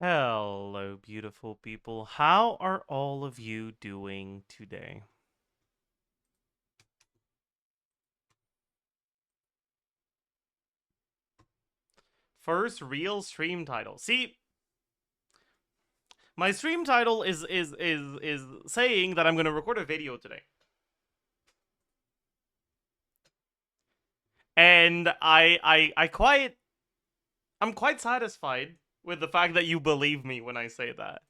Hello, beautiful people. How are all of you doing today? First real stream title. See, my stream title is saying that I'm going to record a video today. And I'm quite satisfied with the fact that you believe me when I say that.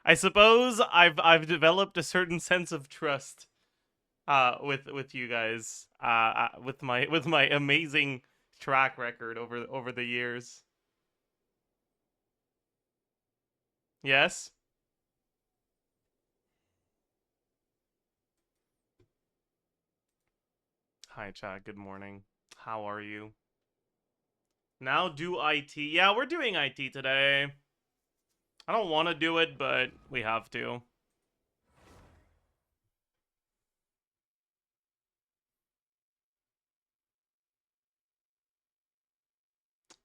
I suppose I've developed a certain sense of trust with you guys with my amazing track record over the years. Yes. Hi chat, good morning. How are you? Now do IT. Yeah, we're doing IT today. I don't want to do it, but we have to.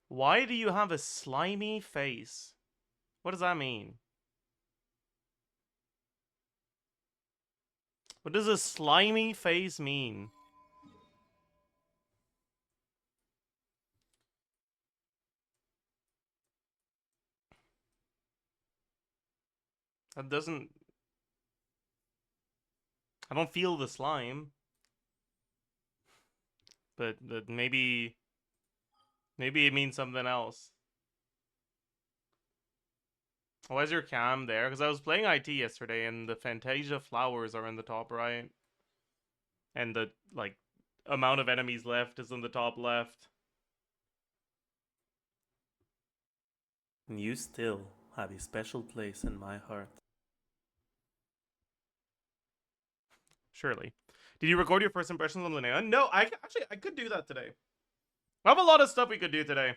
Why do you have a slimy face? What does that mean? What does a slimy face mean? That doesn't... I don't feel the slime. But maybe it means something else. Why is your cam there? Because I was playing IT yesterday and the Fantasia flowers are in the top right. And the, like, amount of enemies left is in the top left. And you still have a special place in my heart. Surely. Did you record your first impressions on Linnea? No, I could do that today. I have a lot of stuff we could do today.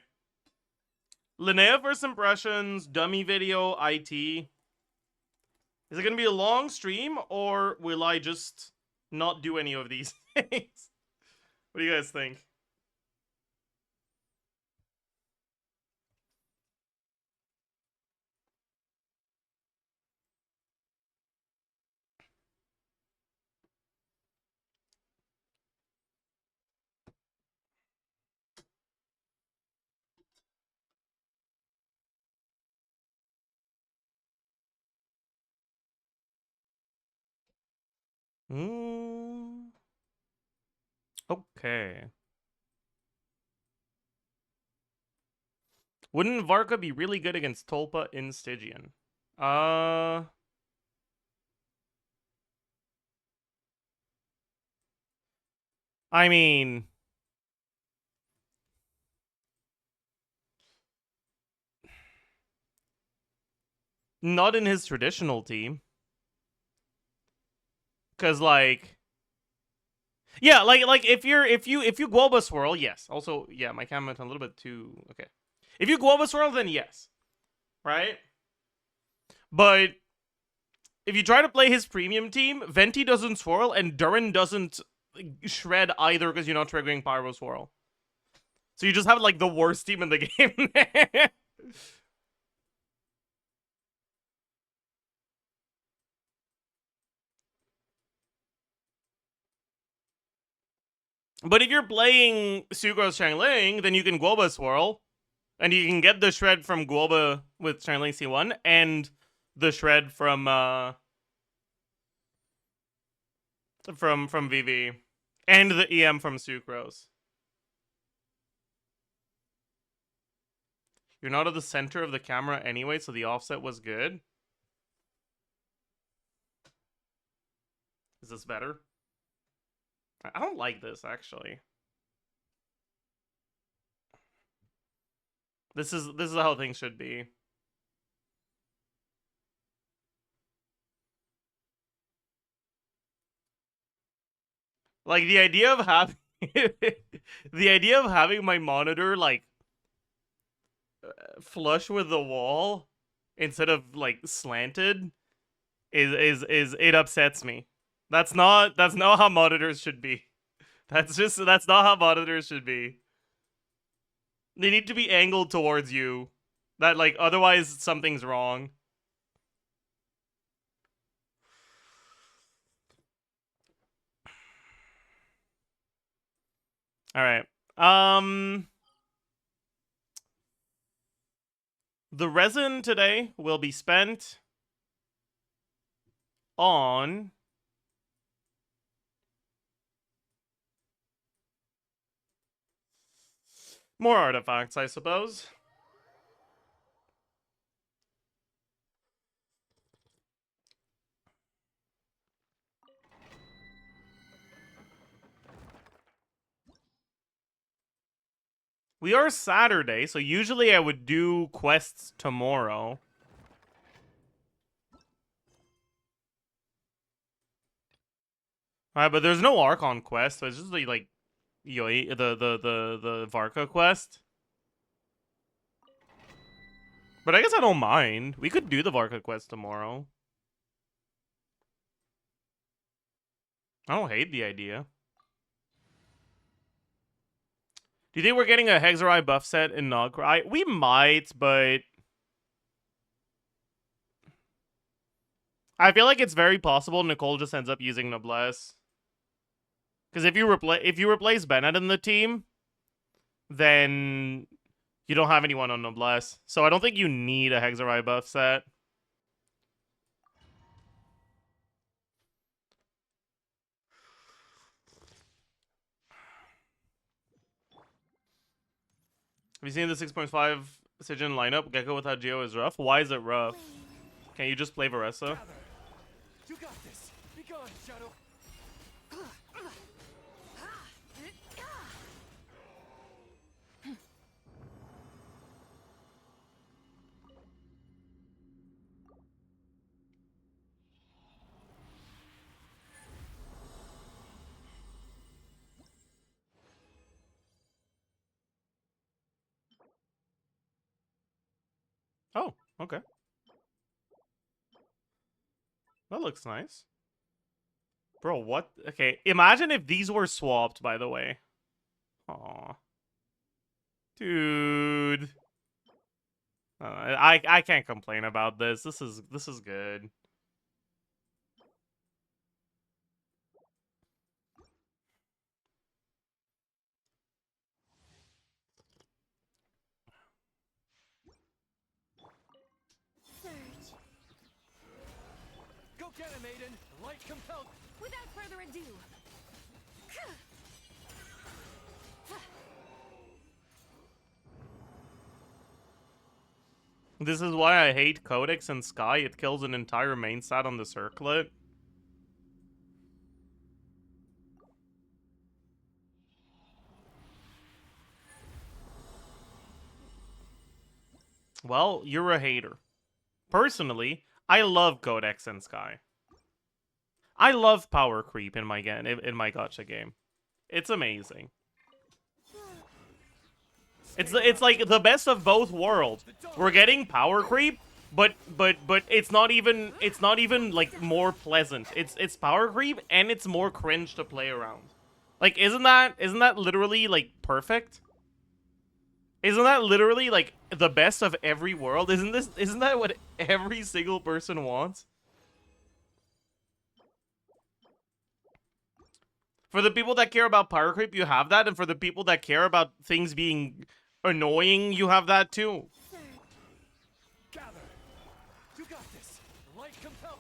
Linnea first impressions, dummy video, IT. Is it going to be a long stream, or will I just not do any of these things? What do you guys think? Okay. Wouldn't Varka be really good against Tolpa in Stygian? I mean... Not in his traditional team. Cause like... Yeah, like if you Guoba Swirl, yes. Also, yeah, my camera went a little bit too... Okay. If you Guoba Swirl, then yes. Right? But if you try to play his premium team, Venti doesn't swirl and Durin doesn't shred either because you're not triggering Pyro Swirl. So you just have like the worst team in the game. But if you're playing Sucrose Shangling, then you can Guoba Swirl. And you can get the shred from Guoba with Shangling C1 and the shred from VV. And the EM from Sucrose. You're not at the center of the camera anyway, so the offset was good. Is this better? I don't like this, actually. This is how things should be. Like, the idea of having... the idea of having my monitor, like, flush with the wall instead of, like, slanted is it upsets me. That's not how monitors should be. That's not how monitors should be. They need to be angled towards you. That, like, otherwise something's wrong. Alright. The resin today will be spent on more artifacts, I suppose. We are Saturday, so usually I would do quests tomorrow. Alright, but there's no Archon quest, so it's just like the Varka quest. But I guess I don't mind. We could do the Varka quest tomorrow. I don't hate the idea. Do you think we're getting a Hexerai buff set in Nogcry? We might, but I feel like it's very possible Nicole just ends up using Noblesse. Because if you replace Bennett in the team, then you don't have anyone on Noblesse. So I don't think you need a Hexerai buff set. Have you seen the 6.5 Sijin lineup? Gecko without Geo is rough. Why is it rough? Can you just play Varessa? You got this. Be gone, Shadow. Oh, okay. That looks nice. Bro, what? Okay, imagine if these were swapped, by the way. Aw. Dude. I can't complain about this. This is good. Go get him, Aiden. Light compelled. Without further ado. This is why I hate Codex and Sky. It kills an entire main stat on the circlet. Well, you're a hater. Personally, I love Codex and Sky. I love power creep in my gacha game. It's amazing. It's like the best of both worlds. We're getting power creep, but it's not even like more pleasant. It's power creep and it's more cringe to play around. Like isn't that literally like perfect? Isn't that literally like the best of every world? Isn't that what every single person wants? For the people that care about power creep, you have that, and for the people that care about things being annoying, you have that too. Gather. You got this. Light compelled.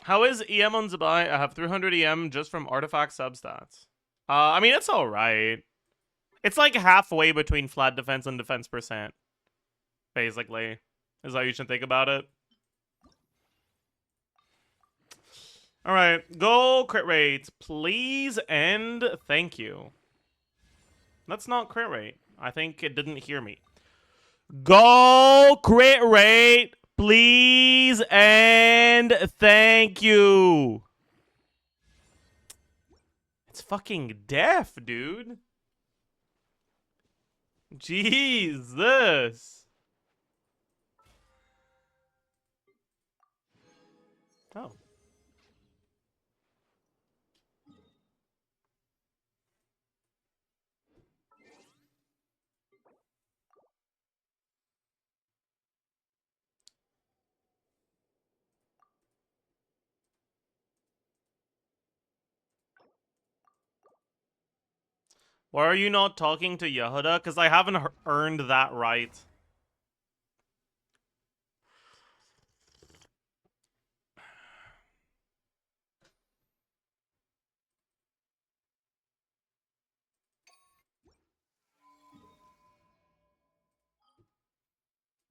How is EM on Zabai? I have 300 EM just from artifact substats. I mean, it's alright. It's like halfway between flat defense and defense percent. Basically. Is how you should think about it. Alright, go crit rate, please, and thank you. That's not crit rate. I think it didn't hear me. Go crit rate, please, and thank you. It's fucking deaf, dude. Jesus. Oh. Why are you not talking to Yehuda? Because I haven't earned that right.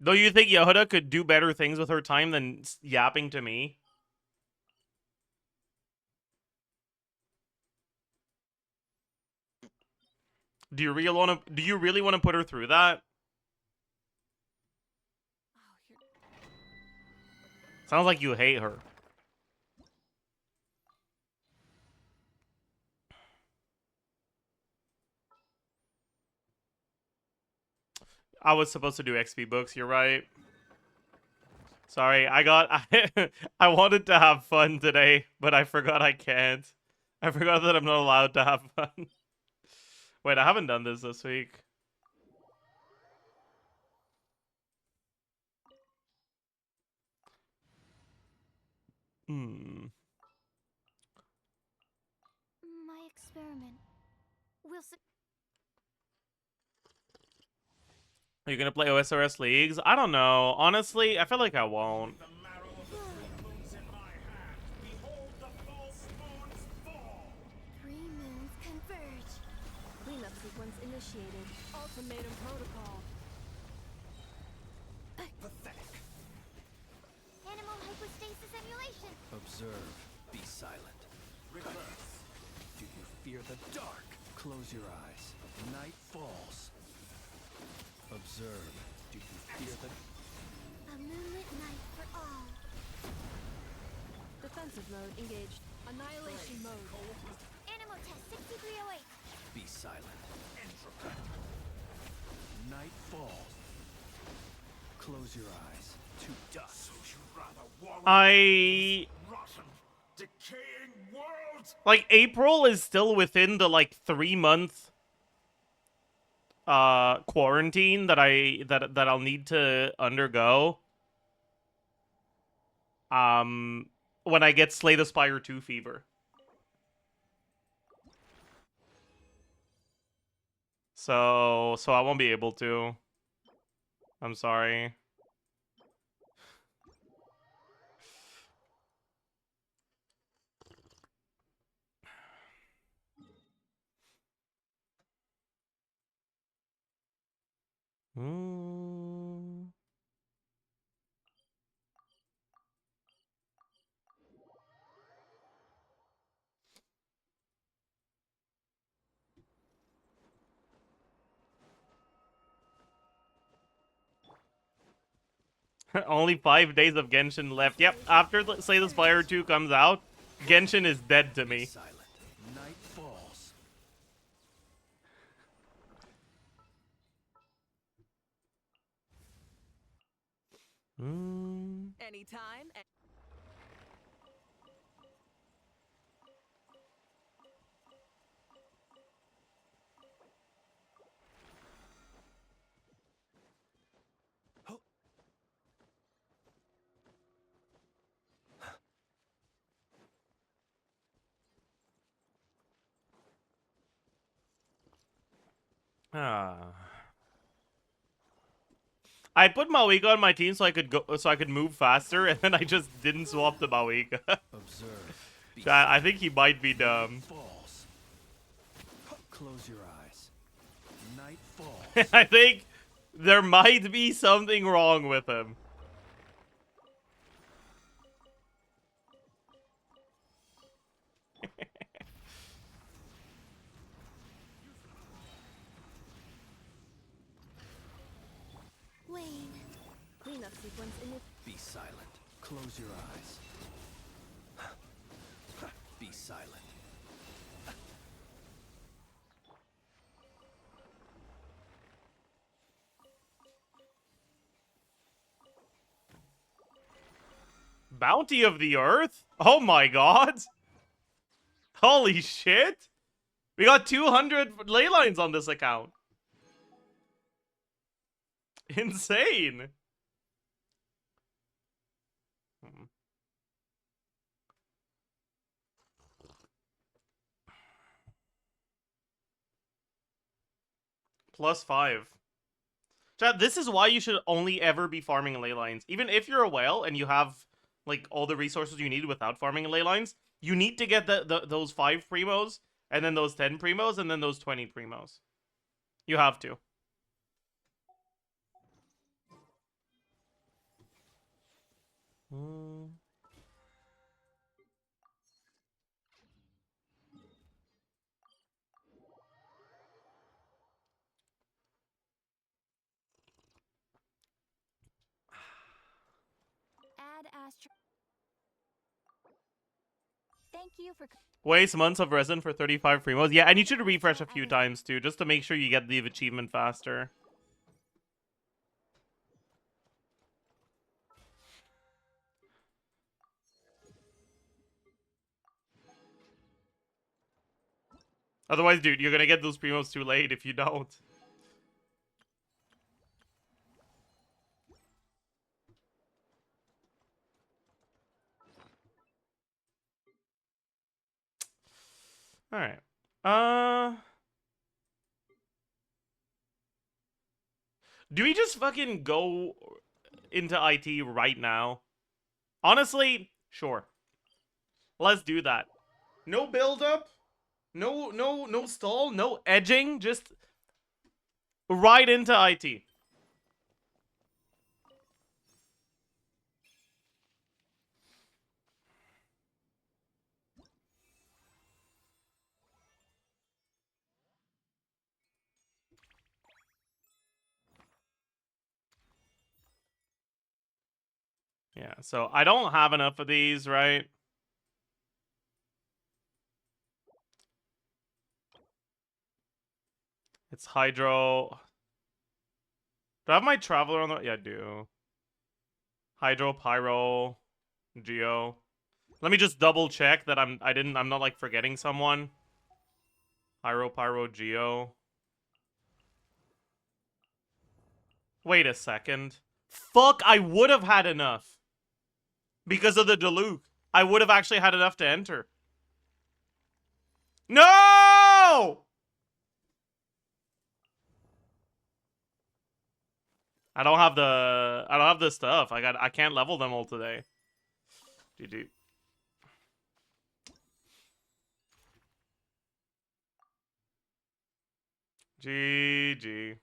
Though you think Yehuda could do better things with her time than yapping to me? Do you really want to put her through that? Sounds like you hate her. I was supposed to do XP books, you're right. Sorry, I wanted to have fun today, but I forgot I can't. I forgot that I'm not allowed to have fun. Wait, I haven't done this week. Hmm. My experiment will Are you gonna play OSRS leagues? I don't know. Honestly, I feel like I won't. Three moons converge. Cleanup sequence initiated. Ultimatum protocol. Pathetic. Animal hypostasis emulation. Observe. Be silent. Reverse. Do you fear the dark? Close your eyes. Night falls. Observe. Do you fear the... A moonlit night for all. Defensive mode engaged. Annihilation mode. Animal test 6308. Be silent. Entropy. Night falls. Close your eyes. To dust. So you rather wallow I rotten, decaying world? like April is still within the like 3-month quarantine that I'll need to undergo when I get Slay the Spire 2 fever. So I won't be able to. I'm sorry. Only 5 days of Genshin left. Yep, after Slay the Spire 2 comes out, Genshin is dead to me. Silent. Night falls. Anytime. I put Mawika on my team so I could move faster, and then I just didn't swap to Mawika. Observe. Be I think he might be dumb. falls. Close your eyes. Night falls. I think there might be something wrong with him. Wayne. Cleanup sequence initiated. Be silent. Close your eyes. Be silent. Bounty of the Earth? Oh my god. Holy shit. We got 200 ley lines on this account. Insane. +5. Chad, this is why you should only ever be farming ley lines. Even if you're a whale and you have like all the resources you need without farming ley lines, you need to get those 5 primos, and then those 10 primos, and then those 20 primos. You have to. Add astro. Thank you for. Waste months of resin for 35 primos. Yeah, and you should refresh a few times too, just to make sure you get the achievement faster. Otherwise, dude, you're gonna get those primos too late if you don't. Alright. Do we just fucking go into IT right now? Honestly, sure. Let's do that. No build up. No stall, no edging, just right into IT. Yeah, so I don't have enough of these, right? It's Hydro. Do I have my Traveler on the... Yeah, I do. Hydro, Pyro, Geo. Let me just double check that I'm not like forgetting someone. Pyro, Pyro, Geo. Wait a second. Fuck, I would have had enough. Because of the Diluc. I would have actually had enough to enter. No! I don't have the stuff. I can't level them all today. GG. GG.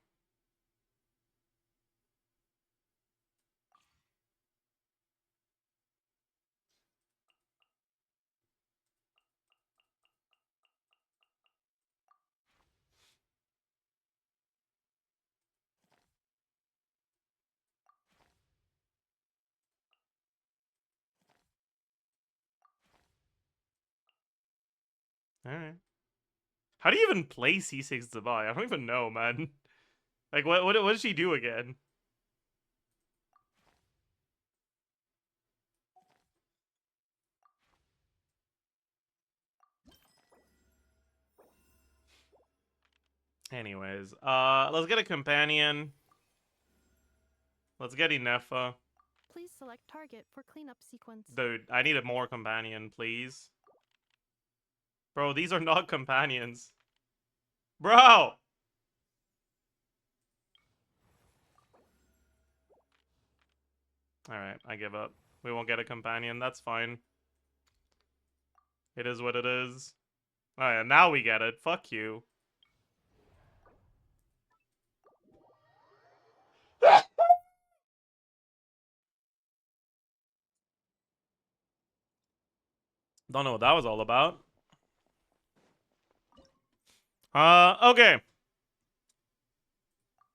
Alright. How do you even play C6 Zabai? I don't even know, man. Like, what does she do again? Anyways, let's get a companion. Let's get Inefa. Please select target for cleanup sequence. Dude, I need a more companion, please. Bro, these are not companions. Bro! Alright, I give up. We won't get a companion, that's fine. It is what it is. Oh yeah, now we get it. Fuck you. Don't know what that was all about. Okay.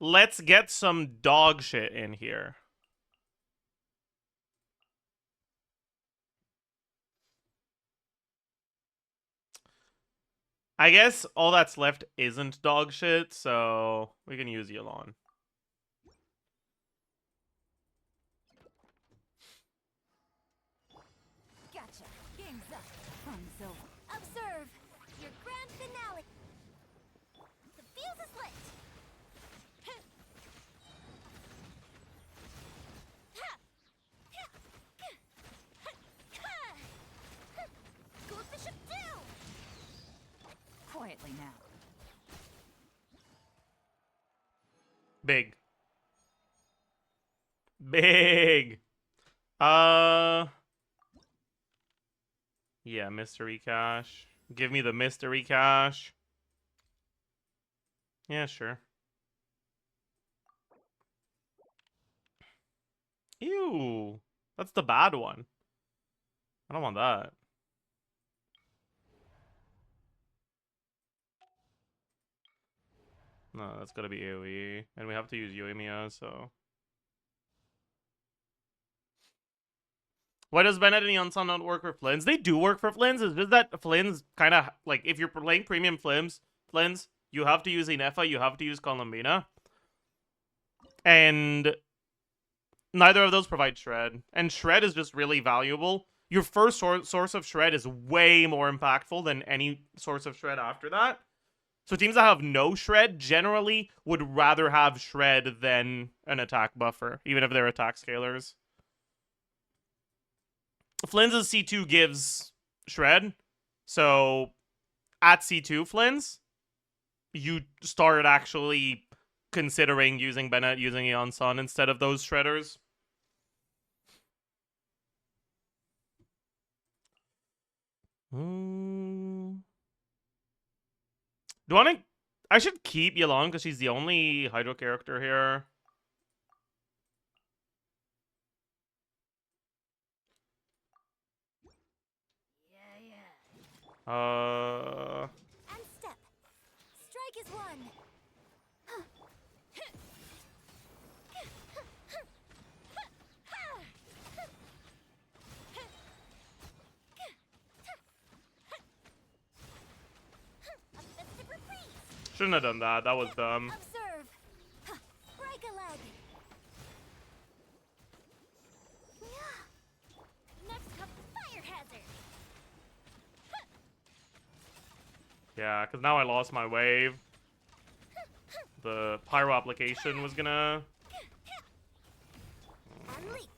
Let's get some dog shit in here. I guess all that's left isn't dog shit, so we can use Yulon. Big. Big. Yeah, mystery cache. Give me the mystery cache. Yeah, sure. Ew. That's the bad one. I don't want that. No, that's gotta be AoE. And we have to use Yoimiya, so... Why does Bennett and Yonsan not work for Flins? They do work for Flins. It's just that Flins kind of... Like, if you're playing premium Flins, you have to use Inefa, you have to use Columbina. And... neither of those provide Shred. And Shred is just really valuable. Your first source of Shred is way more impactful than any source of Shred after that. So teams that have no Shred generally would rather have Shred than an attack buffer, even if they're attack scalers. Flins' C2 gives Shred, so at C2 Flins, you start actually considering using Bennett, using Eon Sun instead of those Shredders. Do I want to... I should keep Yelan because she's the only Hydro character here. And step. Strike is one. A festive reprise. Shouldn't have done that. That was dumb. Observe. Break a leg. Next up, fire hazard. Yeah, because now I lost my wave. The pyro application was gonna... And leap.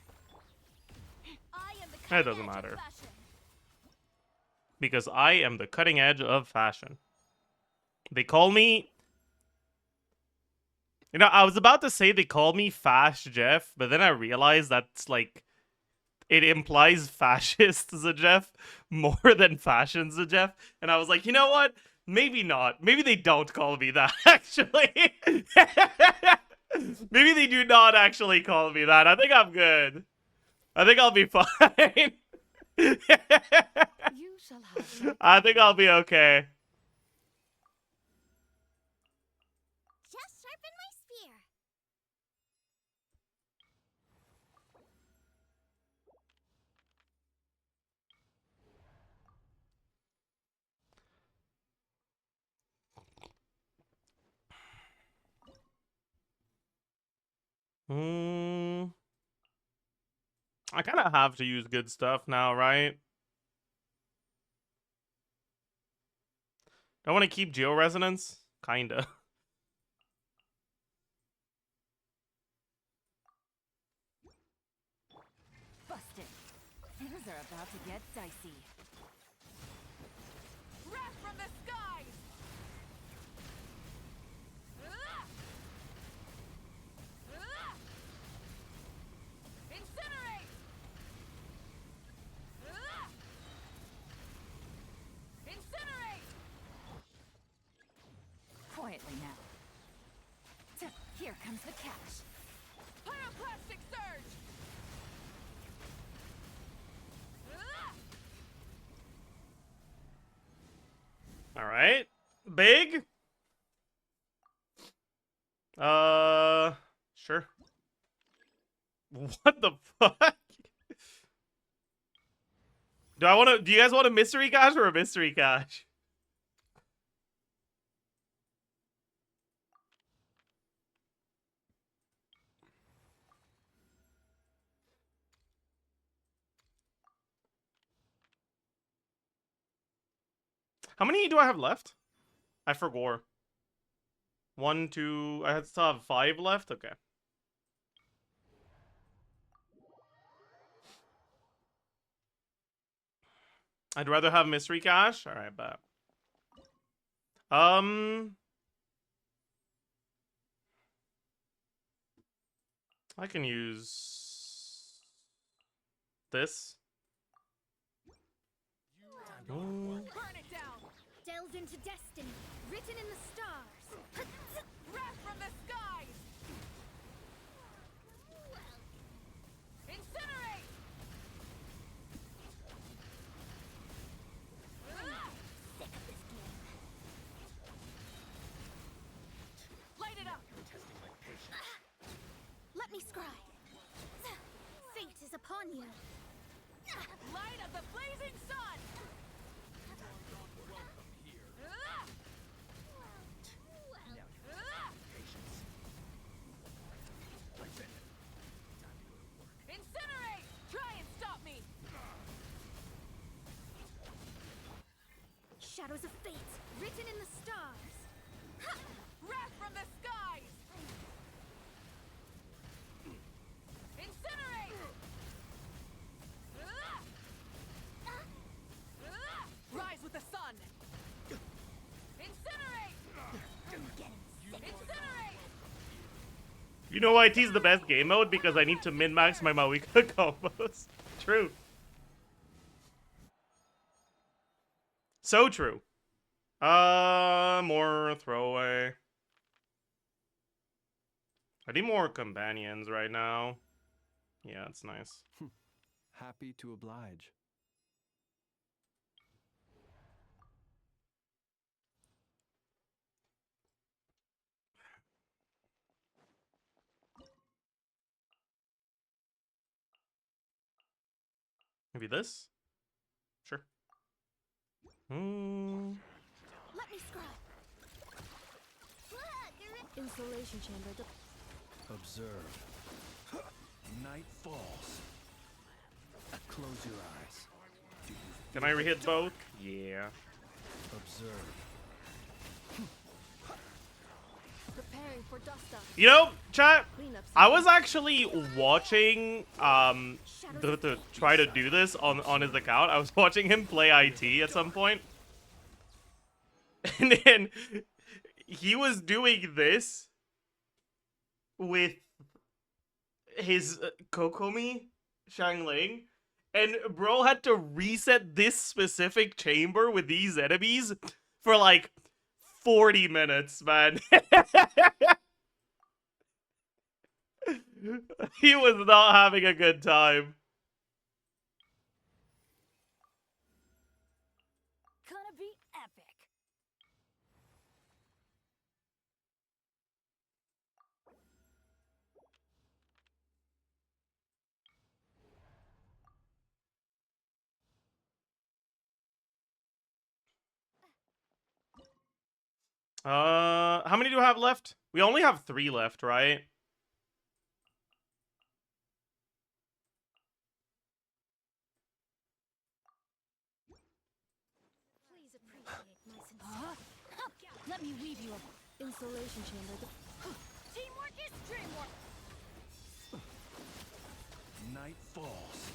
I am the It doesn't cutting edge of matter. fashion. Because I am the cutting edge of fashion. They call me... You know, I was about to say they call me Fash Jeff, but then I realized that's like... It implies fascist Zajef more than fashion Zajef. And I was like, you know what? Maybe not. Maybe they don't call me that, actually. Maybe they do not actually call me that. I think I'm good. I think I'll be fine. You shall have my I think I'll be okay. Just sharpen my spear. I kind of have to use good stuff now, right? Do I want to keep Georesonance? Kinda. Busted. Things are about to get dicey. Wrath from the skies! Incinerate! Incinerate! Quietly now. Here comes the catch. Pyroclastic surge! All right. Big? Sure. What the fuck? Do you guys want a mystery cache or a mystery cache? How many do I have left? I forgot. 1, 2... I still have 5 left? Okay. I'd rather have mystery cache? Alright, bet. I can use this. Burn it down! Delve into destiny, written in the stars. Wrath from the skies! Incinerate! Sick of this game. Light it up! Let me scry. Fate is upon you. Light of the blazing sun! Incinerate! Try and stop me! Shadows of fate, written in the stars. Wrath from the skies! Incinerate! Rise with the sun! Incinerate! Incinerate! You know why IT's the best game mode? Because I need to min-max my Mawika combos. True. So true. More throwaway. I need more companions right now. Yeah, it's nice. Happy to oblige. Maybe this? Sure. Let me scry. Insulation chamber. Observe. Night falls. Close your eyes. Do you Can I rehit both? Yeah. observe? Preparing for dust up. You know, chat, Cleanup. I was actually watching to try to do this on his account. I was watching him play IT at some point. And then he was doing this with his Kokomi Shangling, and bro had to reset this specific chamber with these enemies for like 40 minutes, man. He was not having a good time. Gonna be epic. How many do I have left? We only have 3 left, right? Please appreciate my sincerity. Let me weave you a insulation chamber. Teamwork is dreamwork! Night falls.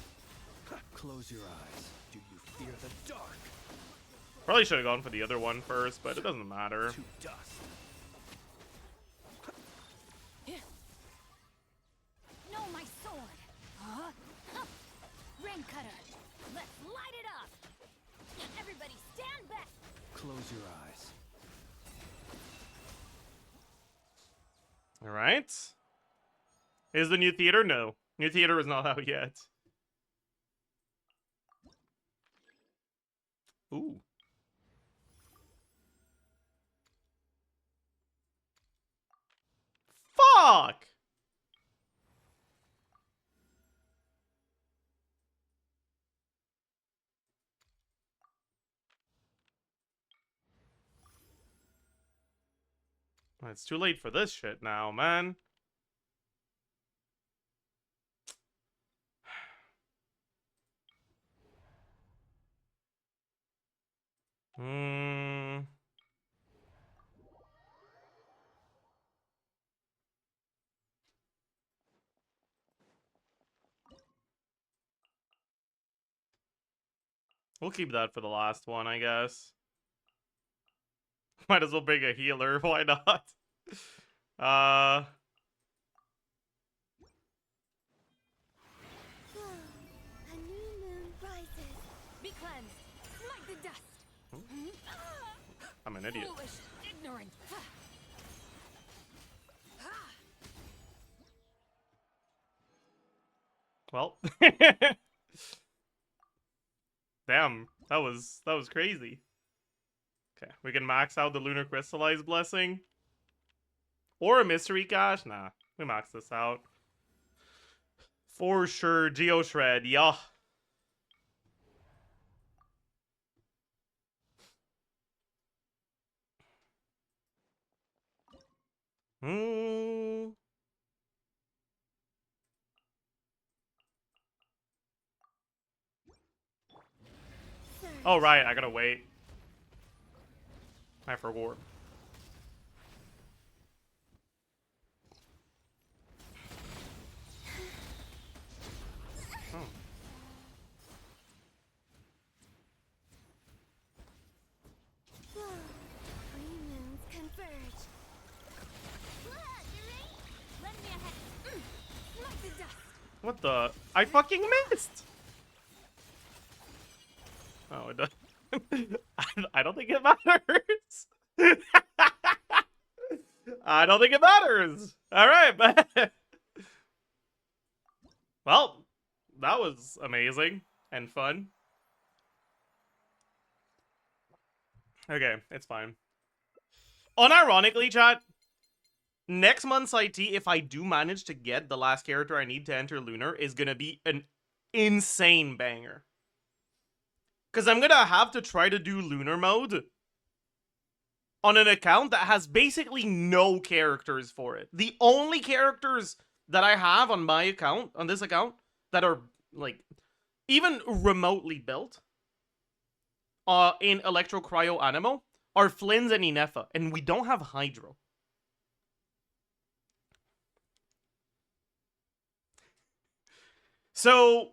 Close your eyes. Do you fear the dark? Probably should have gone for the other one first, but it doesn't matter. To dust. No, my sword. Rain cutter. Let's light it up. Everybody stand back. Close your eyes. Alright. Is the new theater? No. New theater is not out yet. Ooh. Fuck! It's too late for this shit now, man. We'll keep that for the last one, I guess. Might as well bring a healer, why not? I'm an idiot. Foolish, ignorant. Well. Damn, that was crazy. Okay, we can max out the Lunar Crystallized Blessing. Or a Mystery Cache. Nah, we max this out. For sure, Geo Shred, yeah. Hmm. Oh, right, I gotta wait. I forgot. Oh. Green moons converge. Lend me a hand. Smite the dust. What the? I fucking missed! Oh, it does. I don't think it matters. I don't think it matters. All right, but well, that was amazing and fun. Okay, it's fine. Unironically, chat, next month's IT, if I do manage to get the last character I need to enter Lunar, is gonna be an insane banger. Because I'm gonna have to try to do Lunar mode on an account that has basically no characters for it. The only characters that I have on my account, on this account, that are, like, even remotely built in Electro Cryo Animo are Flynn's and Inefa, and we don't have Hydro. So,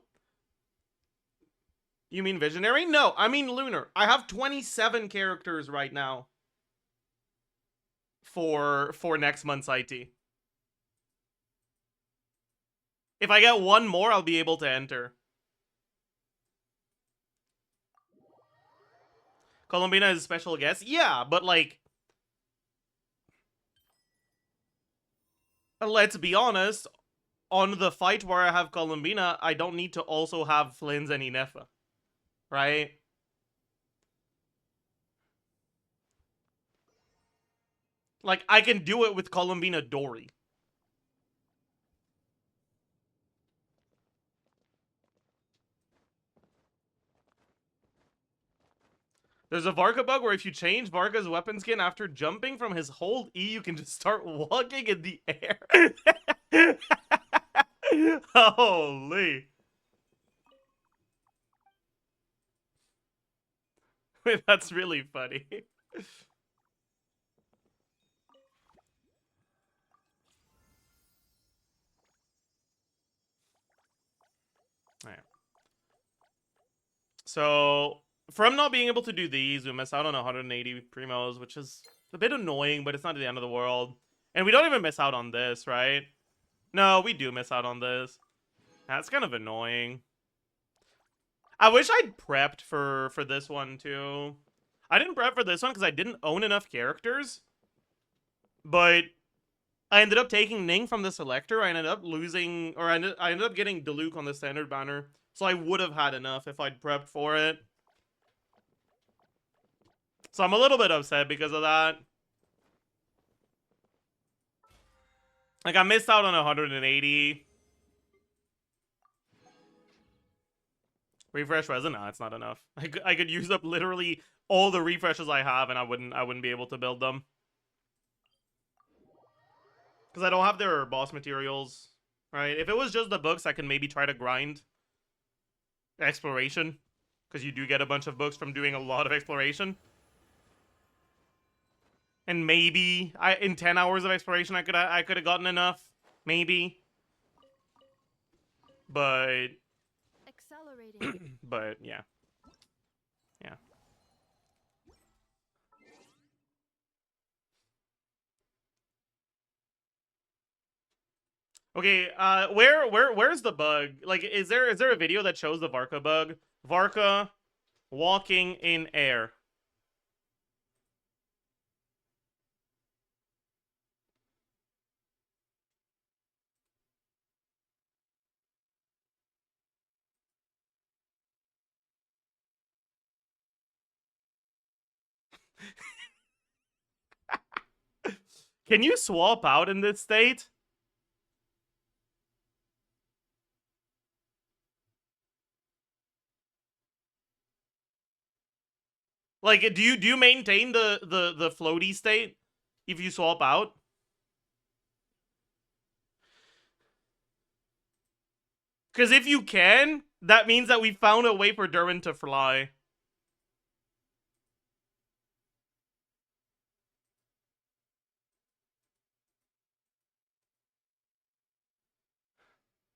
you mean Visionary? No, I mean Lunar. I have 27 characters right now for next month's IT. If I get one more, I'll be able to enter. Columbina is a special guest? Yeah, but like, let's be honest, on the fight where I have Columbina, I don't need to also have Flynn's and Inefa. Right? Like, I can do it with Columbina Dory. There's a Varka bug where if you change Varka's weapon skin after jumping from his hold E, you can just start walking in the air. Holy. That's really funny. Alright. So, from not being able to do these, we miss out on 180 primos, which is a bit annoying, but it's not the end of the world. And we don't even miss out on this, right? No, we do miss out on this. That's kind of annoying. I wish I'd prepped for this one, too. I didn't prep for this one because I didn't own enough characters. But I ended up taking Ning from the selector. I ended up losing, or I ended up getting Diluc on the standard banner. So I would have had enough if I'd prepped for it. So I'm a little bit upset because of that. Like, I missed out on 180. Refresh resin? Nah, it's not enough. I could use up literally all the refreshes I have, and I wouldn't be able to build them. Because I don't have their boss materials, right? If it was just the books, I can maybe try to grind exploration. Because you do get a bunch of books from doing a lot of exploration. And maybe in 10 hours of exploration, I could have gotten enough. Maybe. But... Accelerating. But, yeah. Yeah. Okay, where's the bug? Like, is there a video that shows the Varka bug? Varka walking in air. Can you swap out in this state? Like, do you maintain the floaty state if you swap out? Because if you can, that means that we found a way for Derwin to fly.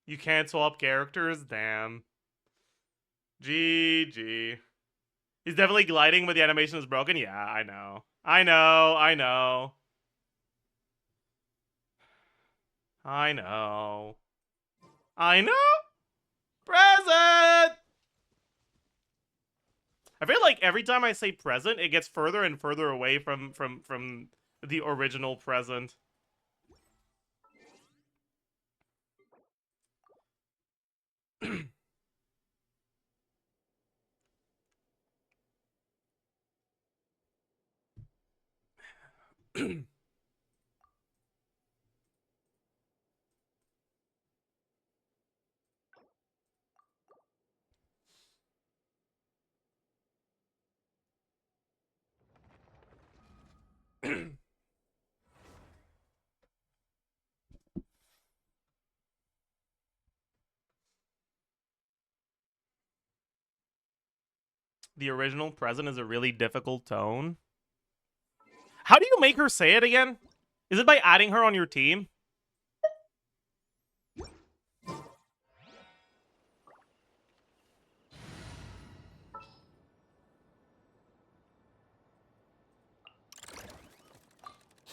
You can't swap characters? Damn. GG. He's definitely gliding, but the animation is broken? Yeah, I know. I know. I know. I know. I know. Present! I feel like every time I say present, it gets further and further away from the original present. The original present is a really difficult tone. How do you make her say it again? Is it by adding her on your team?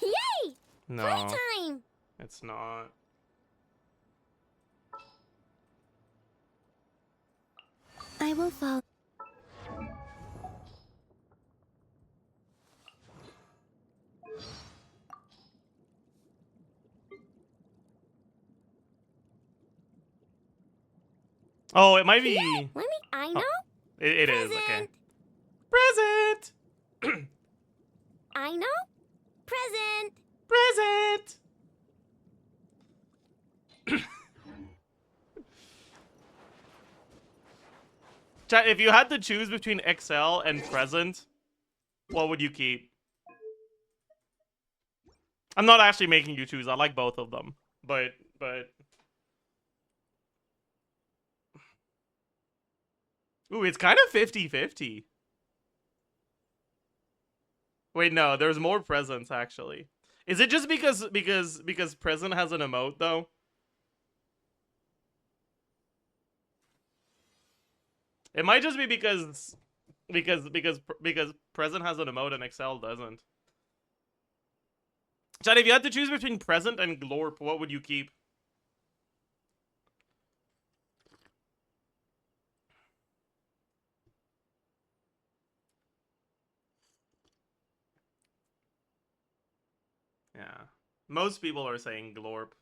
Yay! No, Playtime! it's not. I will follow. Oh, it might be. Let me. I know. It is okay. Present. Present. I know. Present. Present. Chat, if you had to choose between XL and present, what would you keep? I'm not actually making you choose. I like both of them. But ooh, it's kind of 50-50. Wait, no, there's more presents actually. Is it just because present has an emote though? It might just be because present has an emote and Excel doesn't. Chad, if you had to choose between present and glorp, what would you keep? Yeah. Most people are saying glorp.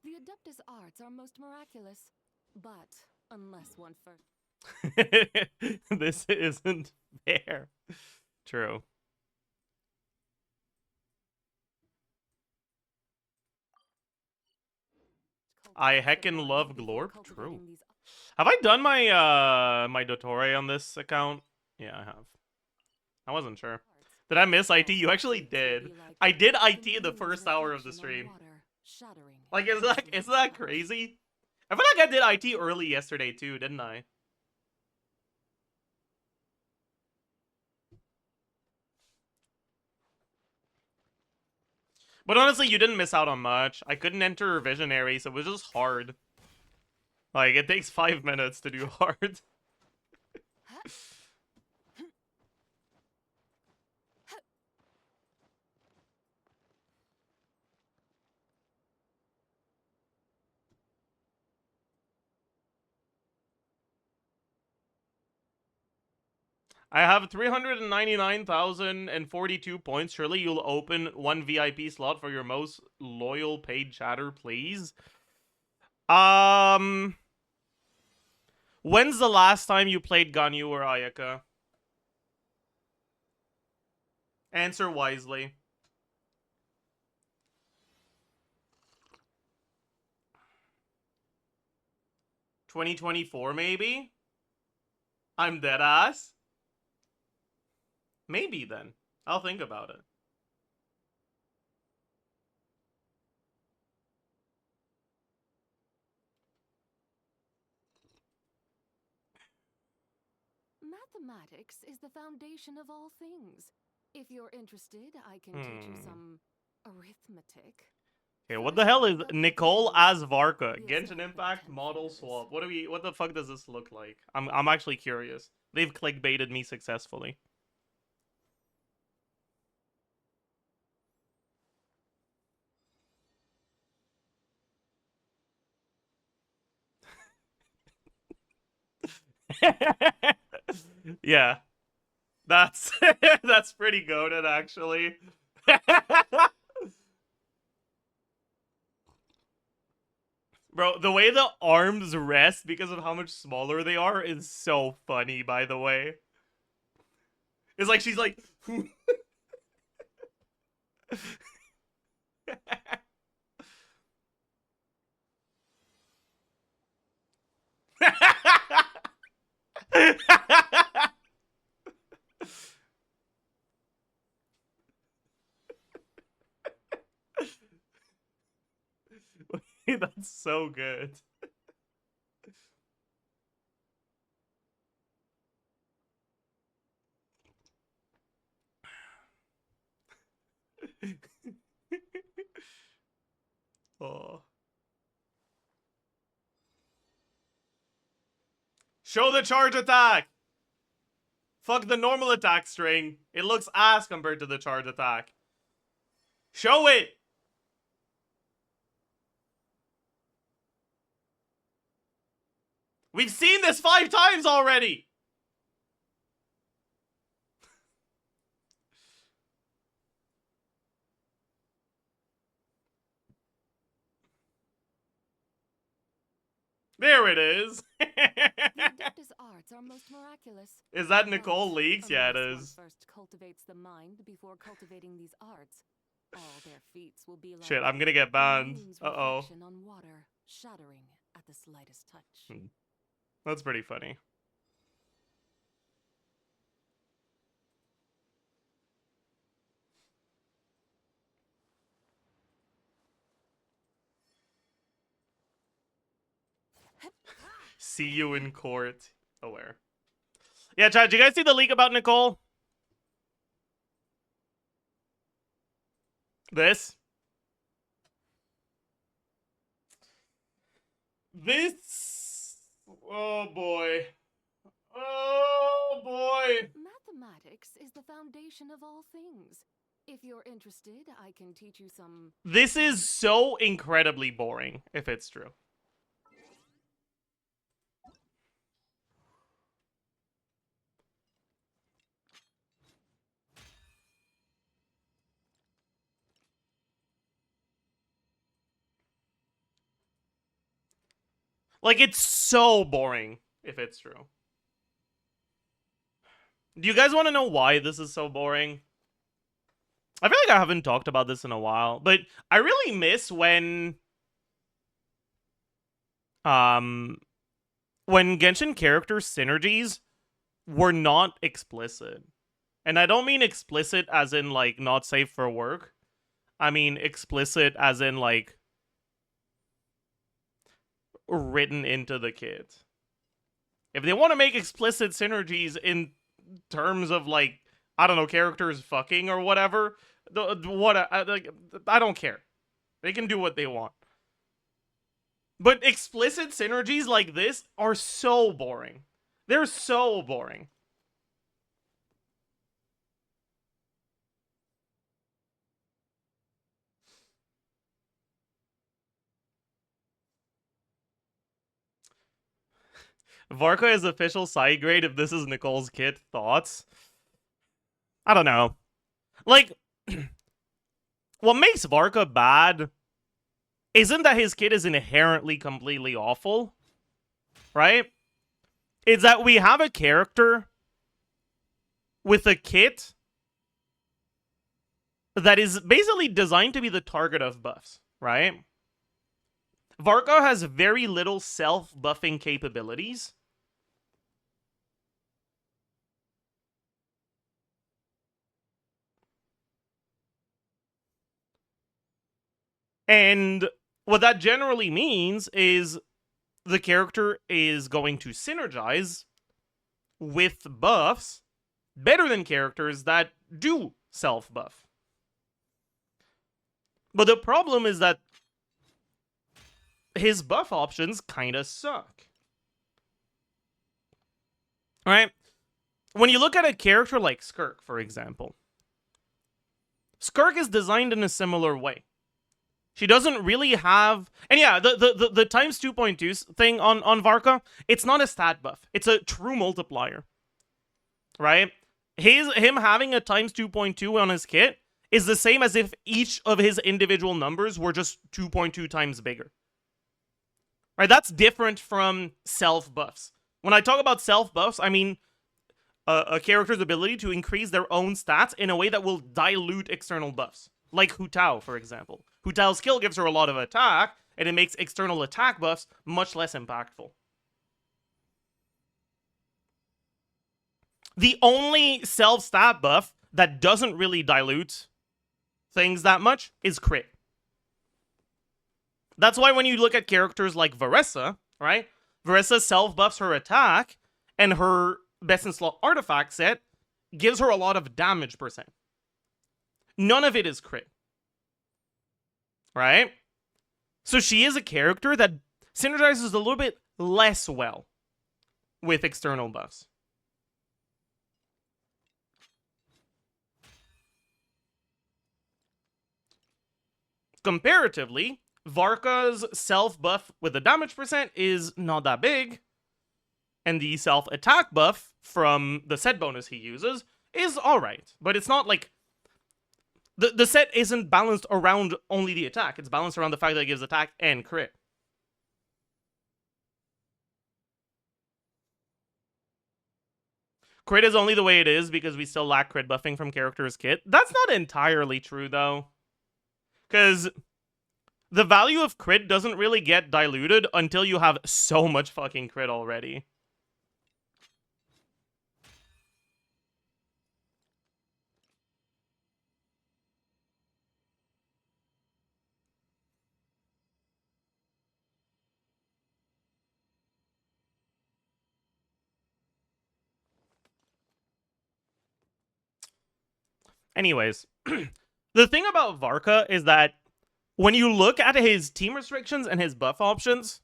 The Adeptus arts are most miraculous, but unless one first. This isn't fair. True. I heckin' love glorp. True. Have I done my my Dottore on this account? Yeah, I have. I wasn't sure. Did I miss IT? You actually did. I did IT in the first hour of the stream. Like, is that crazy? I feel like I did IT early yesterday too, didn't I? But honestly, you didn't miss out on much. I couldn't enter Visionary, so it was just hard. Like, it takes 5 minutes to do hard. I have 399,042 points. Surely you'll open one VIP slot for your most loyal paid chatter, please. When's the last time you played Ganyu or Ayaka? Answer wisely. $2024 maybe? I'm dead ass? Maybe then. I'll think about it. Mathematics is the foundation of all things. If you're interested, I can teach you some arithmetic. Okay, what the hell is Nicole as Varka? Genshin Impact model swap. What the fuck does this look like? I'm actually curious. They've clickbaited me successfully. Yeah. That's that's pretty goated actually. Bro, the way the arms rest because of how much smaller they are is so funny, by the way. It's like she's like That's so good. Oh. Show the charge attack! Fuck the normal attack string. It looks ass compared to the charge attack. Show it! We've seen this 5 times already! There it is! The Adeptus arts are most miraculous. Is that Nicole But Leaks? Yeah, it unless one is. first cultivates the mind before cultivating these arts, all their feats will be like Shit, I'm gonna get the banned. moon's Uh-oh. reflection on water, shattering at the slightest touch. That's pretty funny. See you in court. Aware. Yeah, chat, did you guys see the leak about Nicole? This? This? Oh boy. Oh boy. Mathematics is the foundation of all things. If you're interested, I can teach you some. This is so incredibly boring, if it's true. Like, it's so boring, if it's true. Do you guys want to know why this is so boring? I feel like I haven't talked about this in a while, but I really miss when Genshin character synergies were not explicit. And I don't mean explicit as in, like, not safe for work. I mean explicit as in, like, written into the kit. If they want to make explicit synergies in terms of, like, I don't know, characters fucking or whatever, I don't care. They can do what they want. But explicit synergies like this are so boring. They're so boring. Varka is official side grade if this is Nicole's kit. Thoughts? I don't know. Like, what makes Varka bad isn't that his kit is inherently completely awful, right? It's that we have a character with a kit that is basically designed to be the target of buffs, right? Varka has very little self-buffing capabilities. And what that generally means is the character is going to synergize with buffs better than characters that do self-buff. But the problem is that his buff options kind of suck. Alright? When you look at a character like Skirk, for example, Skirk is designed in a similar way. She doesn't really have... And yeah, the times 2.2 thing on Varka, it's not a stat buff. It's a true multiplier. Right? Him having a times 2.2 on his kit is the same as if each of his individual numbers were just 2.2 times bigger. Right? That's different from self-buffs. When I talk about self-buffs, I mean a character's ability to increase their own stats in a way that will dilute external buffs. Like Hu Tao, for example. Hu Tao's skill gives her a lot of attack, and it makes external attack buffs much less impactful. The only self-stat buff that doesn't really dilute things that much is crit. That's why when you look at characters like Varessa, right? Varessa self-buffs her attack, and her best in slot artifact set gives her a lot of damage percent. None of it is crit. Right? So she is a character that synergizes a little bit less well with external buffs. Comparatively, Varka's self-buff with the damage percent is not that big, and the self-attack buff from the set bonus he uses is alright, but it's not like... The set isn't balanced around only the attack, it's balanced around the fact that it gives attack and crit. Crit is only the way it is because we still lack crit buffing from characters' kit. That's not entirely true, though. Because the value of crit doesn't really get diluted until you have so much fucking crit already. Anyways, the thing about Varka is that when you look at his team restrictions and his buff options,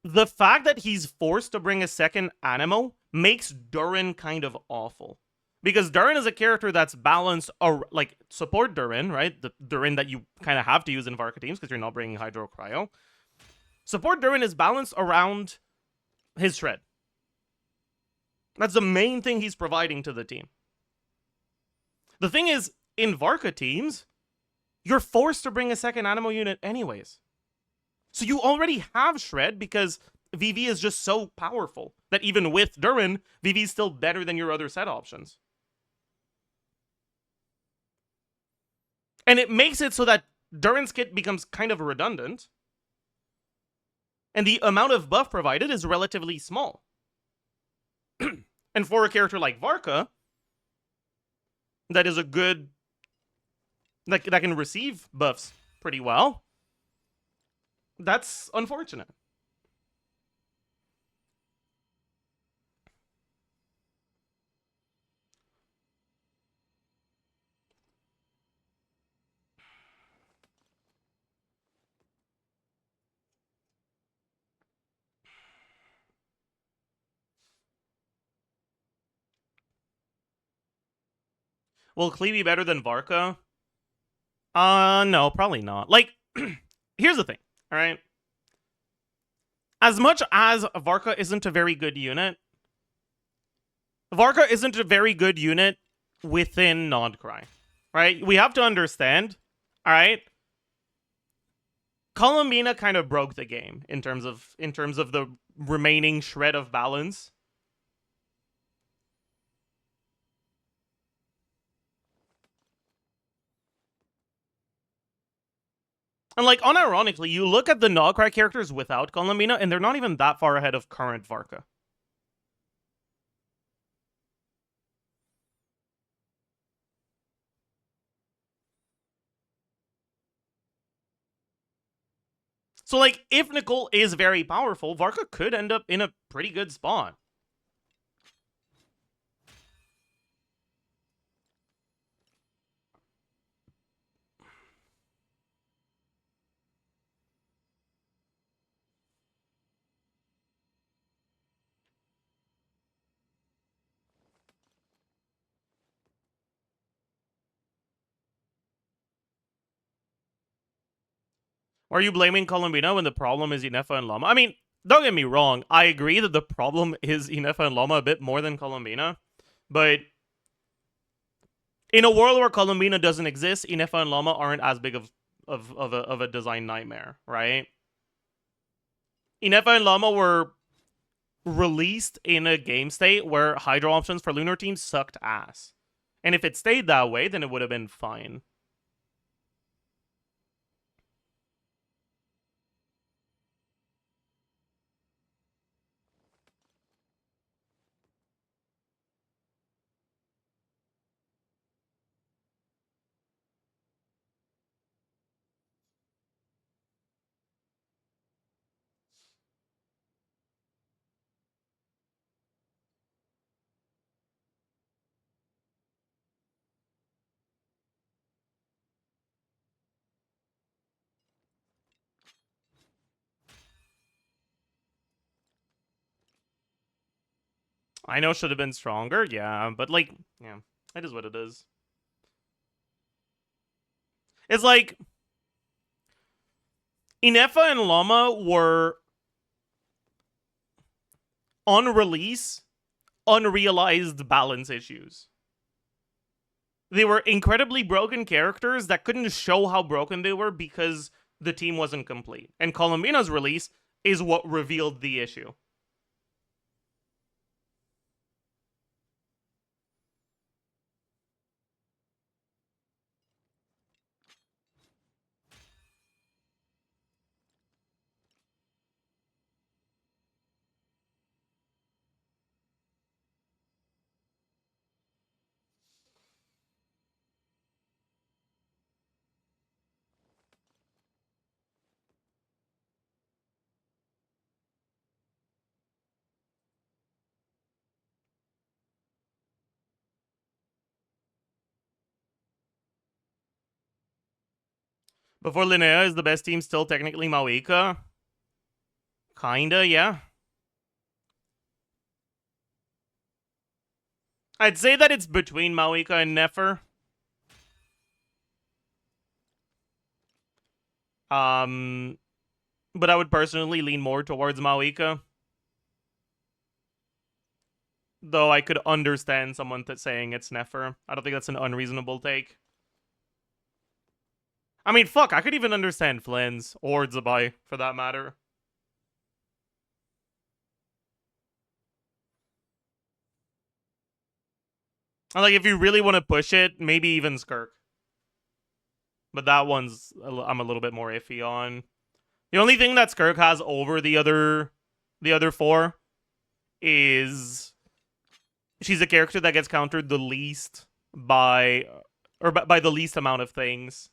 the fact that he's forced to bring a second Animo makes Durin kind of awful. Because Durin is a character that's balanced, like, support Durin, right? The Durin that you kind of have to use in Varka teams because you're not bringing Hydro Cryo. Support Durin is balanced around his Shred. That's the main thing he's providing to the team. The thing is, in Varka teams, you're forced to bring a second Animo unit anyways. So you already have Shred because VV is just so powerful that even with Durin, VV is still better than your other set options. And it makes it so that Durin's kit becomes kind of redundant. And the amount of buff provided is relatively small. And for a character like Varka, that is a good... that can receive buffs pretty well, that's unfortunate. Will Klee be better than Varka? No, probably not. Like, here's the thing, alright? As much as Varka isn't a very good unit, Varka isn't a very good unit within Nodcry, right? We have to understand, alright? Columbina kind of broke the game in terms of the remaining shred of balance. And like, unironically, you look at the Nogcrack characters without Columbina, and they're not even that far ahead of current Varka. So, like, if Nicole is very powerful, Varka could end up in a pretty good spot. Are you blaming Columbina when the problem is Inefa and Llama? I mean, don't get me wrong. I agree that the problem is Inefa and Llama a bit more than Columbina. But in a world where Columbina doesn't exist, Inefa and Llama aren't as big of a design nightmare, right? Inefa and Llama were released in a game state where Hydro options for Lunar teams sucked ass. And if it stayed that way, then it would have been fine. I know should have been stronger, yeah, but like, yeah, it is what it is. It's like Inefa and Llama were on release unrealized balance issues. They were incredibly broken characters that couldn't show how broken they were because the team wasn't complete. And Columbina's release is what revealed the issue. Before Linnea, is the best team still technically Mauika? Kinda, yeah. I'd say that it's between Mauika and Nefer. But I would personally lean more towards Mauika. Though I could understand someone saying it's Nefer. I don't think that's an unreasonable take. I mean, fuck, I could even understand Flynn's or Zabai, for that matter. Like, if you really want to push it, maybe even Skirk. But that one's I'm a little bit more iffy on. The only thing that Skirk has over the other four is she's a character that gets countered the least by the least amount of things.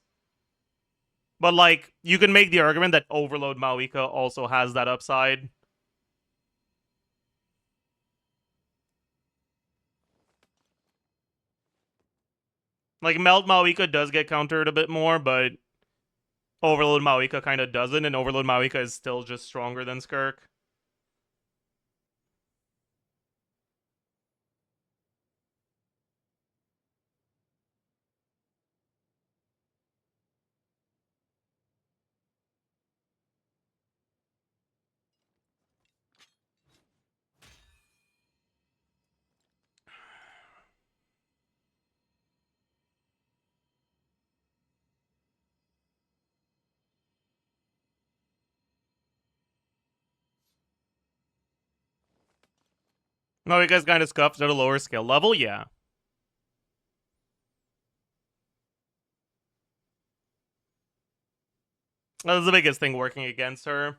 But like, you can make the argument that Overload Mauika also has that upside. Like, Melt Mauika does get countered a bit more, but Overload Mauika kind of doesn't, and Overload Mauika is still just stronger than Skirk. Mauika's kind of scuffed at a lower skill level, yeah. That's the biggest thing working against her.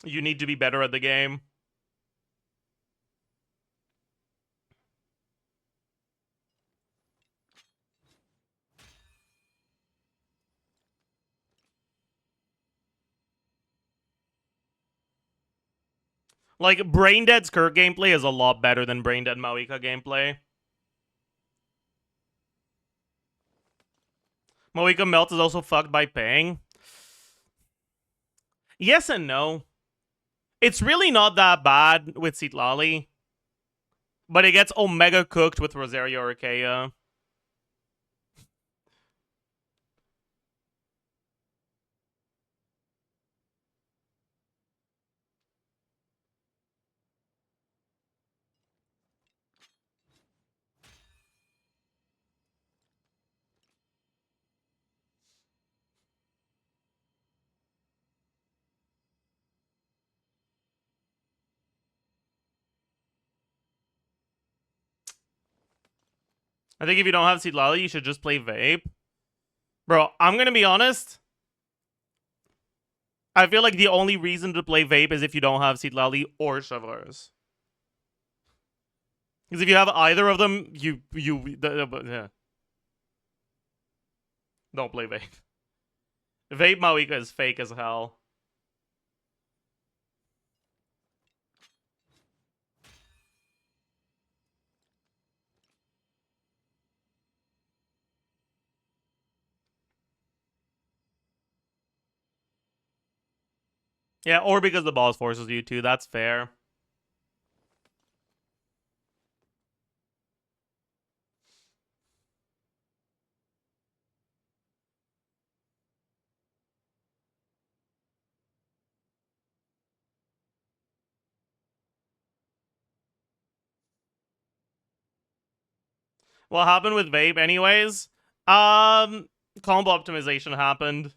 You need to be better at the game. Like, Braindead's Kirk gameplay is a lot better than Braindead Maoika gameplay. Maoika Melt is also fucked by Ping. Yes and no. It's really not that bad with Citlali. But it gets Omega cooked with Rosario Archaea. I think if you don't have Citlali, you should just play Vape. Bro, I'm gonna be honest. I feel like the only reason to play Vape is if you don't have Citlali or Chevreuse. Because if you have either of them, yeah. Don't play Vape. Vape Maoika is fake as hell. Yeah, or because the boss forces you to. That's fair. What happened with Vape anyways? Combo optimization happened.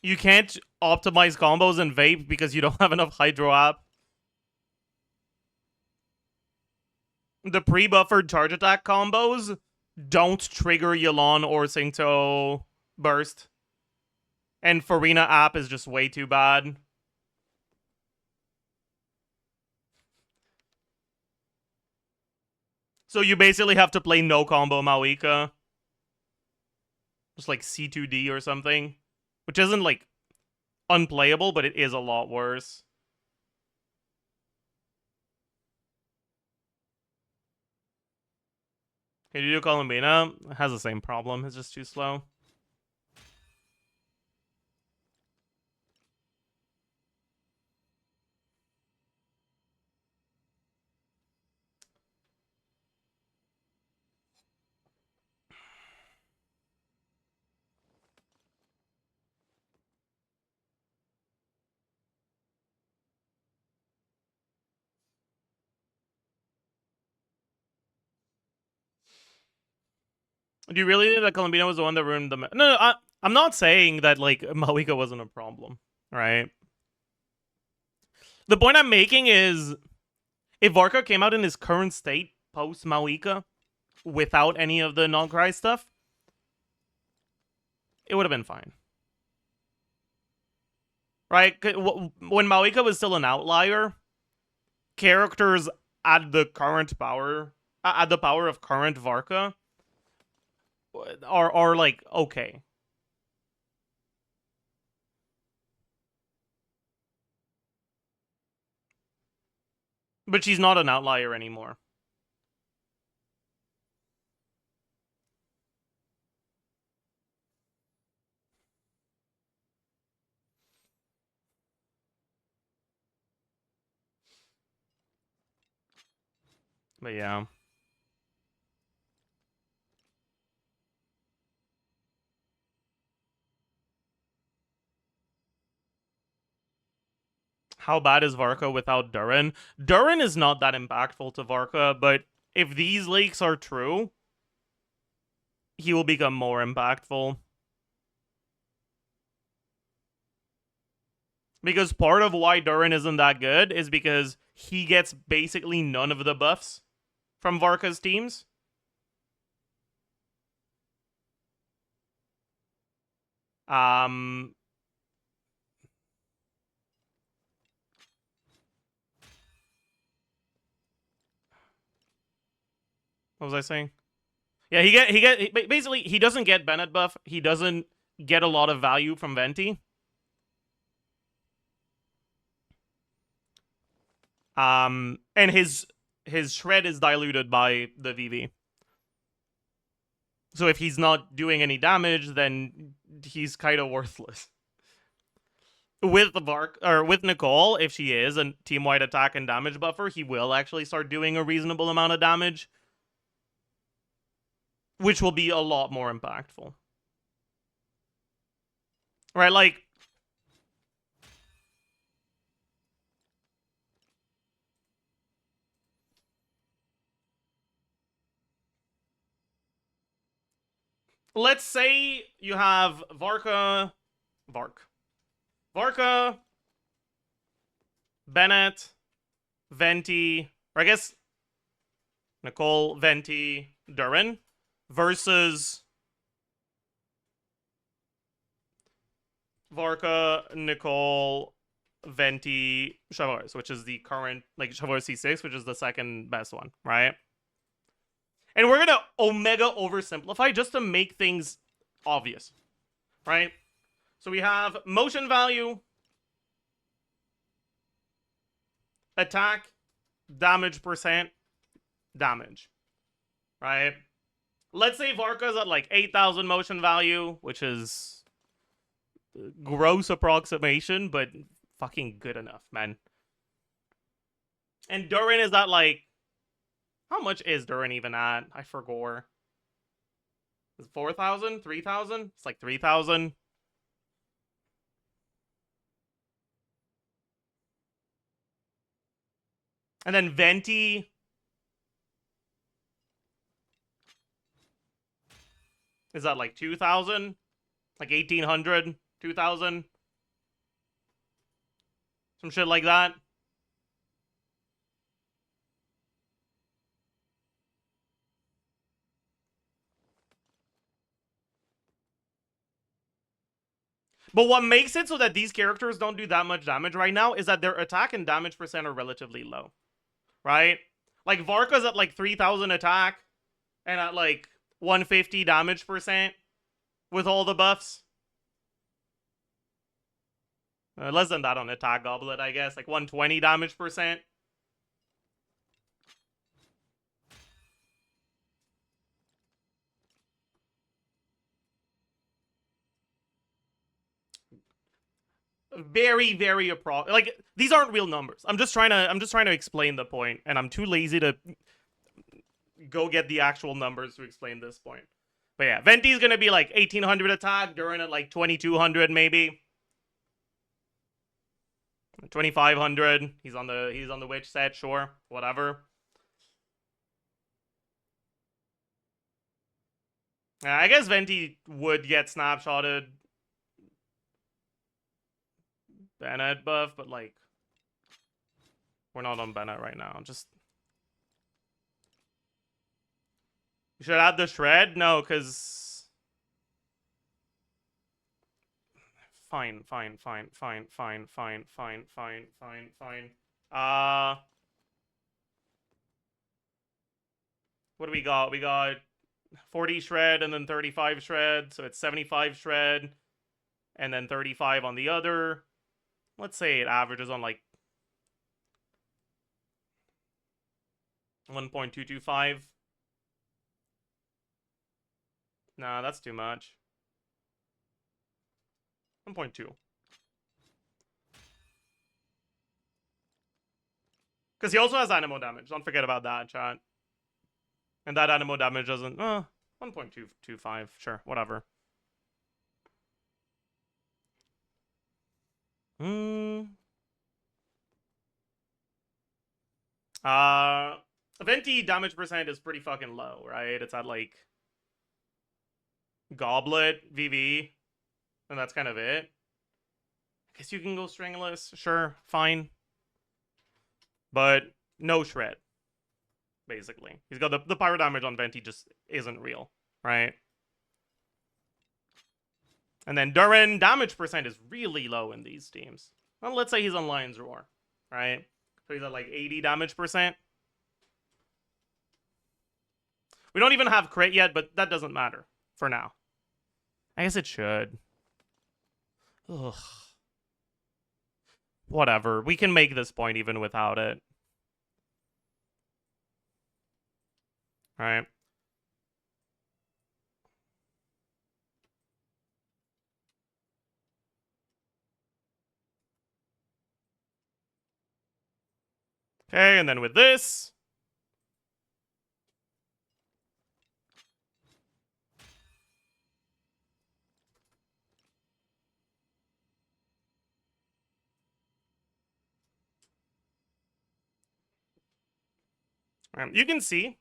You can't optimize combos in Vape because you don't have enough Hydro App. The pre-buffered charge attack combos don't trigger Yelan or Singto burst. And Farina app is just way too bad. So you basically have to play no combo Maoika. Just like C2D or something. Which isn't like unplayable, but it is a lot worse. Hiduyo Columbina has the same problem. It's just too slow. Do you really think that Columbina was the one that ruined the... No, I'm not saying that, like, Maoika wasn't a problem, right? The point I'm making is, if Varka came out in his current state, post-Maoika, without any of the non-cry stuff, it would have been fine. Right? When Maoika was still an outlier, characters at the current power... at the power of current Varka are like, okay. But she's not an outlier anymore. But yeah. How bad is Varka without Durin? Durin is not that impactful to Varka, but if these leaks are true, he will become more impactful. Because part of why Durin isn't that good is because he gets basically none of the buffs from Varka's teams. What was I saying? Yeah, basically he doesn't get Bennett buff. He doesn't get a lot of value from Venti. And his shred is diluted by the VV. So if he's not doing any damage, then he's kind of worthless. With with Nicole, if she is a team-wide attack and damage buffer, he will actually start doing a reasonable amount of damage, which will be a lot more impactful. Right, like, let's say you have Varka, Bennett, Venti, or I guess Nicole, Venti, Durin, versus Varka, Nicole, Venti, Chavez, which is the current, like, Chavez C6, which is the second best one, right? And we're gonna Omega oversimplify just to make things obvious, right? So we have motion value, attack, damage percent, damage, right? Let's say Varka's at like 8,000 motion value, which is gross approximation, but fucking good enough, man. And Durin is at like, how much is Durin even at? I forgot. Is it 4,000? 3,000? It's like 3,000. And then Venti is that like 2,000? Like 1,800? 2,000? Some shit like that. But what makes it so that these characters don't do that much damage right now is that their attack and damage percent are relatively low. Right? Like, Varka's at like 3,000 attack and at like 150 damage percent with all the buffs. Less than that on attack goblet, I guess. Like 120 damage percent. Very, very like, these aren't real numbers. I'm just trying to explain the point, and I'm too lazy to go get the actual numbers to explain this point. But yeah, Venti's gonna be like 1,800 attack, Durin at like 2,200 maybe. 2,500. He's on the witch set, sure, whatever. I guess Venti would get snapshotted Bennett buff, but like, we're not on Bennett right now. Just, you should add the shred? No, because fine. What do we got? We got 40 shred and then 35 shred, so it's 75 shred and then 35 on the other. Let's say it averages on like 1.225. Nah, that's too much. 1.2. Because he also has animo damage. Don't forget about that, chat. And that animo damage doesn't... 1.225. Sure, whatever. Venti damage percent is pretty fucking low, right? It's at like Goblet, VV, and that's kind of it. I guess you can go stringless, sure, fine. But no shred. basically. He's got the pyro damage on Venti just isn't real, right? And then Durin, damage percent is really low in these teams. Well, let's say he's on Lion's Roar, right? So he's at like 80 damage percent. We don't even have crit yet, but that doesn't matter for now. I guess it should. Ugh. Whatever. We can make this point even without it. Alright. Okay, and then with this... you can see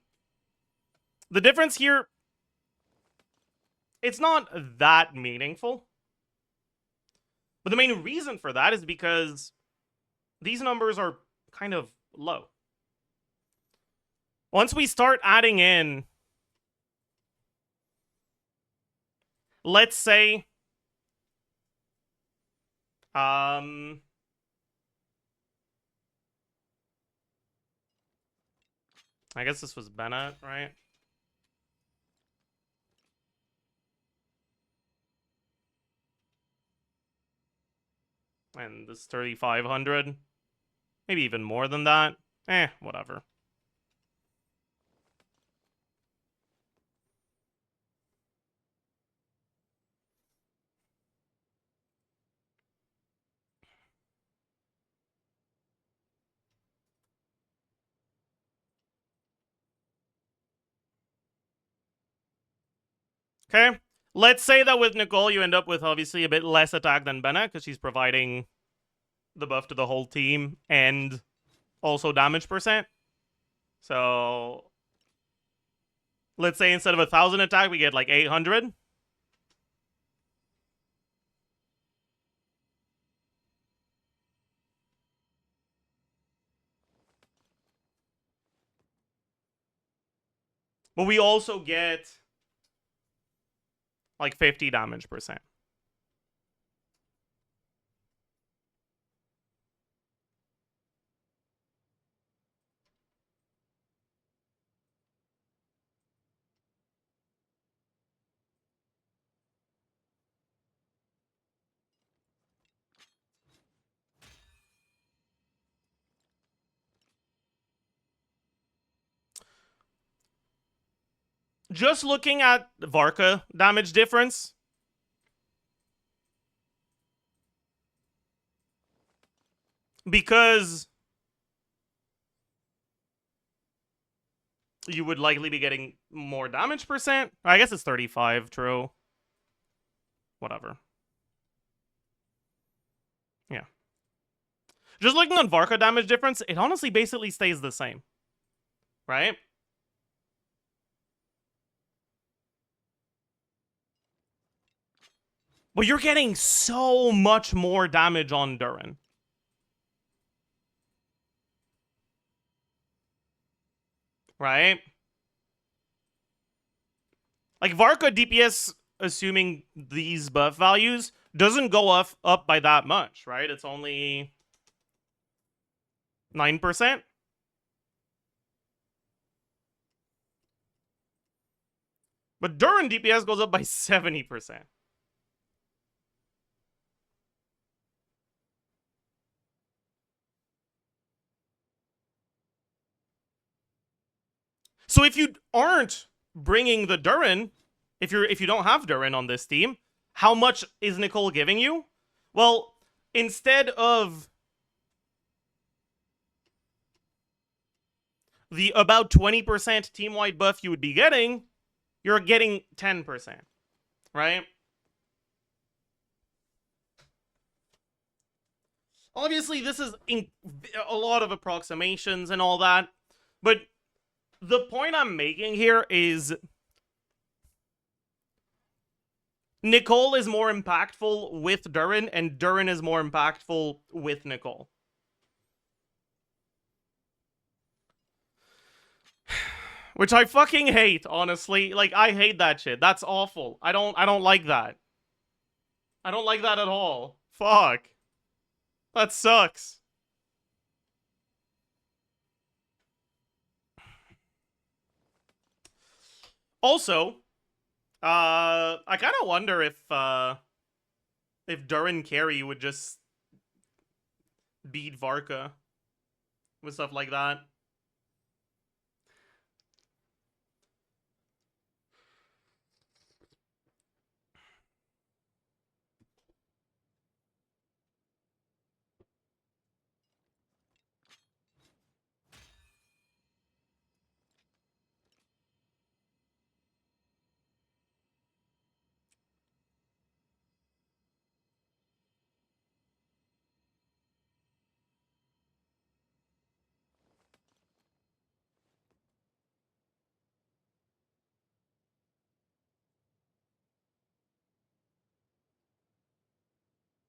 the difference here. It's not that meaningful. But the main reason for that is because these numbers are kind of low. Once we start adding in, let's say, I guess this was Bennett, right? And this 3,500. Maybe even more than that. Whatever. Okay, let's say that with Nicole you end up with obviously a bit less attack than Bennett because she's providing the buff to the whole team and also damage percent. So let's say instead of 1,000 attack we get like 800. But we also get like 50 damage percent. Just looking at Varka damage difference, because you would likely be getting more damage percent. I guess it's 35, true. Whatever. Yeah. Just looking on Varka damage difference, it honestly basically stays the same. Right? But you're getting so much more damage on Durin. Right? Like, Varka DPS, assuming these buff values, doesn't go up by that much, right? It's only 9%. But Durin DPS goes up by 70%. So if you aren't bringing the Durin, if you don't have Durin on this team, how much is Nicole giving you? Well, instead of the about 20% team-wide buff you would be getting, you're getting 10%, right? Obviously, this is a lot of approximations and all that, but the point I'm making here is Nicole is more impactful with Durin, and Durin is more impactful with Nicole. Which I fucking hate, honestly. Like, I hate that shit. That's awful. I don't like that. I don't like that at all. Fuck. That sucks. Also, I kind of wonder if Durin Carey would just beat Varka with stuff like that.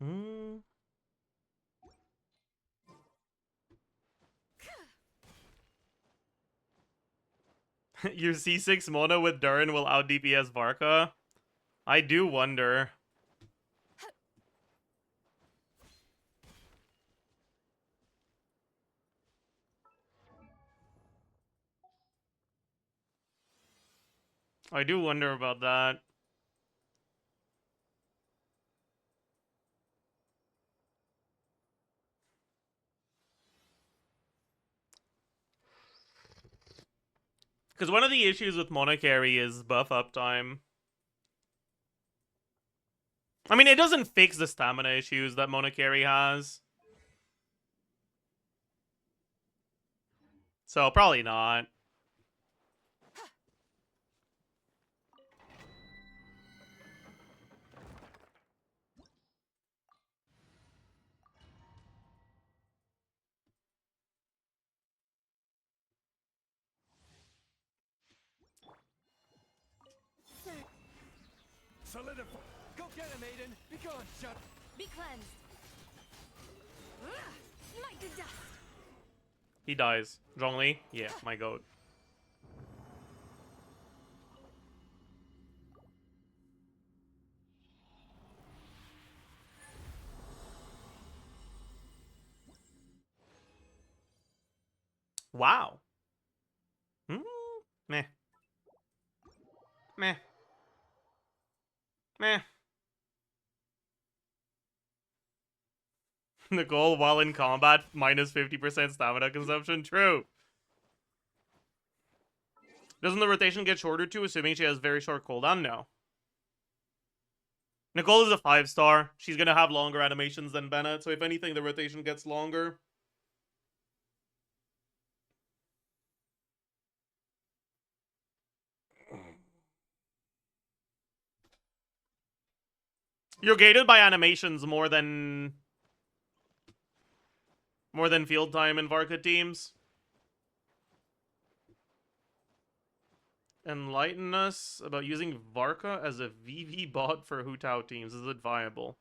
Hmm. Your C6 mono with Durin will out DPS Varka? I do wonder. I do wonder about that. Because one of the issues with mono carry is buff uptime. I mean, it doesn't fix the stamina issues that mono carry has. So, probably not. Solidify. Go get him, Aiden. Be gone, shut. Be cleansed. Smite to dust. He dies. Zhongli? Yeah, my goat. Wow. Hmm. Meh. Meh. Meh. Nicole, while in combat, minus 50% stamina consumption. True. Doesn't the rotation get shorter too, assuming she has very short cooldown? No. Nicole is a 5-star. She's gonna have longer animations than Bennett, so if anything, the rotation gets longer. You're gated by animations more than field time in Varka teams. Enlighten us about using Varka as a VV bot for Hu Tao teams. Is it viable?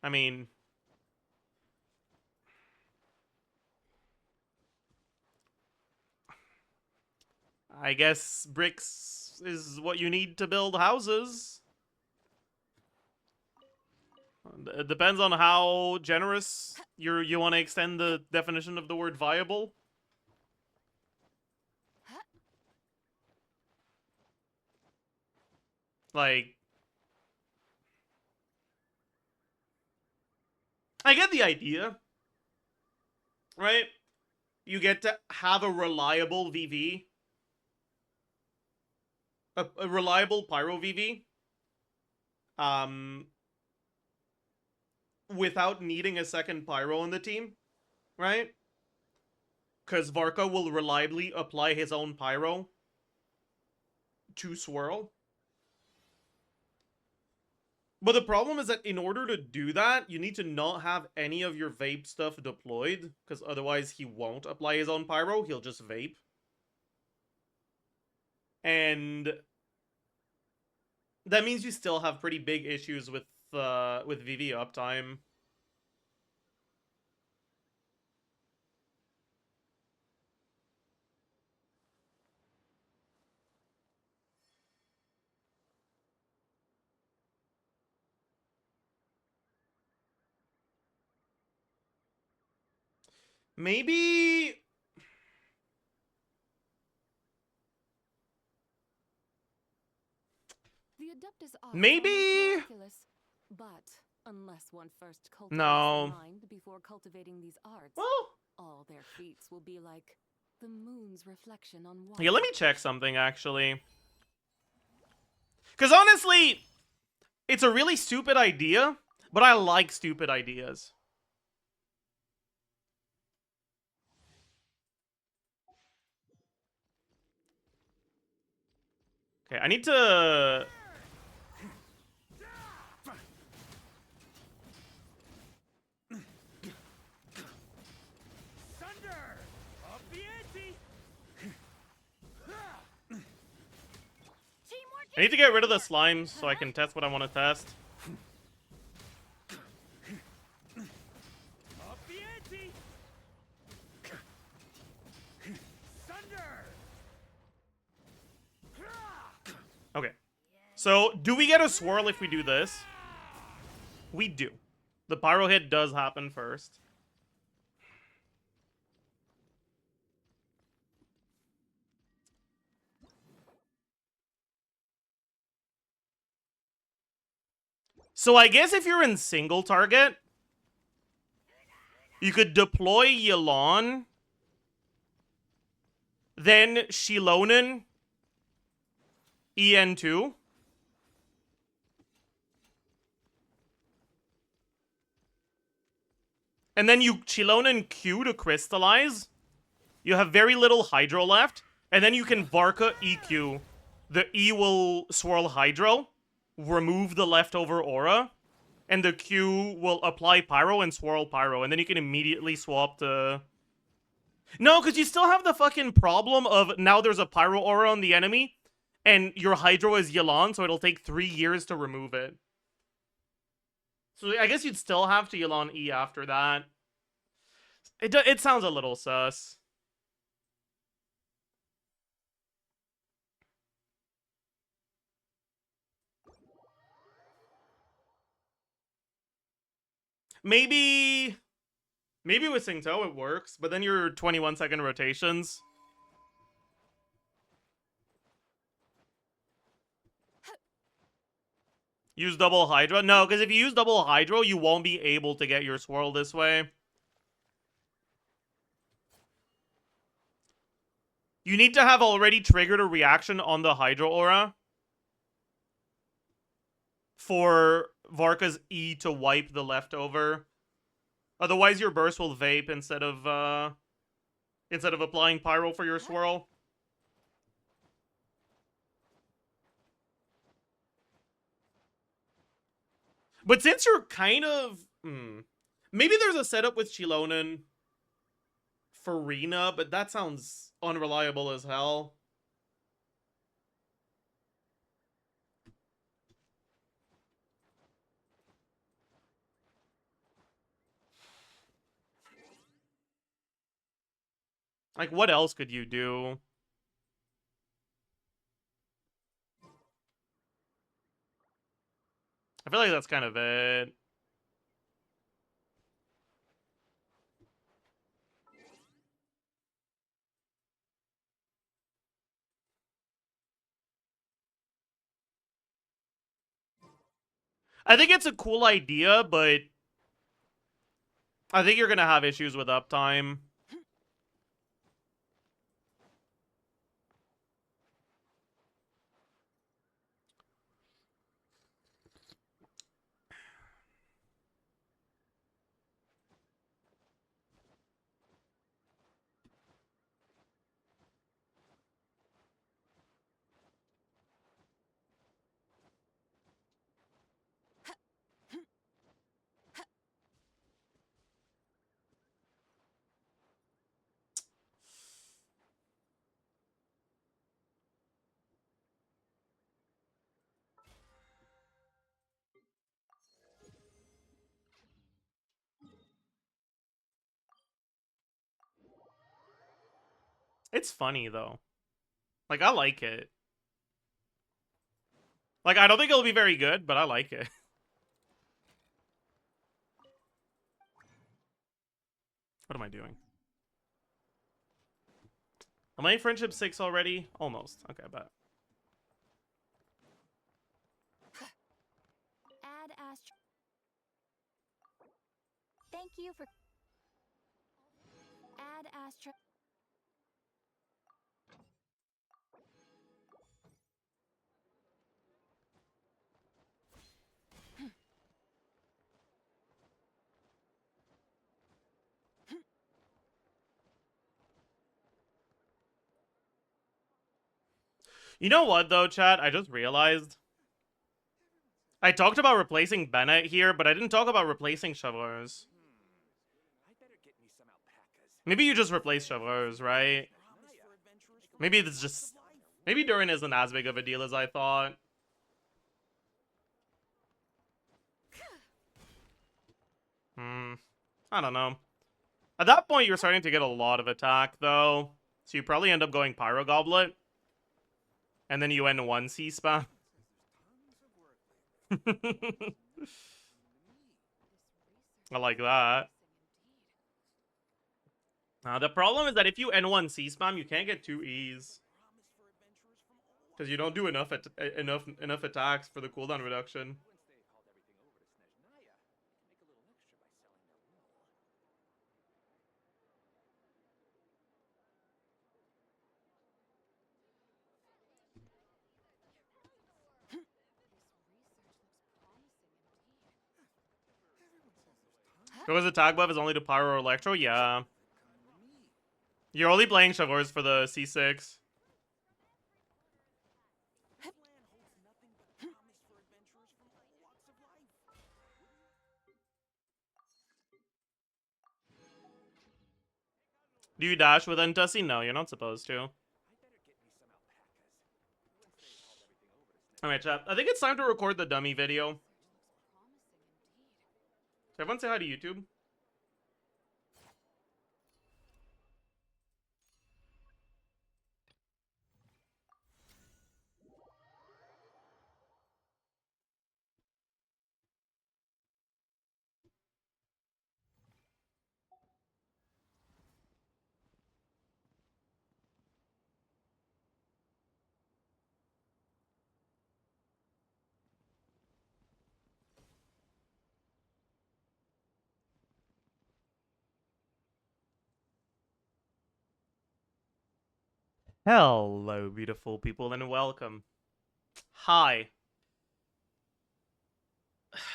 I mean, I guess bricks is what you need to build houses. It depends on how generous you want to extend the definition of the word viable. Like, I get the idea, right? You get to have a reliable VV, a reliable Pyro VV, without needing a second Pyro in the team, right? Because Varka will reliably apply his own Pyro to Swirl. But the problem is that in order to do that, you need to not have any of your vape stuff deployed, because otherwise he won't apply his own Pyro, he'll just vape. And that means you still have pretty big issues with VV uptime. Maybe... The Adeptus arts Maybe... are most miraculous, but unless one first cultivates No. the mind before cultivating these arts, Well... all their feats will be like the moon's reflection on water. Yeah, let me check something, actually. Because honestly, it's a really stupid idea, but I like stupid ideas. Okay, I need to... Thunder! Up the ante! Teamwork I need to get rid of the slimes so I can test what I want to test. Up the ante! Thunder! Okay. So, do we get a swirl if we do this? We do. The pyro hit does happen first. So I guess if you're in single target, you could deploy Yelan, then Shilonen, EN2. And then you Shilonen Q to crystallize. You have very little Hydro left. And then you can Varka EQ. The E will swirl Hydro, remove the leftover aura, and the Q will apply Pyro and swirl Pyro. And then you can immediately swap to... No, because you still have the fucking problem of now there's a Pyro aura on the enemy, and your Hydro is Yelan, so it'll take 3 years to remove it. So I guess you'd still have to Yelan E after that. It sounds a little sus. Maybe with Singto it works, but then your 21-second rotations. Use double Hydra? No, because if you use double Hydro, you won't be able to get your swirl this way. You need to have already triggered a reaction on the Hydro Aura for Varka's E to wipe the leftover. Otherwise, your burst will vape instead of applying Pyro for your swirl. But since you're kind of... maybe there's a setup with Shilonen for Rina, but that sounds unreliable as hell. Like, what else could you do? I feel like that's kind of it. I think it's a cool idea, but I think you're gonna have issues with uptime. It's funny, though. Like, I like it. Like, I don't think it'll be very good, but I like it. What am I doing? Am I in friendship 6 already? Almost. Okay, but Add Astro. Thank you for. Add Astro. you know what though, chat? I just realized I talked about replacing Bennett here, but I didn't talk about replacing Chevreuse. Maybe you just replace Chevreuse, right? Maybe it's just... Maybe Durin isn't as big of a deal as I thought. I don't know. At that point, you're starting to get a lot of attack, though. So you probably end up going Pyro Goblet. And then you end 1 C-spam. I like that. The problem is that if you N1 C-spam, you can't get 2 E's. Because you don't do enough attacks for the cooldown reduction. Because attack buff is only to Pyro or Electro? Yeah. You're only playing Chevreuse for the C6. Do you dash with Entussi? No, you're not supposed to. Alright, chat. I think it's time to record the dummy video. So everyone say hi to YouTube. Hello, beautiful people, and welcome. Hi.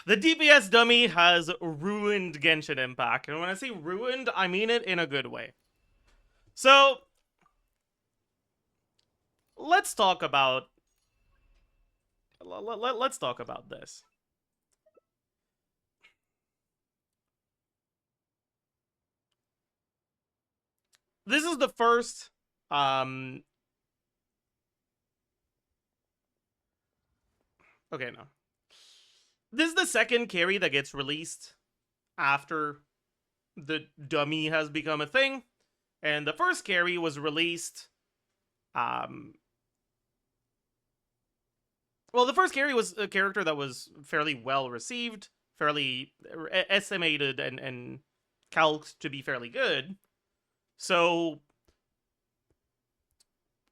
The DPS dummy has ruined Genshin Impact, and when I say ruined, I mean it in a good way. So, let's talk about... Let's talk about this. This is the first... Okay, no. This is the second carry that gets released after the dummy has become a thing. And the first carry was released... Well, the first carry was a character that was fairly well received, fairly estimated and calced to be fairly good. So...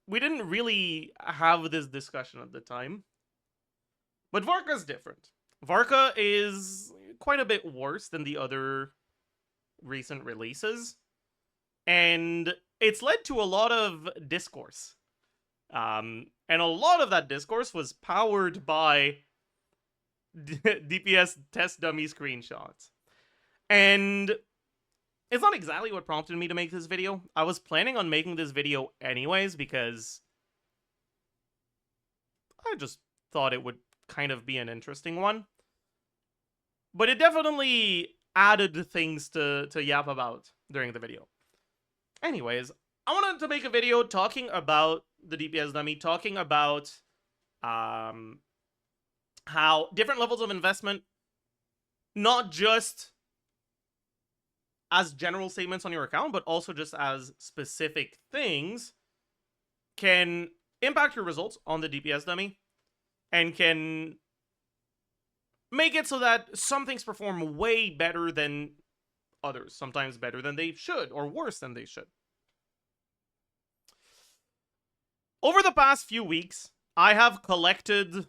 we didn't really have this discussion at the time. But Varka's different. Varka is quite a bit worse than the other recent releases. And it's led to a lot of discourse. And a lot of that discourse was powered by DPS test dummy screenshots. And it's not exactly what prompted me to make this video. I was planning on making this video anyways because I just thought it would kind of be an interesting one. But it definitely added things to yap about during the video. Anyways, I wanted to make a video talking about the DPS dummy, talking about how different levels of investment, not just as general statements on your account, but also just as specific things, can impact your results on the DPS dummy, and can make it so that some things perform way better than others, sometimes better than they should, or worse than they should. over the past few weeks, I have collected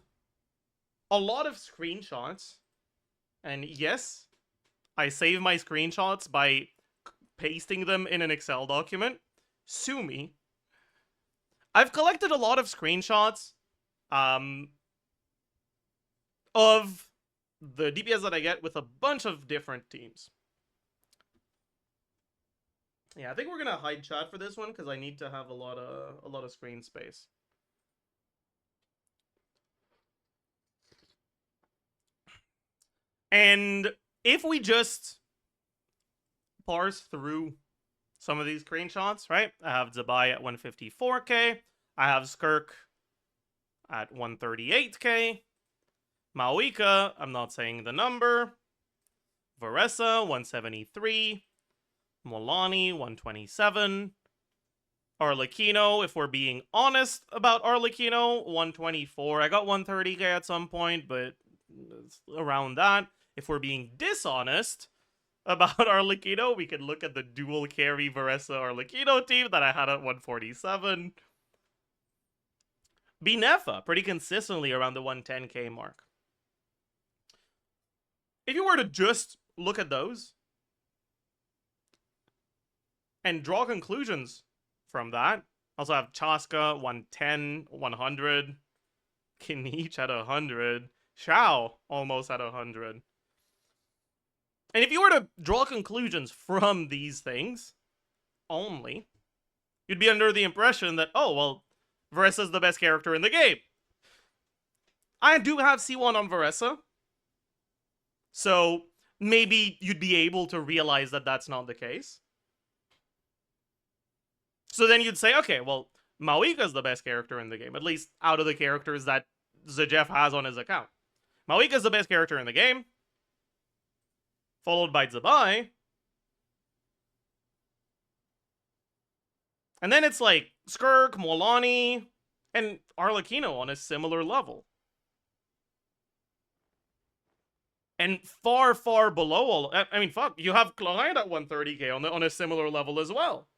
a lot of screenshots. And yes, I save my screenshots by pasting them in an Excel document. Sue me. I've collected a lot of screenshots of the DPS that I get with a bunch of different teams. Yeah, I think we're gonna hide chat for this one because I need to have a lot of screen space. And if we just parse through some of these screenshots, right? I have Zabai at 154k. I have Skirk at 138k. Maoika, I'm not saying the number. Varessa, 173. Molani, 127. Arlecchino, if we're being honest about Arlecchino, 124. I got 130k at some point, but it's around that. If we're being dishonest about Arlecchino, we can look at the dual carry Varessa Arlecchino team that I had at 147. Binefa, pretty consistently around the 110k mark. If you were to just look at those and draw conclusions from that, also have Chaska 110, 100, Kinich at 100, Shao almost at 100. And if you were to draw conclusions from these things only, you'd be under the impression that, oh, well, Varessa's the best character in the game. I do have C1 on Varessa, so maybe you'd be able to realize that that's not the case. So then you'd say, okay, well, Maoika's the best character in the game, at least out of the characters that Zajef has on his account. Maoika's the best character in the game, followed by Zabai. And then it's like Skirk, Molani, and Arlecchino on a similar level. And far, far below all... I mean, fuck, you have Clyde at 130k on a similar level as well.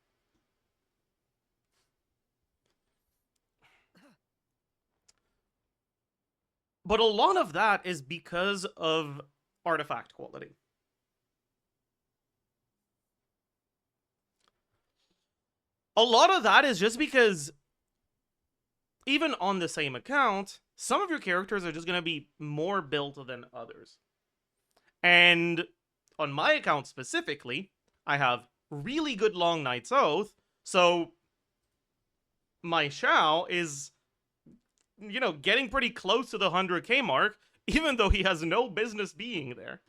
But a lot of that is because of artifact quality. A lot of that is just because even on the same account, some of your characters are just going to be more built than others. And on my account specifically, I have really good Long Night's Oath, so my Shao is, you know, getting pretty close to the 100k mark, even though he has no business being there.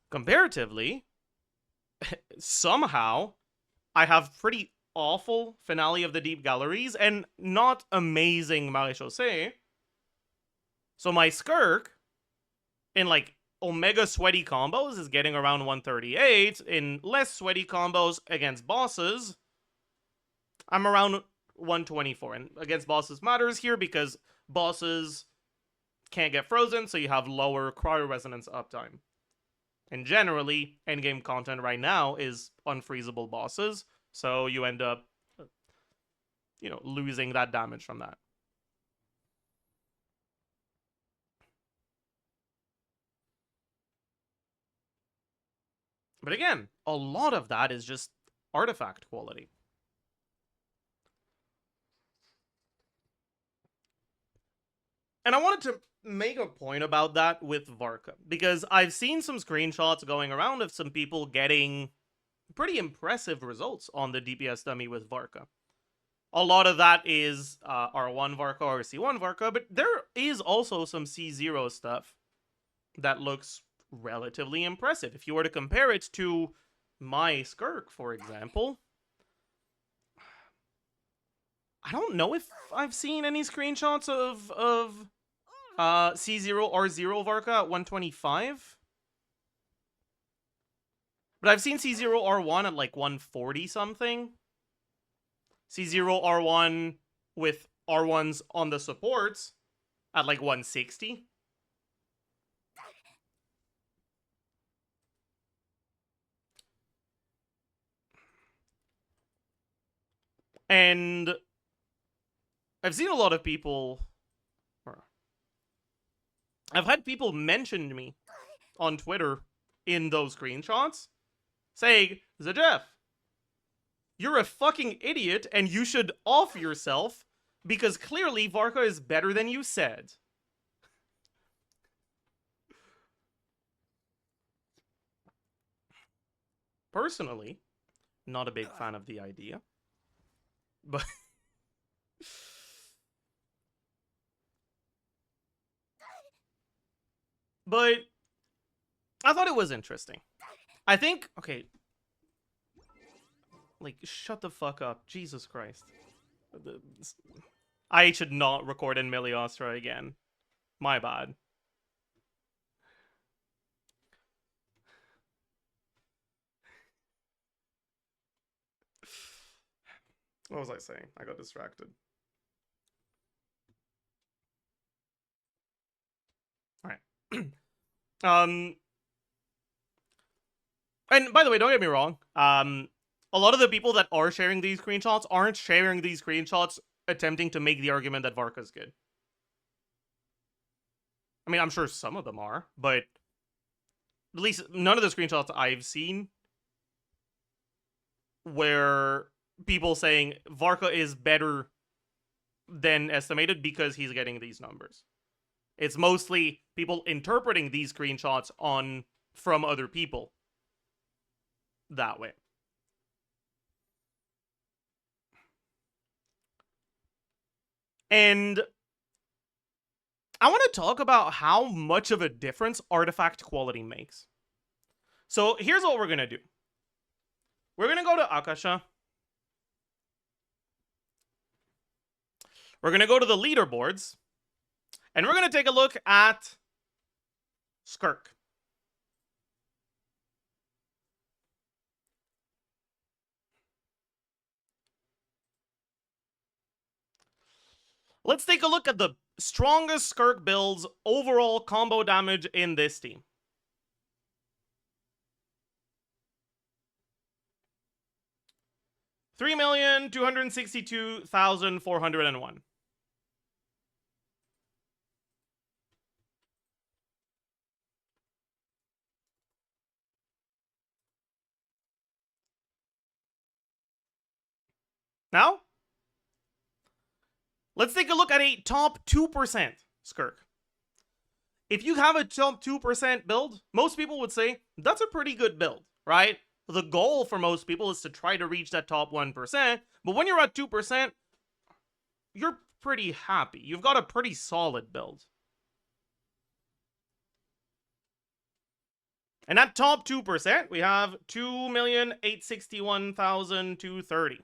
Comparatively, somehow, I have pretty awful Finale of the Deep Galleries and not amazing Maréchaussée. So my Skirk, in like Omega sweaty combos, is getting around 138. In less sweaty combos against bosses, I'm around 124. And against bosses matters here because bosses can't get frozen, so you have lower cryo resonance uptime. And generally, endgame content right now is unfreezable bosses, so you end up, you know, losing that damage from that. But again, a lot of that is just artifact quality. And I wanted to make a point about that with Varka, because I've seen some screenshots going around of some people getting pretty impressive results on the DPS dummy with Varka. A lot of that is R1 Varka or C1 Varka, but there is also some C0 stuff that looks relatively impressive. If you were to compare it to my Skirk, for example, I don't know if I've seen any screenshots of C0 R0 Varka at 125. But I've seen C0 R1 at like 140 something. C0 R1 with R1s on the supports at like 160. And I've seen a lot of people, or I've had people mention me on Twitter in those screenshots saying, Zajef, you're a fucking idiot and you should off yourself because clearly Varka is better than you said. Personally, not a big fan of the idea, but but I thought it was interesting. I think, okay, like, shut the fuck up, Jesus Christ. I should not record in Miliostra again. My bad. What was I saying? I got distracted. Alright. And by the way, don't get me wrong. A lot of the people that are sharing these screenshots aren't sharing these screenshots attempting to make the argument that Varka's good. I mean, I'm sure some of them are, but at least none of the screenshots I've seen where people saying Varka is better than estimated because he's getting these numbers. It's mostly people interpreting these screenshots from other people that way. And I want to talk about how much of a difference artifact quality makes. So here's what we're going to do. We're going to go to Akasha. We're going to go to the leaderboards. And we're going to take a look at Skirk. Let's take a look at the strongest Skirk build's overall combo damage in this team. $3,262,401. Now, let's take a look at a top 2% Skirk. If you have a top 2% build, most people would say that's a pretty good build, right? The goal for most people is to try to reach that top 1%, but when you're at 2%, you're pretty happy. You've got a pretty solid build. And at top 2%, we have 2,861,230.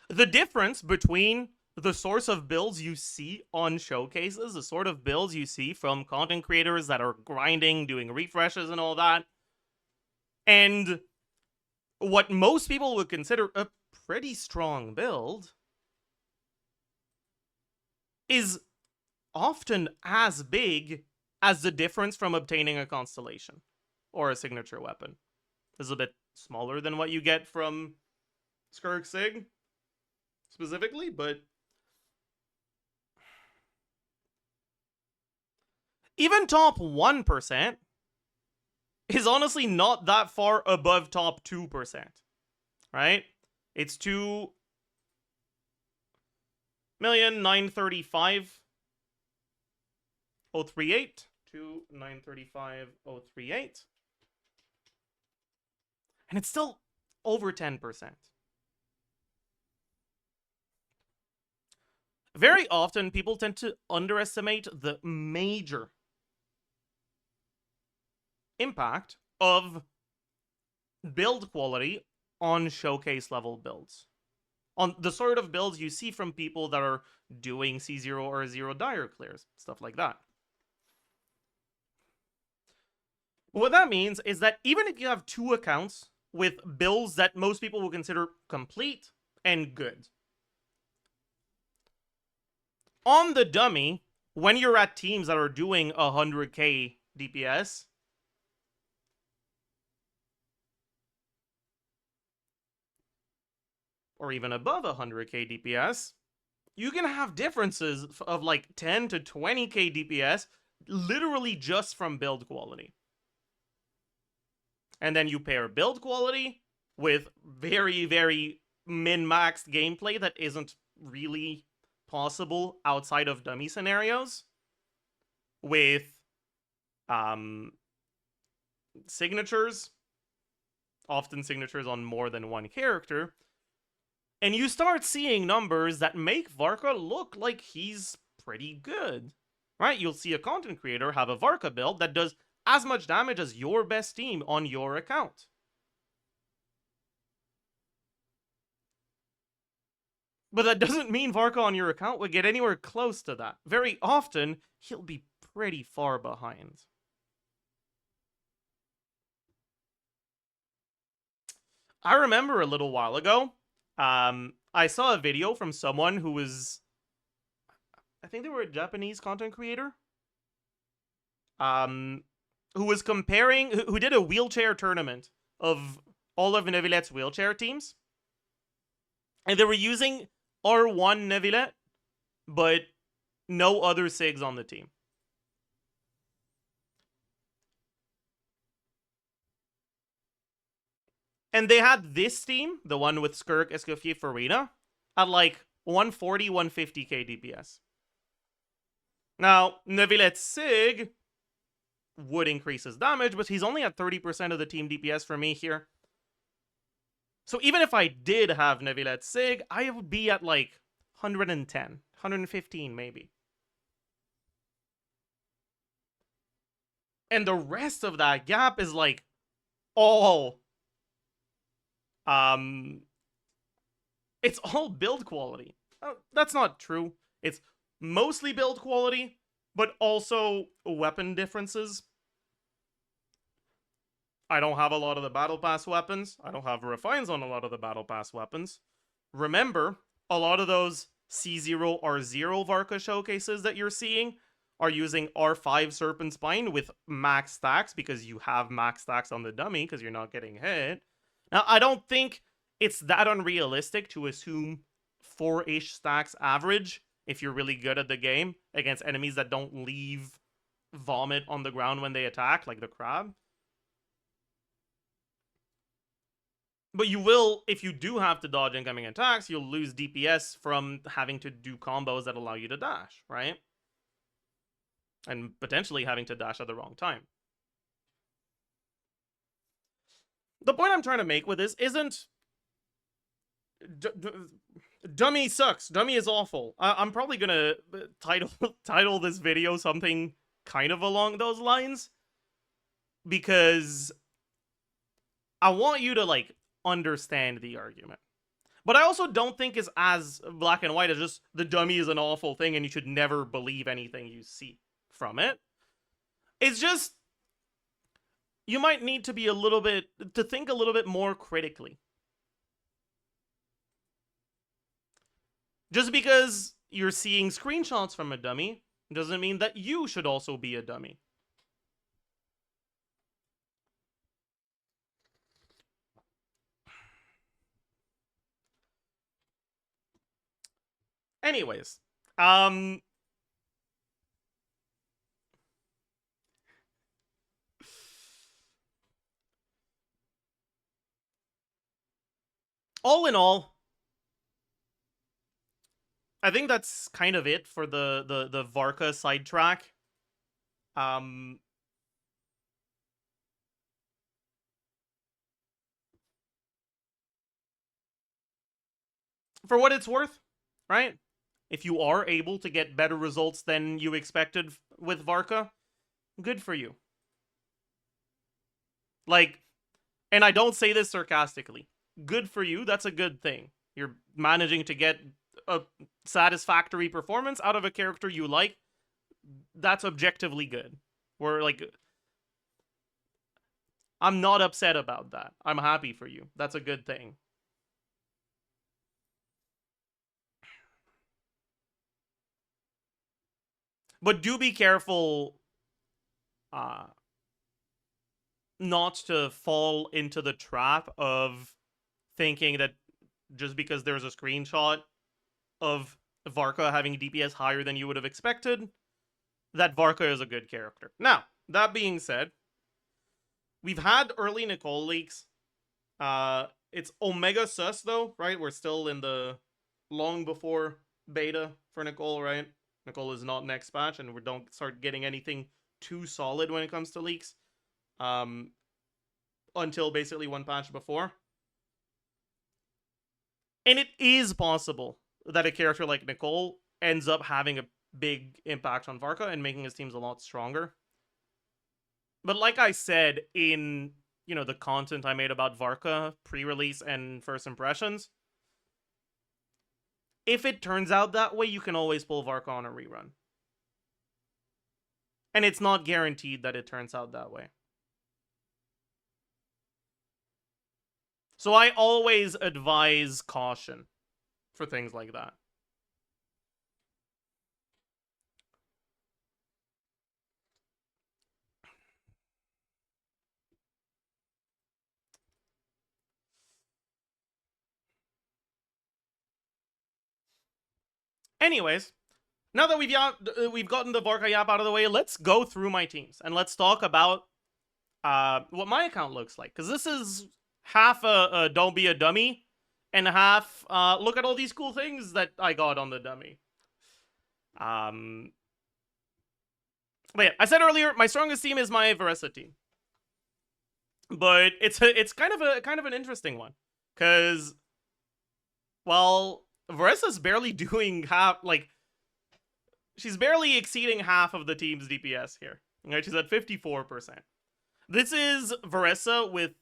The difference between the source of builds you see on showcases, the sort of builds you see from content creators that are grinding, doing refreshes and all that, and what most people would consider a pretty strong build, is often as big as the difference from obtaining a constellation or a signature weapon. This is a bit smaller than what you get from Skirk Sig specifically, but even top 1% is honestly not that far above top 2%, right? It's 2,935,038, 2,935,038, and it's still over 10%. Very often, people tend to underestimate the major impact of build quality on showcase level builds. On the sort of builds you see from people that are doing C0 or 0 dire clears, stuff like that. What that means is that even if you have two accounts with builds that most people will consider complete and good, on the dummy, when you're at teams that are doing 100k DPS, or even above 100k DPS, you can have differences of like 10 to 20k DPS literally just from build quality. And then you pair build quality with very, very min-maxed gameplay that isn't really possible outside of dummy scenarios, with signatures, often signatures on more than one character, and you start seeing numbers that make Varka look like he's pretty good, right? You'll see a content creator have a Varka build that does as much damage as your best team on your account. But that doesn't mean Varka on your account would get anywhere close to that. Very often, he'll be pretty far behind. I remember a little while ago, I saw a video from someone who was, I think they were a Japanese content creator, who was comparing, who did a wheelchair tournament of all of Nevillette's wheelchair teams. And they were using R1 Neuvillette, but no other SIGs on the team. And they had this team, the one with Skirk, Escoffier, Farina, at like 140, 150k DPS. Now, Neuvillette's SIG would increase his damage, but he's only at 30% of the team DPS for me here. So even if I did have Neuvillette's SIG, I would be at like 110, 115 maybe. And the rest of that gap is like all... it's all build quality. That's not true. It's mostly build quality, but also weapon differences. I don't have a lot of the Battle Pass weapons. I don't have refines on a lot of the Battle Pass weapons. Remember, a lot of those C0 R0 Varka showcases that you're seeing are using R5 Serpent Spine with max stacks because you have max stacks on the dummy because you're not getting hit. Now, I don't think it's that unrealistic to assume 4-ish stacks average if you're really good at the game against enemies that don't leave vomit on the ground when they attack, like the crab. But you will, if you do have to dodge incoming attacks, you'll lose DPS from having to do combos that allow you to dash, right? And potentially having to dash at the wrong time. The point I'm trying to make with this isn't... Dummy sucks. Dummy is awful. I'm probably gonna title this video something kind of along those lines. Because I want you to, like, understand the argument. But I also don't think it's as black and white as just the dummy is an awful thing and you should never believe anything you see from it. It's just... you might need to be to think a little bit more critically. Just because you're seeing screenshots from a dummy doesn't mean that you should also be a dummy. Anyways, all in all, I think that's kind of it for the Varka sidetrack. For what it's worth, right? If you are able to get better results than you expected with Varka, good for you. Like, and I don't say this sarcastically. Good for you, that's a good thing. You're managing to get a satisfactory performance out of a character you like. That's objectively good. We're like... I'm not upset about that. I'm happy for you. That's a good thing. But do be careful not to fall into the trap of thinking that just because there's a screenshot of Varka having DPS higher than you would have expected, that Varka is a good character. Now, that being said, we've had early Nicole leaks. It's Omega Sus though, right? We're still in the long before beta for Nicole, right? Nicole is not next patch, and we don't start getting anything too solid when it comes to leaks. Until basically one patch before. And it is possible that a character like Nicole ends up having a big impact on Varka and making his teams a lot stronger. But like I said in, the content I made about Varka, pre-release and first impressions, if it turns out that way, you can always pull Varka on a rerun. And it's not guaranteed that it turns out that way. So I always advise caution for things like that. Anyways, now that we've gotten the Varka Yap out of the way, let's go through my teams and let's talk about what my account looks like. Because this is half a don't be a dummy and half look at all these cool things that I got on the dummy. But yeah, I said earlier my strongest team is my Varessa team. But it's kind of an interesting one, because well, Varessa's barely doing half, like, she's barely exceeding half of the team's DPS here. Right? She's at 54%. This is Varessa with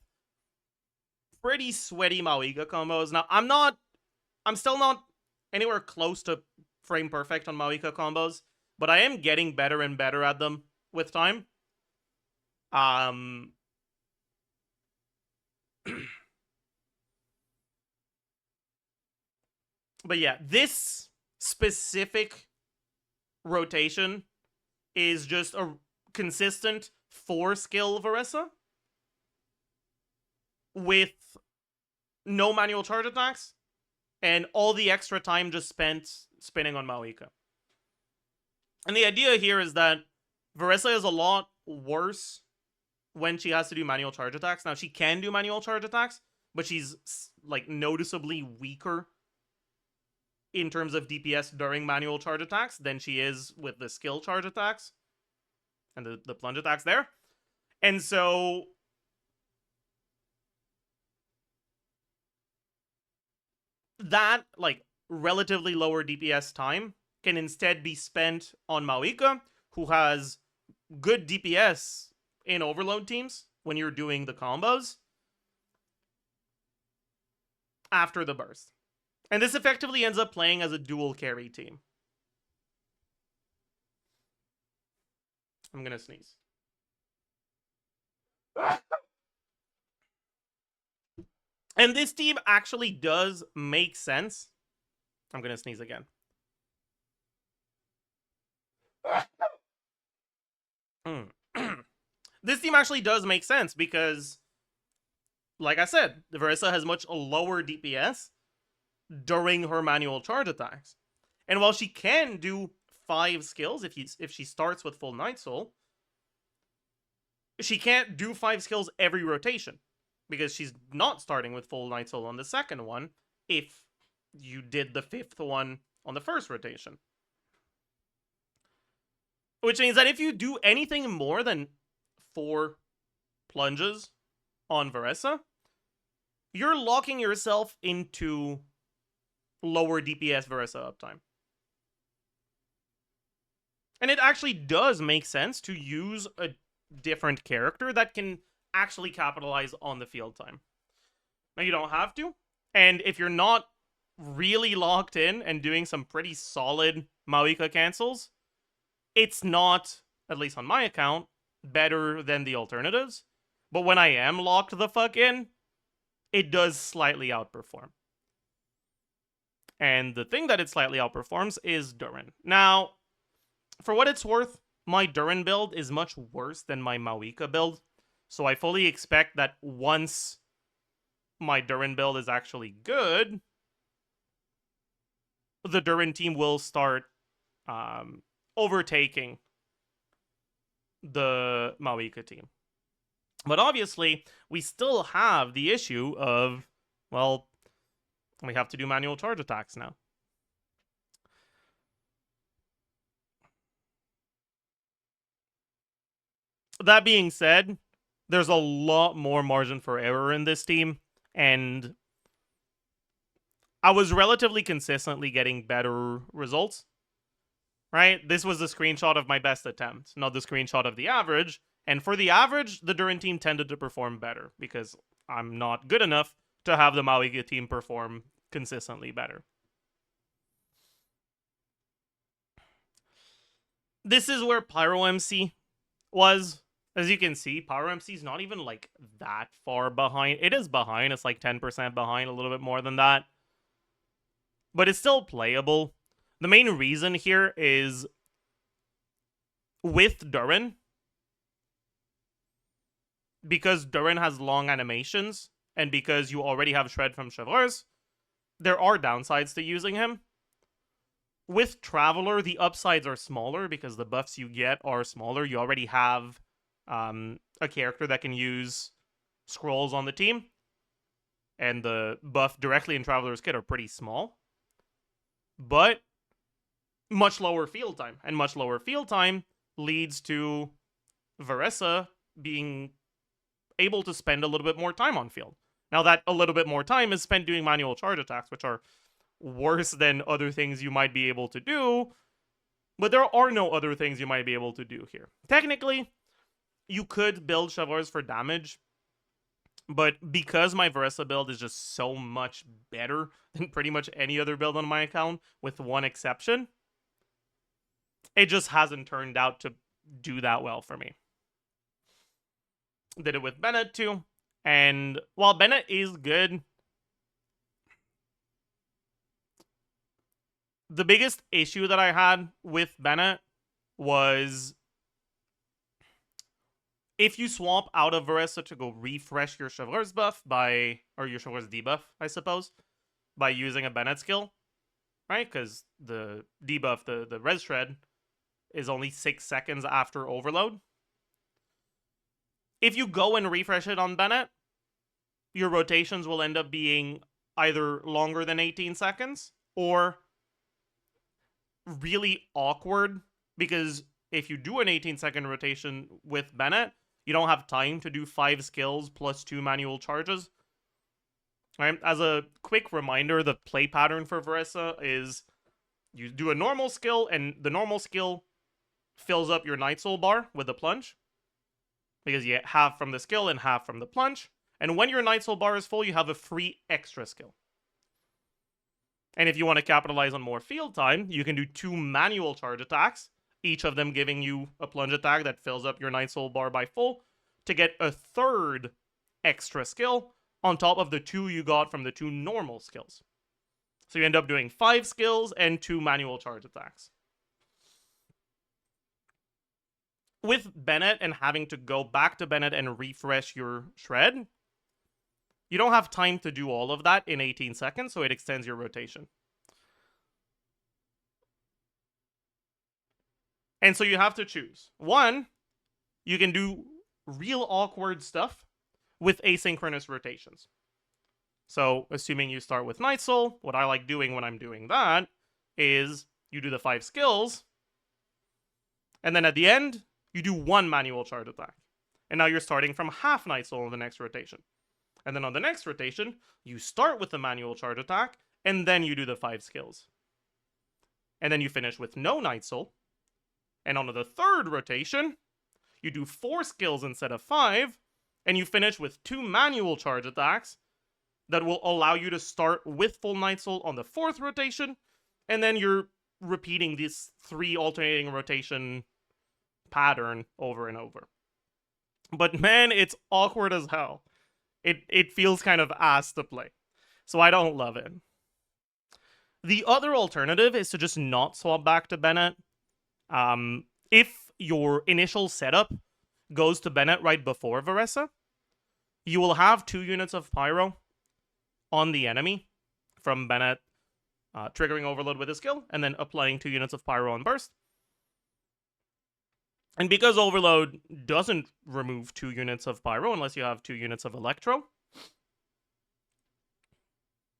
pretty sweaty Mawika combos. Now, I'm still not anywhere close to frame perfect on Mawika combos, but I am getting better and better at them with time. But yeah, this specific rotation is just a consistent 4-skill Varessa with no manual charge attacks and all the extra time just spent spinning on Mawika. And the idea here is that Varessa is a lot worse when she has to do manual charge attacks. Now, she can do manual charge attacks, but she's like noticeably weaker in terms of DPS during manual charge attacks than she is with the skill charge attacks and the plunge attacks there. And so that, like, relatively lower DPS time can instead be spent on Mawika, who has good DPS in overload teams when you're doing the combos after the burst. And this effectively ends up playing as a dual carry team. I'm gonna sneeze. And this team actually does make sense. I'm gonna sneeze again. This team actually does make sense because, like I said, the Varessa has much lower DPS during her manual charge attacks. And while she can do 5 skills if she starts with full Night Soul, she can't do 5 skills every rotation, because she's not starting with full Night Soul on the second one if you did the 5th one on the first rotation. Which means that if you do anything more than 4 plunges on Varessa, you're locking yourself into lower DPS Varessa uptime. And it actually does make sense to use a different character that can actually capitalize on the field time. Now, you don't have to, and if you're not really locked in and doing some pretty solid Mawika cancels, it's not, at least on my account, better than the alternatives. But when I am locked the fuck in, it does slightly outperform. And the thing that it slightly outperforms is Durin. Now, For what it's worth, my Durin build is much worse than my Mawika build. So I fully expect that once my Durin build is actually good, the Durin team will start overtaking the Mawika team. But obviously, we still have the issue of, well, we have to do manual charge attacks now. That being said, there's a lot more margin for error in this team, and I was relatively consistently getting better results, right? This was the screenshot of my best attempt, not the screenshot of the average. And for the average, the Durin team tended to perform better because I'm not good enough to have the Mawika team perform consistently better. This is where Pyro MC was. As you can see, Pyro MC is not even like that far behind. It is behind. It's like 10% behind, a little bit more than that. But it's still playable. The main reason here is with Durin, because Durin has long animations, and because you already have Shred from Chevreuse, there are downsides to using him. With Traveler, the upsides are smaller because the buffs you get are smaller. You already have a character that can use scrolls on the team, and the buff directly in Traveler's kit are pretty small. But much lower field time, and much lower field time leads to Veressa being able to spend a little bit more time on field. Now that a little bit more time is spent doing manual charge attacks, which are worse than other things you might be able to do, but there are no other things you might be able to do here. Technically, you could build Chevreuse for damage, but because my Veressa build is just so much better than pretty much any other build on my account, with one exception, it just hasn't turned out to do that well for me. Did it with Bennett too, and while Bennett is good, the biggest issue that I had with Bennett was if you swap out of Veressa to go refresh your Chevreuse buff or your Chevreuse debuff, I suppose, by using a Bennett skill, right? Because the debuff, the Res Shred, is only 6 seconds after overload. If you go and refresh it on Bennett, your rotations will end up being either longer than 18 seconds or really awkward, because if you do an 18-second rotation with Bennett, you don't have time to do 5 skills plus 2 manual charges. Right? As a quick reminder, the play pattern for Veressa is you do a normal skill, and the normal skill fills up your Night Soul bar with a plunge, because you get half from the skill and half from the plunge. And when your Night Soul bar is full, you have a free extra skill. And if you want to capitalize on more field time, you can do 2 manual charge attacks, each of them giving you a plunge attack that fills up your Night Soul bar by full, to get a 3rd extra skill on top of the 2 you got from the 2 normal skills. So you end up doing 5 skills and 2 manual charge attacks. With Bennett and having to go back to Bennett and refresh your Shred, you don't have time to do all of that in 18 seconds, so it extends your rotation. And so you have to choose. One, you can do real awkward stuff with asynchronous rotations. So, assuming you start with Night Soul, what I like doing when I'm doing that is you do the 5 skills, and then at the end, you do 1 manual charge attack. And now you're starting from half Night Soul in the next rotation. And then on the next rotation, you start with the manual charge attack, and then you do the 5 skills. And then you finish with no Night Soul. And on the 3rd rotation, you do 4 skills instead of 5, and you finish with 2 manual charge attacks that will allow you to start with full Night Soul on the 4th rotation, and then you're repeating this 3 alternating rotation pattern over and over. But man, it's awkward as hell. It feels kind of ass to play. So I don't love it. The other alternative is to just not swap back to Bennett. If your initial setup goes to Bennett right before Varesa, you will have 2 units of Pyro on the enemy from Bennett triggering Overload with his skill, and then applying 2 units of Pyro on Burst. And because Overload doesn't remove 2 units of Pyro unless you have 2 units of Electro,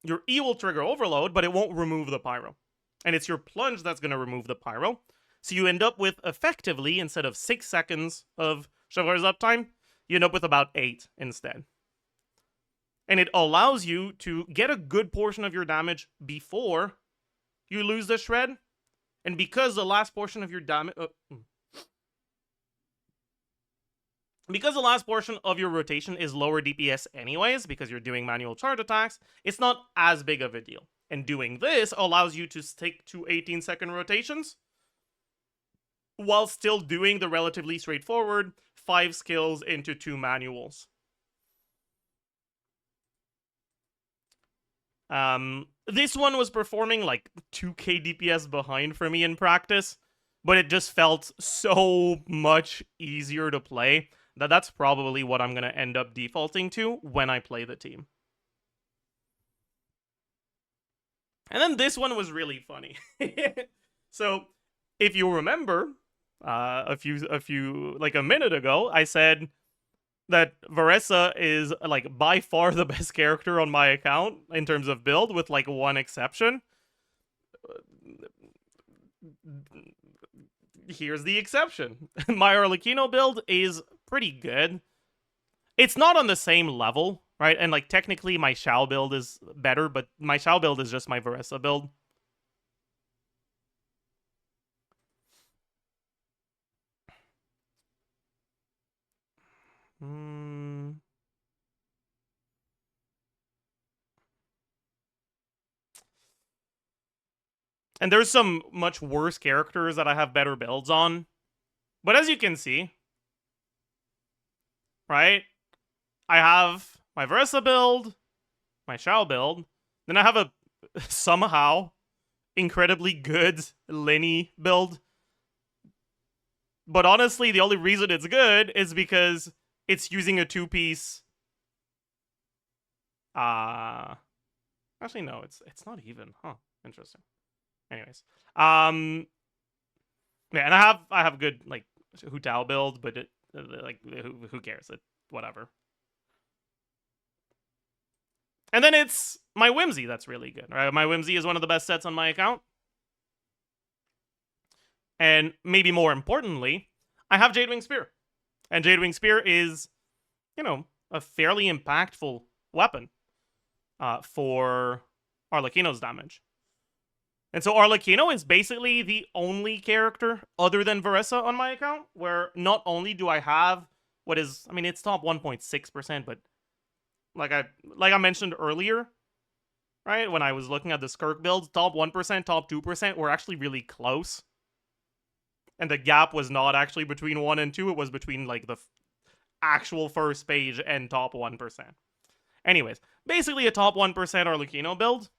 your E will trigger Overload, but it won't remove the Pyro. And it's your Plunge that's going to remove the Pyro. So you end up with, effectively, instead of 6 seconds of Chevaleur's uptime, you end up with about 8 instead. And it allows you to get a good portion of your damage before you lose the Shred. And because the last portion of your damage... because the last portion of your rotation is lower DPS anyways, because you're doing manual charge attacks, it's not as big of a deal. And doing this allows you to stick to 18-second rotations while still doing the relatively straightforward 5 skills into 2 manuals. This one was performing like 2k DPS behind for me in practice, but it just felt so much easier to play that that's probably what I'm going to end up defaulting to when I play the team. And then this one was really funny. So, if you remember, a minute ago, I said that Varesa is like by far the best character on my account in terms of build, with like one exception. Here's the exception. My Arlecchino build is pretty good. It's not on the same level, right? And like technically my Shao build is better, but my Shao build is just my Varesa build. And there's some much worse characters that I have better builds on. But as you can see, right? I have my Varesa build, my Shao build, then I have a somehow incredibly good Linny build. But honestly, the only reason it's good is because it's using a 2-piece. Actually, no, it's not even. Huh? Interesting. Anyways, yeah, and I have good like Hu Tao build, but like who cares? Whatever. And then it's my Whimsy that's really good, right? My Whimsy is one of the best sets on my account. And maybe more importantly, I have Jadewing Spear. And Jadewing Spear is, you know, a fairly impactful weapon for Arlecchino's damage. And so Arlecchino is basically the only character other than Varesa on my account where not only do I have what is, I mean, it's top 1.6%, but like I mentioned earlier, right? When I was looking at the Skirk builds, top 1%, top 2% were actually really close. And the gap was not actually between 1 and 2, it was between like the actual first page and top 1%. Anyways, basically a top 1% Arlecchino build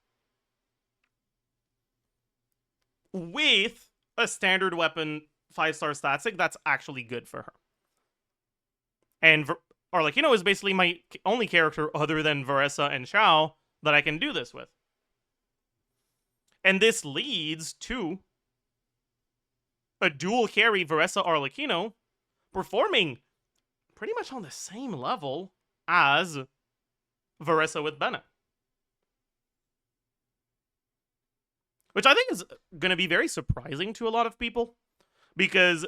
with a standard weapon 5-star static that's actually good for her. And Arlecchino is basically my only character other than Varesa and Shao that I can do this with. And this leads to a dual carry Varesa Arlecchino performing pretty much on the same level as Varesa with Bennett. Which I think is going to be very surprising to a lot of people, because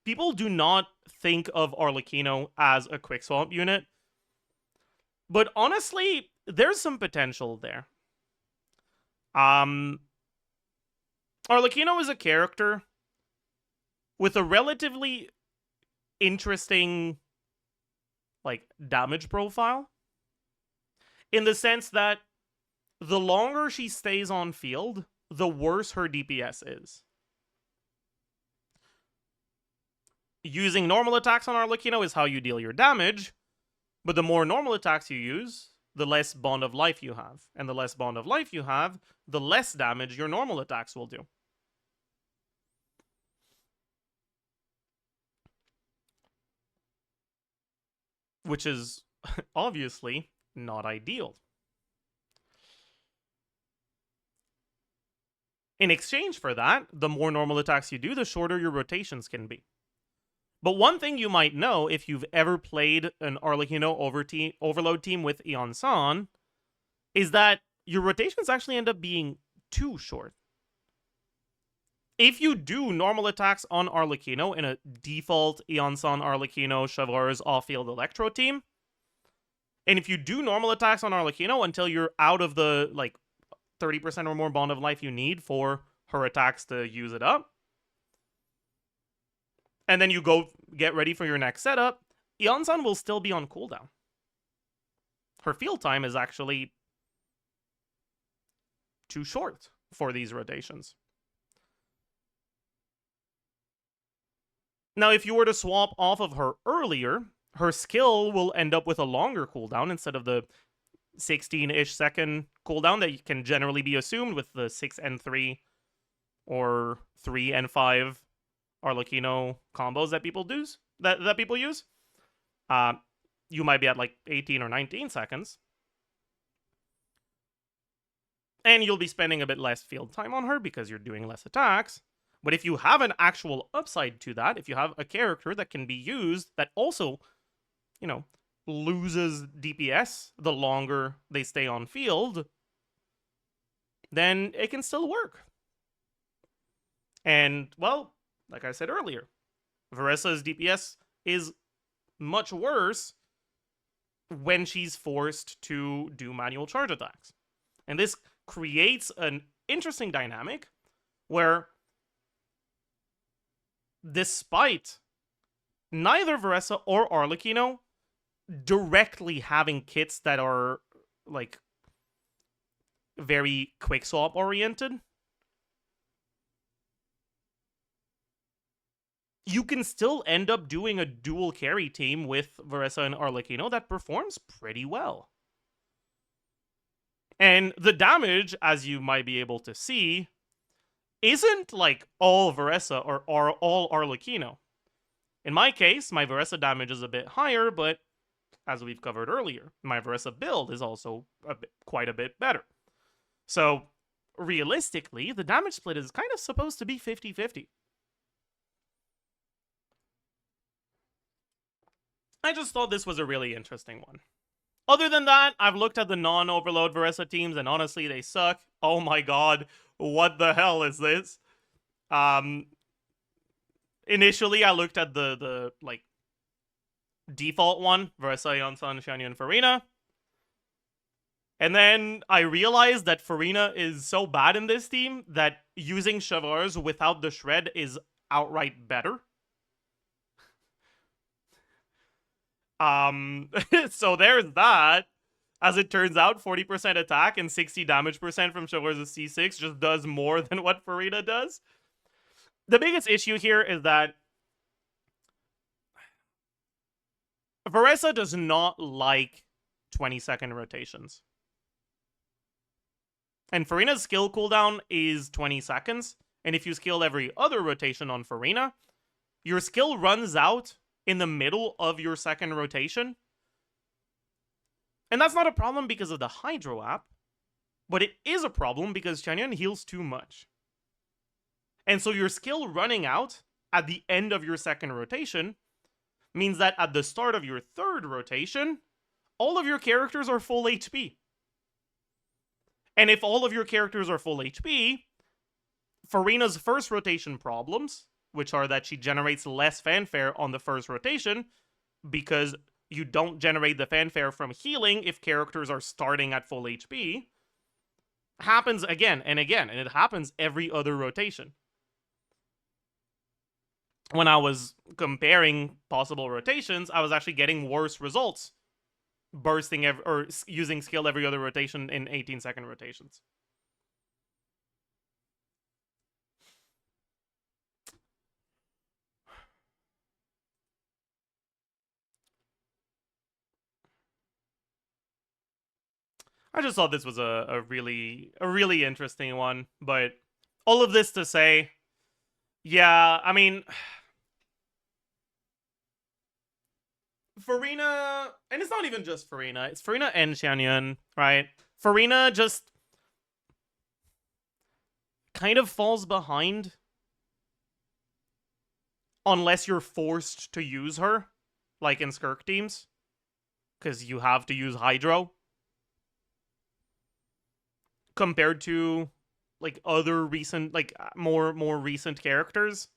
people do not think of Arlecchino as a quick swap unit. But honestly, there's some potential there. Arlecchino is a character with a relatively interesting like damage profile, in the sense that the longer she stays on field, the worse her DPS is. Using normal attacks on Arlecchino is how you deal your damage, but the more normal attacks you use, the less Bond of Life you have. And the less Bond of Life you have, the less damage your normal attacks will do. which is obviously not ideal. In exchange for that, the more normal attacks you do, the shorter your rotations can be. But one thing you might know if you've ever played an Arlecchino Overload team with Ion San is that your rotations actually end up being too short. If you do normal attacks on Arlecchino in a default Ion San Arlecchino Chevreuse off-field Electro team, and if you do normal attacks on Arlecchino until you're out of the, like, 30% or more bond of life you need for her attacks to use it up, and then you go get ready for your next setup, Ion-san will still be on cooldown. Her field time is actually too short for these rotations. Now, if you were to swap off of her earlier, her skill will end up with a longer cooldown instead of the 16-ish second cooldown that can generally be assumed with the 6N3 or 3N5 Arlecchino combos that people use. That people use. You might be at like 18 or 19 seconds. And you'll be spending a bit less field time on her because you're doing less attacks. But if you have an actual upside to that, if you have a character that can be used that also, you know, loses DPS the longer they stay on field, then it can still work. And, well, like I said earlier, Veressa's DPS is much worse when she's forced to do manual charge attacks. And this creates an interesting dynamic where, despite neither Veressa or Arlecchino directly having kits that are, like, very quick swap oriented, you can still end up doing a dual carry team with Veressa and Arlecchino that performs pretty well. And the damage, as you might be able to see, isn't like all Veressa or all Arlecchino. In my case, my Veressa damage is a bit higher, but as we've covered earlier, my Veressa build is also quite a bit better. So, realistically, the damage split is kind of supposed to be 50-50. I just thought this was a really interesting one. Other than that, I've looked at the non-Overload Veressa teams, and honestly, they suck. Oh my god, what the hell is this? Initially, I looked at the like, default one, Veressa, Ion-san, Xianyu, and Farina. And then I realized that Farina is so bad in this team that using Chevreuse without the shred is outright better. So there's that. As it turns out, 40% attack and 60 damage percent from Chevreuse's C6 just does more than what Farina does. The biggest issue here is that Veressa does not like 20-second rotations. And Farina's skill cooldown is 20 seconds. And if you skill every other rotation on Farina, your skill runs out in the middle of your second rotation. And that's not a problem because of the Hydro app, but it is a problem because Xianyu heals too much. And so your skill running out at the end of your second rotation means that at the start of your third rotation, all of your characters are full HP. And if all of your characters are full HP, Farina's first rotation problems, which are that she generates less fanfare on the first rotation, because you don't generate the fanfare from healing if characters are starting at full HP, happens again and again, and it happens every other rotation. When I was comparing possible rotations, I was actually getting worse results bursting or using skill every other rotation in 18-second rotations. I just thought this was a really interesting one, but all of this to say, yeah, I mean, Farina, and it's not even just Farina, it's Farina and Xianyun, right? Farina just kind of falls behind unless you're forced to use her, like in Skirk teams, because you have to use Hydro. Compared to like other recent, like more recent characters.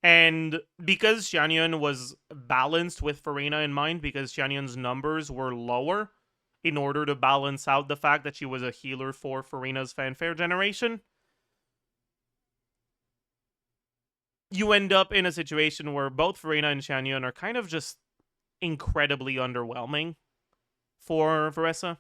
And because Xianyun was balanced with Farina in mind, because Xianyun's numbers were lower in order to balance out the fact that she was a healer for Farina's fanfare generation, you end up in a situation where both Farina and Xianyun are kind of just incredibly underwhelming for Veressa.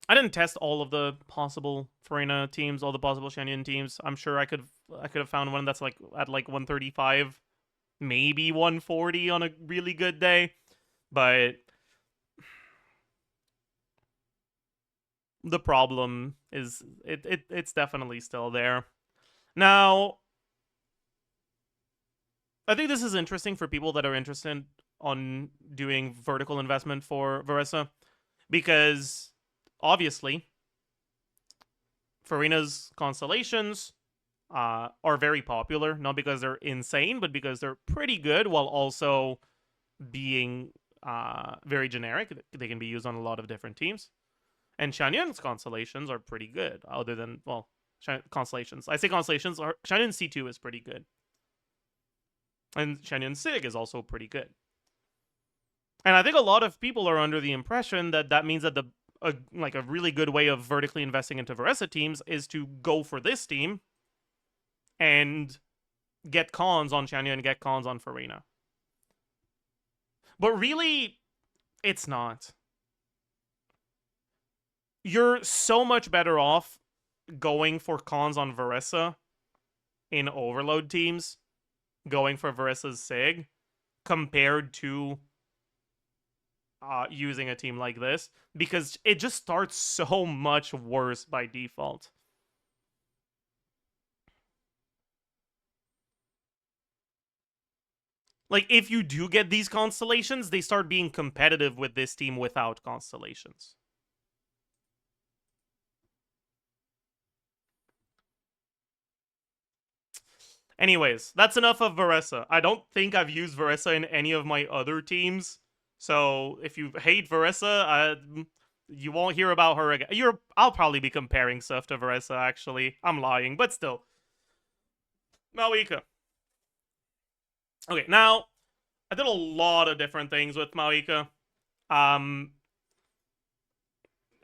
I didn't test all of the possible Farina teams, all the possible Xianyun teams. I'm sure I could have found one that's like at like 135, maybe 140 on a really good day, but the problem is it's definitely still there. Now, I think this is interesting for people that are interested on doing vertical investment for Veressa, because obviously, Farina's constellations are very popular, not because they're insane, but because they're pretty good while also being very generic. They can be used on a lot of different teams. And Xianyun's constellations are pretty good, other than, well, constellations. I say constellations, Xianyun C2 is pretty good. And Xianyun Sig is also pretty good. And I think a lot of people are under the impression that that means that a really good way of vertically investing into Veressa teams is to go for this team and get cons on Xianyun and get cons on Farina. But really, it's not. You're so much better off going for cons on Veressa in Overload teams, going for Veressa's Sig, compared to using a team like this, because it just starts so much worse by default. Like, if you do get these constellations, they start being competitive with this team without constellations. Anyways, that's enough of Veressa. I don't think I've used Veressa in any of my other teams. So if you hate Veressa, you won't hear about her again. I'll probably be comparing stuff to Veressa, actually. I'm lying, but still. Mawika. Okay, now, I did a lot of different things with Mawika. And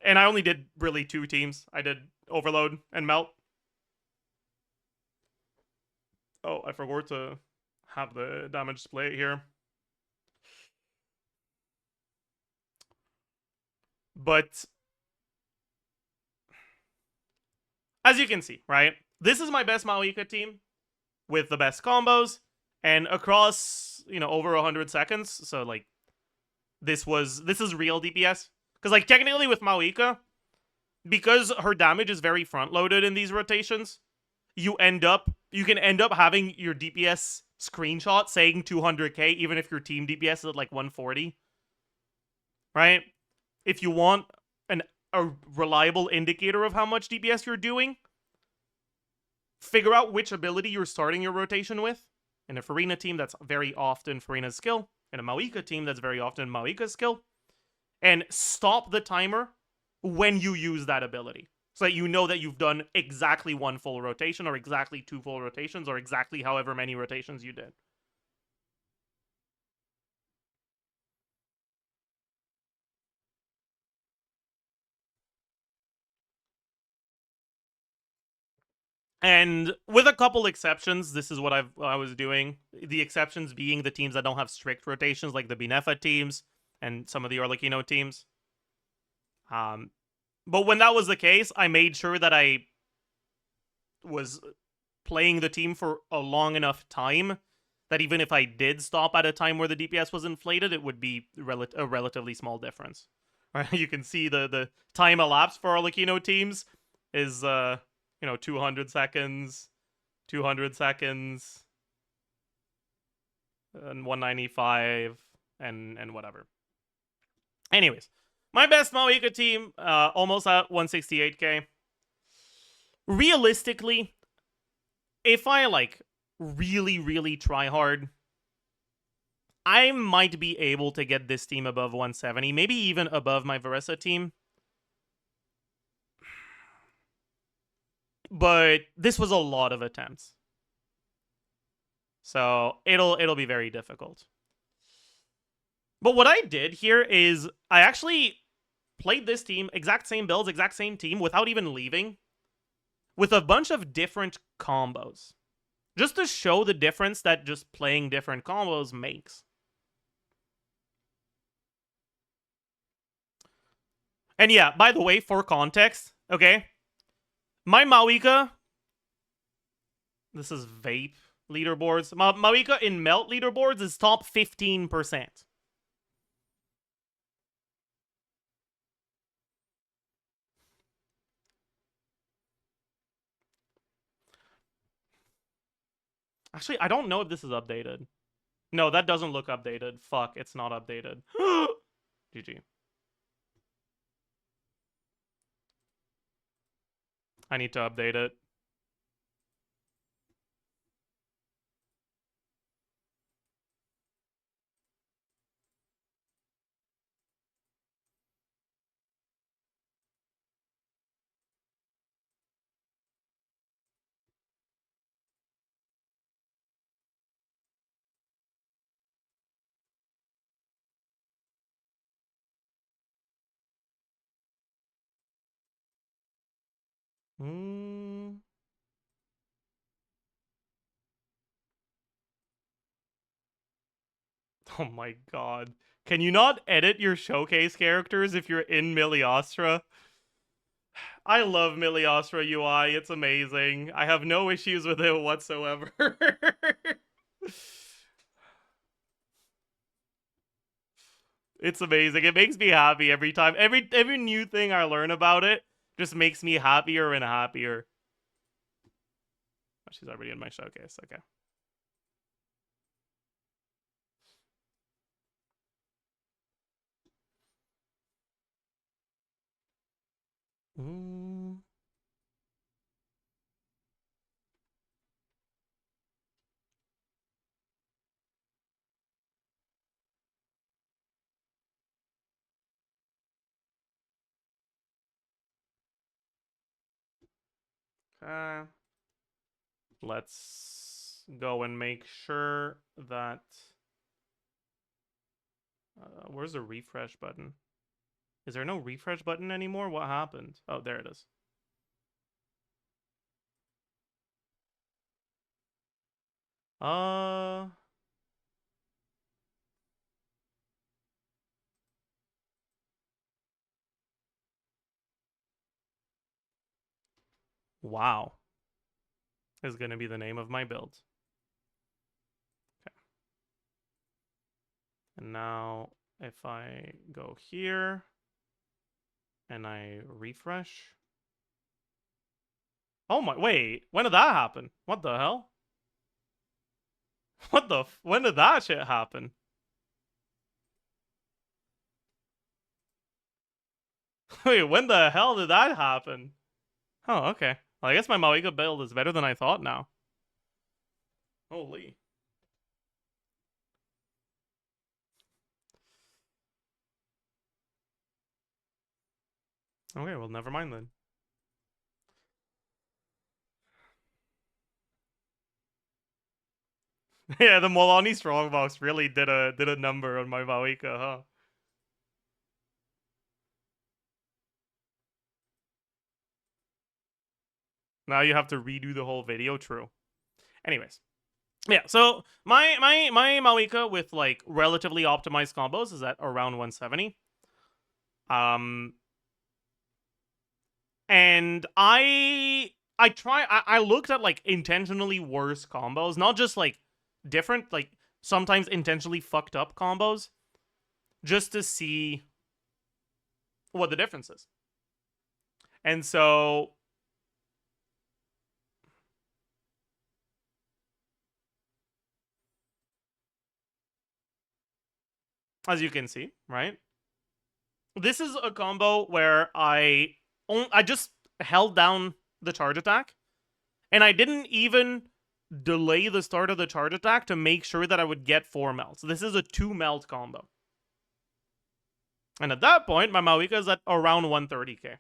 I only did really 2 teams. I did Overload and Melt. Oh, I forgot to have the damage display here. But as you can see, right? This is my best Mawika team with the best combos and across, over 100 seconds. So like this is real DPS, cuz like technically with Mawika, because her damage is very front loaded in these rotations, you can end up having your DPS screenshot saying 200k even if your team DPS is at like 140. Right? If you want a reliable indicator of how much DPS you're doing, figure out which ability you're starting your rotation with. In a Farina team, that's very often Farina's skill. In a Mawika team, that's very often Mawika's skill. And stop the timer when you use that ability, so that you know that you've done exactly 1 full rotation, or exactly 2 full rotations, or exactly however many rotations you did. And with a couple exceptions, this is what I was doing. The exceptions being the teams that don't have strict rotations, like the Binefa teams and some of the Arlecchino teams. But when that was the case, I made sure that I was playing the team for a long enough time that even if I did stop at a time where the DPS was inflated, it would be a relatively small difference. Right? You can see the time elapsed for Arlecchino teams is 200 seconds, 200 seconds, and 195 and whatever. Anyways, my best Maoika team, almost at 168k. Realistically, if I like really try hard, I might be able to get this team above 170, maybe even above my Varessa team. But this was a lot of attempts, so it'll be very difficult. But what I did here is I actually played this team, exact same builds, exact same team, without even leaving, with a bunch of different combos, just to show the difference that just playing different combos makes. And yeah, by the way, for context, okay, my Maoika, this is vape leaderboards. Maoika in melt leaderboards is top 15%. Actually, I don't know if this is updated. No, that doesn't look updated. Fuck, it's not updated. GG. I need to update it. Oh my god. Can you not edit your showcase characters if you're in Miliostra? I love Miliostra UI. It's amazing. I have no issues with it whatsoever. It's amazing. It makes me happy every time. Every new thing I learn about it just makes me happier and happier. Oh, she's already in my showcase. Okay. Let's go and make sure that... where's the refresh button? Is there no refresh button anymore? What happened? Oh, there it is. Wow. Is going to be the name of my build. Okay. And now if I go here and I refresh. Oh my, wait, when did that happen? What the hell? When did that shit happen? Wait, when the hell did that happen? Oh, okay. Well, I guess my Maoika build is better than I thought now. Holy. Okay, well, never mind then. Yeah, the Molani Strongbox really did a number on my Maoika, huh? Now you have to redo the whole video. True. Anyways. Yeah, so my Maoika with like relatively optimized combos is at around 170. And I looked at like intentionally worse combos, not just like different, like sometimes intentionally fucked up combos, just to see what the difference is. And so as you can see, right? This is a combo where I just held down the charge attack, and I didn't even delay the start of the charge attack to make sure that I would get 4 melts. This is a 2 melt combo. And at that point, my Mawika is at around 130k.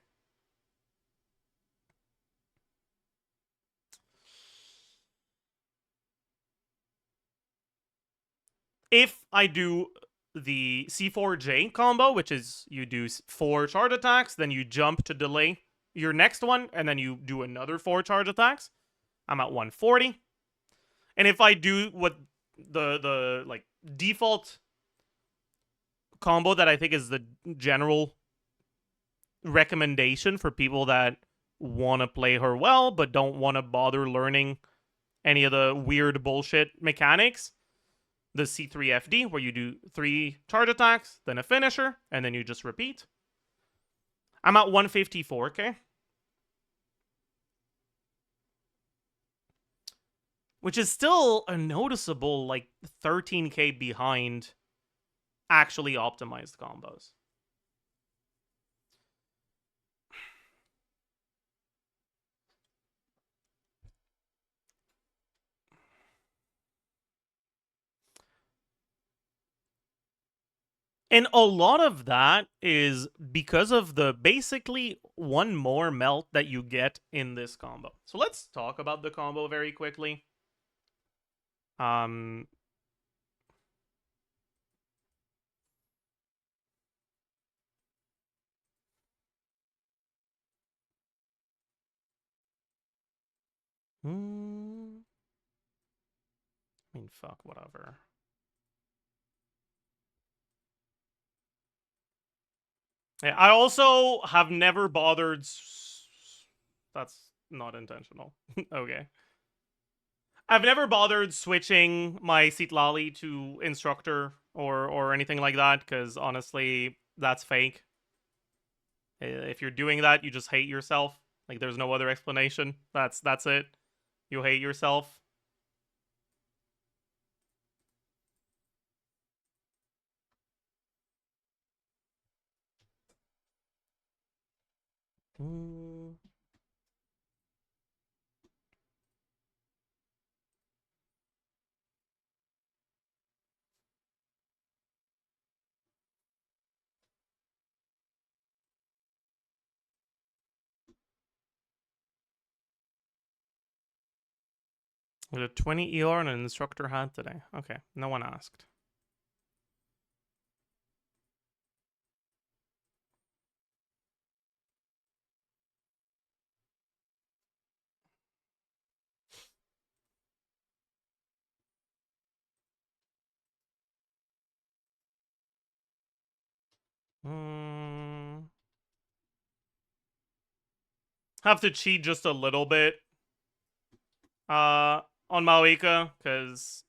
If I do the C4J combo, which is you do 4 charge attacks, then you jump to delay your next one, and then you do another 4 charge attacks, I'm at 140. And if I do what the like default combo that I think is the general recommendation for people that want to play her well but don't want to bother learning any of the weird bullshit mechanics, the C3FD, where you do 3 charge attacks, then a finisher, and then you just repeat. I'm at 154k. Which is still a noticeable, like, 13k behind actually optimized combos. And a lot of that is because of the basically 1 more melt that you get in this combo. So let's talk about the combo very quickly. Hmm. I mean, fuck, whatever. Yeah, I also have never bothered. That's not intentional. Okay. I've never bothered switching my Citlali to instructor or anything like that, because honestly, that's fake. If you're doing that, you just hate yourself. Like, there's no other explanation. That's it. You hate yourself. With a 20 ER and an instructor hat today. Okay, no one asked. Have to cheat just a little bit on Mawika, because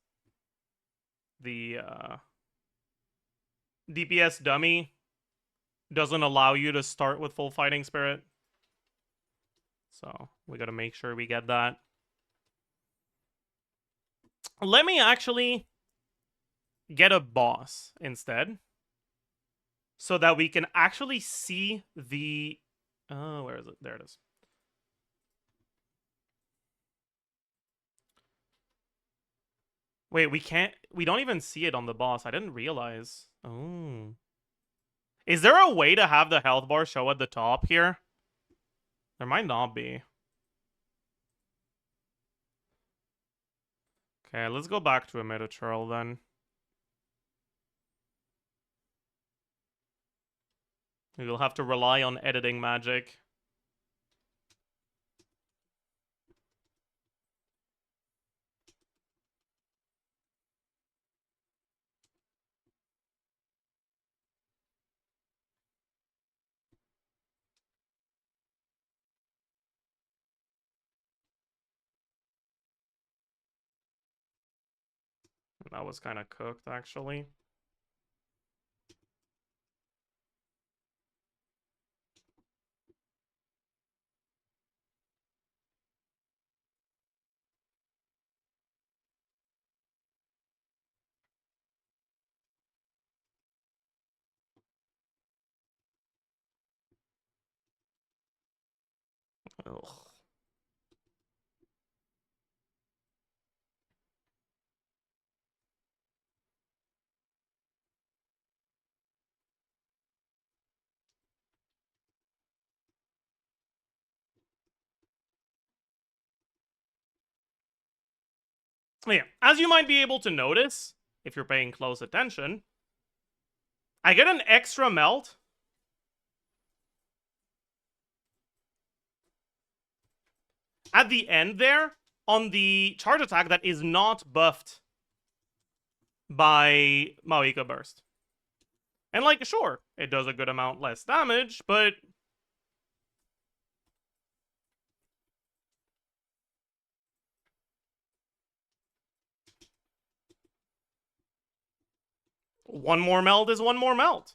the DPS dummy doesn't allow you to start with full fighting spirit. So we gotta make sure we get that. Let me actually get a boss instead, so that we can actually see the... Oh, where is it? There it is. Wait, we can't... We don't even see it on the boss. I didn't realize. Oh. Is there a way to have the health bar show at the top here? There might not be. Okay, let's go back to a Metatrol then. We'll have to rely on editing magic. That was kind of cooked, actually. Ugh. Yeah, as you might be able to notice, if you're paying close attention, I get an extra melt at the end there on the charge attack that is not buffed by Maoika Burst. And like, sure, it does a good amount less damage, but one more melt is one more melt.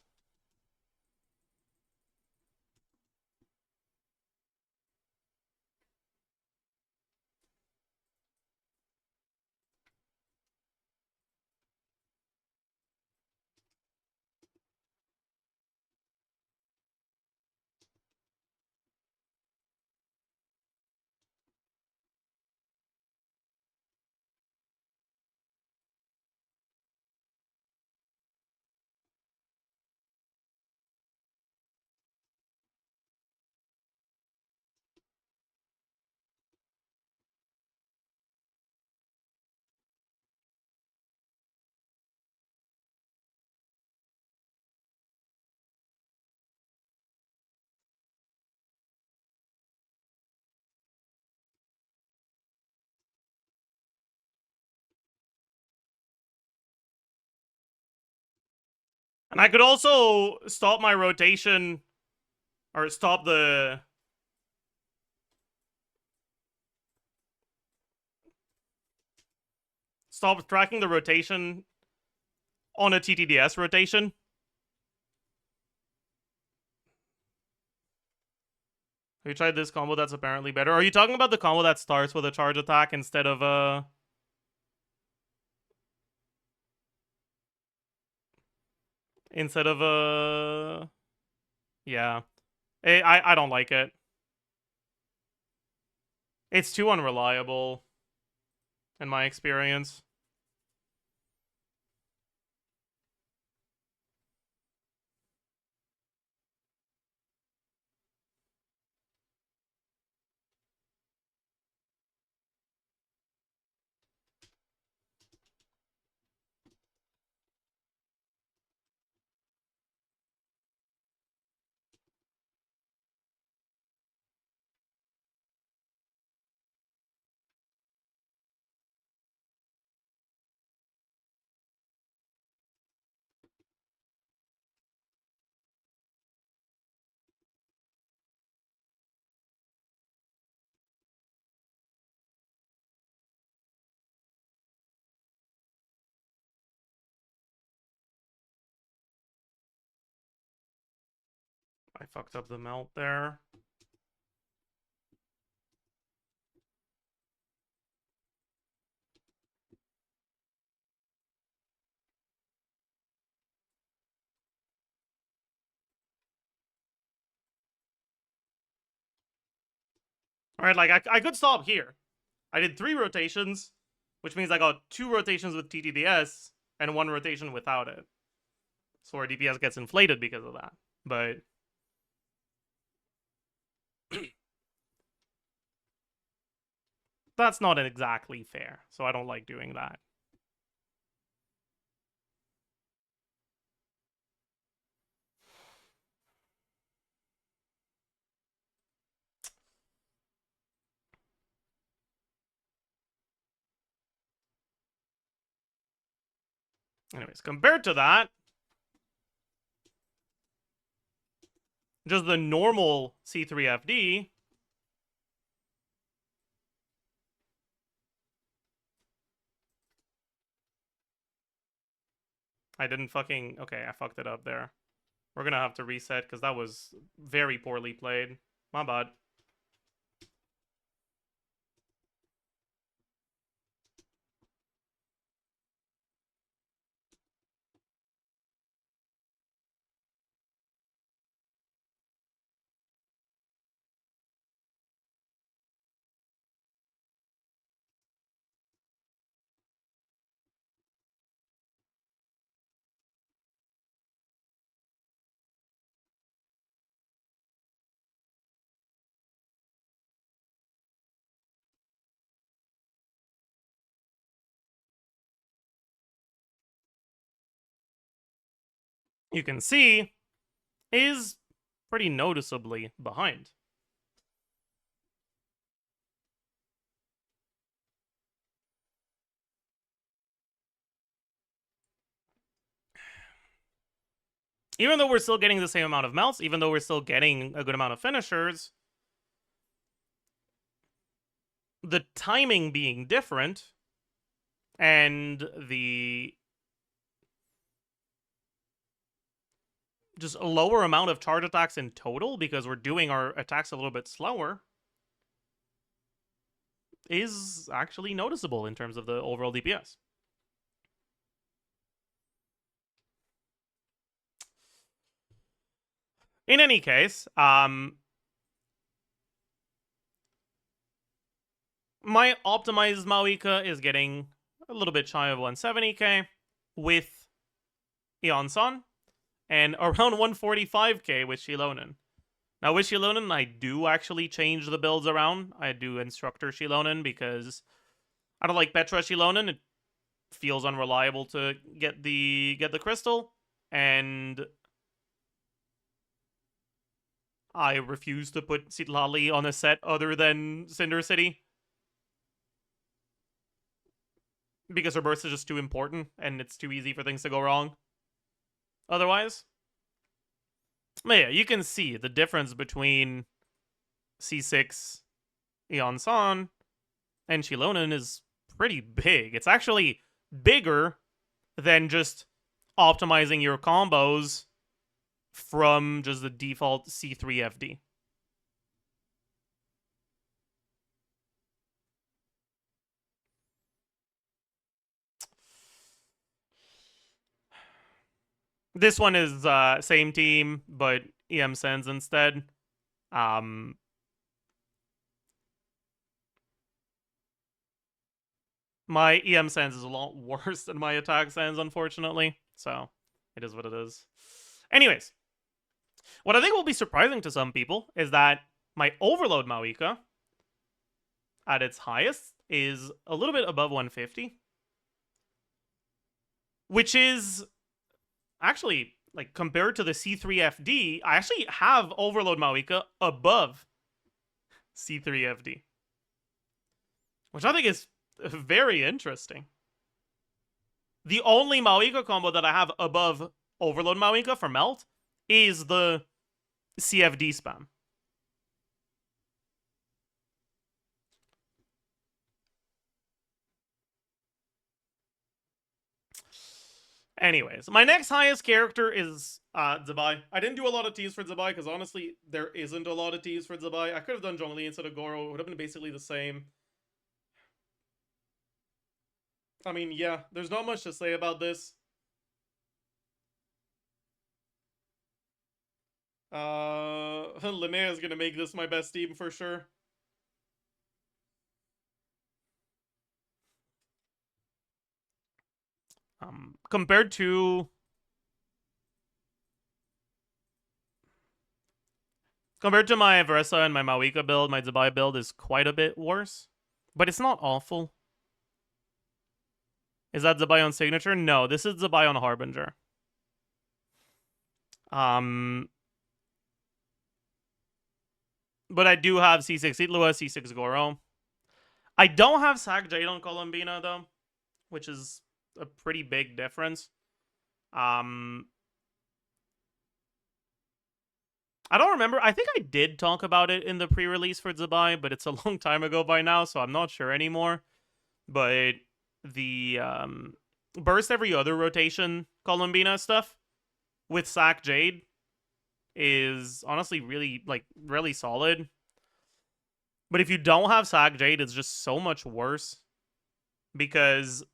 And I could also stop my rotation, or stop tracking the rotation on a TTDS rotation. Have you tried this combo that's apparently better? Are you talking about the combo that starts with a charge attack instead of a... Instead of a... Yeah. I don't like it. It's too unreliable, in my experience. I fucked up the melt there. Alright, like, I could stop here. I did 3 rotations, which means I got 2 rotations with TTDS and 1 rotation without it. So our DPS gets inflated because of that. But... that's not exactly fair, so I don't like doing that. Anyways, compared to that, just the normal C3FD, I didn't fucking... okay, I fucked it up there. We're gonna have to reset, because that was very poorly played. My bad. you can see, is pretty noticeably behind. Even though we're still getting the same amount of melts, even though we're still getting a good amount of finishers, the timing being different and the just a lower amount of charge attacks in total because we're doing our attacks a little bit slower is actually noticeable in terms of the overall DPS. In any case, my optimized Maoika is getting a little bit shy of 170k with Eon-san, and around 145k with Shilonen. Now, with Shilonen, I do actually change the builds around. I do Instructor Shilonen because I don't like Petra Shilonen. It feels unreliable to get the crystal, and I refuse to put Citlali on a set other than Cinder City. Because her burst is just too important, and it's too easy for things to go wrong. Otherwise. But yeah, you can see the difference between C6 Eon-san and Shilonen is pretty big. It's actually bigger than just optimizing your combos from just the default C3 FD. This one is same team, but EM Sens instead. My EM Sens is a lot worse than my attack Sens, unfortunately. So, it is what it is. Anyways, what I think will be surprising to some people is that my Overload Maoika at its highest is a little bit above 150. Which is actually, like, compared to the C3 FD, I actually have Overload Maoika above C3 FD. Which I think is very interesting. The only Maoika combo that I have above Overload Maoika for Melt is the CFD spam. Anyways, my next highest character is Zabai. I didn't do a lot of T's for Zabai because honestly, there isn't a lot of T's for Zabai. I could have done Zhongli instead of Goro. It would have been basically the same. I mean, yeah, there's not much to say about this. Linnea is gonna make this my best team for sure. Compared to my Versa and my Maoika build, my Zabai build is quite a bit worse. But it's not awful. Is that Zabai on Signature? No, this is Zabai on Harbinger. But I do have C6 Itlua, C6 Goro. I don't have Sac Jade on Columbina, though, which is a pretty big difference. I don't remember. I think I did talk about it in the pre-release for Zabai, but it's a long time ago by now, so I'm not sure anymore. But the burst every other rotation Columbina stuff with Sac Jade is honestly really solid. But if you don't have Sac Jade, it's just so much worse because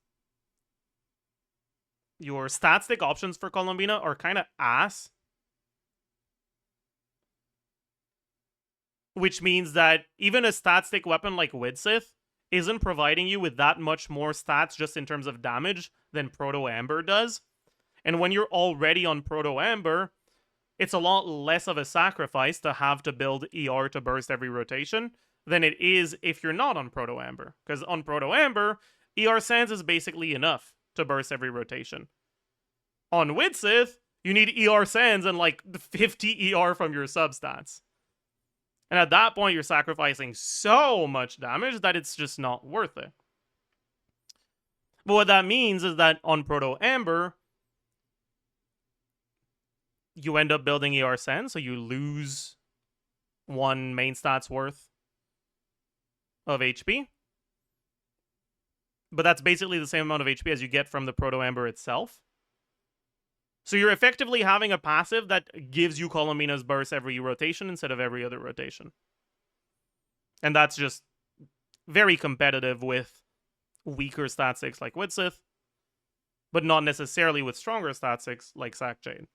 your stat stick options for Columbina are kind of ass. Which means that even a stat stick weapon like Widsith isn't providing you with that much more stats just in terms of damage than Proto Amber does. And when you're already on Proto Amber, it's a lot less of a sacrifice to have to build ER to burst every rotation than it is if you're not on Proto Amber. Because on Proto Amber, ER Sands is basically enough to burst every rotation. On Widsith, You need ER Sands and like 50 ER from your substats. And at that point, you're sacrificing so much damage that it's just not worth it. But what that means is that on Proto Amber, you end up building ER Sands, so you lose 1 main stats worth of HP. But that's basically the same amount of HP as you get from the Proto Amber itself. So you're effectively having a passive that gives you Colomina's burst every rotation instead of every other rotation. And that's just very competitive with weaker stat 6 like Widsith, but not necessarily with stronger stat 6 like Sack Jade.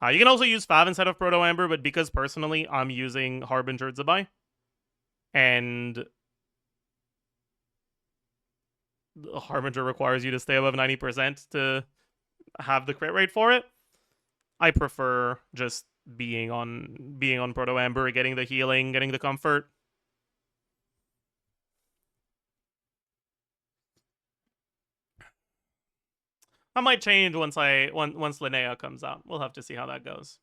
You can also use Fav instead of Proto Amber, but because personally I'm using Harbinger Zabai, and Harbinger requires you to stay above 90% to have the crit rate for it, I prefer just being on Proto Amber, getting the healing, getting the comfort. That might change once Linnea comes out. We'll have to see how that goes.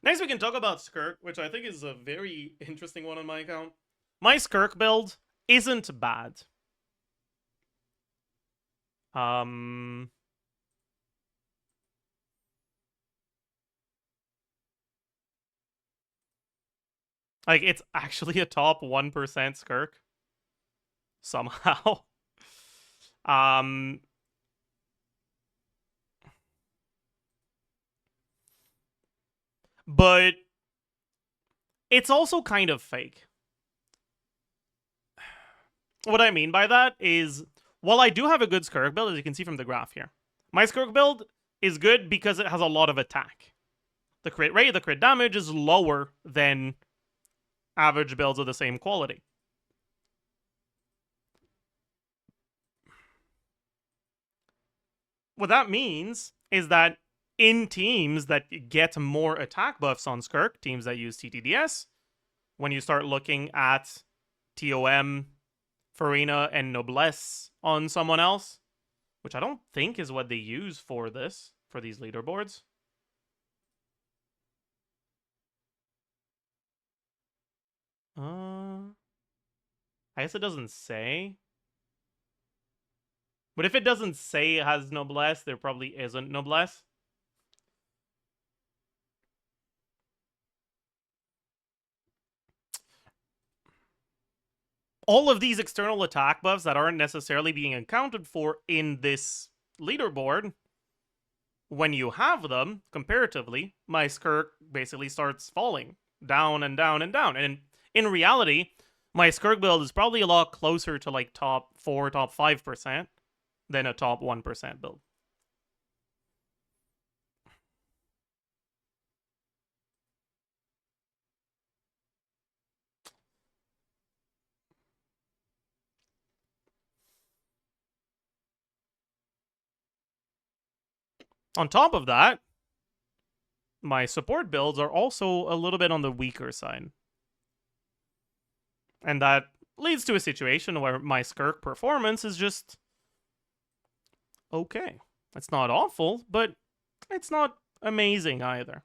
Next, we can talk about Skirk, which I think is a very interesting one on my account. My Skirk build isn't bad. Like, it's actually a top 1% Skirk. Somehow. But it's also kind of fake. What I mean by that is, while I do have a good Skirk build, as you can see from the graph here, my Skirk build is good because it has a lot of attack. The crit rate, the crit damage is lower than average builds of the same quality. What that means is that in teams that get more attack buffs on Skirk, teams that use TTDS, when you start looking at TOM, Farina, and Noblesse on someone else, which I don't think is what they use for these leaderboards. I guess it doesn't say. But if it doesn't say it has Noblesse, there probably isn't Noblesse. All of these external attack buffs that aren't necessarily being accounted for in this leaderboard, when you have them, comparatively, my Skirk basically starts falling down and down and down. And in reality, my Skirk build is probably a lot closer to like top 4, top 5% than a top 1% build. On top of that, my support builds are also a little bit on the weaker side. And that leads to a situation where my Skirk performance is just okay. It's not awful, but it's not amazing either.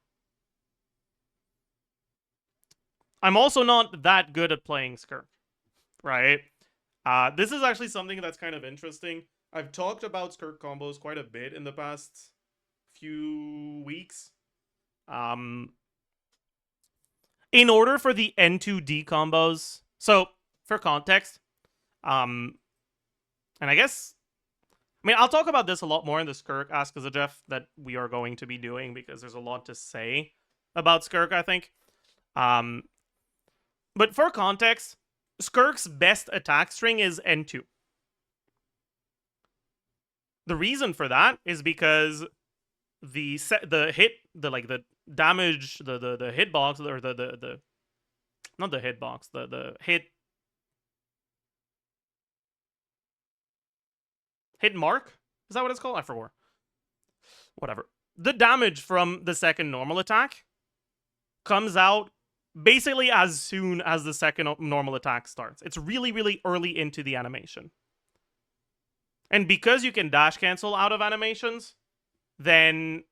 I'm also not that good at playing Skirk, right? This is actually something that's kind of interesting. I've talked about Skirk combos quite a bit in the past few weeks. In order for the N2D combos, so for context, and I guess, I mean, I'll talk about this a lot more in the Skirk Ask Zajef that we are going to be doing, because there's a lot to say about Skirk, I think. But for context, Skirk's best attack string is N2. The reason for that is because the damage, the hitbox, or the not the hitbox, the hit mark, is that what it's called? I forgot. Whatever. The damage from the second normal attack comes out basically as soon as the second normal attack starts. It's really, really early into the animation. And because you can dash cancel out of animations, then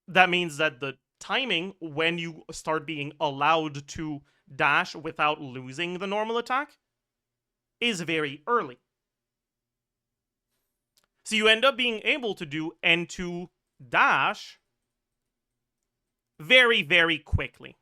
that means that the timing when you start being allowed to dash without losing the normal attack is very early. So you end up being able to do N2 dash very, very quickly.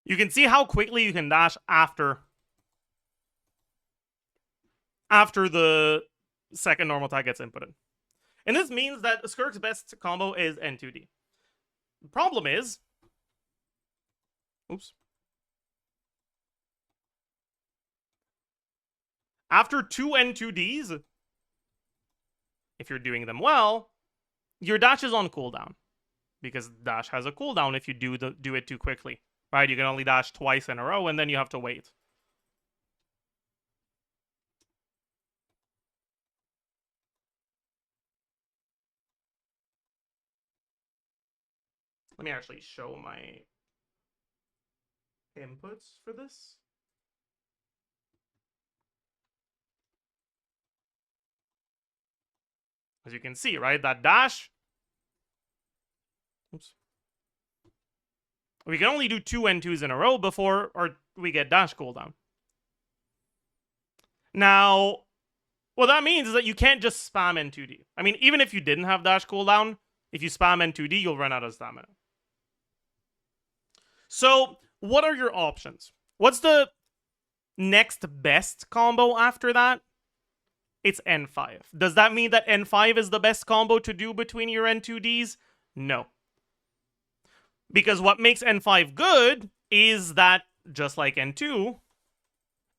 You can see how quickly you can dash after the second normal attack gets inputted. And this means that Skirk's best combo is N2D. The problem is... Oops. After 2 N2Ds, if you're doing them well, your dash is on cooldown. Because dash has a cooldown if you do it too quickly. Right? You can only dash twice in a row, and then you have to wait. Let me actually show my inputs for this. As you can see, right? That dash... Oops. We can only do 2 N2s in a row before we get dash cooldown. Now, what that means is that you can't just spam N2D. I mean, even if you didn't have dash cooldown, if you spam N2D, you'll run out of stamina. So, what are your options? What's the next best combo after that? It's N5. Does that mean that N5 is the best combo to do between your N2Ds? No. Because what makes N5 good is that, just like N2,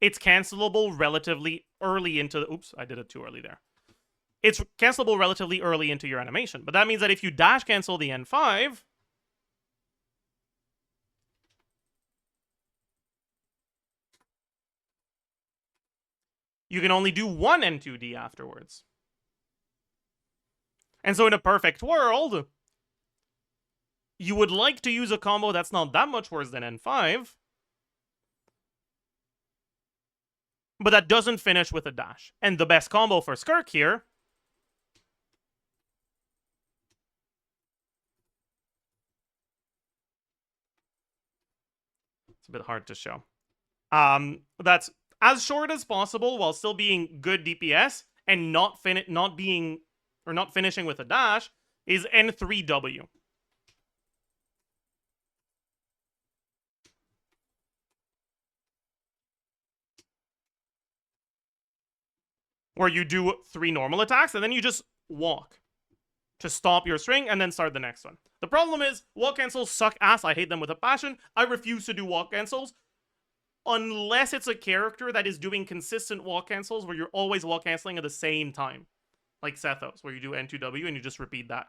it's cancelable relatively early into the... Oops, I did it too early there. It's cancelable relatively early into your animation. But that means that if you dash cancel the N5... you can only do 1 N2D afterwards. And so in a perfect world... you would like to use a combo that's not that much worse than N5, but that doesn't finish with a dash. And the best combo for Skirk here it's a bit hard to show. That's as short as possible while still being good DPS and not finishing with a dash is N3W. Where you do 3 normal attacks, and then you just walk to stop your string, and then start the next one. The problem is, walk cancels suck ass. I hate them with a passion. I refuse to do walk cancels, unless it's a character that is doing consistent walk cancels, where you're always walk canceling at the same time. Like Sethos, where you do N2W, and you just repeat that.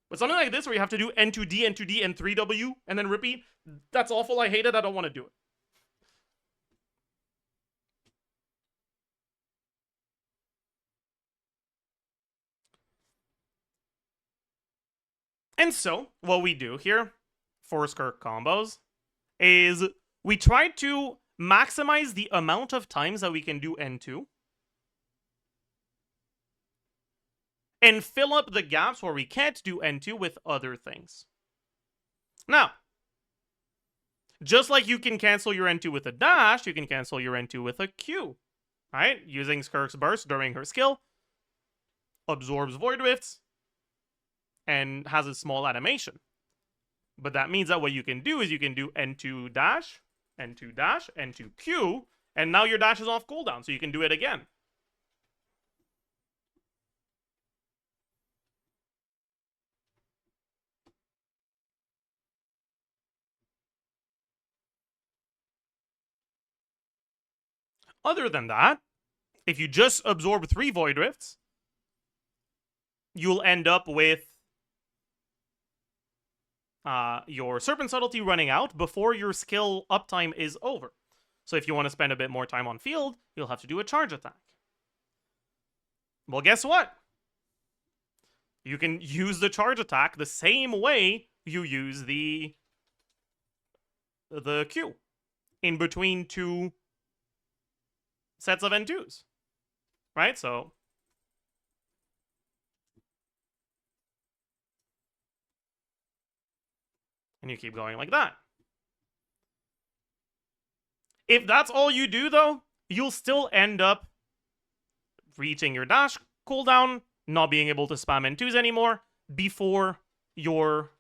But something like this, where you have to do N2D, N2D, N3W, and then repeat, that's awful. I hate it. I don't want to do it. And so, what we do here for Skirk combos is we try to maximize the amount of times that we can do N2 and fill up the gaps where we can't do N2 with other things. Now, just like you can cancel your N2 with a dash, you can cancel your N2 with a Q, right? Using Skirk's burst during her skill, absorbs Void Rifts, and has a small animation. But that means that what you can do is you can do N2 dash, N2 dash, N2 Q, and now your dash is off cooldown, so you can do it again. Other than that, if you just absorb 3 Void Rifts, you'll end up with your Serpent Subtlety running out before your skill uptime is over. So if you want to spend a bit more time on field, you'll have to do a charge attack. Well, guess what? You can use the charge attack the same way you use the Q in between 2 sets of N2s. Right? So and you keep going like that. If that's all you do, though, you'll still end up reaching your dash cooldown, not being able to spam N2s anymore before your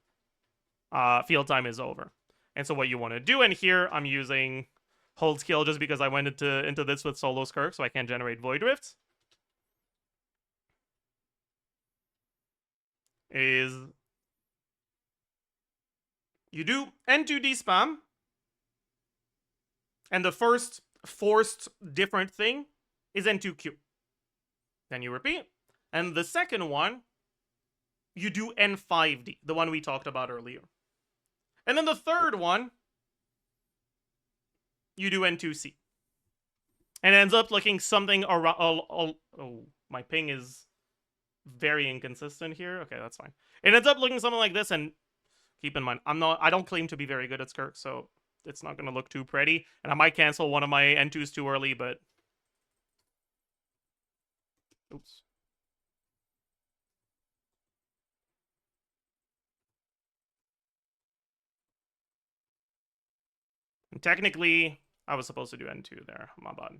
field time is over. And so what you want to do, and here I'm using hold skill just because I went into this with solo Skirk, so I can't generate Void Rifts, is you do N2D spam, and the first forced different thing is N2Q. Then you repeat. And the second one, you do N5D, the one we talked about earlier. And then the third one, you do N2C. And it ends up looking something around... Oh, my ping is very inconsistent here. Okay, that's fine. It ends up looking something like this, and keep in mind, I don't claim to be very good at Skirk, so it's not going to look too pretty. And I might cancel one of my N2s too early, but... Oops. And technically, I was supposed to do N2 there. My bad.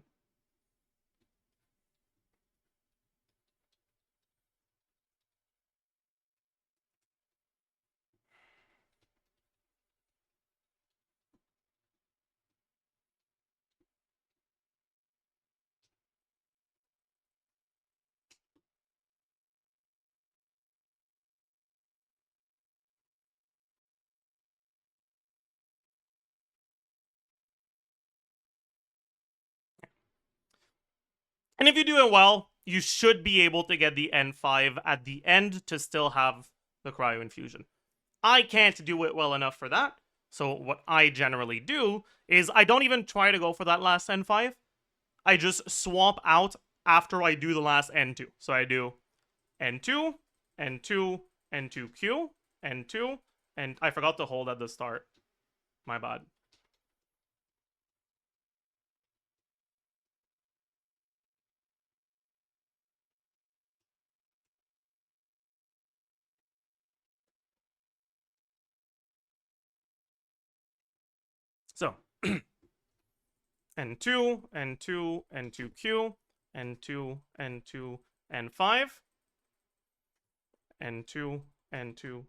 And if you do it well, you should be able to get the N5 at the end to still have the Cryo Infusion. I can't do it well enough for that, so what I generally do is I don't even try to go for that last N5. I just swap out after I do the last N2. So I do N2, N2, N2Q, N2, and I forgot to hold at the start. My bad. So, N2, N2, N2Q, N2, N2, N5, N2, N2.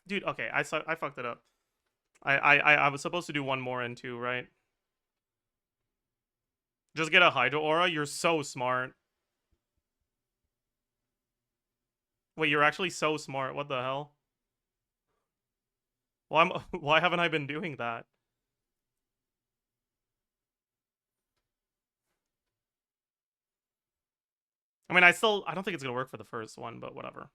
Dude, okay, I fucked it up. I was supposed to do one more N2, right? Just get a Hydro Aura? You're so smart. Wait, you're actually so smart. What the hell? Why haven't I been doing that? I mean, I don't think it's gonna work for the first one, but whatever.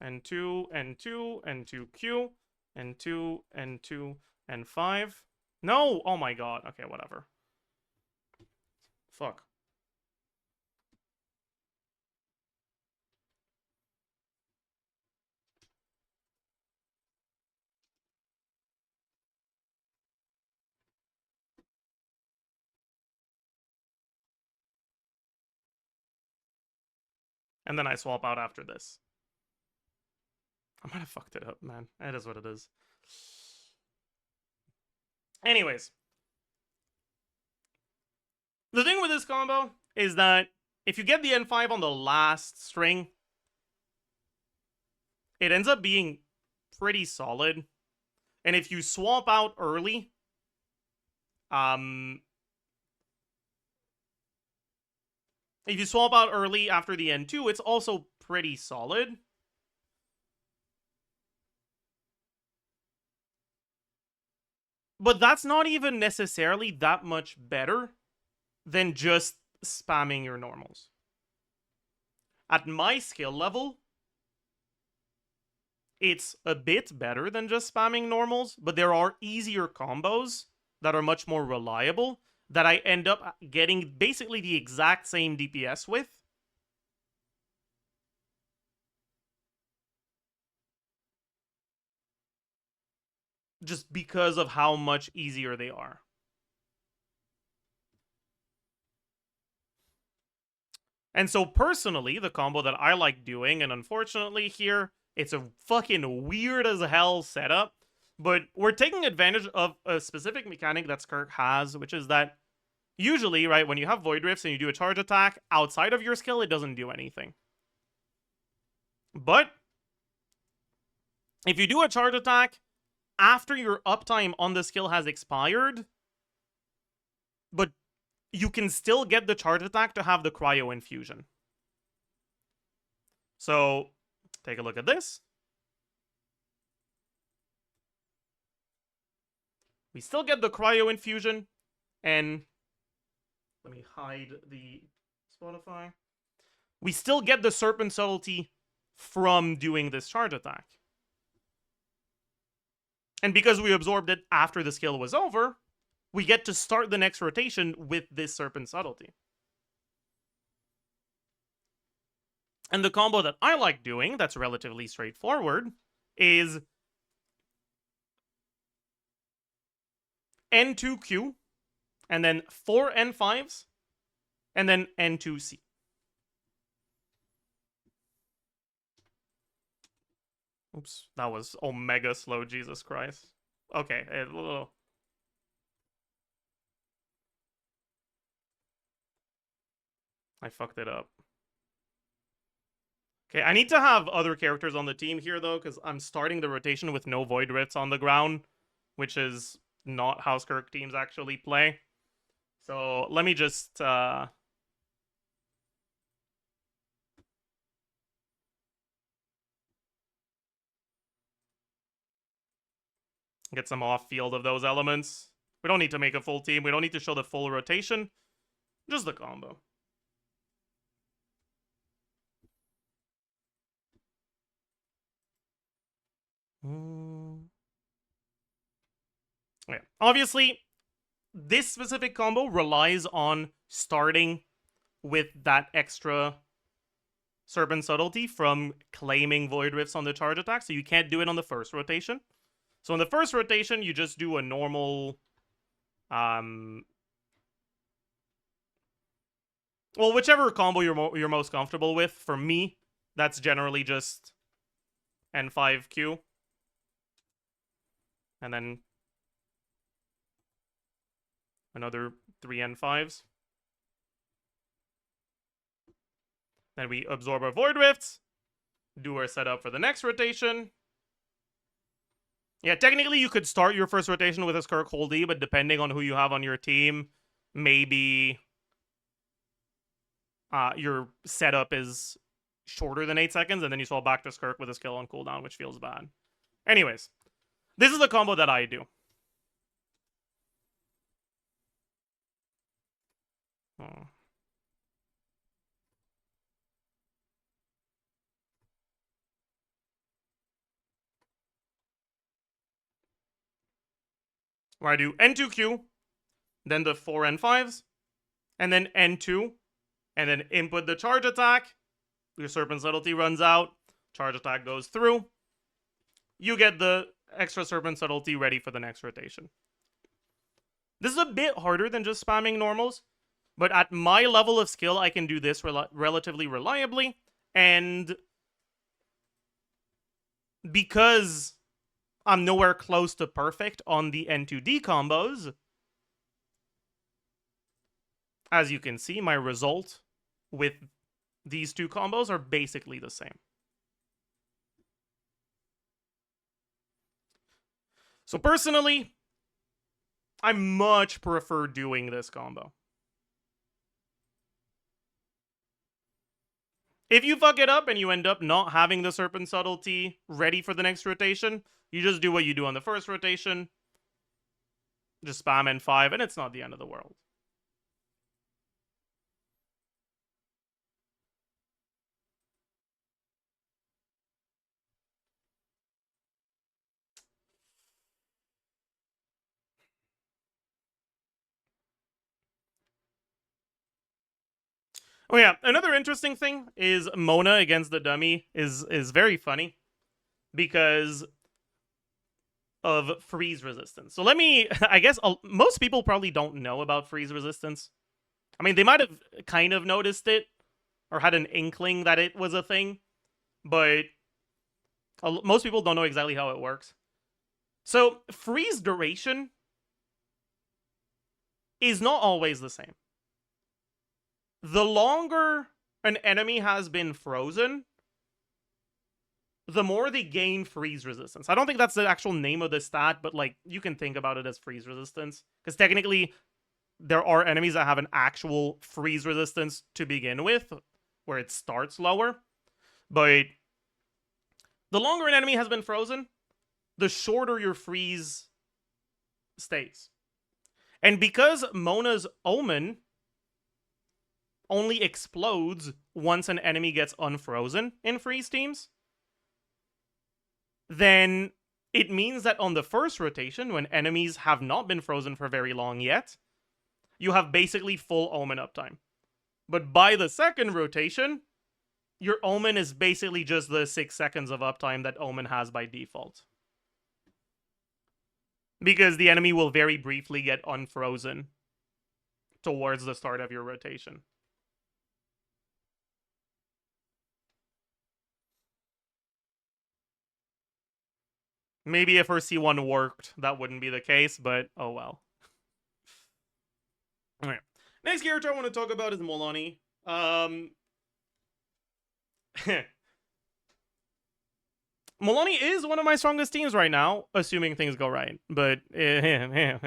N2, N2, N2Q, N2, N2, N5. No! Oh my god. Okay, whatever. Fuck. And then I swap out after this. I might have fucked it up, man. It is what it is. Anyways. The thing with this combo is that if you get the N5 on the last string, it ends up being pretty solid. And if you swap out early, if you swap out early after the N2, it's also pretty solid. But that's not even necessarily that much better than just spamming your normals. At my skill level, it's a bit better than just spamming normals, but there are easier combos that are much more reliable that I end up getting basically the exact same DPS with. Just because of how much easier they are. And so personally, the combo that I like doing, and unfortunately here, it's a fucking weird as hell setup, but we're taking advantage of a specific mechanic that Skirk has, which is that usually, right, when you have Void Rifts and you do a charge attack, outside of your skill, it doesn't do anything. But if you do a charge attack after your uptime on the skill has expired, but you can still get the charge attack to have the cryo infusion. So, take a look at this. We still get the cryo infusion, and let me hide the Spotify. We still get the Serpent Subtlety from doing this charge attack. And because we absorbed it after the skill was over, we get to start the next rotation with this Serpent Subtlety. And the combo that I like doing, that's relatively straightforward, is N2Q, and then 4 N5s, and then N2C. Oops, that was omega slow, Jesus Christ. Okay, I fucked it up. Okay, I need to have other characters on the team here, though, because I'm starting the rotation with no Void Rifts on the ground, which is not how Skirk teams actually play. So let me just... get some off-field of those elements. We don't need to make a full team. We don't need to show the full rotation. Just the combo. Yeah. Obviously, this specific combo relies on starting with that extra Serpent Subtlety from claiming Void Rifts on the charge attack, so you can't do it on the first rotation. So in the first rotation, you just do a normal... well, whichever combo you're most comfortable with. For me, that's generally just N5Q. And then another 3 N5s. Then we absorb our Void Rifts, do our setup for the next rotation. Yeah, technically you could start your first rotation with a Skirk Holdy, but depending on who you have on your team, maybe your setup is shorter than 8 seconds, and then you swap back to Skirk with a skill on cooldown, which feels bad. Anyways, this is the combo that I do. Oh. Where I do N2Q, then the 4 N5s, and then N2, and then input the charge attack. Your Serpent Subtlety runs out, charge attack goes through. You get the extra Serpent Subtlety ready for the next rotation. This is a bit harder than just spamming normals, but at my level of skill, I can do this relatively reliably, and because I'm nowhere close to perfect on the N2D combos, as you can see, my result with these two combos are basically the same. So personally, I much prefer doing this combo. If you fuck it up and you end up not having the Serpent Subtlety ready for the next rotation, you just do what you do on the first rotation. Just spam N5, and it's not the end of the world. Oh yeah, another interesting thing is Mona against the dummy is very funny because of freeze resistance. So let me, I guess most people probably don't know about freeze resistance. I mean, they might have kind of noticed it or had an inkling that it was a thing, but most people don't know exactly how it works. So freeze duration is not always the same. The longer an enemy has been frozen, the more they gain freeze resistance. I don't think that's the actual name of the stat, but like you can think about it as freeze resistance. Because technically, there are enemies that have an actual freeze resistance to begin with, where it starts lower. But the longer an enemy has been frozen, the shorter your freeze stays. And because Mona's Omen only explodes once an enemy gets unfrozen in freeze teams, then it means that on the first rotation, when enemies have not been frozen for very long yet, you have basically full Omen uptime. But by the second rotation, your Omen is basically just the 6 seconds of uptime that Omen has by default. Because the enemy will very briefly get unfrozen towards the start of your rotation. Maybe if her C1 worked, that wouldn't be the case, but oh well. Alright. Next character I want to talk about is Molani. Molani is one of my strongest teams right now, assuming things go right. But yeah.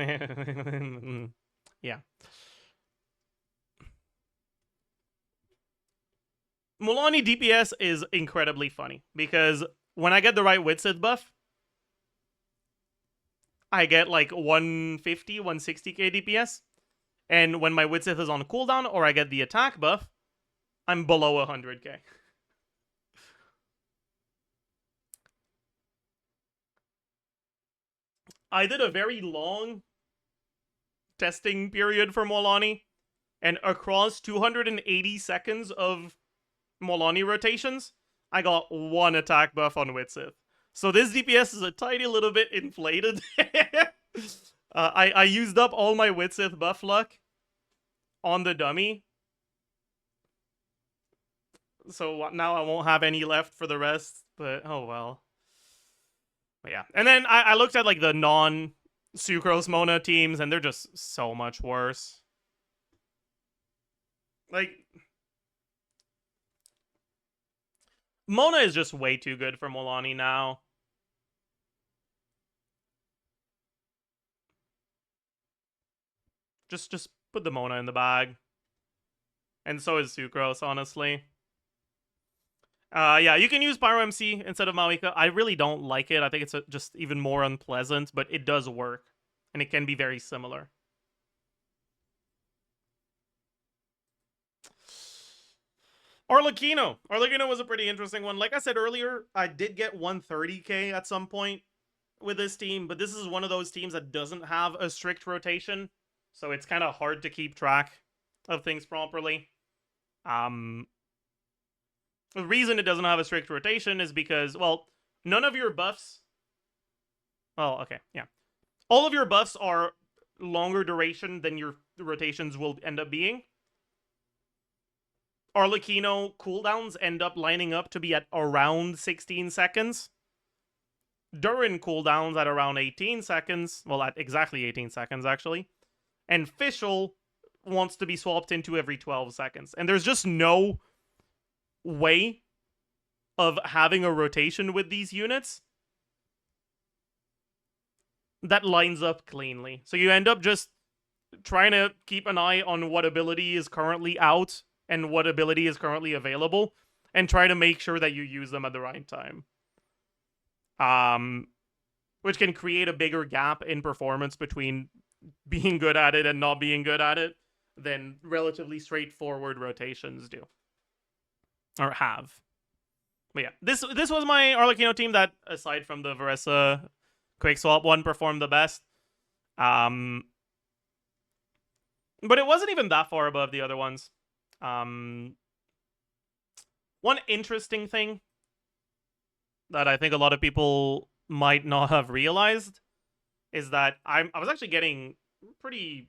Molani DPS is incredibly funny because when I get the right Witsith buff, I get like 150, 160k DPS. And when my Witsith is on cooldown or I get the attack buff, I'm below 100k. I did a very long testing period for Molani, and across 280 seconds of Molani rotations, I got 1 attack buff on Witsith. So this DPS is a tiny little bit inflated. I used up all my Witsith buff luck on the dummy. So now I won't have any left for the rest, but oh well. But yeah. And then I looked at like the non-Sucrose Mona teams, and they're just so much worse. Like, Mona is just way too good for Molani now. Just put the Mona in the bag. And so is Sucrose, honestly. Yeah, you can use Pyro MC instead of Mawika. I really don't like it. I think it's just even more unpleasant, but it does work. And it can be very similar. Arlecchino. Arlecchino was a pretty interesting one. Like I said earlier, I did get 130k at some point with this team, but this is one of those teams that doesn't have a strict rotation, so it's kind of hard to keep track of things properly. The reason it doesn't have a strict rotation is because, well, none of your buffs... Well, okay, yeah. All of your buffs are longer duration than your rotations will end up being. Arlecchino cooldowns end up lining up to be at around 16 seconds. Durin cooldowns at around 18 seconds. Well, at exactly 18 seconds, actually. And Fischl wants to be swapped into every 12 seconds. And there's just no way of having a rotation with these units that lines up cleanly. So you end up just trying to keep an eye on what ability is currently out and what ability is currently available, and try to make sure that you use them at the right time. Which can create a bigger gap in performance between being good at it and not being good at it than relatively straightforward rotations do. Or have. But yeah, this was my Arlecchino team that, aside from the Varessa Quick Swap one, performed the best. But it wasn't even that far above the other ones. One interesting thing that I think a lot of people might not have realized is that I was actually getting pretty,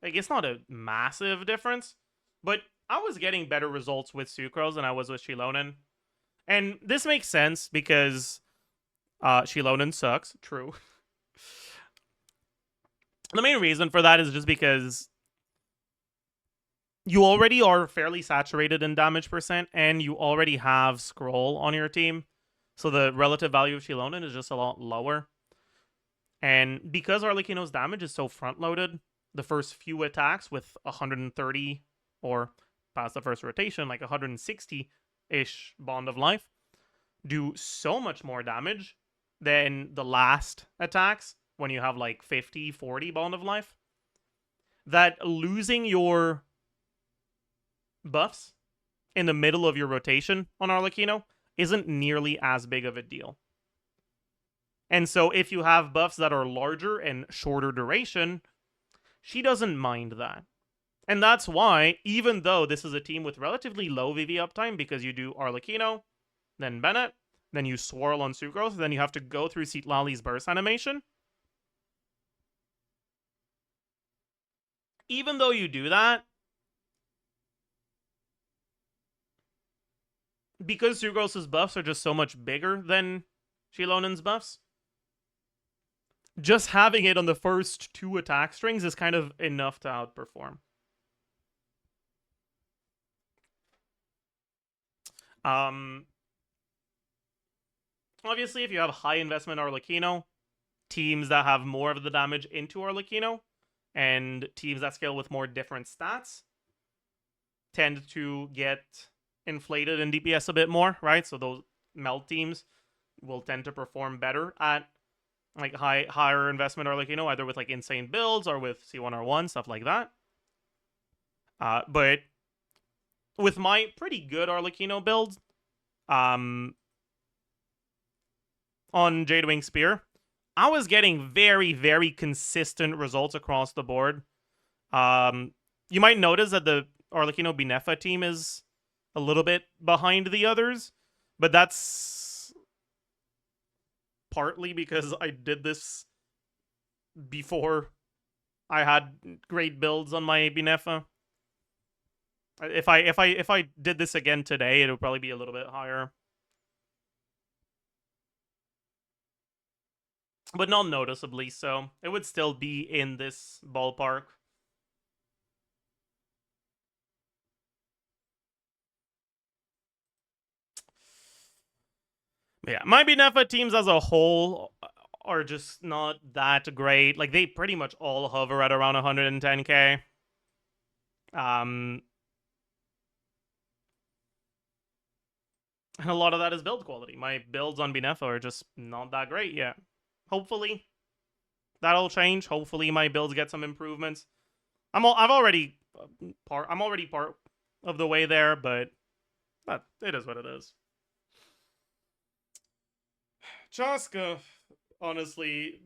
like, it's not a massive difference, but I was getting better results with Sucrose than I was with Shilonen. And this makes sense because Shilonen sucks, true. The main reason for that is just because you already are fairly saturated in damage percent, and you already have Scroll on your team. So the relative value of Shilonen is just a lot lower. And because Arlecchino's damage is so front-loaded, the first few attacks with 130 or past the first rotation, like 160-ish Bond of Life, do so much more damage than the last attacks when you have like 50, 40 Bond of Life, that losing your buffs in the middle of your rotation on Arlecchino isn't nearly as big of a deal. And so if you have buffs that are larger and shorter duration, she doesn't mind that. And that's why, even though this is a team with relatively low VV uptime, because you do Arlecchino, then Bennett, then you swirl on Sucrose, then you have to go through Citlali's burst animation. Even though you do that, because Sucrose's buffs are just so much bigger than Shilonen's buffs, just having it on the first two attack strings is kind of enough to outperform. Obviously, if you have high investment Arlecchino, teams that have more of the damage into Arlecchino, and teams that scale with more different stats tend to get inflated in DPS a bit more, right? So those meld teams will tend to perform better at like higher investment Arlecchino, either with like insane builds or with C1R1, stuff like that. But with my pretty good Arlecchino build, on Jadewing Spear, I was getting very, very consistent results across the board. You might notice that the Arlecchino Binefa team is a little bit behind the others, but that's partly because I did this before I had great builds on my Binefa. If I did this again today, it would probably be a little bit higher. But not noticeably so. It would still be in this ballpark. Yeah, my Binefa teams as a whole are just not that great. Like, they pretty much all hover at around 110k. And a lot of that is build quality. My builds on Binefa are just not that great yet. Hopefully, that'll change. Hopefully, my builds get some improvements. I'm already part of the way there, but it is what it is. Chaska, honestly,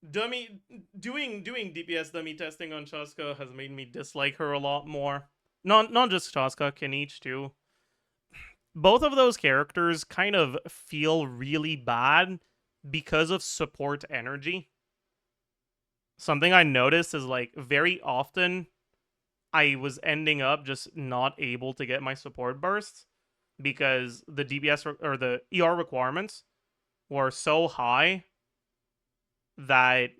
doing DPS dummy testing on Chaska has made me dislike her a lot more. Not just Chaska, Kinich too. Both of those characters kind of feel really bad because of support energy. Something I noticed is, like, very often I was ending up just not able to get my support bursts because the DPS or the ER requirements were so high that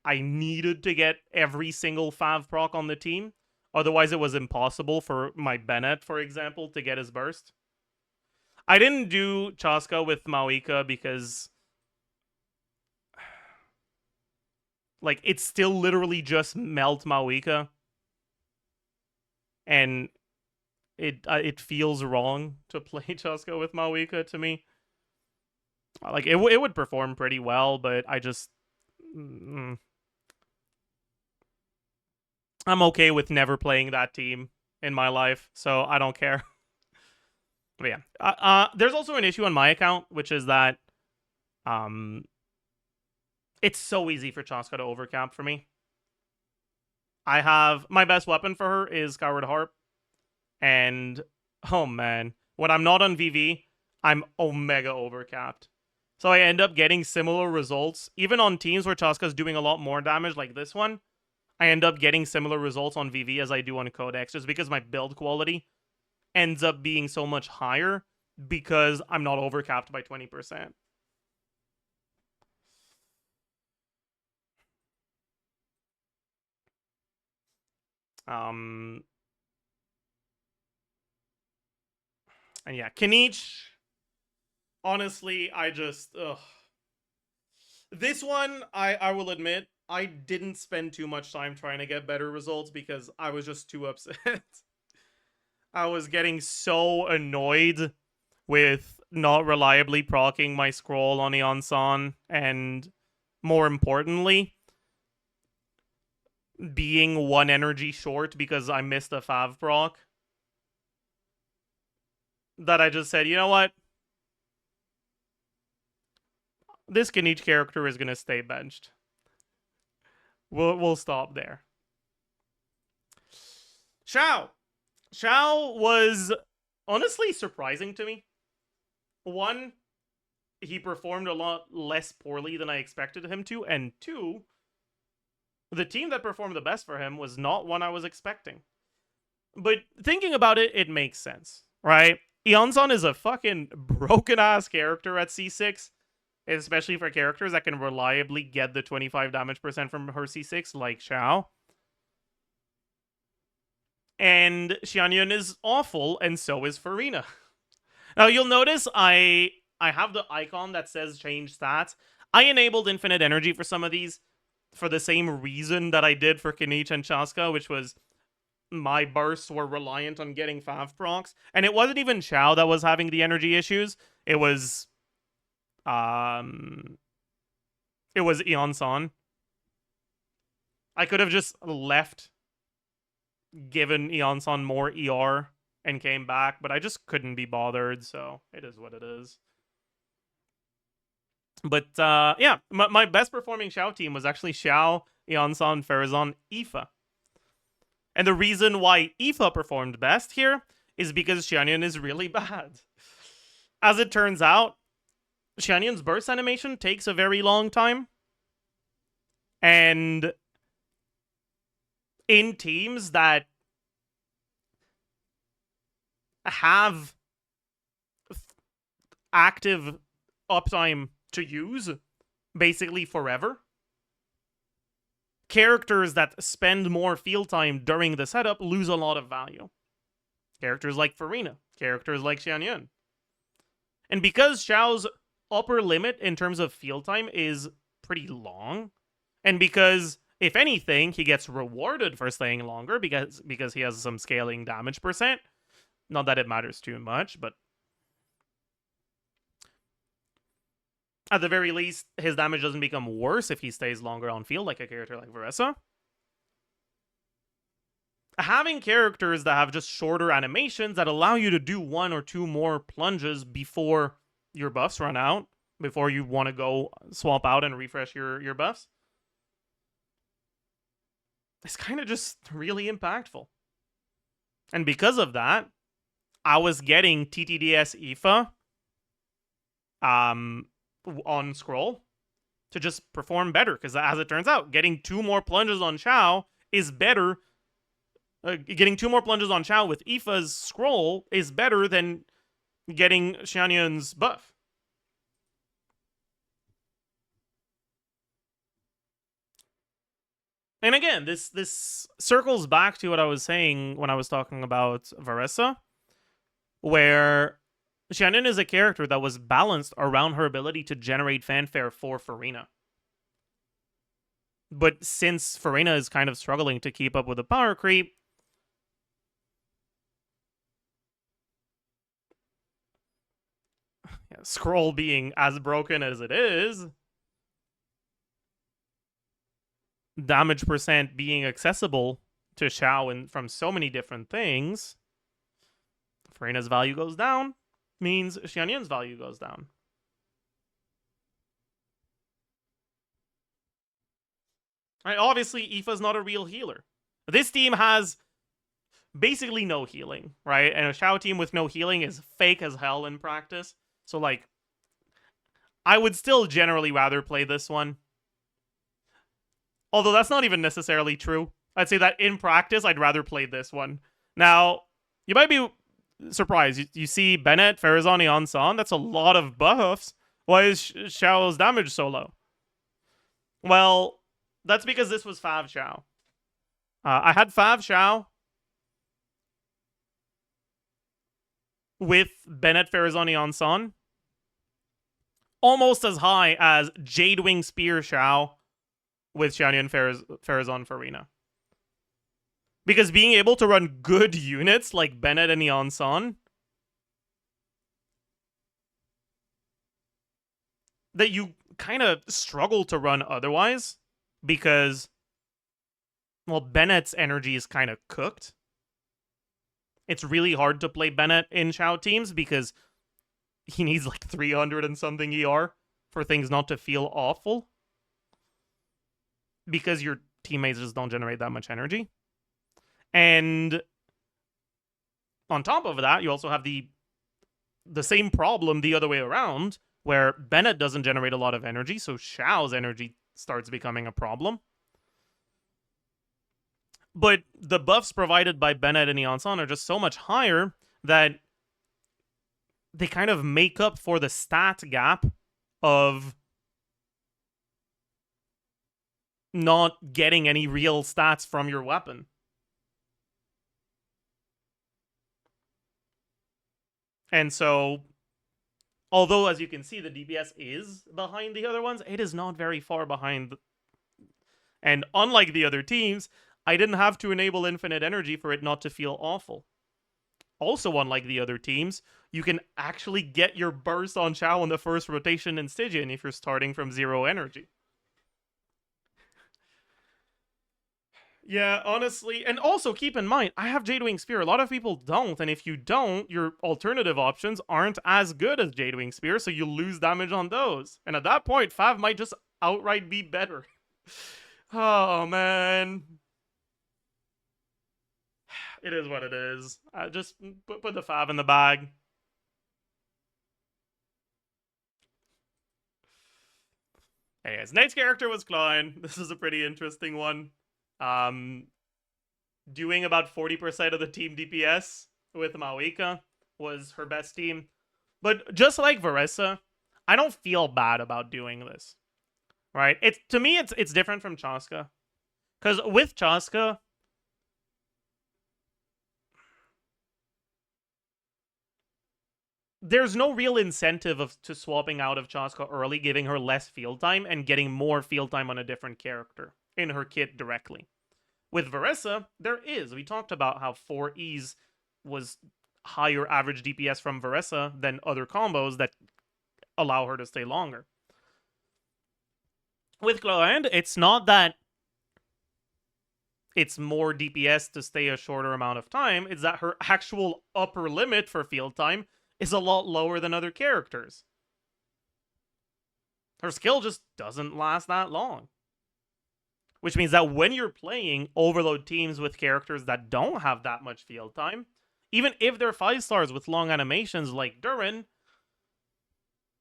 I needed to get every single Fav proc on the team. Otherwise, it was impossible for my Bennett, for example, to get his burst. I didn't do Chaska with Maoika because, like, it's still literally just melt Maoika. And it feels wrong to play Chaska with Maoika to me. Like, it would perform pretty well, but I just... I'm okay with never playing that team in my life, so I don't care. But yeah. There's also an issue on my account, which is that it's so easy for Chaska to overcap for me. I have my best weapon for her is Skyward Harp, and oh man, when I'm not on VV, I'm omega overcapped. So I end up getting similar results, even on teams where Chaska's doing a lot more damage, like this one. I end up getting similar results on VV as I do on Codex, just because my build quality ends up being so much higher because I'm not overcapped by 20%. And yeah, Kinich, honestly, I just, ugh. This one, I will admit, I didn't spend too much time trying to get better results because I was just too upset. I was getting so annoyed with not reliably proccing my scroll on Eon-san, and more importantly, being 1 energy short because I missed a Fav proc. That I just said, you know what? This Kinich character is gonna stay benched. We'll stop there. Xiao was honestly surprising to me. One, he performed a lot less poorly than I expected him to, and two, the team that performed the best for him was not one I was expecting. But thinking about it, it makes sense, right? Eon-san is a fucking broken-ass character at C6, especially for characters that can reliably get the 25 damage percent from her C6, like Xiao. And Xianyun is awful, and so is Farina. Now, you'll notice I have the icon that says change stats. I enabled infinite energy for some of these for the same reason that I did for Kinich and Chaska, which was my bursts were reliant on getting Fav procs. And it wasn't even Xiao that was having the energy issues. It was Eon-san. I could have just left, given Eon-san more ER, and came back, but I just couldn't be bothered, so it is what it is. But yeah, my best performing Xiao team was actually Xiao, Eon-san, Farazan, Aoife. And the reason why Aoife performed best here is because Xianyun is really bad. As it turns out, Xianyun's burst animation takes a very long time. And in teams that have active uptime to use basically forever, characters that spend more field time during the setup lose a lot of value. Characters like Farina, characters like Xianyun. And because Xiao's upper limit in terms of field time is pretty long, and because, if anything, he gets rewarded for staying longer because he has some scaling damage percent, not that it matters too much, but at the very least, his damage doesn't become worse if he stays longer on field, like a character like Varessa. Having characters that have just shorter animations that allow you to do 1 or 2 more plunges before your buffs run out, before you want to go swap out and refresh your buffs, it's kind of just really impactful. And because of that, I was getting TTDS Aoife on scroll to just perform better, because as it turns out, getting 2 more plunges on Xiao is better. Getting 2 more plunges on Xiao with Aoife's scroll is better than getting Xianyun's buff. And again, this circles back to what I was saying when I was talking about Varessa, where Xianyun is a character that was balanced around her ability to generate fanfare for Farina. But since Farina is kind of struggling to keep up with the power creep, scroll being as broken as it is, damage percent being accessible to Xiao and from so many different things, Farina's value goes down, means Xianyun's value goes down. Right, obviously, Aoife's not a real healer. This team has basically no healing, right? And a Xiao team with no healing is fake as hell in practice. So, like, I would still generally rather play this one. Although that's not even necessarily true. I'd say that in practice, I'd rather play this one. Now, you might be surprised. You see Bennett, Farazan, Yansan, that's a lot of buffs. Why is Xiao's damage so low? Well, that's because this was Fav Xiao. I had Fav Xiao with Bennett, Farazan, Yansan. Almost as high as Jadewing Spear Xiao with Xianyan Farazan Farina. Because being able to run good units like Bennett and Yansan that you kind of struggle to run otherwise because, well, Bennett's energy is kind of cooked. It's really hard to play Bennett in Xiao teams because he needs like 300 and something ER for things not to feel awful. Because your teammates just don't generate that much energy. And on top of that, you also have the same problem the other way around, where Bennett doesn't generate a lot of energy, so Xiao's energy starts becoming a problem. But the buffs provided by Bennett and Yansan are just so much higher that they kind of make up for the stat gap of not getting any real stats from your weapon. And so, although as you can see, the DPS is behind the other ones, it is not very far behind. And unlike the other teams, I didn't have to enable infinite energy for it not to feel awful. Also, unlike the other teams, you can actually get your burst on Xiao in the first rotation in Stygian if you're starting from 0 energy. Yeah, honestly. And also, keep in mind, I have Jadewing Spear. A lot of people don't. And if you don't, your alternative options aren't as good as Jadewing Spear, so you lose damage on those. And at that point, Fav might just outright be better. Oh, man. It is what it is. Just put the Fav in the bag. Hey, his next character was Klein. This is a pretty interesting one. Doing about 40% of the team DPS with Maoika was her best team. But just like Varessa, I don't feel bad about doing this. Right? To me, it's different from Chaska. Because with Chaska, there's no real incentive to swapping out of Chaska early, giving her less field time, and getting more field time on a different character in her kit directly. With Varessa, there is. We talked about how 4Es was higher average DPS from Varessa than other combos that allow her to stay longer. With Cloend, it's not that it's more DPS to stay a shorter amount of time, it's that her actual upper limit for field time is a lot lower than other characters. Her skill just doesn't last that long. Which means that when you're playing overload teams with characters that don't have that much field time, even if they're 5 stars with long animations like Durin,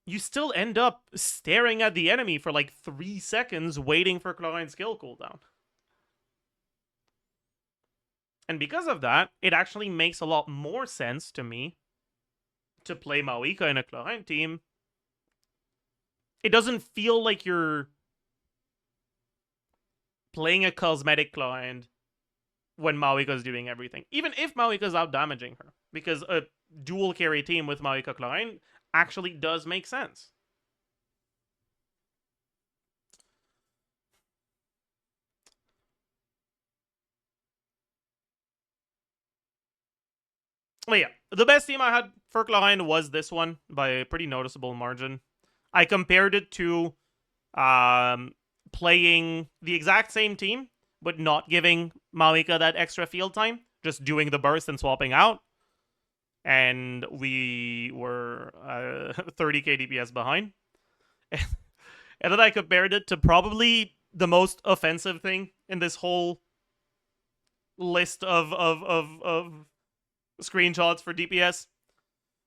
you still end up staring at the enemy for like 3 seconds waiting for Chlorine's skill cooldown. And because of that, it actually makes a lot more sense to me to play Maoika in a Chlorine team. It doesn't feel like you're playing a cosmetic Chlorine when Maoika's doing everything. Even if Maoika's out-damaging her. Because a dual carry team with Maoika Chlorine actually does make sense. But yeah, the best team I had for Chlorine was this one by a pretty noticeable margin. I compared it to playing the exact same team, but not giving Maoika that extra field time, just doing the burst and swapping out. And we were 30k DPS behind. And then I compared it to probably the most offensive thing in this whole list of screenshots for DPS,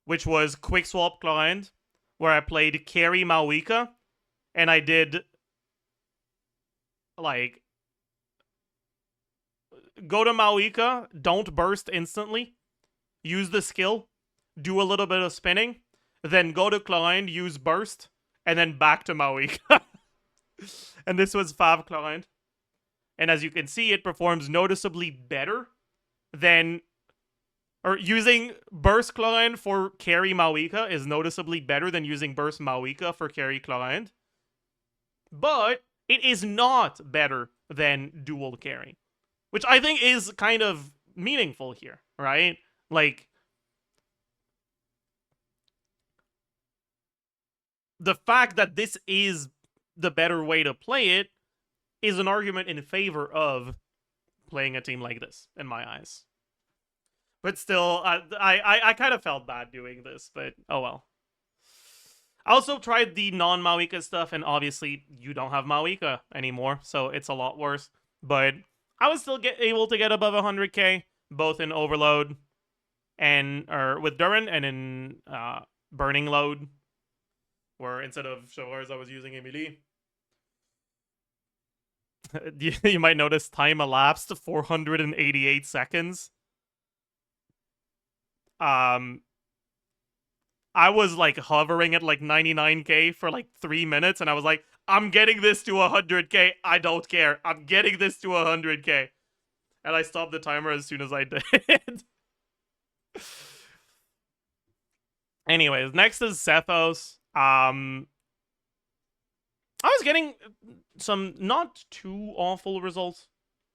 which was Quick Swap Client, where I played carry Maoika, and I did like go to Maoika, don't burst instantly, use the skill, do a little bit of spinning, then go to Client, use burst, and then back to Maoika. And this was Fav Client. And as you can see, it performs noticeably better than... Or using Burst Client for carry Maoika is noticeably better than using Burst Maoika for carry Client. But it is not better than dual carry. Which I think is kind of meaningful here, right? Like, the fact that this is the better way to play it is an argument in favor of playing a team like this, in my eyes. But still, I kind of felt bad doing this, but oh well. I also tried the non-Maoika stuff, and obviously you don't have Maoika anymore, so it's a lot worse. But I was still able to get above 100k, both in Overload and with Durin and in Burning Load, where instead of Chevars I was using Emily. You might notice time elapsed 488 seconds. I was like hovering at like 99k for like 3 minutes, and I was like, I'm getting this to 100k. I don't care. I'm getting this to 100k. And I stopped the timer as soon as I did. Anyways, next is Sethos. I was getting some not too awful results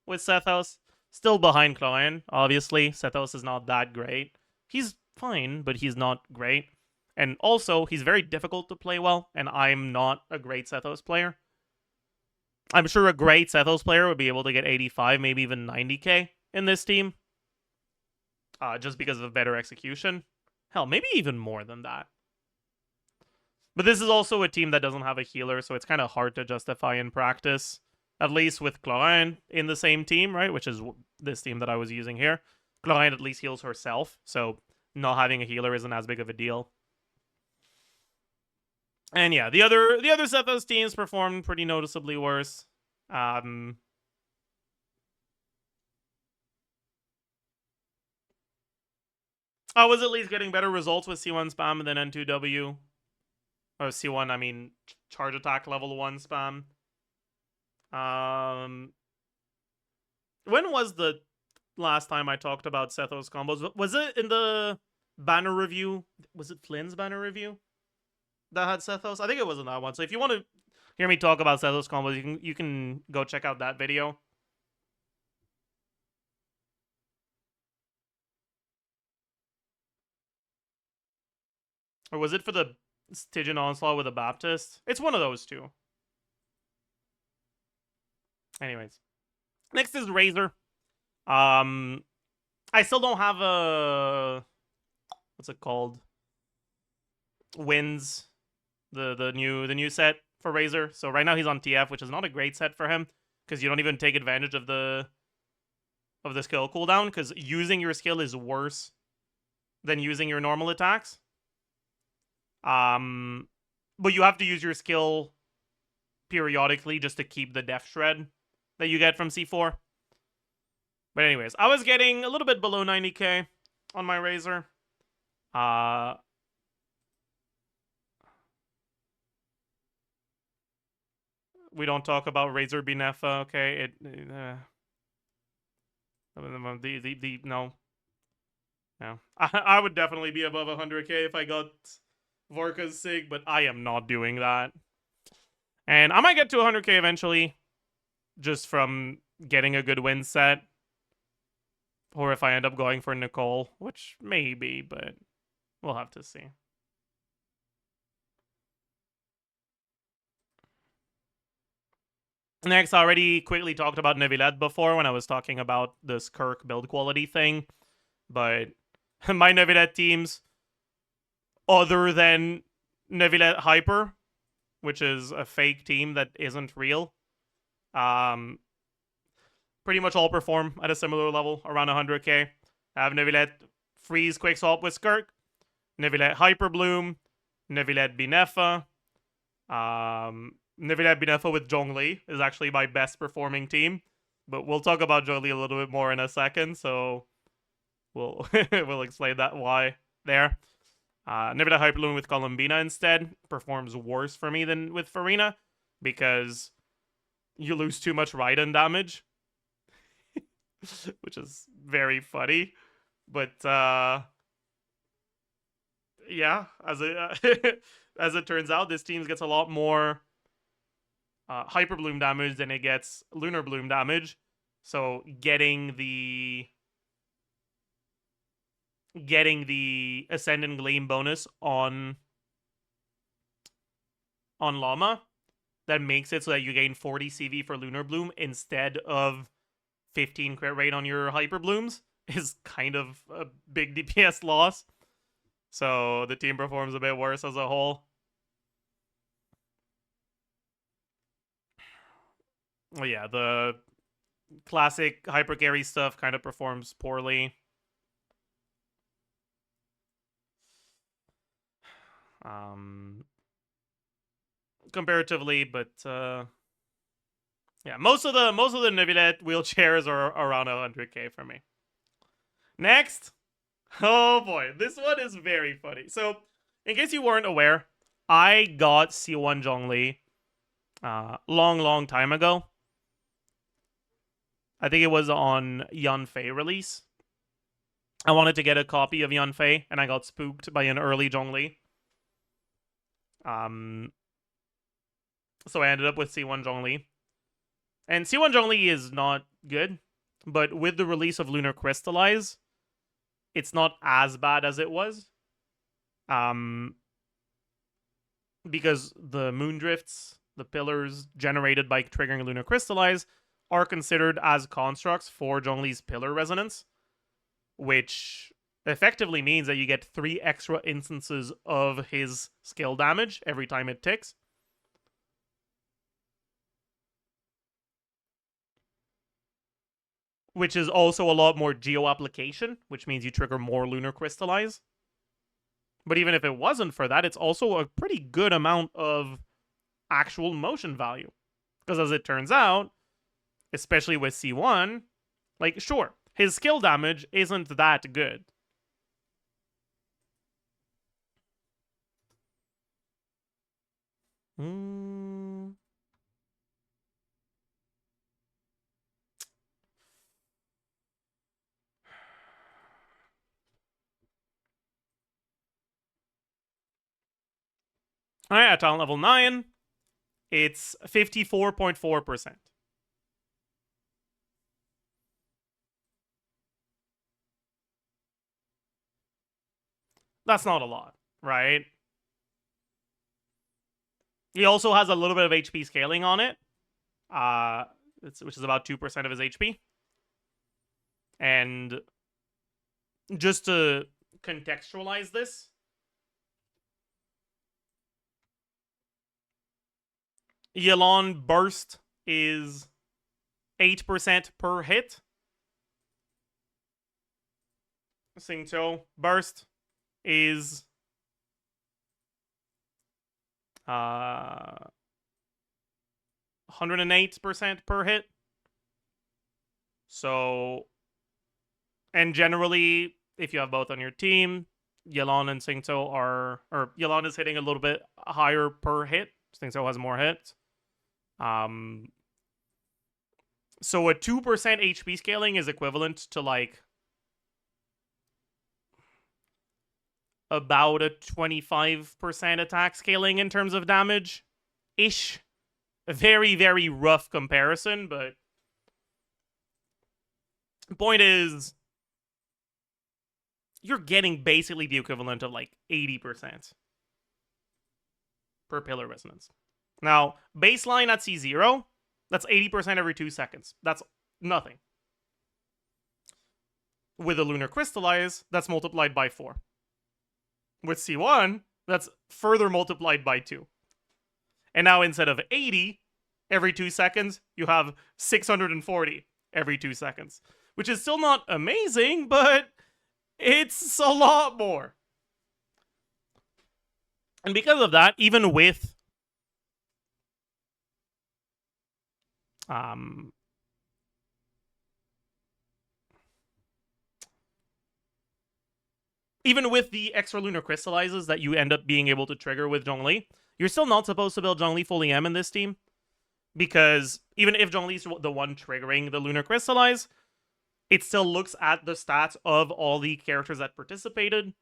with Sethos. Still behind Client, obviously. Sethos is not that great. He's fine, but he's not great. And also, he's very difficult to play well, and I'm not a great Sethos player. I'm sure a great Sethos player would be able to get 85, maybe even 90k in this team. Just because of better execution. Hell, maybe even more than that. But this is also a team that doesn't have a healer, so it's kind of hard to justify in practice. At least with Chlorine in the same team, right? Which is this team that I was using here. Chlorine at least heals herself, so not having a healer isn't as big of a deal. And yeah, the other Sethos teams performed pretty noticeably worse. I was at least getting better results with C1 spam than N2W. Or C1, I mean, charge attack level 1 spam. When was the last time I talked about Sethos combos? Was it in the banner review? Was it Flynn's banner review that had Sethos? I think it was in that one. So if you want to hear me talk about Sethos combos, you can go check out that video. Or was it for the Stygian Onslaught with a Baptist? It's one of those two. Anyways. Next is Razor. I still don't have a... What's it called? Wins. The new set for Razor. So right now he's on TF, which is not a great set for him. Because you don't even take advantage of the skill cooldown. Because using your skill is worse than using your normal attacks. But you have to use your skill periodically just to keep the Death Shred that you get from C4. But anyways, I was getting a little bit below 90k on my Razor. We don't talk about Razor Binefa, okay? No. No. I would definitely be above 100k if I got Vorka's Sig, but I am not doing that. And I might get to 100k eventually, just from getting a good win set. Or if I end up going for Nicole, which maybe, but we'll have to see. Next, I already quickly talked about Neuvillette before when I was talking about this Kirk build quality thing. But my Neuvillette teams, other than Neuvillette Hyper, which is a fake team that isn't real, pretty much all perform at a similar level, around 100k. I have Neuvillette Freeze Quick Swap with Skirk, Neuvillette Hyper Bloom, Neuvillette Binefa. Neuvillette Binefa with Zhongli is actually my best performing team, but we'll talk about Zhongli a little bit more in a second, so we'll we'll explain that why there. Neuvillette Hyper Bloom with Columbina instead performs worse for me than with Farina because you lose too much Raiden damage, which is very funny. But yeah, as it as it turns out, this team gets a lot more Hyper Bloom damage than it gets Lunar Bloom damage. So getting the Ascendant Gleam bonus on Llama, that makes it so that you gain 40 CV for Lunar Bloom instead of 15 crit rate on your Hyper Blooms, is kind of a big DPS loss. So the team performs a bit worse as a whole. Well, yeah, the classic hyper carry stuff kind of performs poorly. Comparatively, but yeah, most of the Neuvillette wheelchairs are around 100k for me. Next, oh boy, this one is very funny. So, in case you weren't aware, I got C1 Zhongli long time ago. I think it was on Yanfei release. I wanted to get a copy of Yanfei, and I got spooked by an early Zhongli. So I ended up with C1 Zhongli. And C1 Zhongli is not good, but with the release of Lunar Crystallize, it's not as bad as it was. Because the moon drifts, the pillars generated by triggering Lunar Crystallize, are considered as constructs for Zhongli's pillar resonance, which effectively means that you get 3 extra instances of his skill damage every time it ticks. Which is also a lot more geo application, which means you trigger more Lunar Crystallize. But even if it wasn't for that, it's also a pretty good amount of actual motion value. Because as it turns out, especially with C1, like, sure, his skill damage isn't that good. Alright, at talent level 9, it's 54.4%. That's not a lot, right? He also has a little bit of HP scaling on it, which is about 2% of his HP. And just to contextualize this, Yelan Burst is 8% per hit. Xingqiu Burst is 108% per hit. So, and generally, if you have both on your team, Yelan and Xingqiu are, or Yelan is hitting a little bit higher per hit. Xingqiu has more hits. So a 2% HP scaling is equivalent to like about a 25% attack scaling in terms of damage ish. A very, very rough comparison, but the point is you're getting basically the equivalent of like 80% per pillar resonance. Now, baseline at C0, that's 80% every 2 seconds. That's nothing. With a Lunar Crystallize, that's multiplied by 4. With C1, that's further multiplied by 2. And now instead of 80 every 2 seconds, you have 640 every 2 seconds, which is still not amazing, but it's a lot more. And because of that, even with even with the extra lunar crystallizes that you end up being able to trigger with Zhongli, you're still not supposed to build Zhongli fully M in this team. Because even if Zhongli's the one triggering the lunar crystallize, it still looks at the stats of all the characters that participated.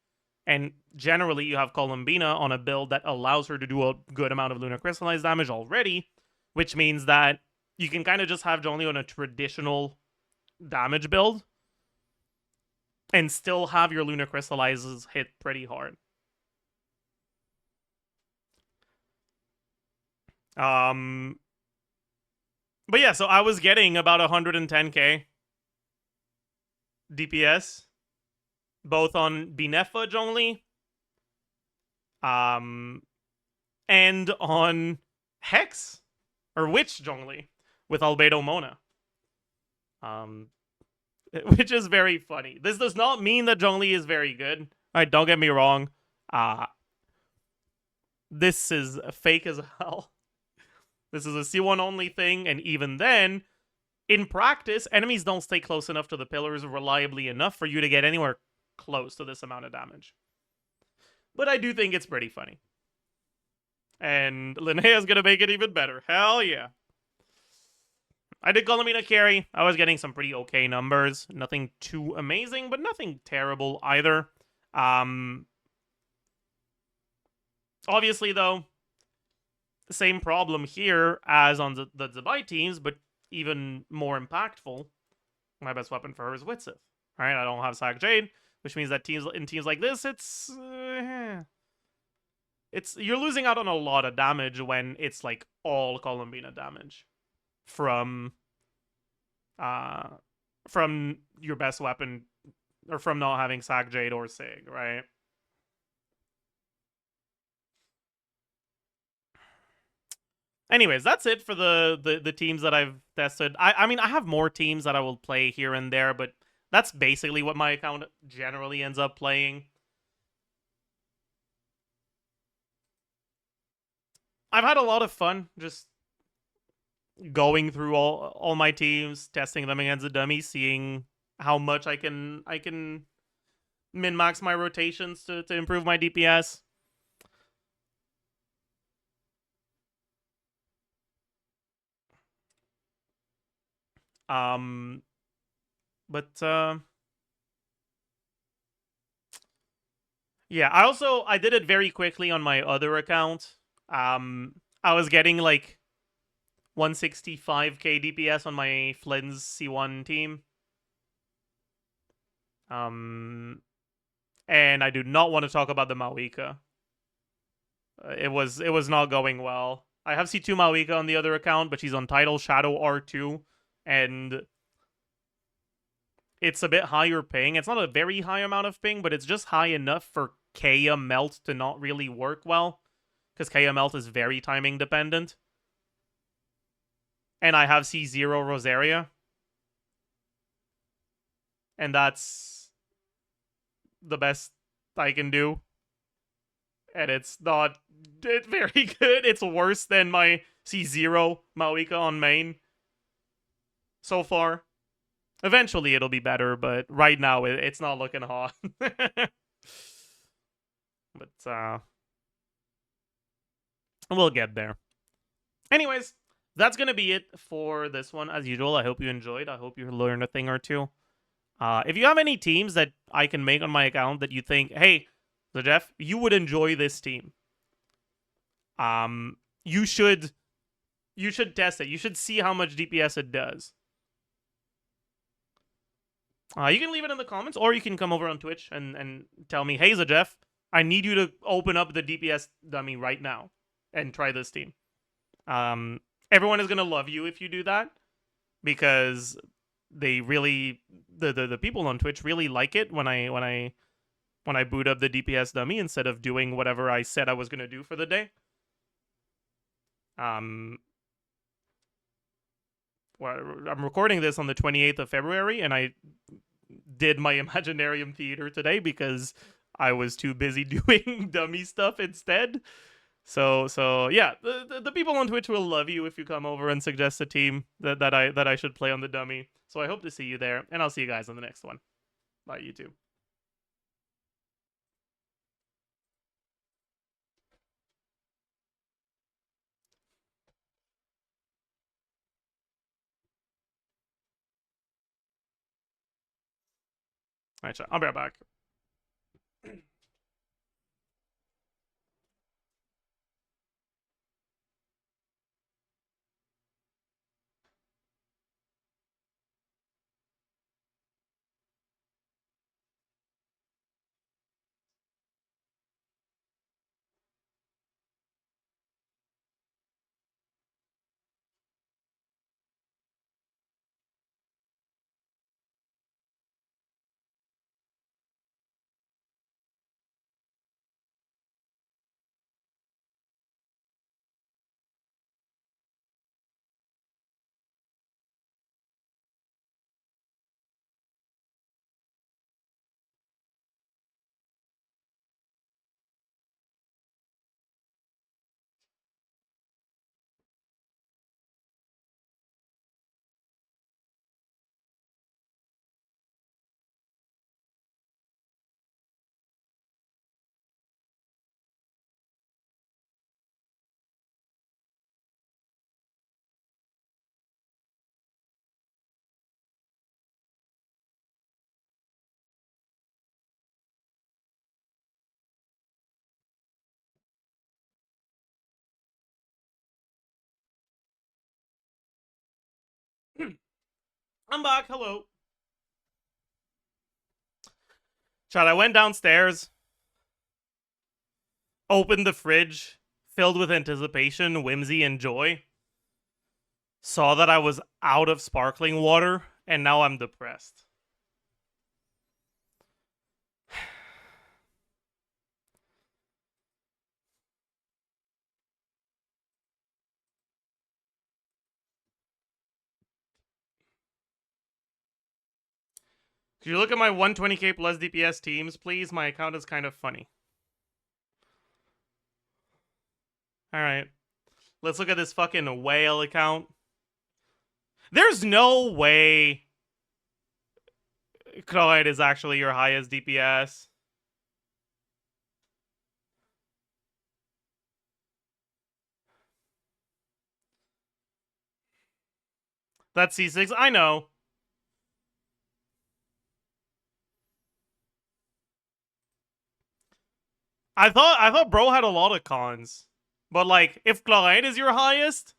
And generally, you have Columbina on a build that allows her to do a good amount of lunar crystallize damage already, which means that you can kind of just have Zhongli on a traditional damage build and still have your lunar crystallizes hit pretty hard. But yeah, so I was getting about 110k DPS, both on Binefa Zhongli, and on Hex or Witch Zhongli with Albedo Mona. Which is very funny. This does not mean that Zhongli is very good. Alright, don't get me wrong. This is fake as hell. This is a C1 only thing, and even then, in practice, enemies don't stay close enough to the pillars reliably enough for you to get anywhere close to this amount of damage. But I do think it's pretty funny. And Linnea's gonna make it even better. Hell yeah. I did Columbina carry. I was getting some pretty okay numbers. Nothing too amazing, but nothing terrible either. Obviously, though, the same problem here as on the Zabai teams, but even more impactful. My best weapon for her is Witsith. Alright, I don't have Sack Jade, which means that in teams like this, it's you're losing out on a lot of damage when it's like all Columbina damage from your best weapon, or from not having Sack Jade or Sig, right? Anyways, that's it for the teams that I've tested. I mean, I have more teams that I will play here and there, but that's basically what my account generally ends up playing. I've had a lot of fun just going through all my teams, testing them against a dummy, seeing how much I can min-max my rotations to improve my DPS. Yeah, I did it very quickly on my other account. I was getting like 165k DPS on my Flynn's C1 team. And I do not want to talk about the Mawika. It was not going well. I have C2 Mawika on the other account, but she's on title Shadow R2, and it's a bit higher ping. It's not a very high amount of ping, but it's just high enough for Kaya Melt to not really work well, because Kaya Melt is very timing dependent. And I have C0 Rosaria, and that's the best I can do. And it's not very good. It's worse than my C0 Mawika on main so far. Eventually it'll be better, but right now it's not looking hot. But we'll get there. Anyways, that's going to be it for this one. As usual, I hope you enjoyed. I hope you learned a thing or two. If you have any teams that I can make on my account that you think, hey, Zajef, you would enjoy this team, you should test it. You should see how much DPS it does. You can leave it in the comments, or you can come over on Twitch and tell me, hey, Zajef, I need you to open up the DPS dummy right now and try this team. Everyone is going to love you if you do that, because they really, the people on Twitch really like it when I boot up the DPS dummy instead of doing whatever I said I was going to do for the day. well, I'm recording this on the 28th of February, and I did my Imaginarium Theater today because I was too busy doing dummy stuff instead. So yeah, the people on Twitch will love you if you come over and suggest a team that I should play on the dummy. So I hope to see you there, and I'll see you guys on the next one. Bye, YouTube. All right, chat. I'll be right back. I'm back. Hello. Chat, I went downstairs, opened the fridge, filled with anticipation, whimsy, and joy. Saw that I was out of sparkling water, and now I'm depressed. Could you look at my 120k plus DPS teams, please? My account is kind of funny. Alright. Let's look at this fucking whale account. There's no way Cloyd is actually your highest DPS. That's C6. I know. I thought bro had a lot of cons. But like, if Cloyd is your highest,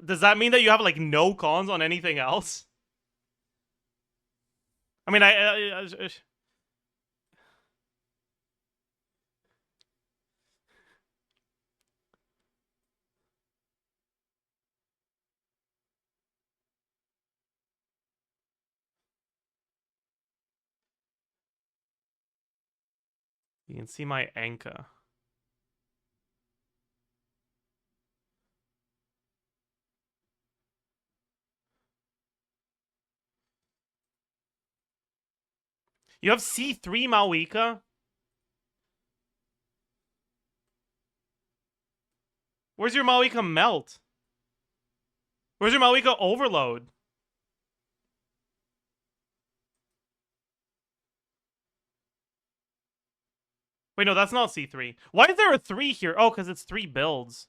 does that mean that you have like no cons on anything else? I mean, you can see my anchor. You have C3 Mawika? Where's your Mawika melt? Where's your Mawika overload? Wait, no, that's not C3. Why is there a 3 here? Oh, because it's 3 builds.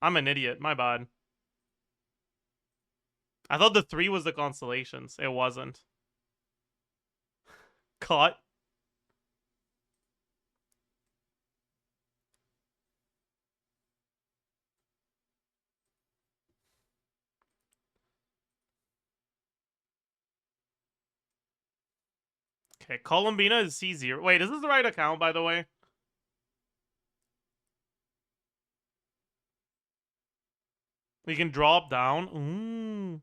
I'm an idiot. My bad. I thought the 3 was the constellations. It wasn't. Caught. Okay, Columbina is C0. Wait, is this the right account, by the way? We can drop down. Ooh.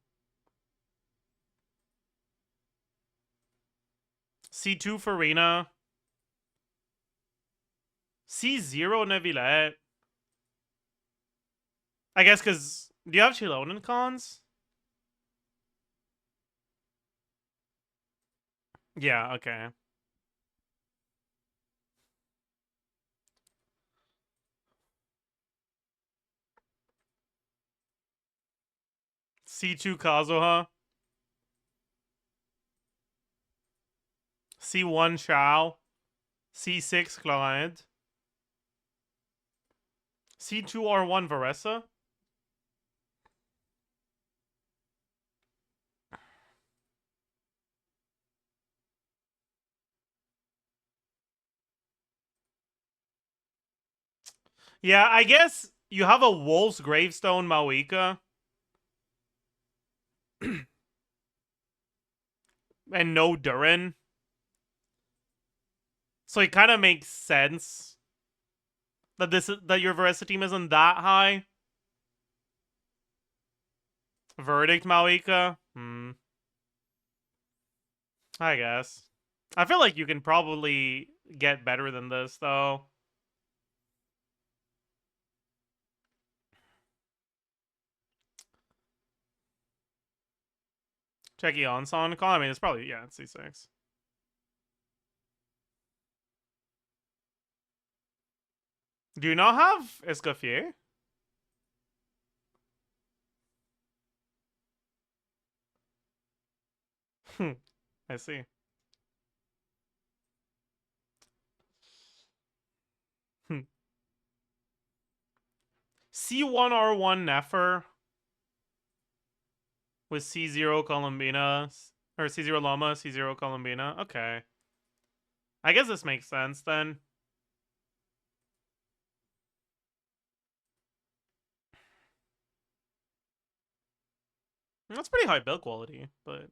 C2 Farina. C0 Neuvillette. I guess because... Do you have Chilonan cons? Yeah, okay. C2 Kazuha. C1 Shao. C6 Clyde. C2 R1 Varesa. Yeah, I guess you have a Wolf's Gravestone Mauika. And no Durin. So it kind of makes sense that that your Varesa team isn't that high. Verdict Mauika. I guess. I feel like you can probably get better than this, though. Checky Onson call. I mean, it's probably, yeah, it's C6. Do you not have Escoffier? I see. C1R1 Nefer with C0 Columbina. Or C0 Llama, C0 Columbina. Okay. I guess this makes sense then. That's pretty high build quality, but...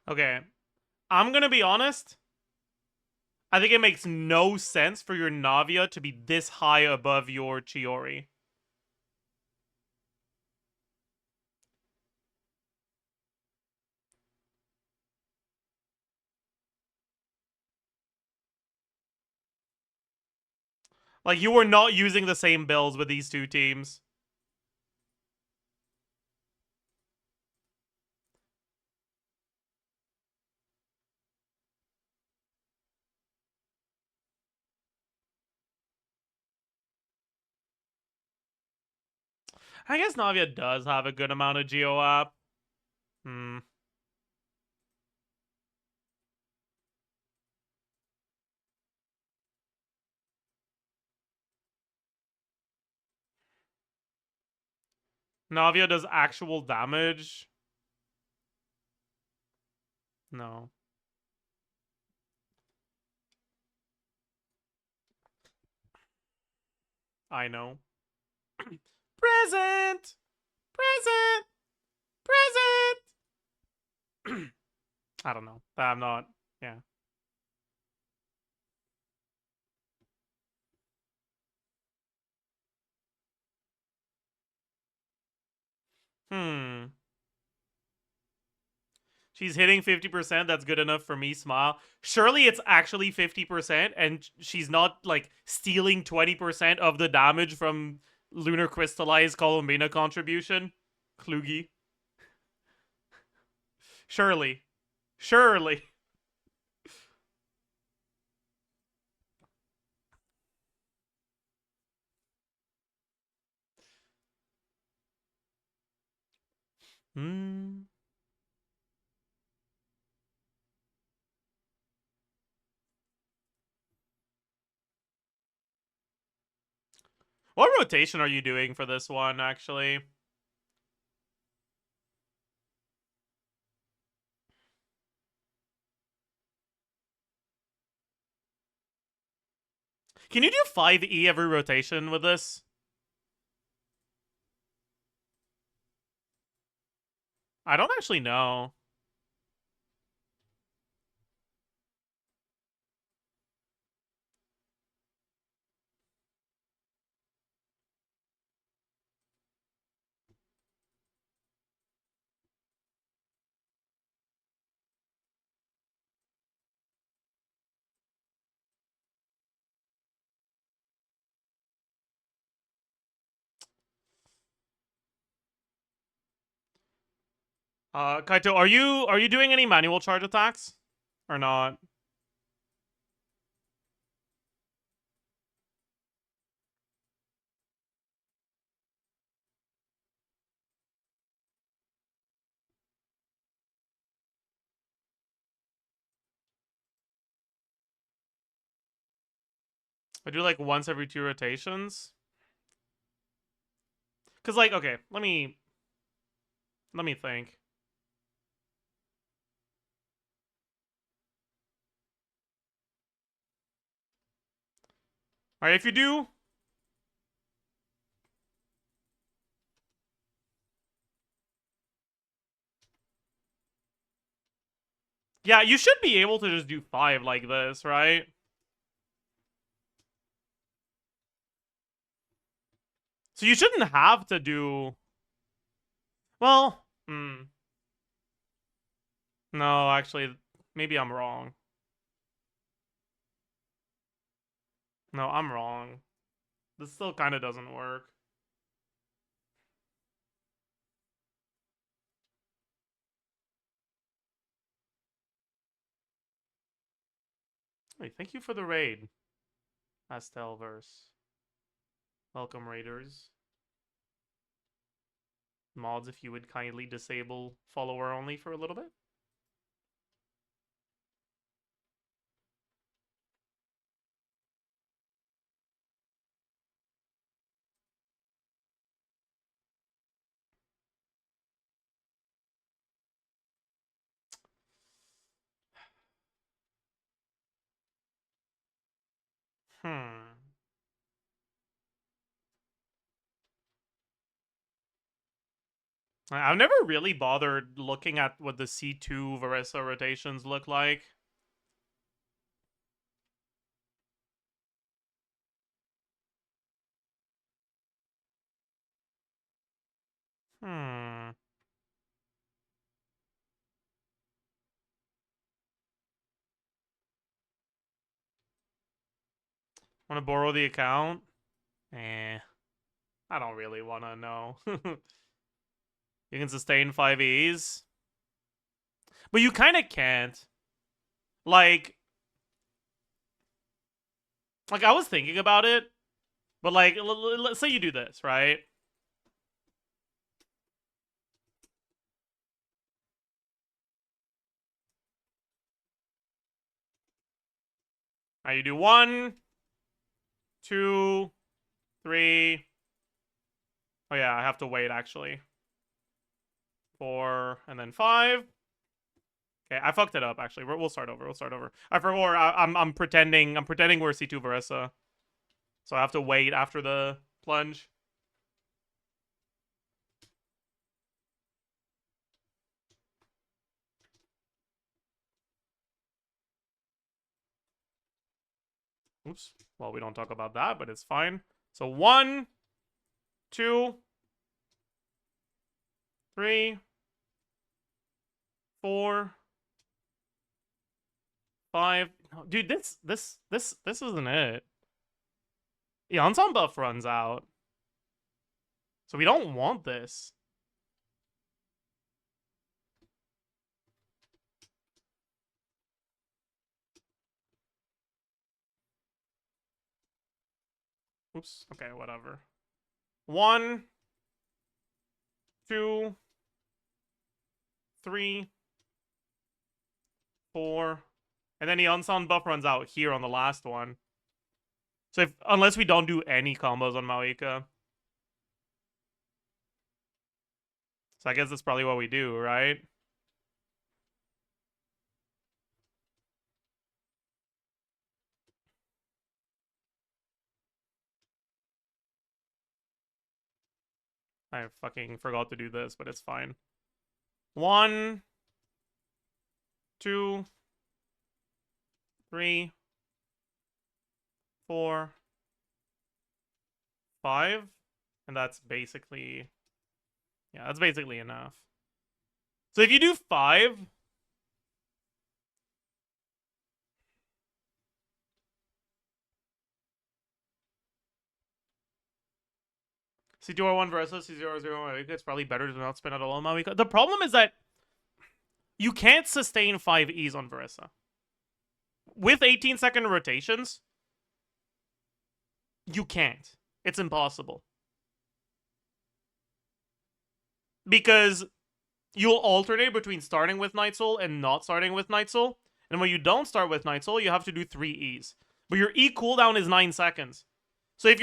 Okay. I'm gonna be honest. I think it makes no sense for your Navia to be this high above your Chiori. Like, you were not using the same builds with these two teams. I guess Navia does have a good amount of Geo app. Navia does actual damage. No. I know. Present! Present! Present! I don't know. I'm not. Yeah. She's hitting 50%. That's good enough for me, smile. Surely it's actually 50%, and she's not, like, stealing 20% of the damage from Lunar Crystallized Columbina contribution? Klugi. Surely. Surely. What rotation are you doing for this one, actually? Can you do 5E every rotation with this? I don't actually know. Kaito, are you doing any manual charge attacks? Or not? I do like once every 2 rotations. Cause like, okay, let me think. Alright, if you do yeah, you should be able to just do 5 like this, right? So you shouldn't have to do... Well, no, actually, maybe I'm wrong. No, I'm wrong. This still kind of doesn't work. Hey, thank you for the raid, Pastelverse. Welcome, raiders. Mods, if you would kindly disable follower only for a little bit. I've never really bothered looking at what the C2 Varesa rotations look like. Want to borrow the account? I don't really want to know. You can sustain 5Es. But you kind of can't. Like, I was thinking about it, but like, let's say you do this, right? Now you do 1, 2, 3. Oh yeah, I have to wait actually. 4 and then 5. Okay, I fucked it up actually. We'll start over. We'll start over. I forgot. I'm pretending. I'm pretending we're C2 Varesa. So I have to wait after the plunge. Oops. Well, we don't talk about that, but it's fine. So 1, 2, 3, 4, 5. No, dude, this isn't it. The Ansan buff runs out. So we don't want this. Oops. Okay, whatever. 1, 2, 3, 4. And then the Unsound buff runs out here on the last one. So unless we don't do any combos on Maoika. So I guess that's probably what we do, right? I fucking forgot to do this, but it's fine. 1, 2, 3, 4, 5. And that's basically... Yeah, that's basically enough. So if you do 5... C2R1 versus C001, it's probably better to not spin at all on Maui. The problem is that you can't sustain 5 E's on Verissa. With 18-second rotations, you can't. It's impossible. Because you'll alternate between starting with Night Soul and not starting with Night Soul. And when you don't start with Night Soul, you have to do 3 E's. But your E cooldown is 9 seconds. So if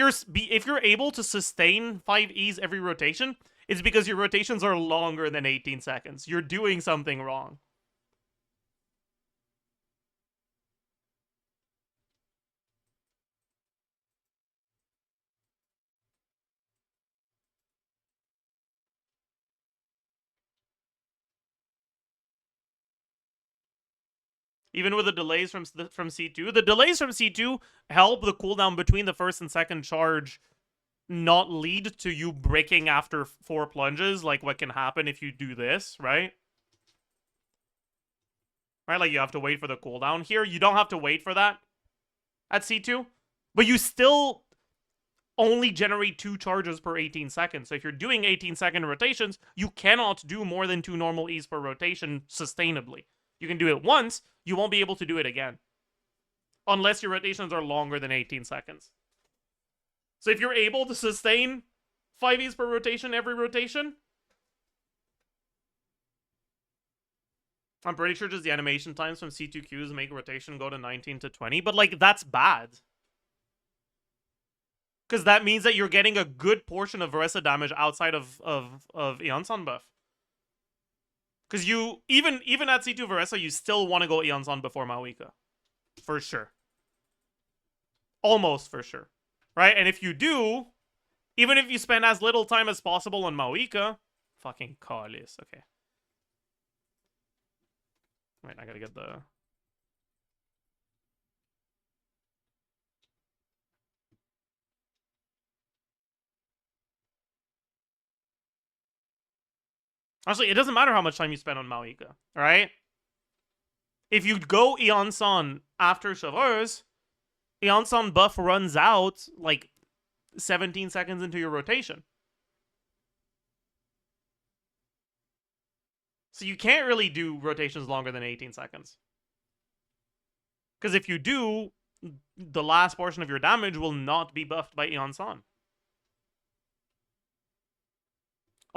you're able to sustain 5 E's every rotation, it's because your rotations are longer than 18 seconds. You're doing something wrong. Even with the delays from C2, the delays from C2 help the cooldown between the first and second charge not lead to you breaking after 4 plunges, like what can happen if you do this, right? Right, like you have to wait for the cooldown. Here, you don't have to wait for that at C2, but you still only generate 2 charges per 18 seconds. So if you're doing 18-second rotations, you cannot do more than 2 normal E's per rotation sustainably. You can do it once, you won't be able to do it again. Unless your rotations are longer than 18 seconds. So if you're able to sustain 5 E's per rotation every rotation, I'm pretty sure just the animation times from C2Qs make rotation go to 19 to 20, but like that's bad. Because that means that you're getting a good portion of Verissa damage outside of Eonsan buff. Because you, even at C2 Verissa, you still want to go Eonsan before Mawika. For sure. Almost for sure. Right? And if you do, even if you spend as little time as possible on Mawika, fucking Kalis. Okay. Wait, I gotta get the... Honestly, it doesn't matter how much time you spend on Mawika, alright? If you go Eonsan after Chevreuse, Eonsan buff runs out, like, 17 seconds into your rotation. So you can't really do rotations longer than 18 seconds. Because if you do, the last portion of your damage will not be buffed by Eonsan.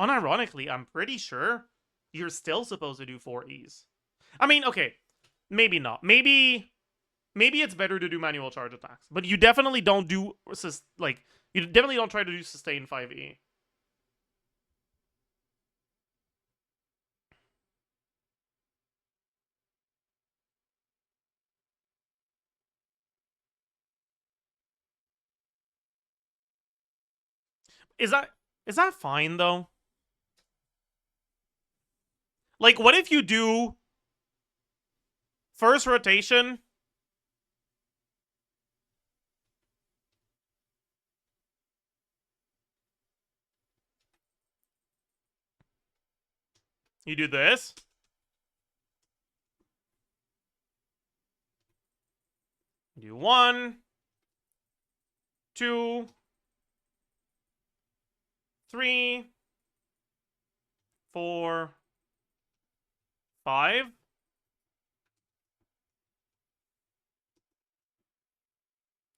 Unironically, I'm pretty sure you're still supposed to do 4 E's. I mean, okay, maybe not. Maybe it's better to do manual charge attacks, but you definitely don't do you definitely don't try to do sustain 5E. Is that fine though? Like, what if you do first rotation? You do this. You do 1, 2, 3, 4, 5.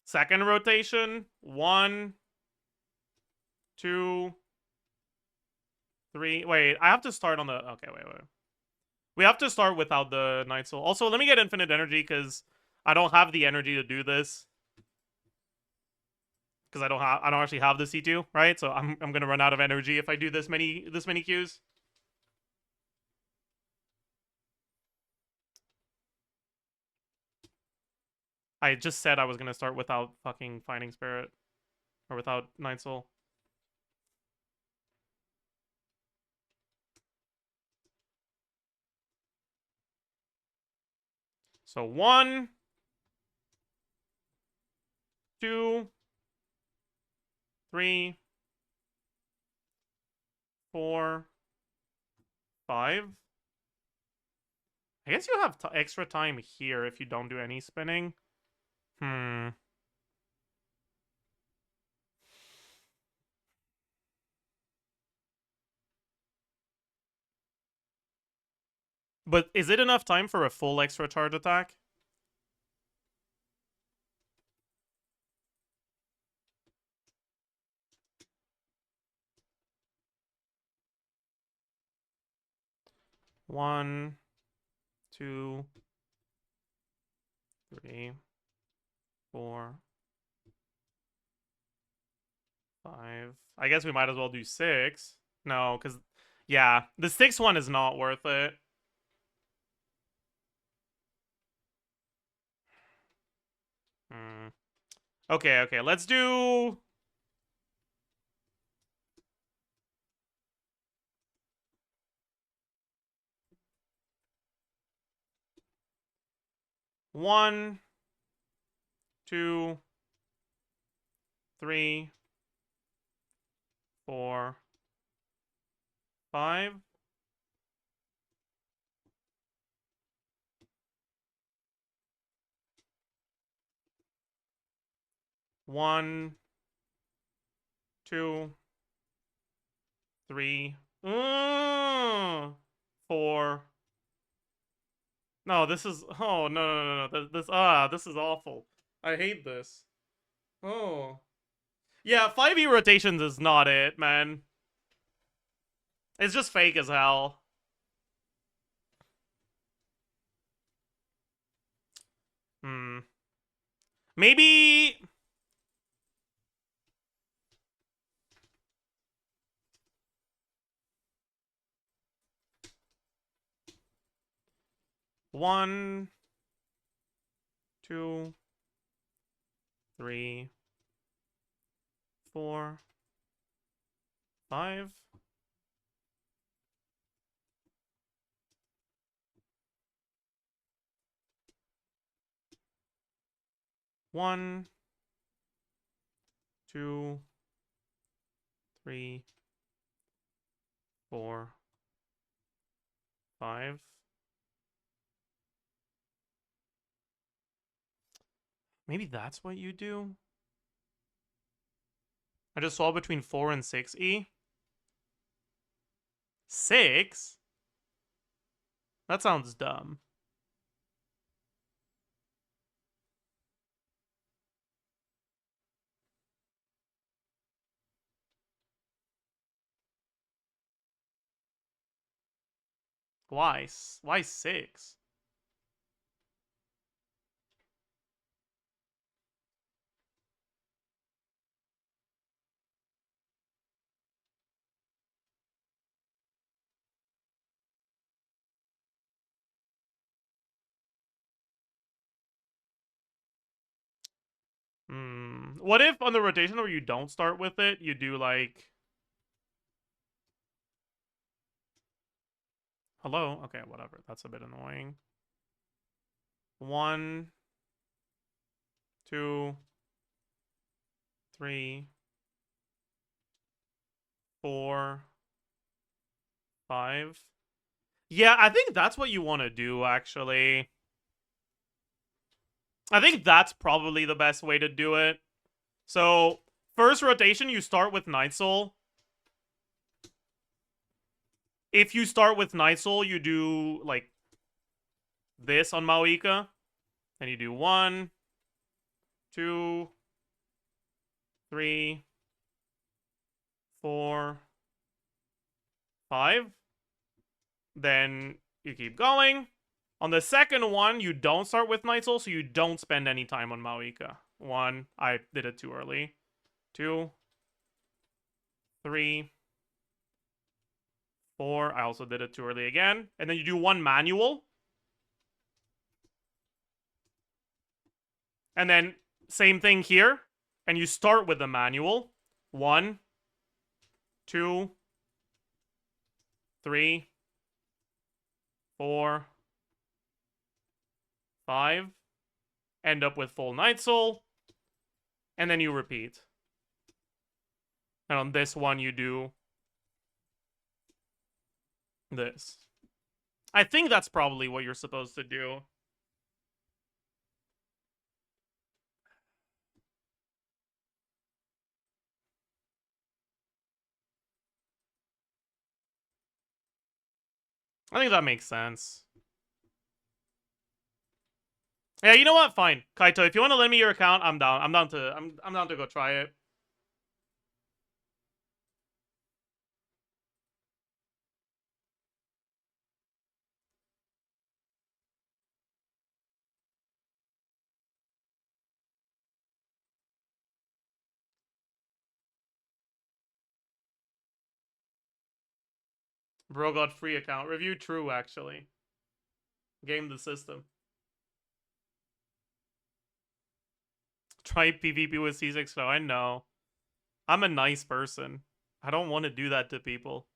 Second rotation. 1, 2, 3. Wait, I have to start on the... Okay, wait. We have to start without the Night Soul. Also, let me get infinite energy, because I don't have the energy to do this. Because I don't actually have the C2, right? So I'm gonna run out of energy if I do this many Qs. I just said I was gonna start without fucking Finding Spirit. Or without Night Soul. So 1, 2, 3, 4, 5. I guess you have extra time here if you don't do any spinning. But is it enough time for a full extra charge attack? One, 2, 3, 4, 5. I guess we might as well do 6. No, because, yeah, the 6th one is not worth it. Okay, okay, let's do... One, 2, 3, 4, 5. One, 2, 3, 4. No, this is... Oh, no. This is awful. I hate this. Oh. Yeah, 5e rotations is not it, man. It's just fake as hell. Maybe... One, 2, 3, 4, 5. One, 2, 3, 4, 5. Maybe that's what you do? I just saw between 4 and 6e. 6? That sounds dumb. Why? Why 6? What if on the rotation where you don't start with it, you do like... Hello? Okay, whatever. That's a bit annoying. 1, 2, 3, 4, 5. Yeah, I think that's what you want to do, actually. I think that's probably the best way to do it. So, first rotation, you start with Night Soul. If you start with Night Soul, you do, like, this on Maoika. And you do 1, 2, 3, 4, 5. Then you keep going. On the second one, you don't start with Night Soul, so you don't spend any time on Maoika. 1, I did it too early. 2, 3, 4, I also did it too early again. And then you do 1 manual. And then same thing here. And you start with the manual. 1, 2, 3, 4, 5. End up with full Night Soul. And then you repeat. And on this one, you do this. I think that's probably what you're supposed to do. I think that makes sense. Yeah, you know what? Fine, Kaito. If you want to lend me your account, I'm down. I'm down to go try it. Bro got free account. Review true, actually. Game the system. Try PvP with C6 though. I know. I'm a nice person. I don't want to do that to people.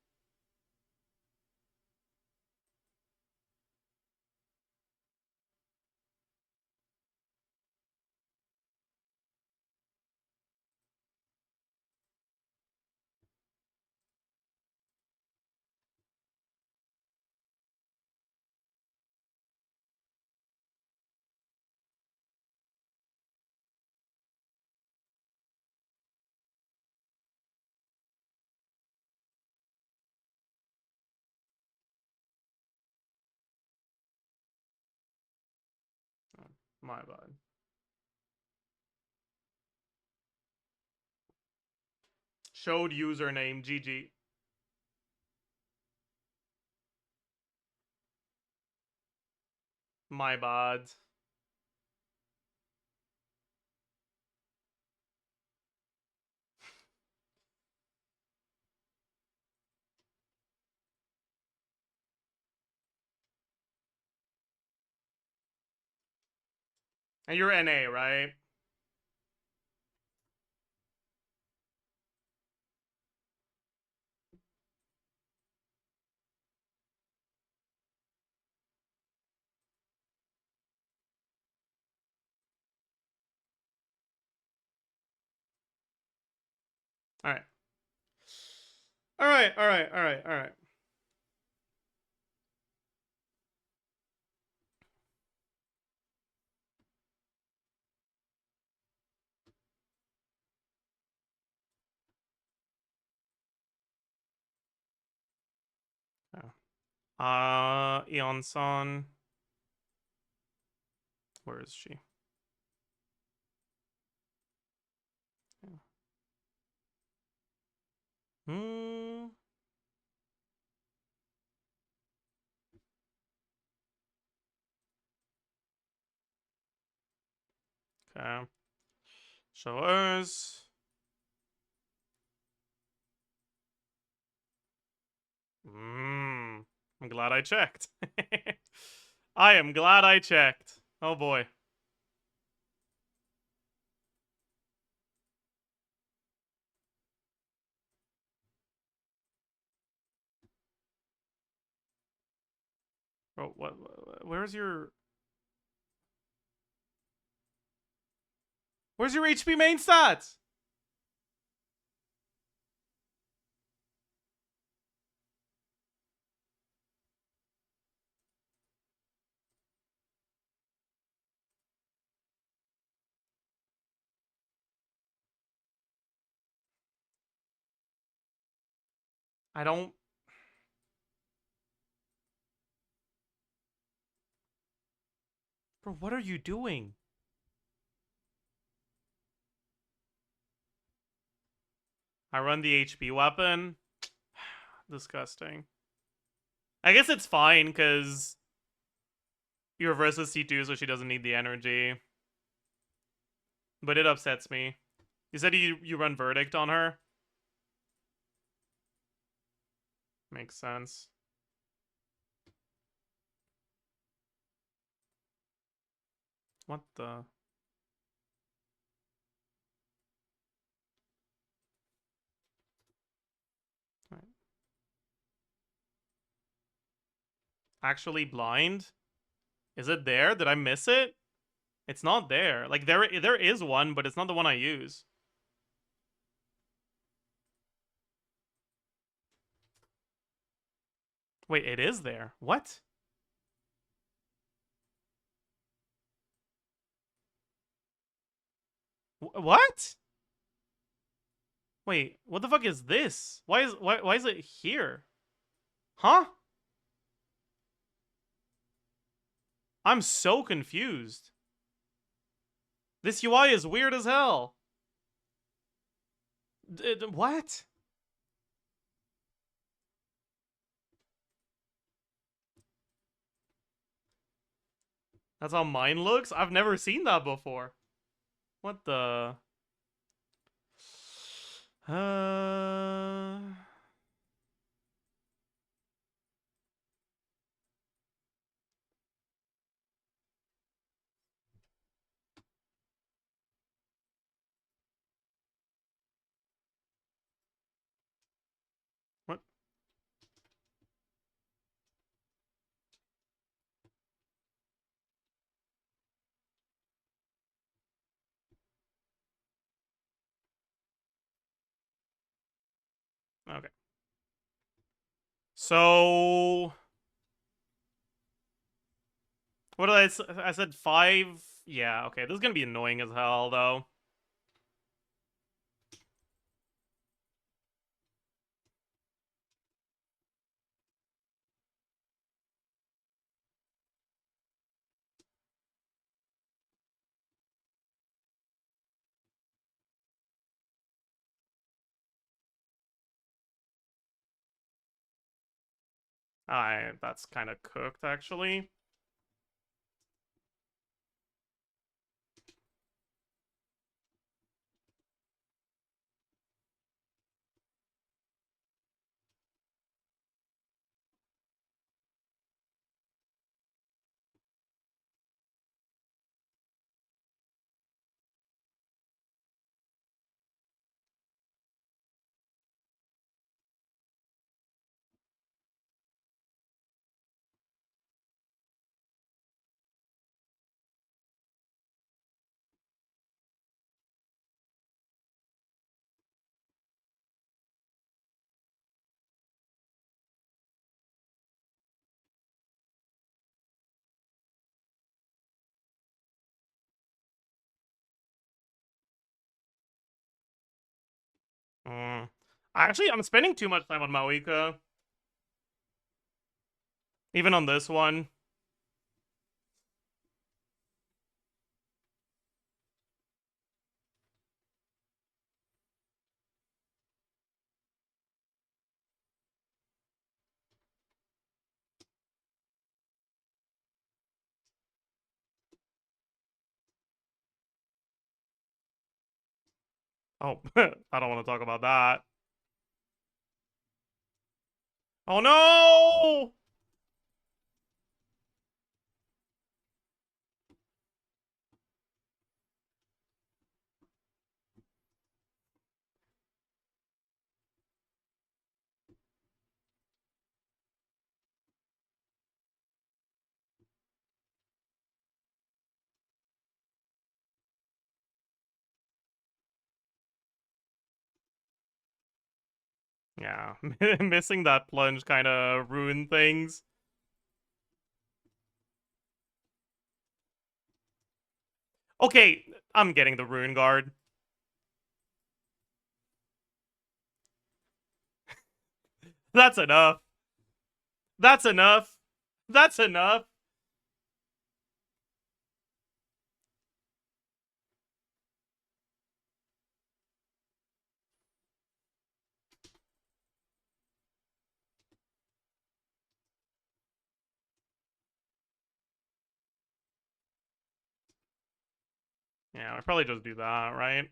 My bad. Showed username GG. My bad. And you're NA, right? Alright. Alright. Eon-san. Where is she? Hmm. Okay. Show us. I'm glad I checked. I am glad I checked. Oh boy. Oh, what? Where's your HP main stats? I don't. Bro, what are you doing? I run the HP weapon. Disgusting. I guess it's fine because you reverses C2, so she doesn't need the energy. But it upsets me. You said you run Verdict on her? Makes sense. What the? Right. Actually blind? Is it there? Did I miss it? It's not there. Like, there is one, but it's not the one I use. Wait, it is there. What? What? Wait, what the fuck is this? Why is it here? Huh? I'm so confused. This UI is weird as hell. What? That's how mine looks? I've never seen that before. What the? Uh... What? Okay. So... What did I said 5? Yeah, okay. This is gonna be annoying as hell, though. That's kind of cooked, actually. Mm. Actually, I'm spending too much time on Mauika. Even on this one. Oh, I don't want to talk about that. Oh no! Yeah, missing that plunge kind of ruined things. Okay, I'm getting the Rune Guard. That's enough. That's enough. That's enough. Yeah, I probably just do that, right?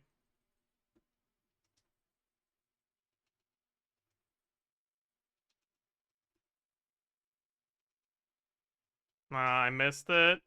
I missed it.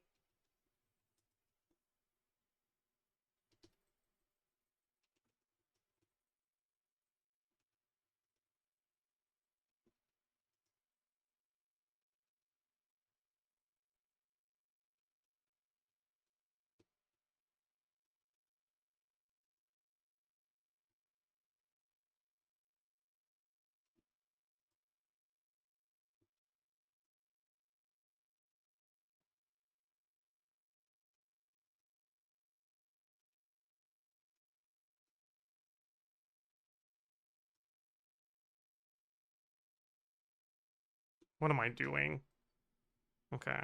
What am I doing? Okay.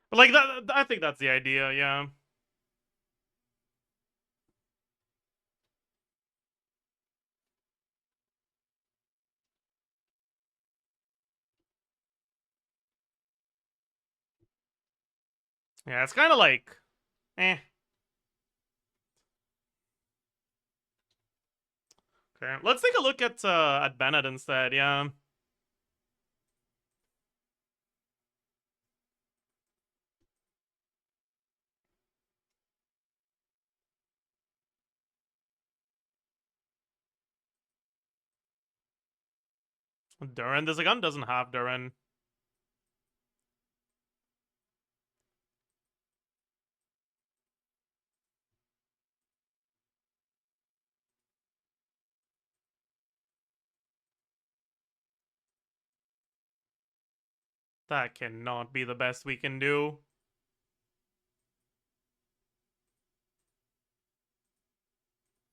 But like that, I think that's the idea, yeah. Yeah, it's kind of like, eh. Okay, let's take a look at Bennett instead, yeah. Durin, this gun doesn't have Durin. That cannot be the best we can do.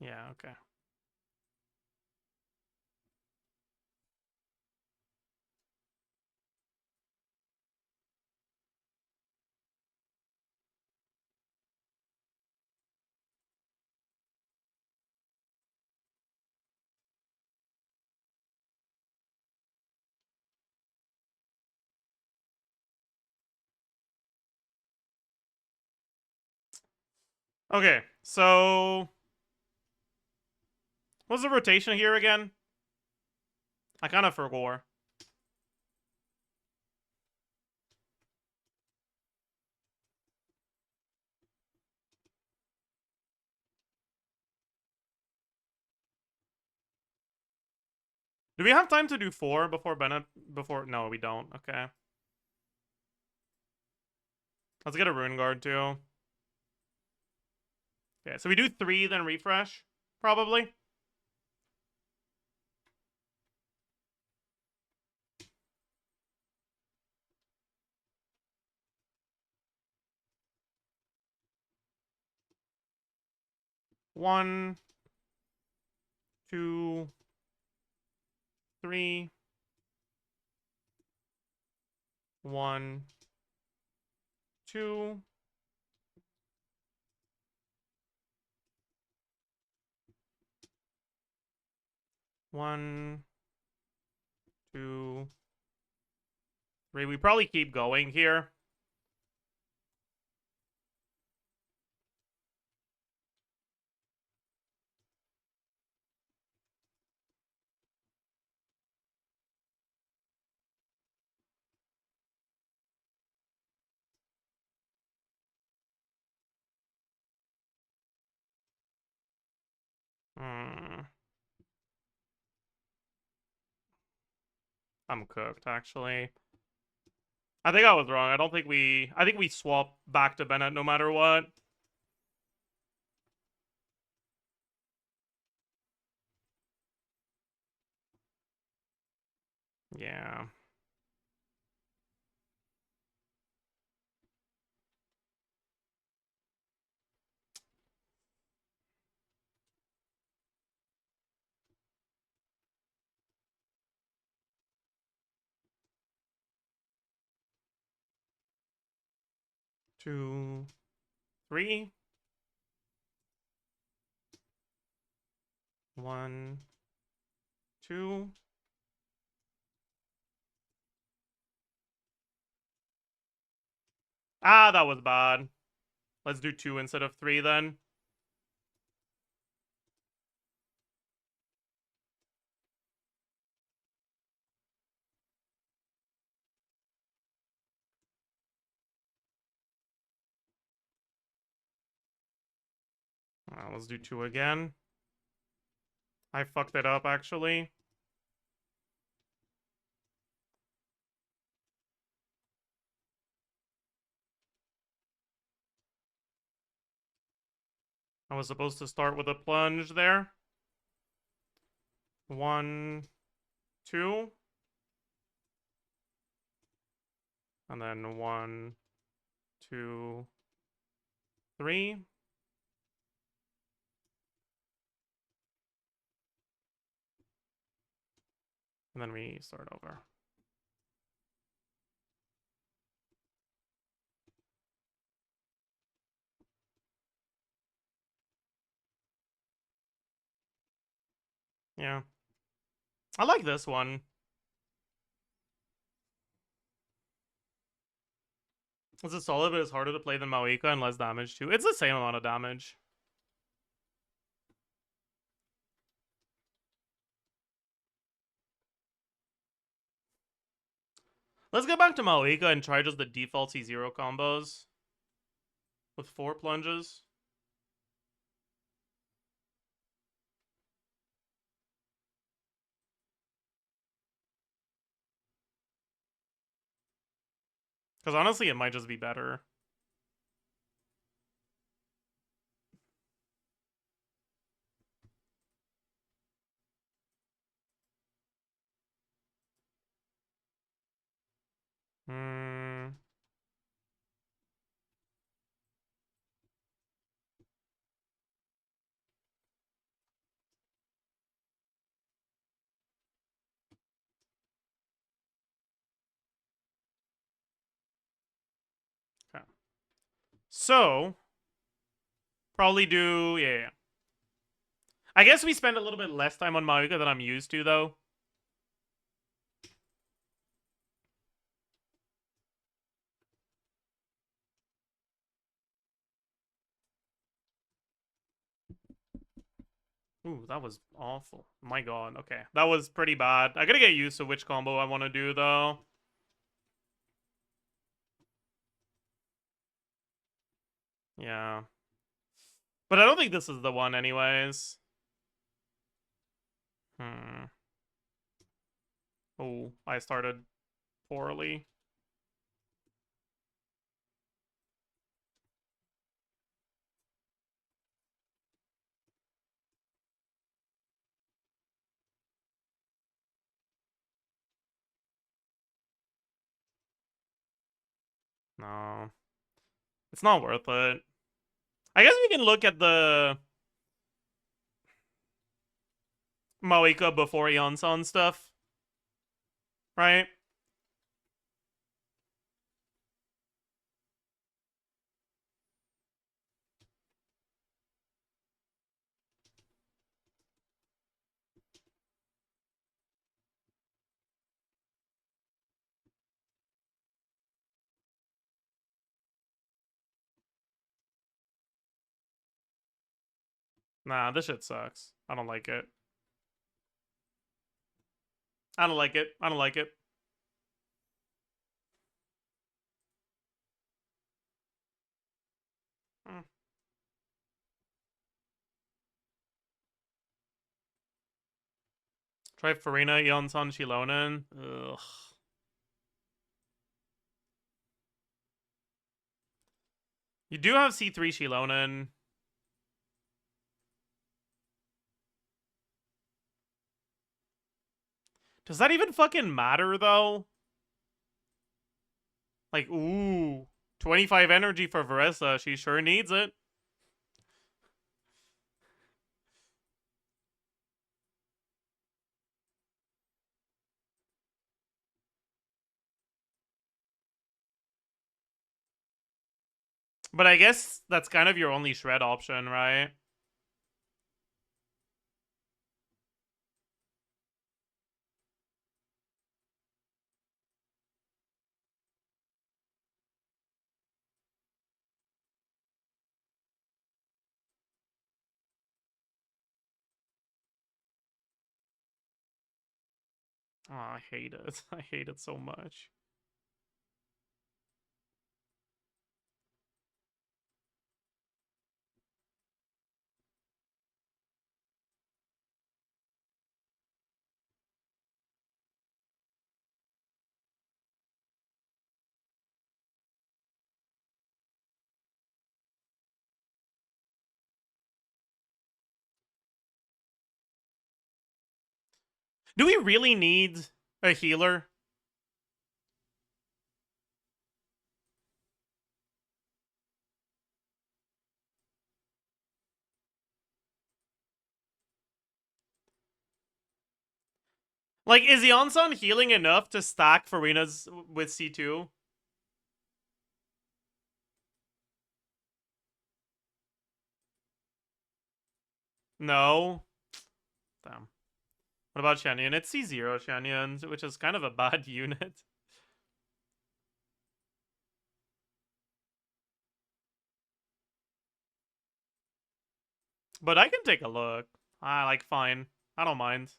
Yeah, okay. Okay, so what's the rotation here again? I kind of forgot. Do we have time to do 4 before Bennett? No, we don't. Okay. Let's get a Rune Guard too. Okay, so we do 3, then refresh, probably. One, 2, 3. 1, 2. One, 2, 3. We probably keep going here. Hmm. I'm cooked, actually. I think I was wrong. I don't think we... I think we swap back to Bennett no matter what. Yeah. Two, 3. 1, 2. Ah, that was bad. Let's do 2 instead of 3 then. Let's do 2 again. I fucked it up, actually. I was supposed to start with a plunge there. 1, 2. And then 1, 2, 3. And then we start over. Yeah. I like this one. It's a solid, but it's harder to play than Maoika and less damage too. It's the same amount of damage. Let's get back to Maoika and try just the default C0 combos. With 4 plunges. Because honestly, it might just be better. Hmm. Okay. So, probably do, yeah. I guess we spend a little bit less time on Maoika than I'm used to, though. Ooh, that was awful. My god, okay. That was pretty bad. I gotta get used to which combo I want to do, though. Yeah. But I don't think this is the one anyways. Oh, I started poorly. No. It's not worth it. I guess we can look at the Maoika before Yonsan stuff. Right? Nah, this shit sucks. I don't like it. I don't like it. I don't like it. Hmm. Try Farina, Yonsan, Shilonen. Ugh. You do have C3 Shilonen. Does that even fucking matter, though? Like, ooh. 25 energy for Varessa. She sure needs it. But I guess that's kind of your only shred option, right? Oh, I hate it. I hate it so much. Do we really need a healer? Like, is Yonsan healing enough to stack Farina's with C2? No. Damn. What about Xianyun? It's C0 Xianyun, which is kind of a bad unit. But I can take a look. Like, fine. I don't mind.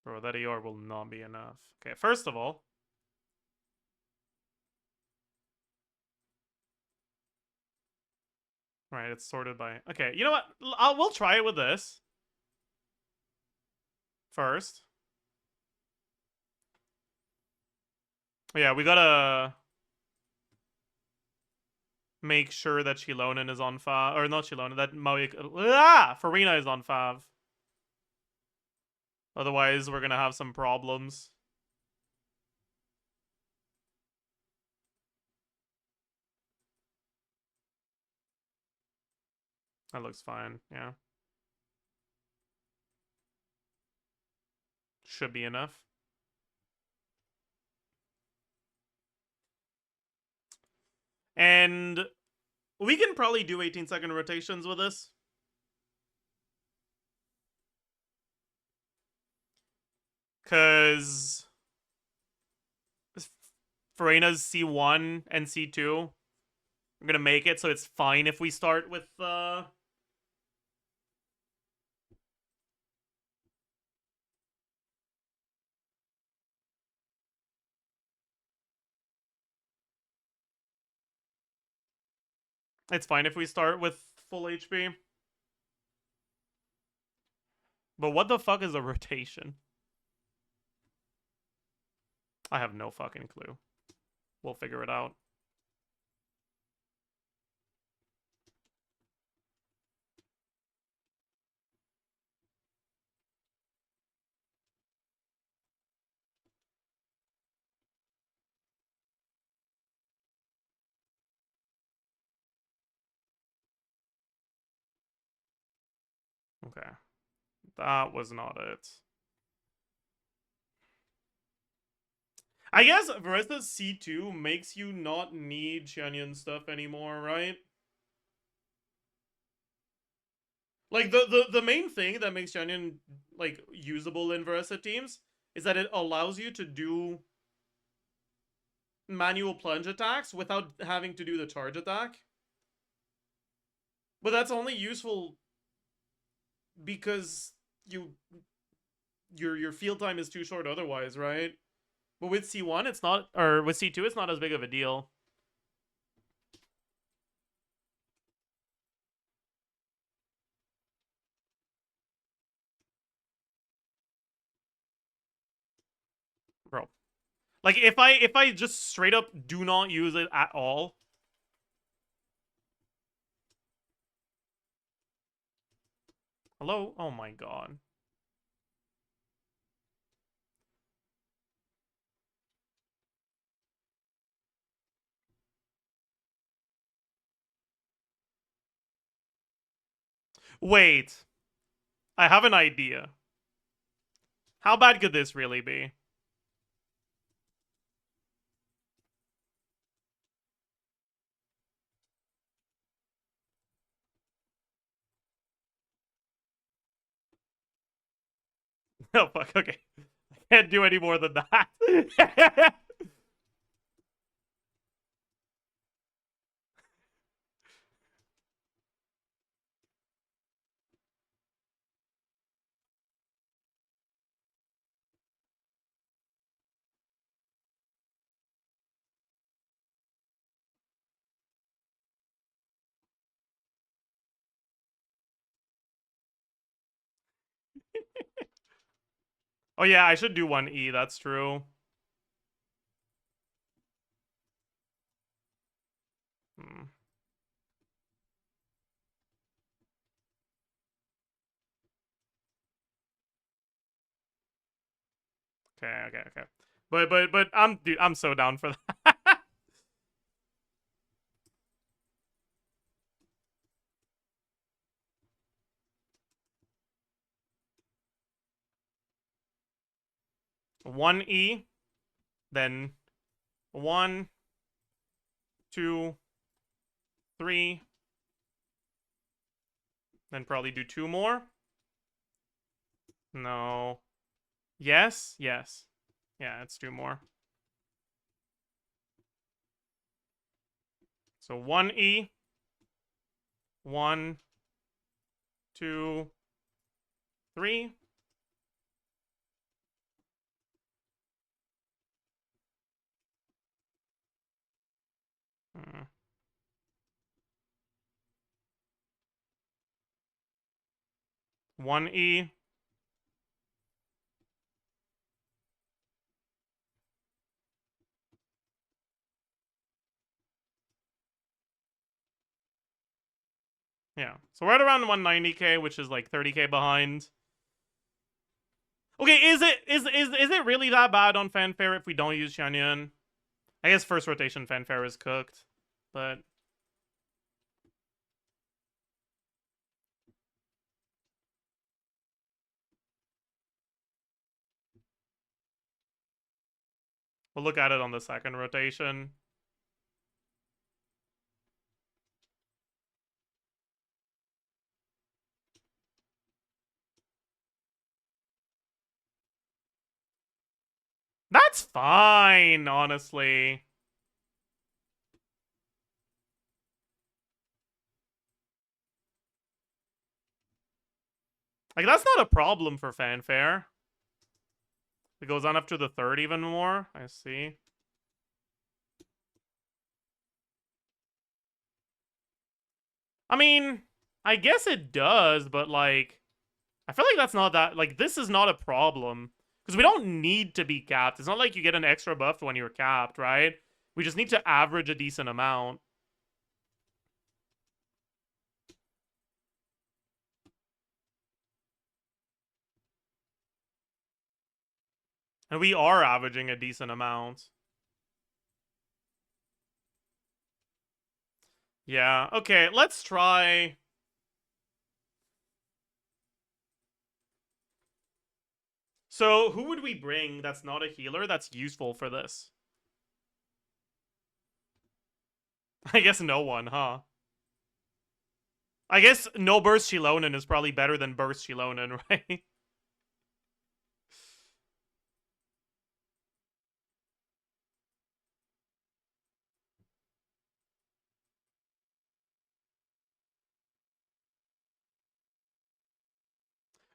Bro, that ER will not be enough. Okay, first of all. Right, it's sorted by... Okay, you know what? We'll try it with this. First. Yeah, we gotta... make sure that Shilonen is on Fav. Or not Shilonen, that Maui... Farina is on Fav. Otherwise, we're gonna have some problems. That looks fine, yeah. Should be enough. And we can probably do 18-second rotations with this. Because Farina's C1 and C2. I'm gonna make it so it's fine if we start with it's fine if we start with full HP. But what the fuck is a rotation? I have no fucking clue. We'll figure it out. Okay. That was not it. I guess Varista's C2 makes you not need Xianyun stuff anymore, right? Like, the main thing that makes Xianyun, like, usable in Varesta teams is that it allows you to do manual plunge attacks without having to do the charge attack. But that's only useful because your field time is too short otherwise, right? But with C1, it's not, or with C2, it's not as big of a deal. Bro. Like, if I just straight up do not use it at all... Hello? Oh my god. Wait. I have an idea. How bad could this really be? Oh, fuck, okay. I can't do any more than that. Oh yeah, I should do 1E, that's true. Hmm. Okay. But dude, I'm so down for that. 1E. Then 1, 2, 3. Then probably do 2 more. No. Yes? Yes. Yeah, it's 2 more. So 1E. 1, 2, 3. Hmm. One E. Yeah. So we're at around 190k, which is like 30k behind. Okay, is it really that bad on Fanfare if we don't use Xianyun? I guess first rotation Fanfare is cooked, but we'll look at it on the second rotation. That's fine, honestly. Like, that's not a problem for Fanfare. It goes on after the third even more. I see. I mean, I guess it does, but like, I feel like that's not that, like, this is not a problem. Because we don't need to be capped. It's not like you get an extra buff when you're capped, right? We just need to average a decent amount. And we are averaging a decent amount. Yeah, okay, let's try... So, who would we bring that's not a healer that's useful for this? I guess no one, huh? I guess no Burst Shilonen is probably better than Burst Shilonen, right?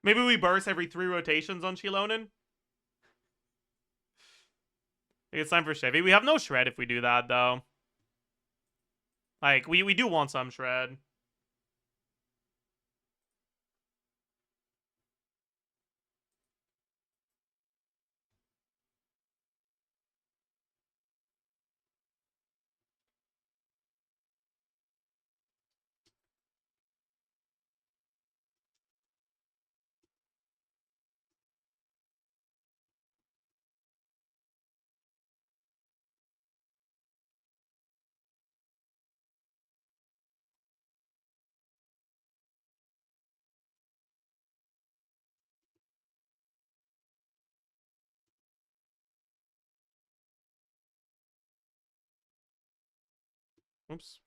Maybe we burst every 3 rotations on Shilonen? I think it's time for Chevy. We have no Shred if we do that, though. Like, we do want some Shred. Oops.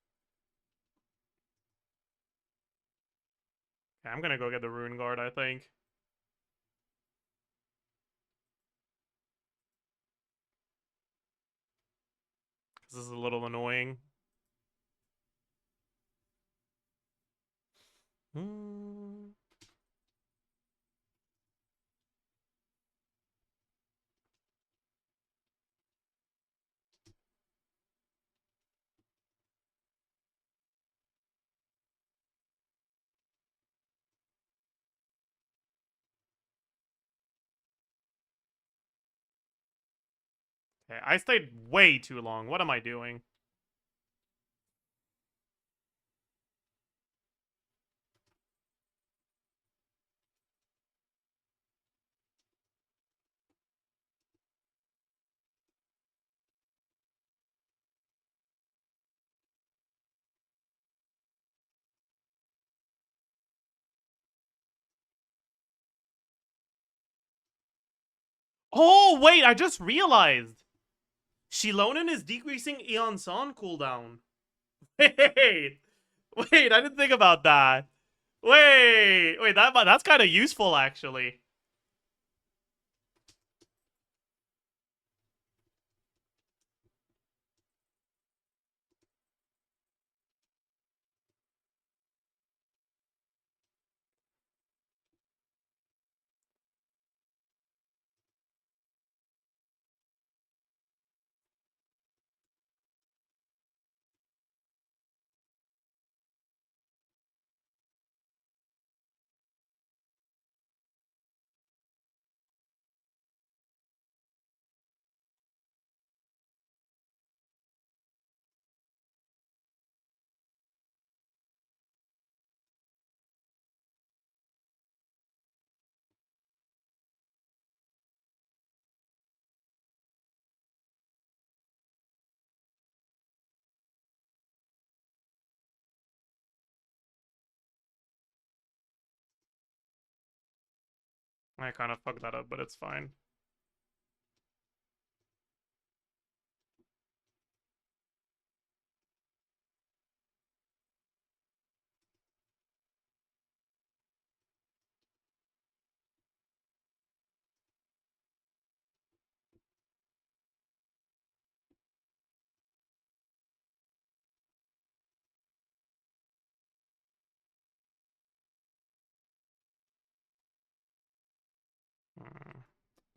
Okay, I'm gonna go get the Rune Guard, I think. This is a little annoying. Okay, I stayed way too long. What am I doing? Oh, wait, I just realized. Shilonen is decreasing Aeon Son cooldown. Wait, wait, I didn't think about that. Wait, that's kind of useful actually. I kind of fucked that up, but it's fine.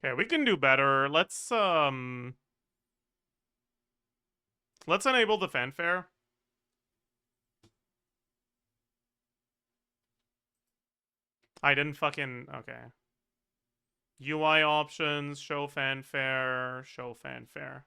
Okay, we can do better. Let's enable the fanfare. I didn't fucking okay. UI options, show fanfare, show fanfare.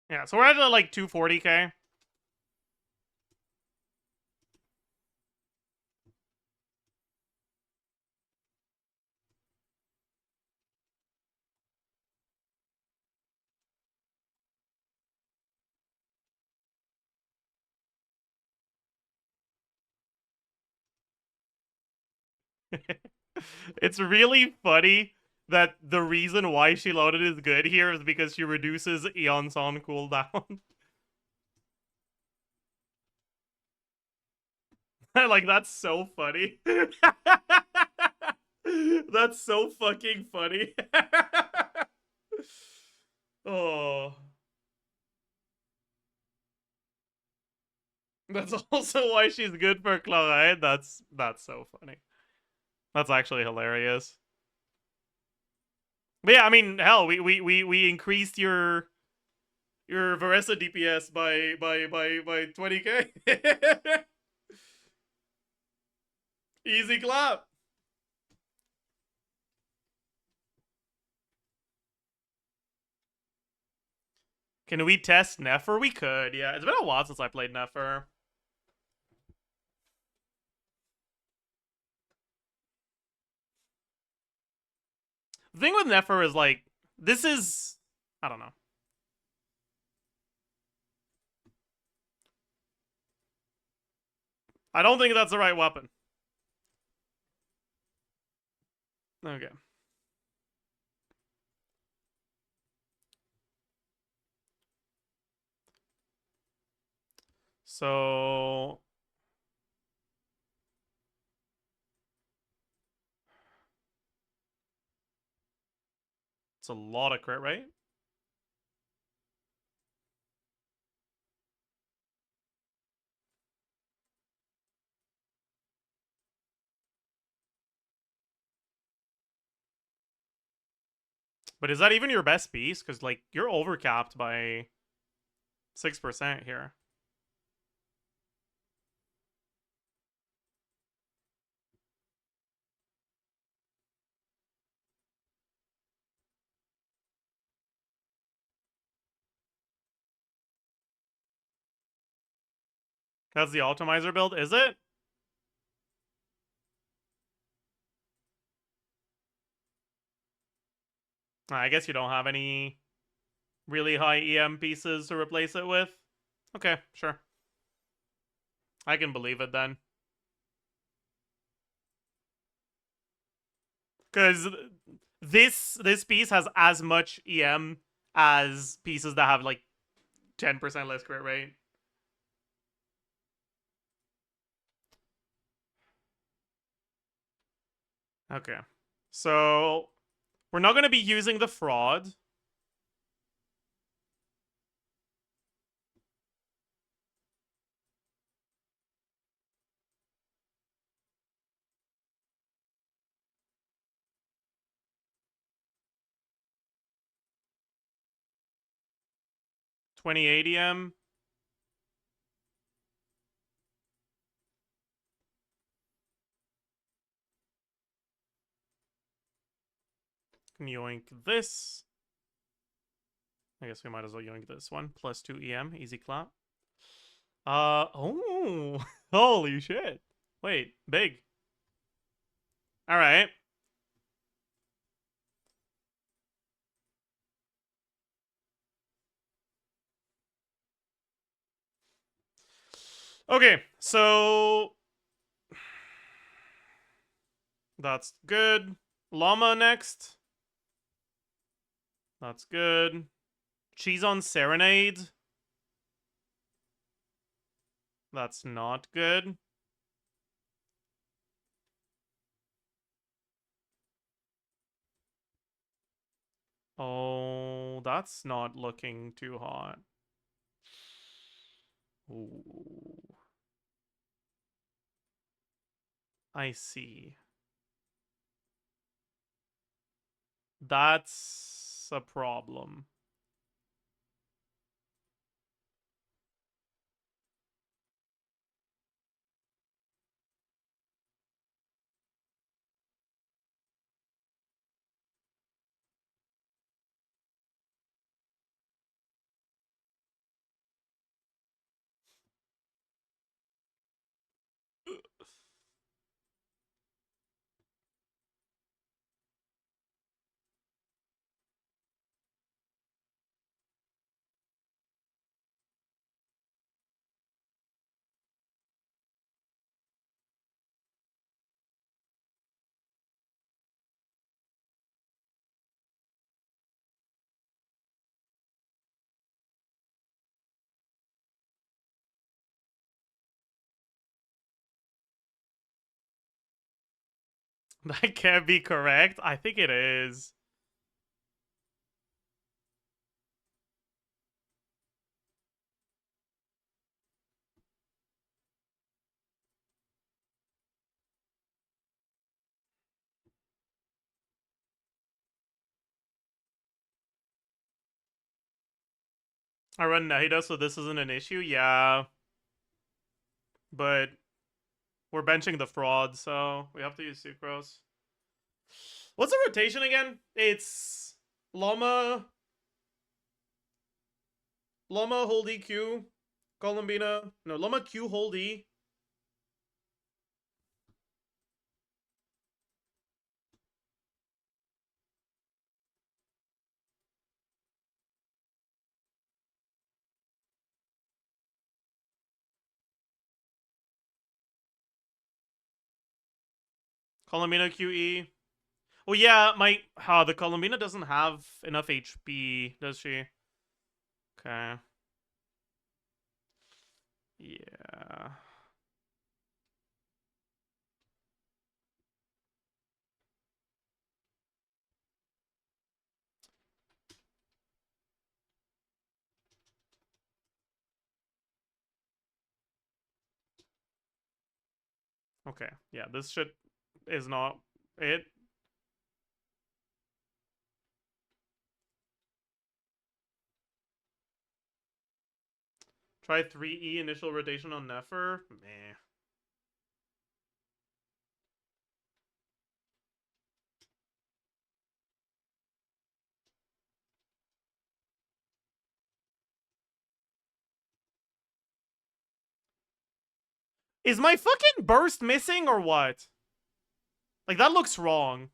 Yeah, so we're at like 240k. It's really funny that the reason why she loaded is good here is because she reduces Aeon Son cooldown. Like, that's so funny. That's so fucking funny. Oh. That's also why she's good for chloride. That's so funny. That's actually hilarious. But yeah, I mean, hell, we increased your Varesa DPS by 20k. Easy clap. Can we test Nefer? We could, yeah. It's been a while since I played Nefer. The thing with Nefer is, like, this is... I don't know. I don't think that's the right weapon. Okay. So... It's a lot of crit rate. But is that even your best piece? Because, like, you're overcapped by 6% here. That's the optimizer build, is it? I guess you don't have any really high EM pieces to replace it with. Okay, sure. I can believe it then. Because this piece has as much EM as pieces that have like 10% less crit rate. Okay. So we're not going to be using the fraud. $20 Can yoink this. I guess we might as well yoink this one. Plus 2 EM. Easy clap. Oh. Holy shit. Wait, big. Alright. Okay, so... That's good. Llama next. That's good. Cheese on Serenade. That's not good. Oh, that's not looking too hot. Ooh. I see. That's a problem. That can't be correct. I think it is. I run Nahida, so this isn't an issue? Yeah. But we're benching the fraud, so we have to use Sucrose. What's the rotation again? It's Llama, Loma hold EQ. Columbina. No, Loma Q hold E. Columbina QE. Oh yeah, the Columbina doesn't have enough HP, does she? Okay. Yeah. Okay. Yeah, this shit is not it. Try 3E initial rotation on Nefer. Meh. Is my fucking burst missing or what? Like, that looks wrong.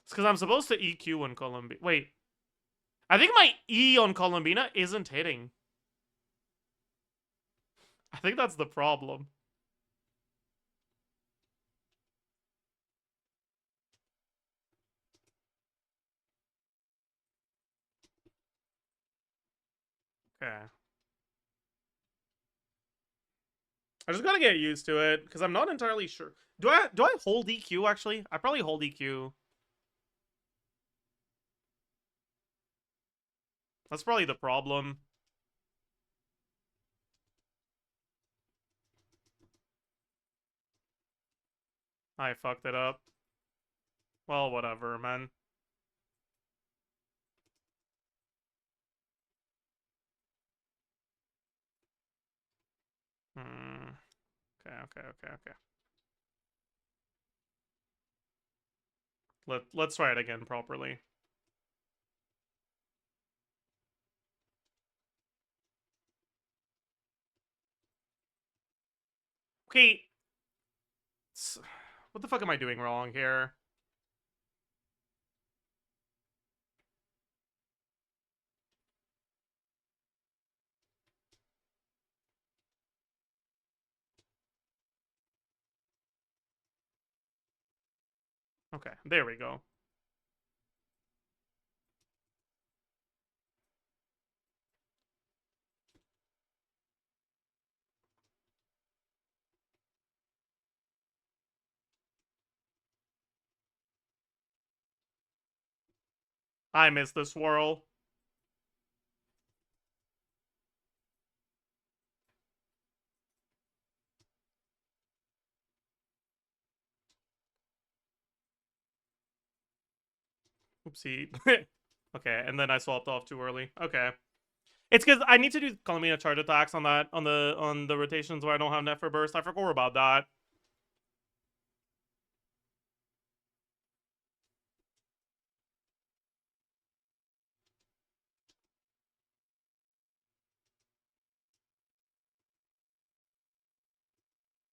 It's because I'm supposed to EQ on Columbina. Wait. I think my E on Columbina isn't hitting. I think that's the problem. Okay. I just gotta get used to it, because I'm not entirely sure. Do I hold EQ, actually? I probably hold EQ. That's probably the problem. I fucked it up. Well, whatever, man. Hmm. Okay. Let's try it again properly. Okay. What the fuck am I doing wrong here? Okay, there we go. I missed the swirl. Oopsie. Okay, and then I swapped off too early. Okay. It's because I need to do Columbina charge attacks on the rotations where I don't have Nefer burst. I forgot about that.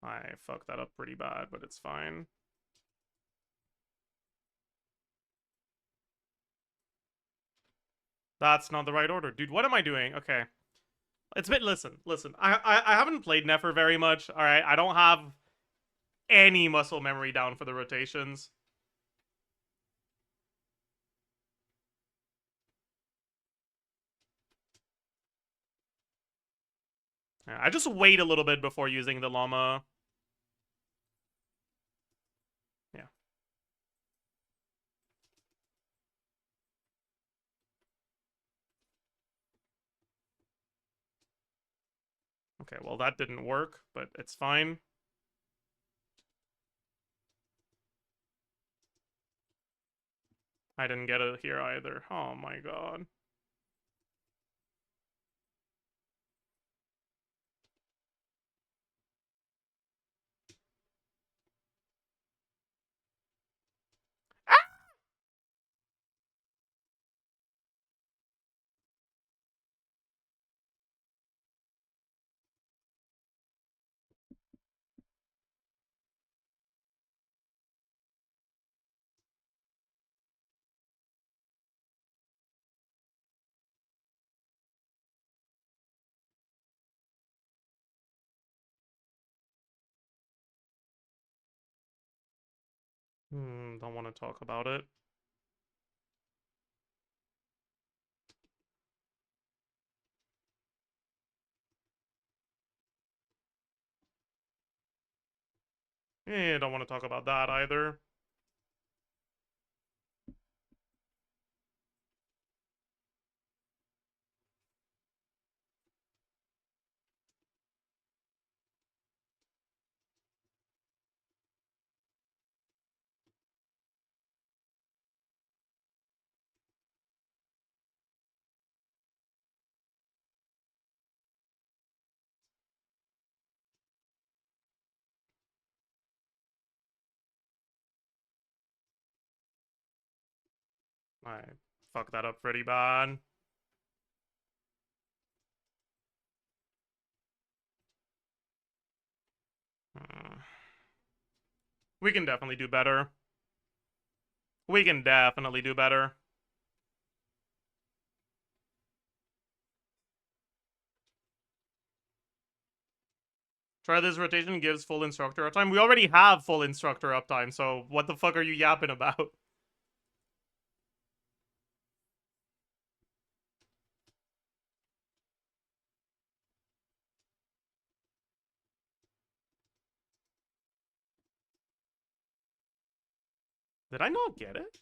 I fucked that up pretty bad, but it's fine. That's not the right order. Dude, what am I doing? Okay. It's been listen. I haven't played Nefer very much. Alright. I don't have any muscle memory down for the rotations. Yeah, I just wait a little bit before using the llama. Yeah. Okay, well that didn't work, but it's fine. I didn't get it here either. Oh my god. Don't want to talk about it. Don't want to talk about that either. I fucked that up pretty bad. We can definitely do better. We can definitely do better. Try this rotation gives full instructor uptime. We already have full instructor uptime, so what the fuck are you yapping about? Did I not get it?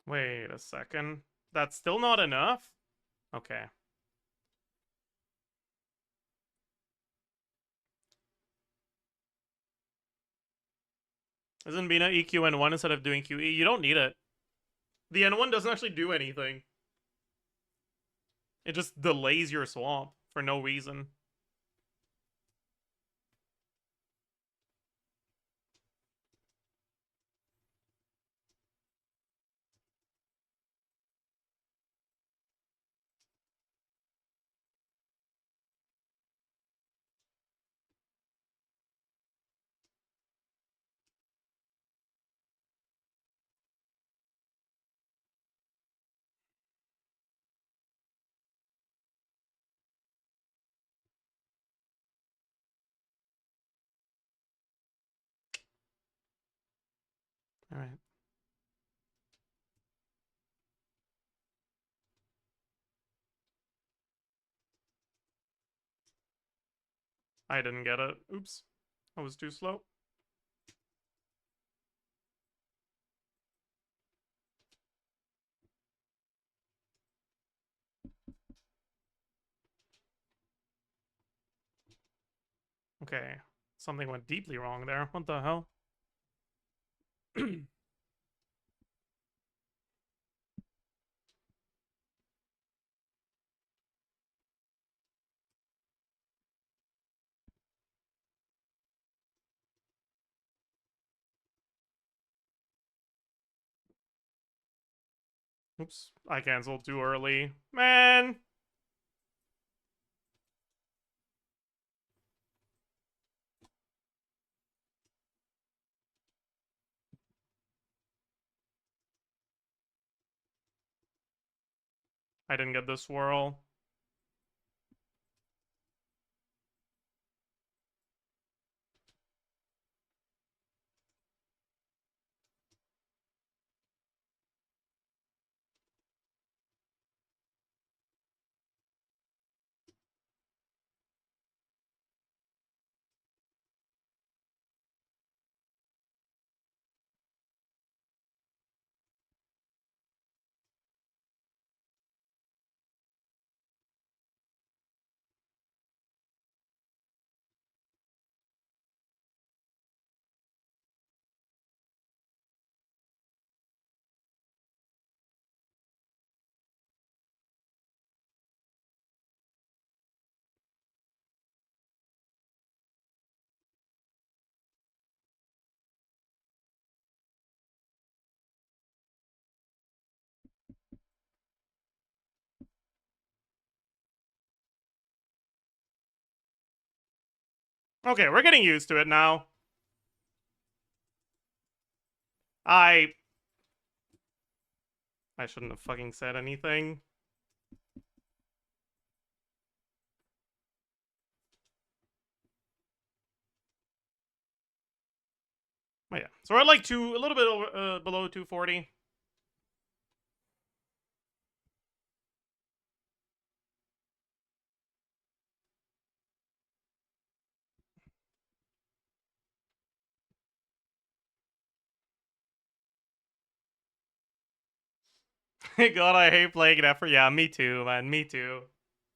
Wait a second. That's still not enough? Okay. Isn't Bina EQ N1 instead of doing QE? You don't need it. The N1 doesn't actually do anything. It just delays your swamp for no reason. Alright. I didn't get it. Oops. I was too slow. Okay. Something went deeply wrong there. What the hell? Oops. I canceled too early. Man! I didn't get the swirl. Okay, we're getting used to it now. I shouldn't have fucking said anything. Oh yeah, so we're at like a little bit over, below 240. God, I hate playing it after. Yeah, me too, man. Me too.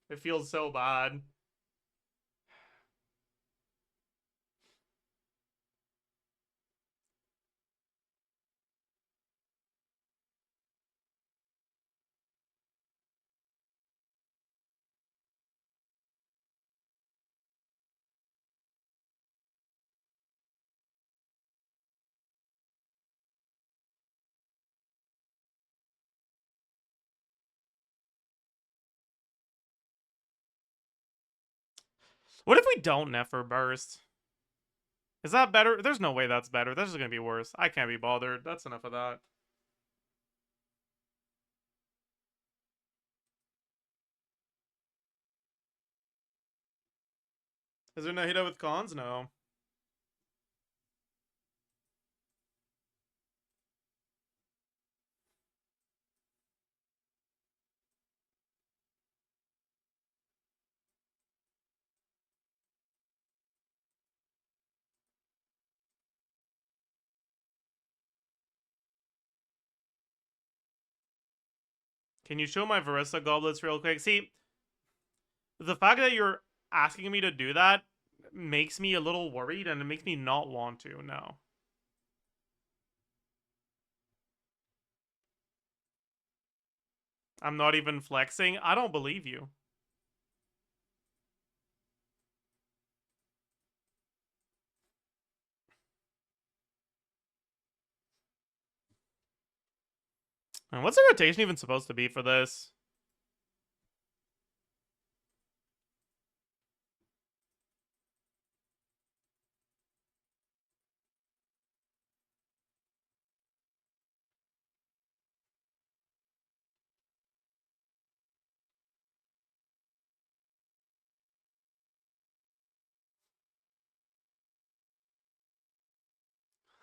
It feels so bad. What if we don't Nefer burst? Is that better? There's no way that's better. This is gonna be worse. I can't be bothered. That's enough of that. Is there no hit with cons? No. Can you show my Varissa goblets real quick? See, the fact that you're asking me to do that makes me a little worried, and it makes me not want to. No. I'm not even flexing. I don't believe you. And what's the rotation even supposed to be for this?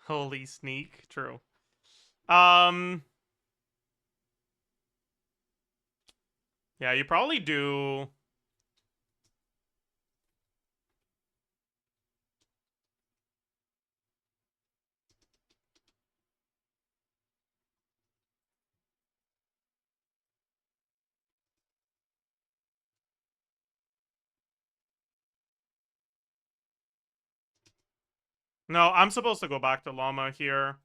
Holy sneak. True. Yeah, you probably do. No, I'm supposed to go back to Llama here.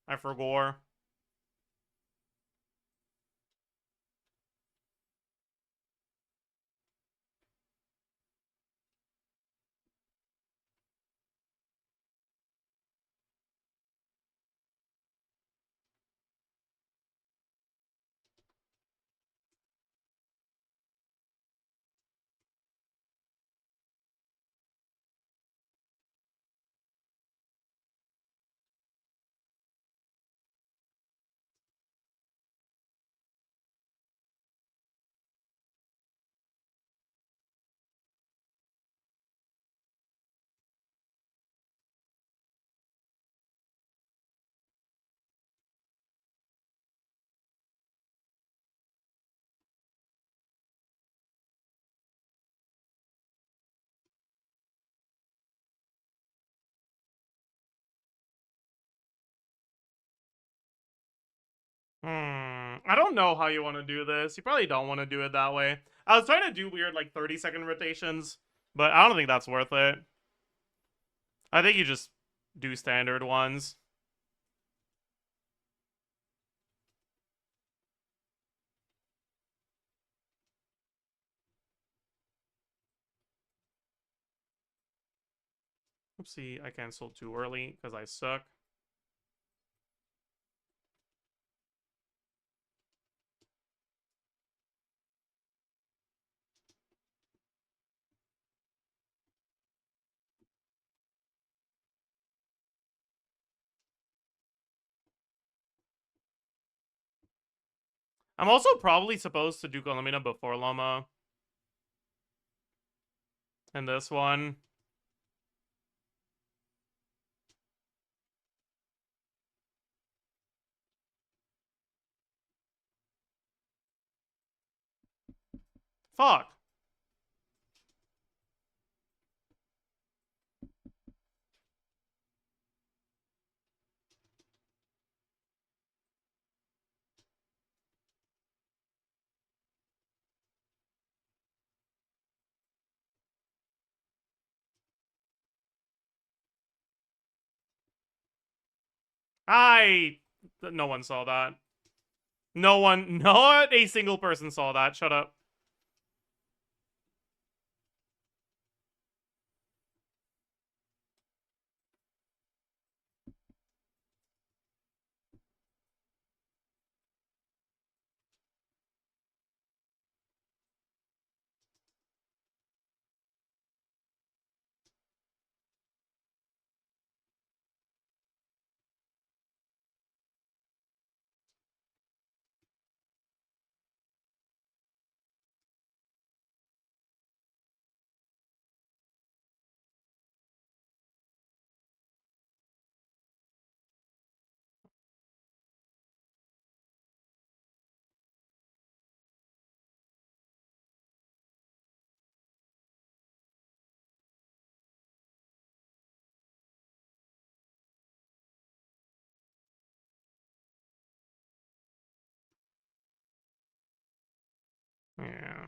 I forgot. I don't know how you want to do this. You probably don't want to do it that way. I was trying to do weird, like, 30-second rotations, but I don't think that's worth it. I think you just do standard ones. Oopsie, I canceled too early because I suck. I'm also probably supposed to do Colomina before Llama. And this one. Fuck. No one saw that. No one, not a single person saw that. Shut up. Yeah.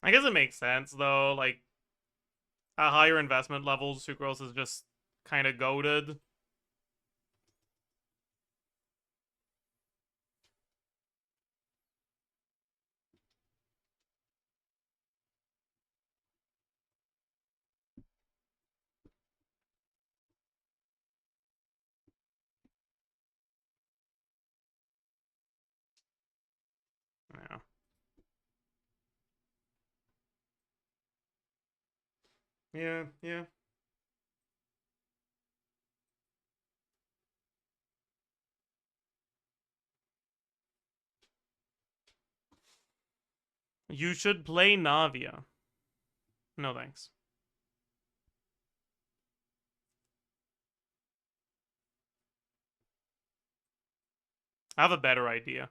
I guess it makes sense, though. Like, at higher investment levels, Sucrose is just kind of goated. Yeah. Yeah, yeah. You should play Navia. No thanks. I have a better idea.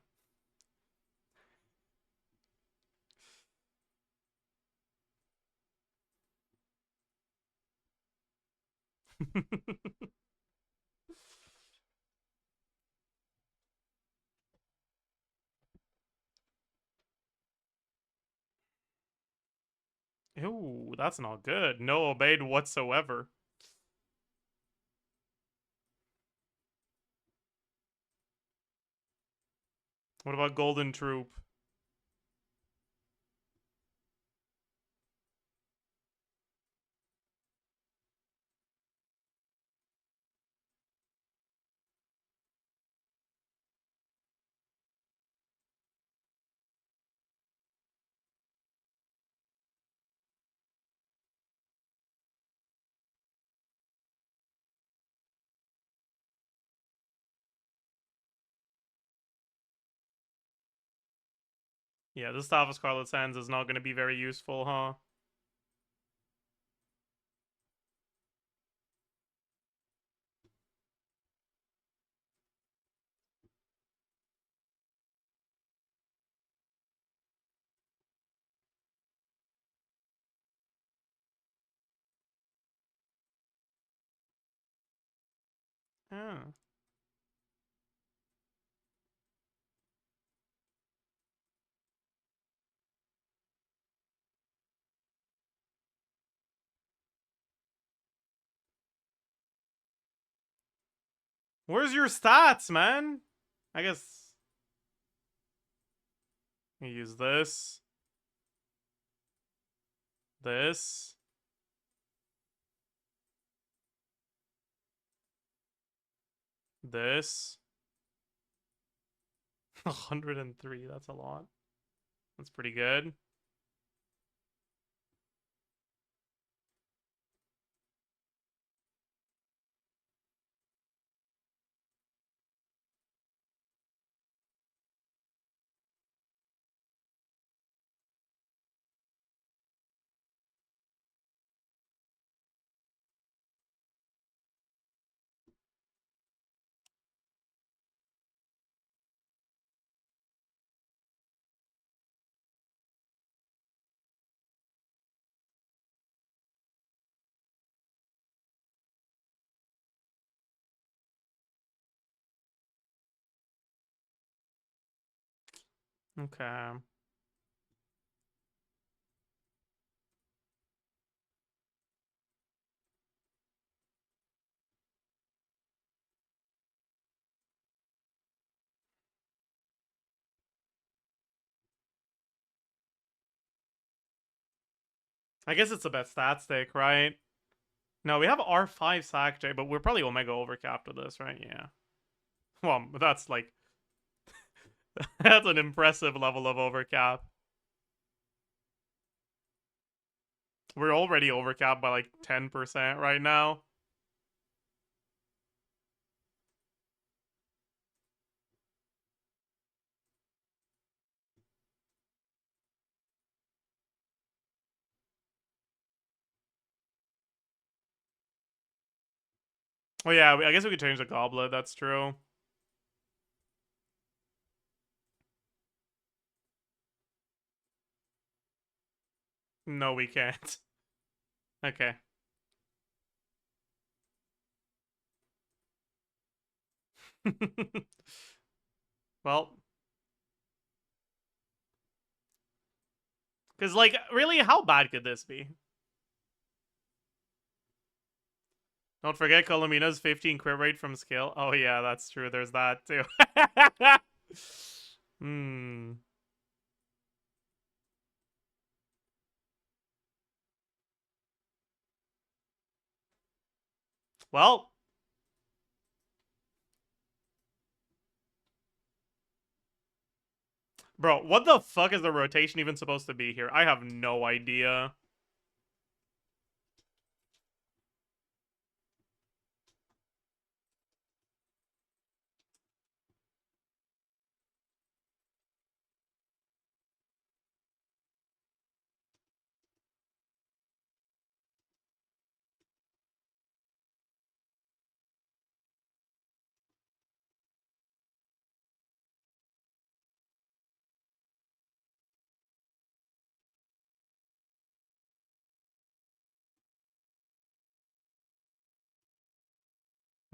Ooh, that's not good. No obeyed whatsoever. What about Golden Troop? Yeah, this Staff of Scarlet Sands is not going to be very useful, huh? Yeah. Where's your stats, man? I guess you use this. This. This. 103, that's a lot. That's pretty good. Okay. I guess it's the best stat stick, right? No, we have R5 Sack J, but we're probably Omega overcapped with this, right? Yeah. Well, that's like that's an impressive level of overcap. We're already overcapped by like 10% right now. Oh yeah, I guess we could change the goblet, that's true. No, we can't. Okay. Well, because, like, really, how bad could this be? Don't forget Colomina's 15 crit rate from skill. Oh, yeah, that's true. There's that, too. Hmm. Well. Bro, what the fuck is the rotation even supposed to be here? I have no idea.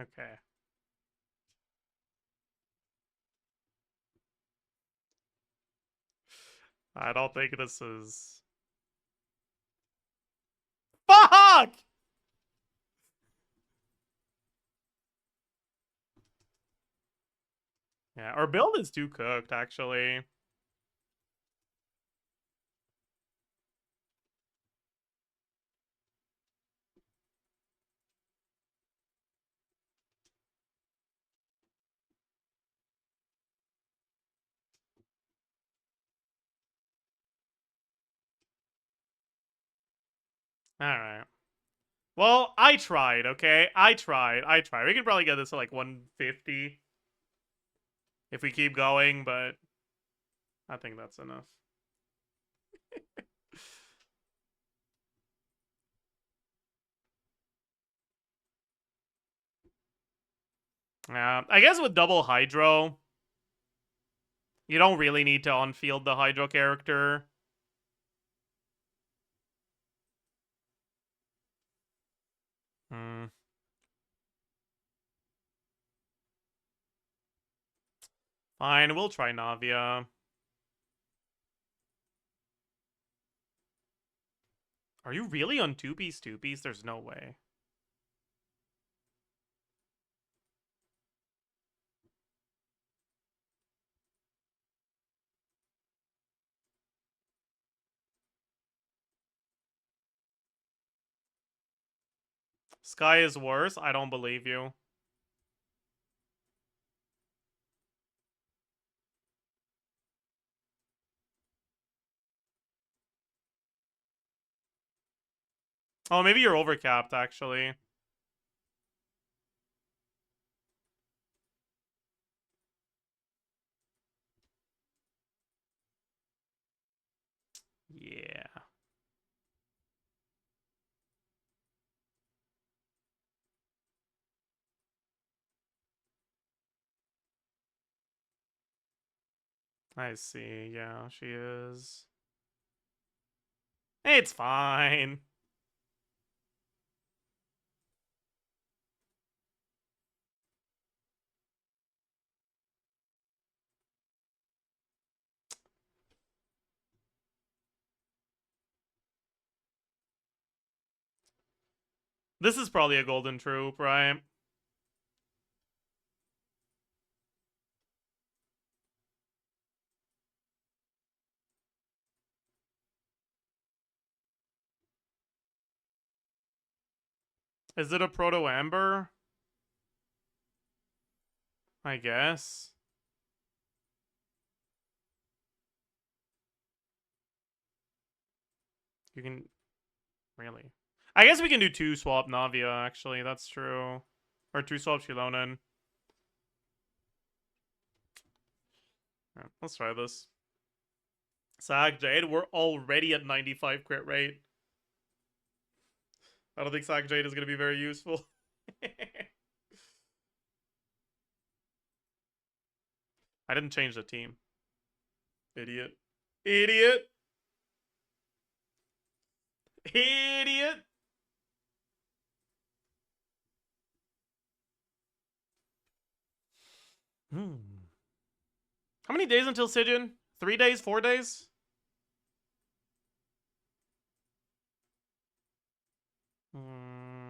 Okay. I don't think this is... Fuck! Yeah, our build is too cooked, actually. Alright. Well, I tried, okay? I tried. We could probably get this to like 150 if we keep going, but I think that's enough. I guess with double Hydro, you don't really need to on-field the Hydro character. Hmm. Fine, we'll try Navia. Are you really on two-piece? There's no way. Sky is worse? I don't believe you. Oh, maybe you're overcapped, actually. Yeah. I see. Yeah, she is. It's fine. This is probably a golden troop, right? Is it a proto amber? I guess. You can really. I guess we can do 2 swap Navia, actually, that's true. Or 2 swap Shilonen. Yeah, let's try this. Sag Jade, we're already at 95 crit rate. I don't think Sag Jade is gonna be very useful. I didn't change the team. Idiot. Idiot. Idiot. How many days until Sigyn? 3 days? 4 days?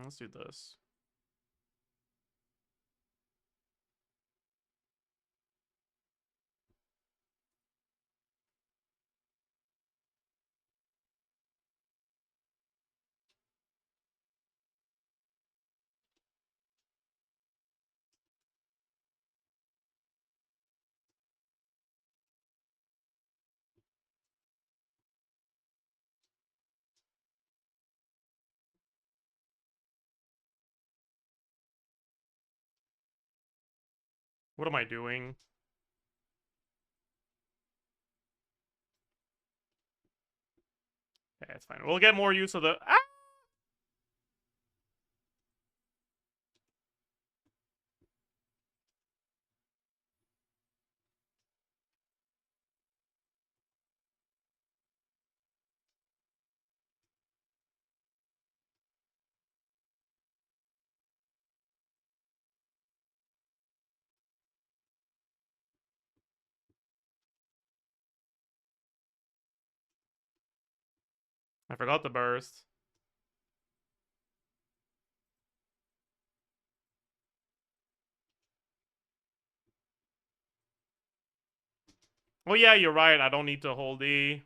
Let's do this. What am I doing? Yeah, it's fine. We'll get more use of the... Ah! I forgot the burst. Well, yeah, you're right. I don't need to hold E.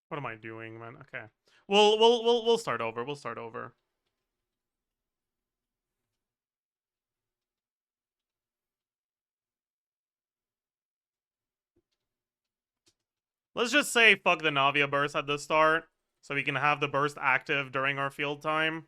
What am I doing, man? Okay. We'll start over. We'll start over. Let's just say fuck the Navia burst at the start, so we can have the burst active during our field time.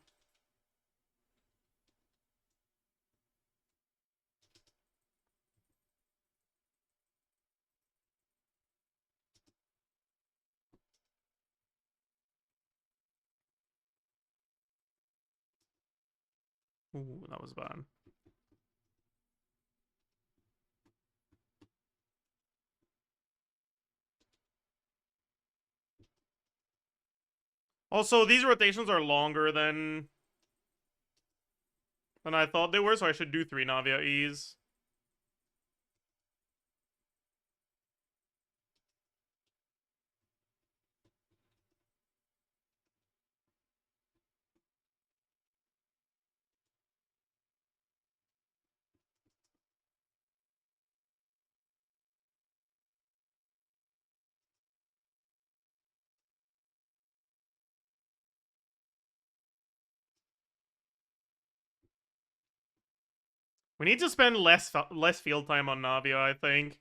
Ooh, that was bad. Also, these rotations are longer than I thought they were, so I should do 3 Navia E's. We need to spend less field time on Navia, I think.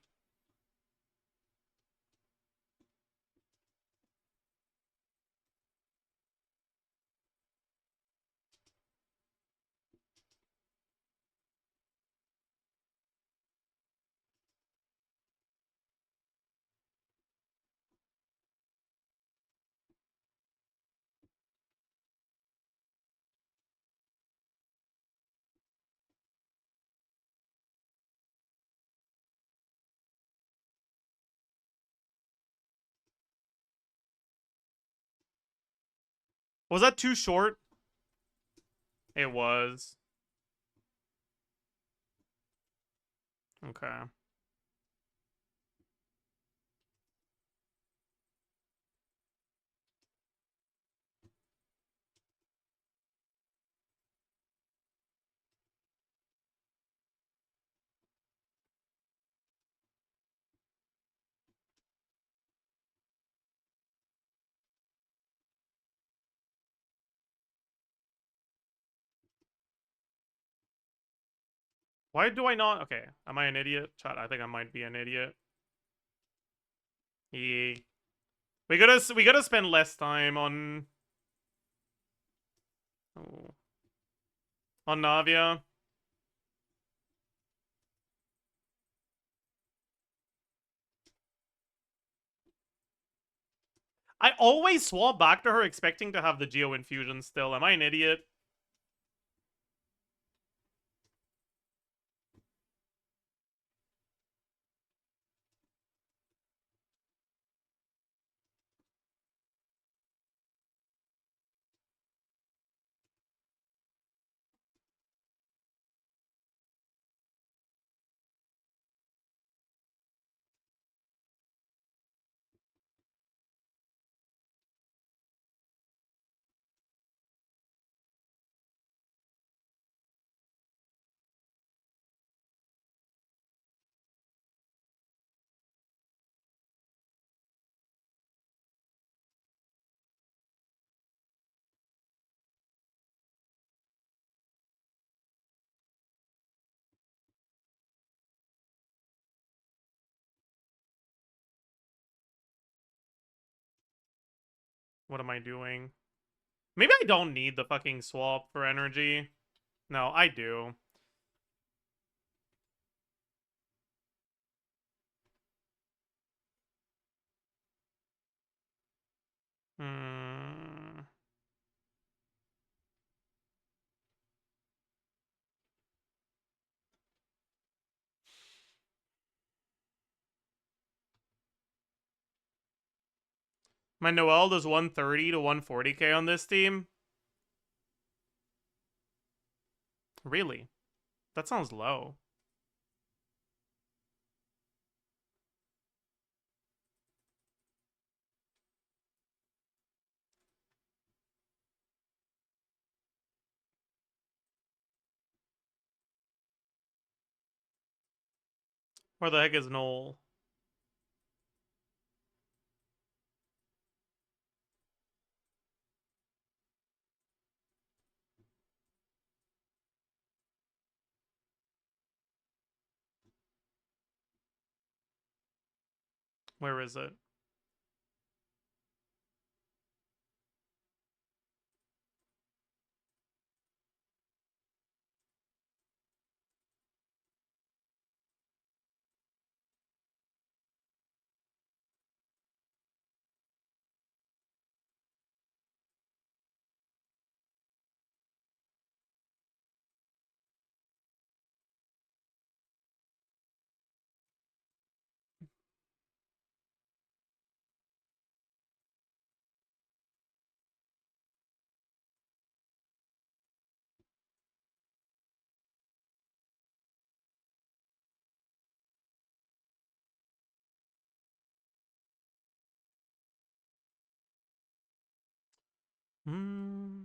Was that too short? It was. Okay. Why do I not? Okay, am I an idiot? Chat, I think I might be an idiot. Yeah. We gotta spend less time on oh, on Navia. I always swap back to her expecting to have the Geo Infusion still. Am I an idiot? What am I doing? Maybe I don't need the fucking swap for energy. No, I do. Hmm. My Noel does 130 to 140k on this team. Really? That sounds low. Where the heck is Noel? Where is it? Hmm.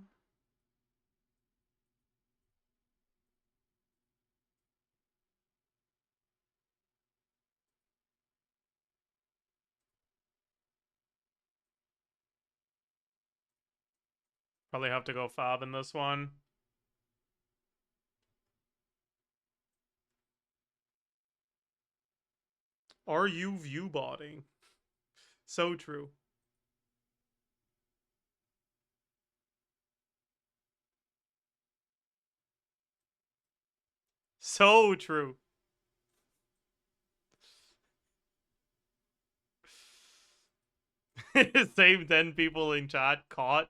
Probably have to go fob in this one. Are you view botting? So true. So true. Same 10 people in chat caught.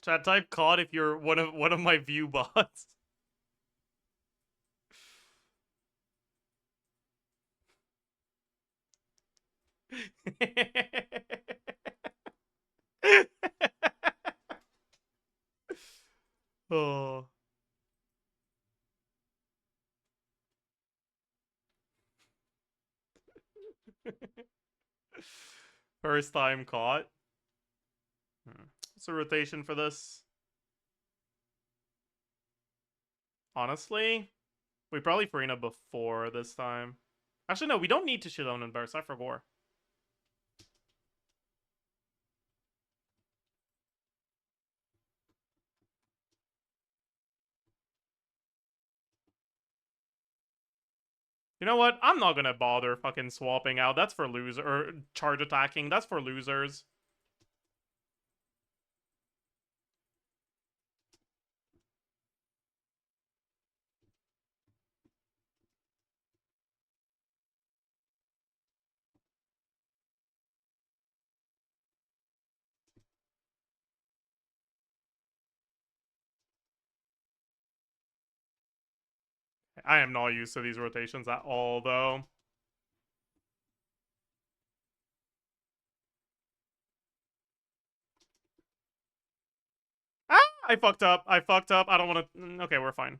Chat type caught if you're one of my view bots. Oh. First time caught. What's the rotation for this? Honestly, we probably Farina before this time. Actually, no, we don't need to Shidon and Burst. I forgot. You know what? I'm not gonna bother fucking swapping out. That's for loser or charge attacking. That's for losers. I am not used to these rotations at all, though. Ah! I fucked up. I fucked up. I don't want to... Okay, we're fine.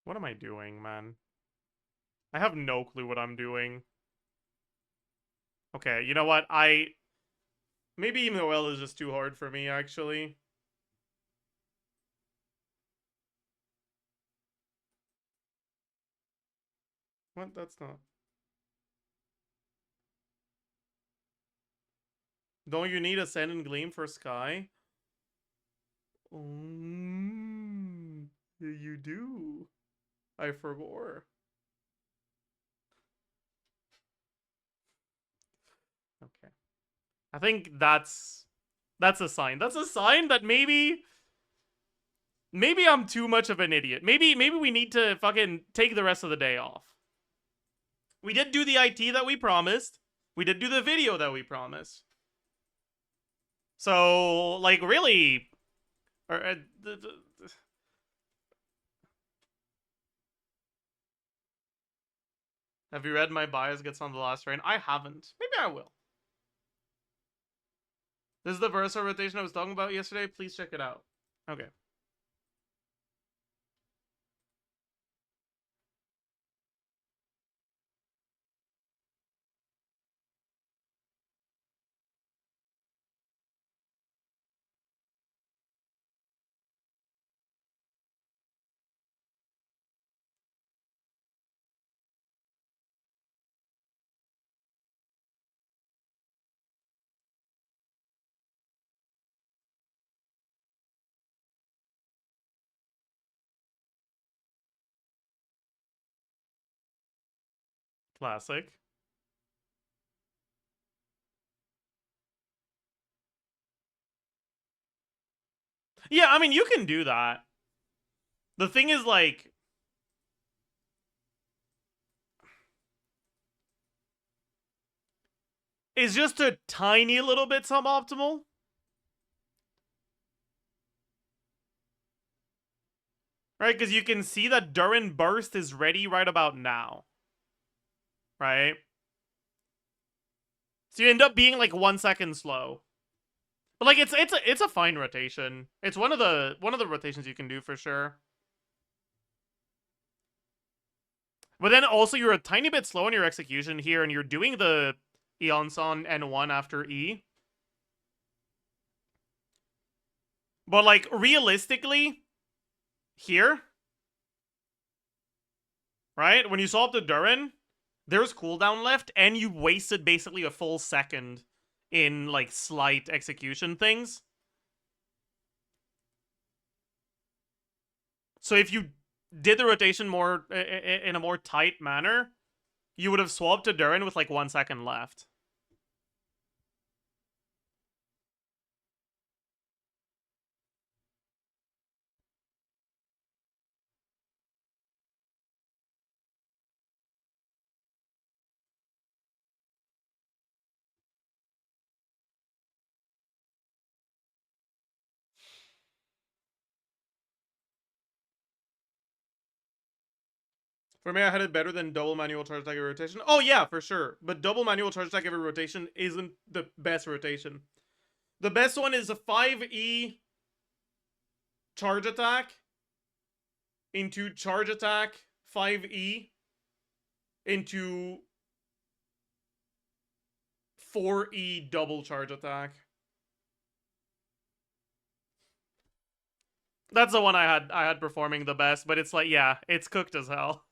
What am I doing, man? I have no clue what I'm doing. Okay, you know what? Maybe Noel is just too hard for me, actually. What? That's not... Don't you need a Sand and Gleam for Sky? Yeah, you do. I forgot. Okay. I think that's a sign. That's a sign that maybe I'm too much of an idiot. Maybe we need to fucking take the rest of the day off. We did do the IT that we promised. We did do the video that we promised. So, like, really... Have you read my bias gets on the last train? I haven't. Maybe I will. This is the Versa rotation I was talking about yesterday. Please check it out. Okay. Classic. Yeah, I mean, you can do that. The thing is, like... It's just a tiny little bit suboptimal. Right? Because you can see that Durin Burst is ready right about now. Right? So you end up being like 1 second slow. But like it's a fine rotation. It's one of the rotations you can do for sure. But then also you're a tiny bit slow in your execution here, and you're doing the Eonson N1 after E. But like realistically, here, right? When you swap to Durin, there's cooldown left, and you wasted basically a full second in like slight execution things. So if you did the rotation more in a more tight manner, you would have swapped to Durin with like 1 second left. For me, I had it better than double manual charge attack every rotation. Oh yeah, for sure. But double manual charge attack every rotation isn't the best rotation. The best one is a 5E charge attack into charge attack 5E into 4E double charge attack. That's the one I had performing the best, but it's like, yeah, it's cooked as hell.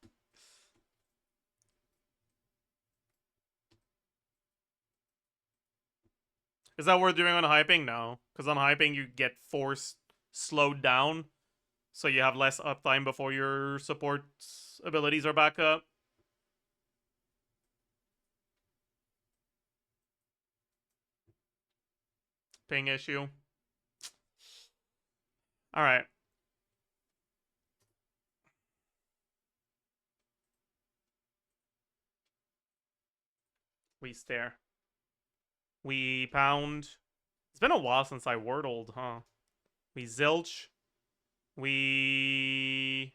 Is that worth doing on hyping? No, because on hyping you get force slowed down, so you have less uptime before your support abilities are back up. Ping issue. All right. We stare. We pound. It's been a while since I wordled, huh? We zilch. We...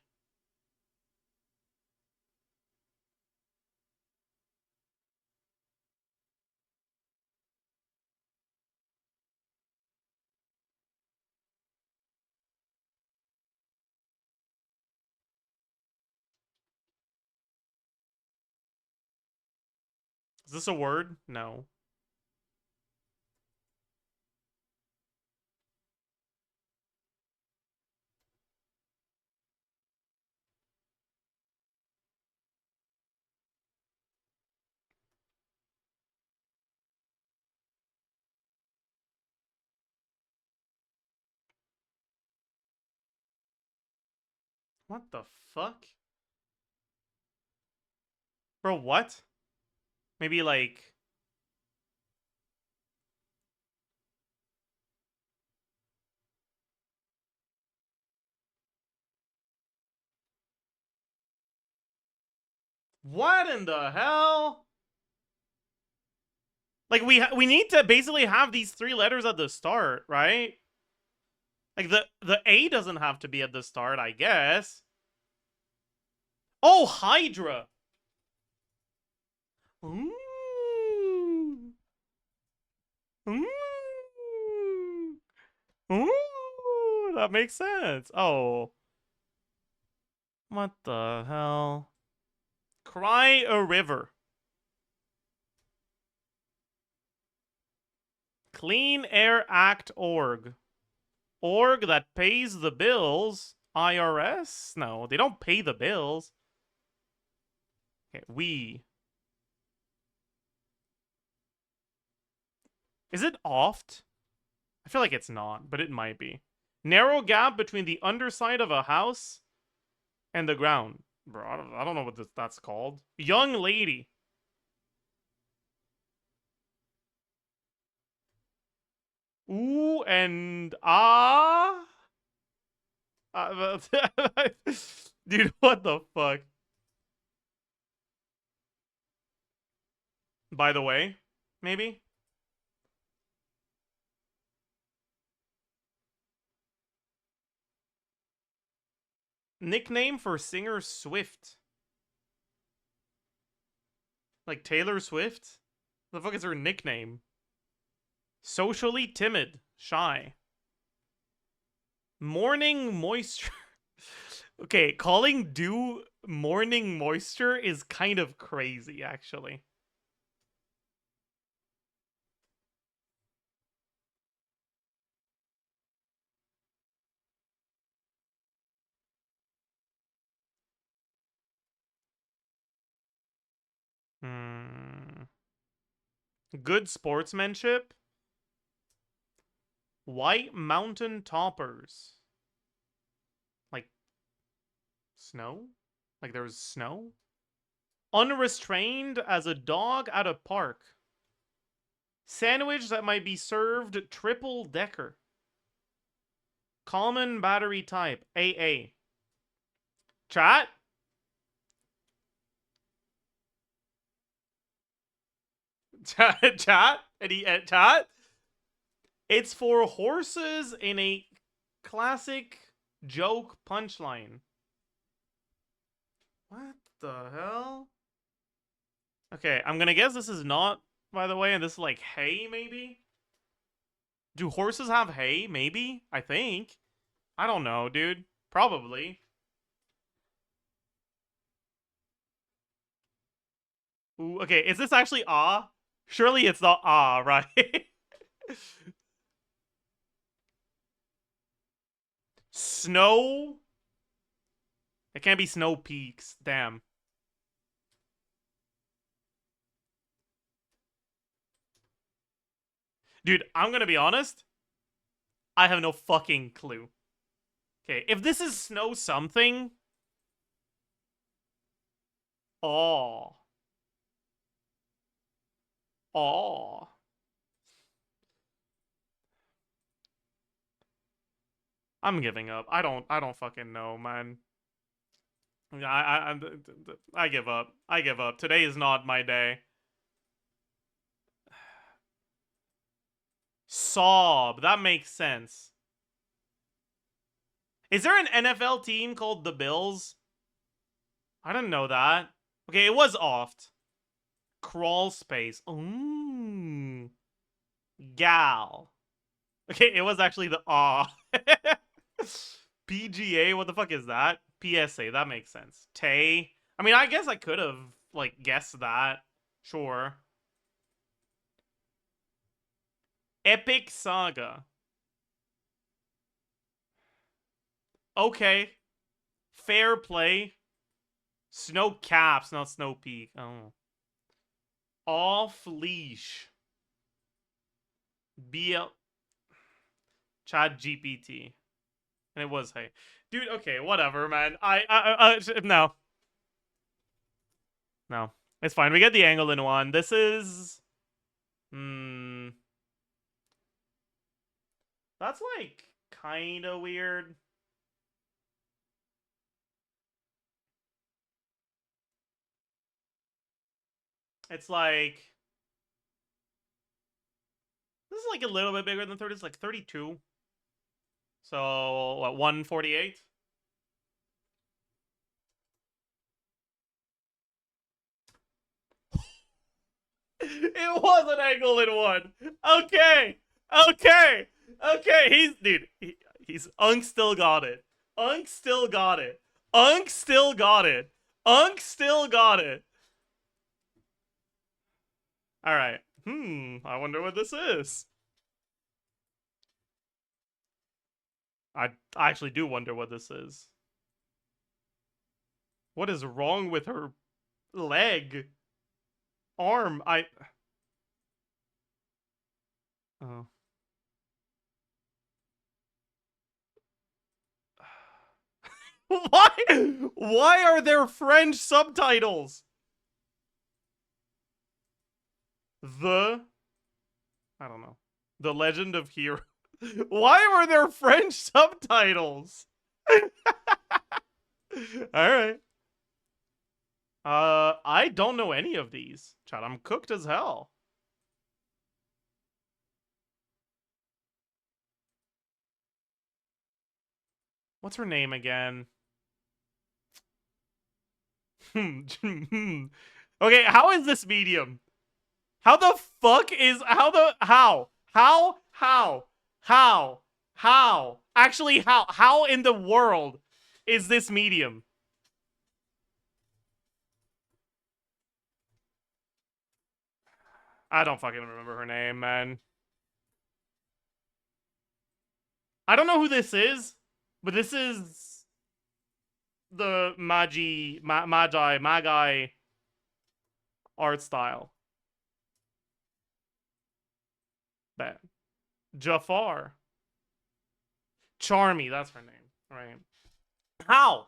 Is this a word? No. What the fuck? Bro, what? Maybe like... What in the hell? Like, we need to basically have these 3 letters at the start, right? Like, the A doesn't have to be at the start, I guess. Oh, Hydra! Ooh. Ooh. Ooh, that makes sense. Oh. What the hell? Cry a river. Clean Air Act org. Org that pays the bills. IRS? No, they don't pay the bills. Okay, we. Is it oft? I feel like it's not, but it might be. Narrow gap between the underside of a house and the ground. Bro, I don't know what that's called. Young lady. Ooh and ah. Dude, what the fuck? By the way, maybe? Nickname for singer Swift. Like Taylor Swift? The fuck is her nickname? Socially timid. Shy. Morning moisture. Okay, calling dew morning moisture is kind of crazy, actually. Good sportsmanship. White mountain toppers. Like snow? Like there was snow? Unrestrained as a dog at a park. Sandwich that might be served triple decker. Common battery type. AA. Chat? Chat? Any chat? It's for horses in a classic joke punchline. What the hell? Okay, I'm gonna guess this is not, by the way, and this is like hay, maybe? Do horses have hay? Maybe? I think. I don't know, dude. Probably. Ooh, okay, is this actually ah? Surely it's not ah, right? Snow? It can't be snow peaks. Damn. Dude, I'm gonna be honest. I have no fucking clue. Okay, if this is snow something. Oh. Oh. I'm giving up. I don't fucking know, man. I give up. I give up. Today is not my day. Sob. That makes sense. Is there an NFL team called the Bills? I didn't know that. Okay, it was oft. Crawl space. Ooh. Gal. Okay, it was actually the aw. PGA, what the fuck is that? PSA, that makes sense. Tay. I mean, I guess I could have, like, guessed that. Sure. Epic Saga. Okay. Fair play. Snow caps, not snow peak. Oh. Off leash. BL. Chad GPT. And it was hey. Dude, okay, whatever, man. No. No. It's fine. We get the angle in one. This is... That's, like, kind of weird. It's like... This is, like, a little bit bigger than 30. It's, like, 32. So, what, 148? It was an angle in one. Okay. Okay. Okay. He's Unk still got it. Unk still got it. Unk still got it. Unk still got it. All right. I wonder what this is. I actually do wonder what this is. What is wrong with her leg? Arm? Oh. Why? Why are there French subtitles? I don't know. The Legend of Hero. Why were there French subtitles? Alright. I don't know any of these. Chat, I'm cooked as hell. What's her name again? Okay, how is this medium? How the fuck is how? Actually, how in the world is this medium? I don't fucking remember her name, man. I don't know who this is, but this is the Magi art style. That Jafar. Charmy, that's her name. Right. How?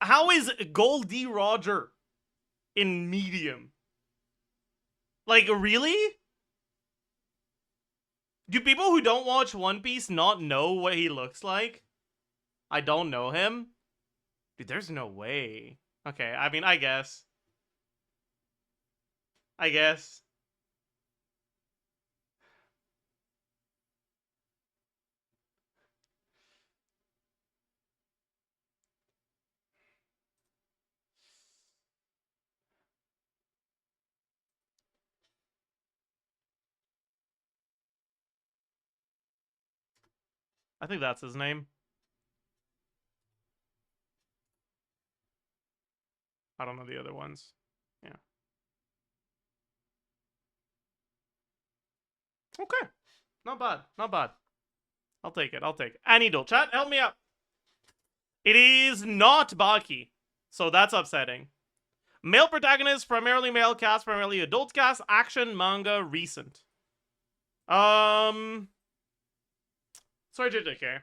How is Goldie Roger in medium? Like, really? Do people who don't watch One Piece not know what he looks like? I don't know him? Dude, there's no way. Okay, I mean, I guess. I think that's his name. I don't know the other ones. Yeah. Okay. Not bad. Not bad. I'll take it. I'll take it. Anidol. Chat, help me out. It is not Baki. So that's upsetting. Male protagonist, primarily male cast, primarily adult cast, action, manga, recent. Sorry, JJK.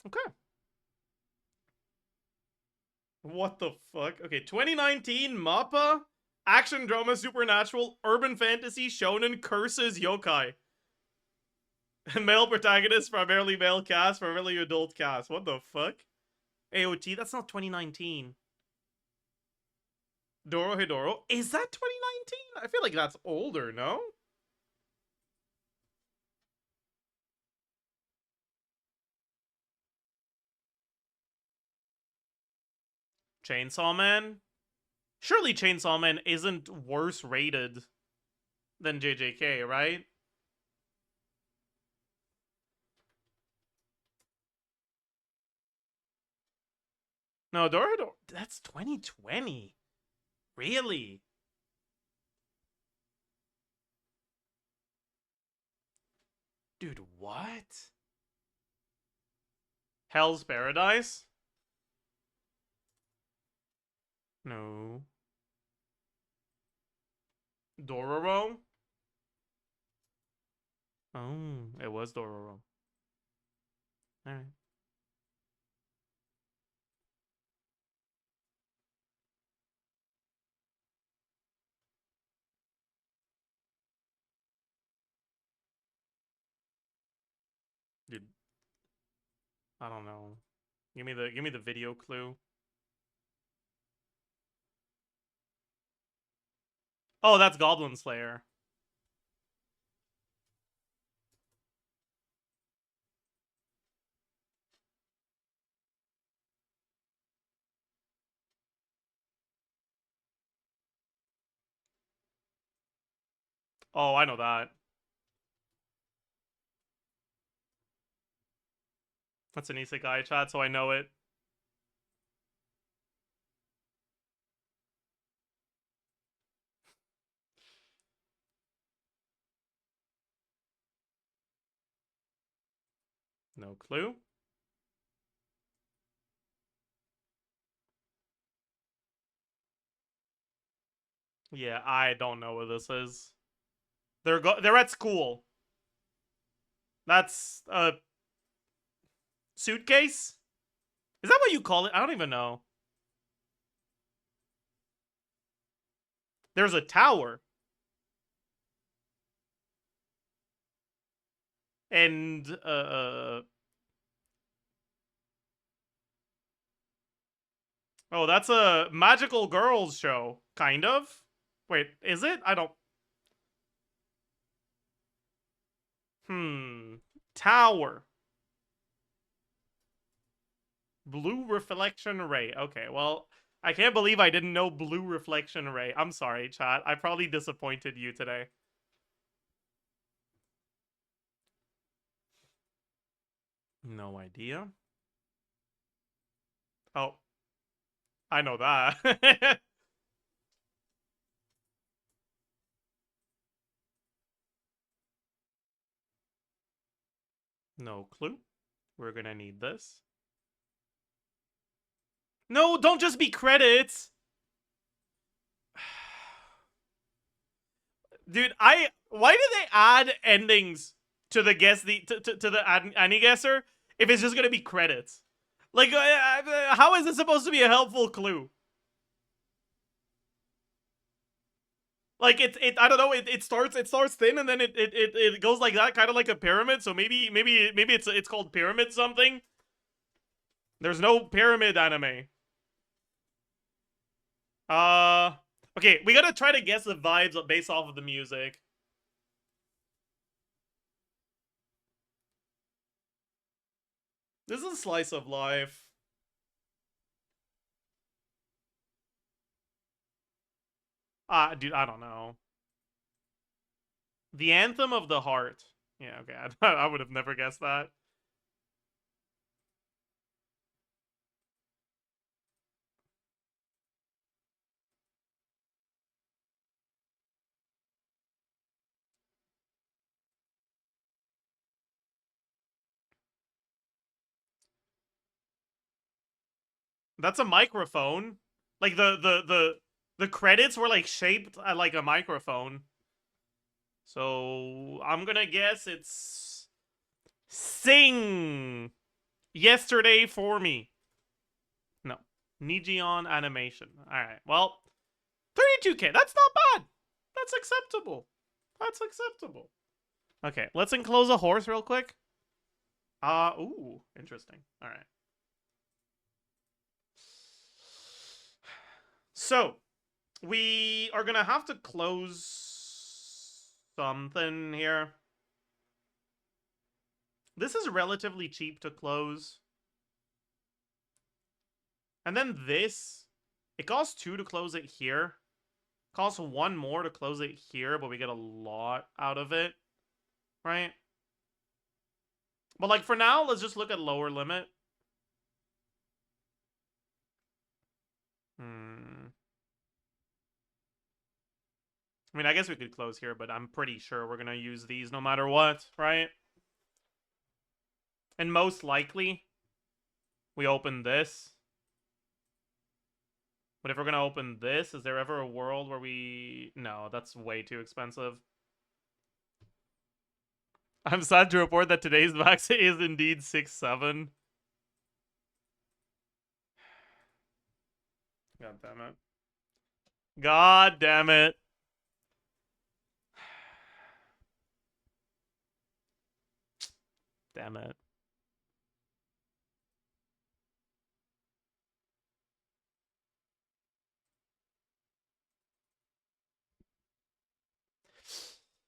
Okay. What the fuck? Okay, 2019 Mappa, action drama, supernatural, urban fantasy, shonen, curses, yokai. Male protagonist, primarily male cast, primarily adult cast. What the fuck? AOT, that's not 2019. Doro Hidoro, is that 2019? I feel like that's older, no? Chainsaw Man? Surely Chainsaw Man isn't worse rated than JJK, right? No, Doro, that's 2020. Really? Dude, what? Hell's Paradise? No. Dororo? Oh, it was Dororo. Alright. Dude, I don't know. Give me the video clue. Oh, that's Goblin Slayer. Oh, I know that. That's an isekai chat, so I know it. No clue. Yeah, I don't know what this is. They're at school. That's a suitcase? Is that what you call it? I don't even know. There's a tower. And oh, that's a magical girls show, kind of. Wait, is it? I don't. Tower. Blue reflection ray. Okay, well, I can't believe I didn't know blue reflection ray. I'm sorry, chat. I probably disappointed you today. No idea. Oh. I know that. No clue. We're gonna need this. No, don't just be credits! Dude, why do they add endings to the Annie guesser if it's just gonna be credits? Like, how is this supposed to be a helpful clue? Like I don't know. It starts thin and then it goes like that, kind of like a pyramid. So maybe it's called pyramid something. There's no pyramid anime. Okay, we gotta try to guess the vibes based off of the music. This is a slice of life. Dude, I don't know. The Anthem of the Heart. Yeah, okay. I would have never guessed that. That's a microphone. Like the credits were like shaped like a microphone. So I'm gonna guess it's Sing Yesterday for Me. No. Nijion Animation. Alright, well, 32k. That's not bad. That's acceptable. That's acceptable. Okay, let's enclose a horse real quick. Ooh, interesting. Alright. So, we are gonna have to close something here. This is relatively cheap to close. And then this, it costs 2 to close it here. It costs 1 more to close it here, but we get a lot out of it, right? But like for now, let's just look at lower limit. I mean, I guess we could close here, but I'm pretty sure we're gonna use these no matter what, right? And most likely, we open this. But if we're gonna open this, is there ever a world where we... No, that's way too expensive. I'm sad to report that today's max is indeed 6-7. God damn it. God damn it. Damn it.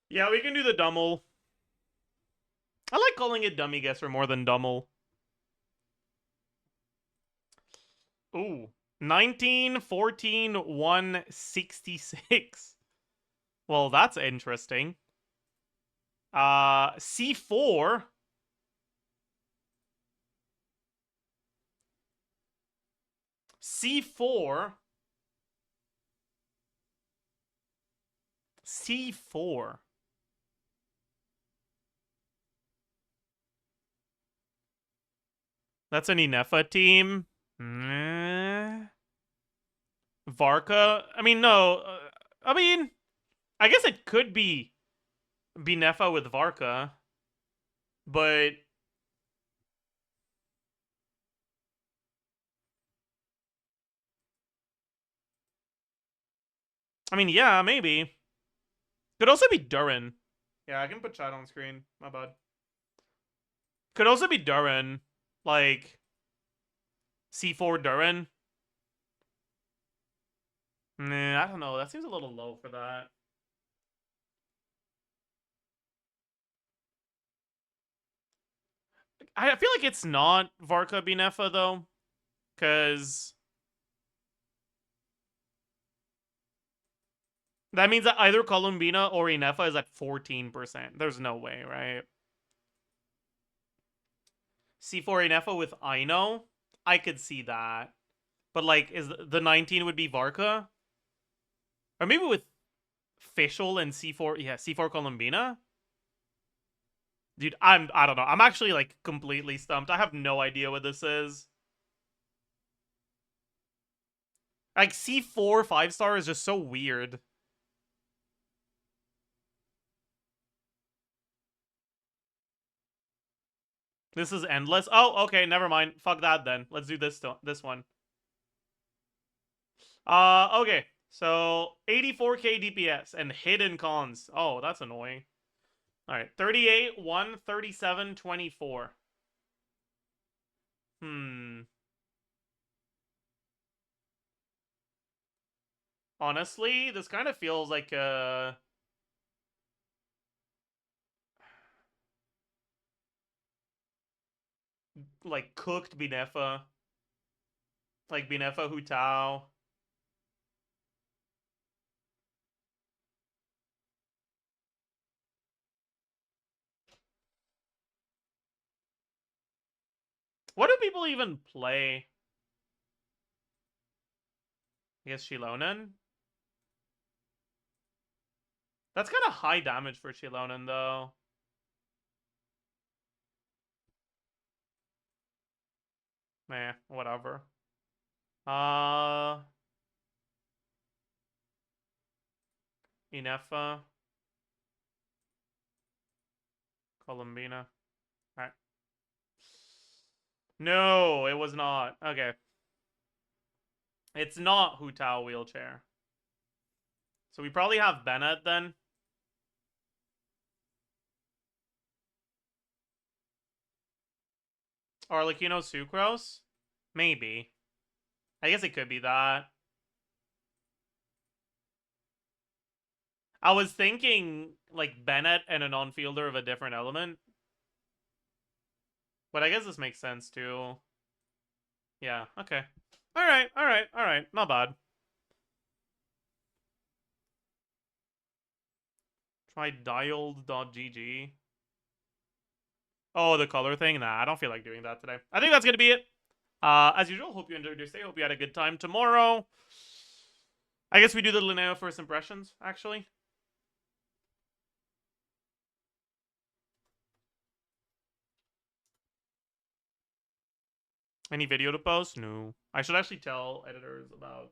Yeah, we can do the Dummel. I like calling it Dummy Guesser more than Dummel. Ooh. 19, 14, 166. Well, that's interesting. C4. C4. C4. That's an Inefa team. Varka? I mean, no. I mean, I guess it could be Binefa with Varka. But... I mean, yeah, maybe. Could also be Durin. Yeah, I can put chat on screen. My bad. Could also be Durin. Like... C4 Durin. Nah, I don't know. That seems a little low for that. I feel like it's not Varka Binefa, though. Because... that means that either Columbina or Inefa is at 14%. There's no way, right? C4 Inefa with Aino? I could see that. But, like, is the 19 would be Varka? Or maybe with Fischl and C4... Yeah, C4 Columbina? Dude, I don't know. I'm actually, like, completely stumped. I have no idea what this is. Like, C4 5-star is just so weird. This is endless. Oh, okay, never mind. Fuck that then. Let's do this one. Okay. So 84k DPS and hidden cons. Oh, that's annoying. All right, 38, 1, 37, 24. Honestly, this kind of feels like like cooked Binefa. Like Binefa Hu Tao. What do people even play? I guess Shilonen? That's kind of high damage for Shilonen, though. Meh, whatever. Inefa. Columbina. Alright. No, it was not. Okay. It's not Hu Tao wheelchair. So we probably have Bennett then. Arlecchino Sucrose? Maybe. I guess it could be that. I was thinking, like, Bennett and a non-fielder of a different element. But I guess this makes sense, too. Yeah, okay. Alright, alright, alright. Not bad. Try dialed.gg. Oh, the color thing? Nah, I don't feel like doing that today. I think that's gonna be it. As usual, hope you enjoyed your stay. Hope you had a good time tomorrow. I guess we do the Linneo first impressions, actually. Any video to post? No. I should actually tell editors about...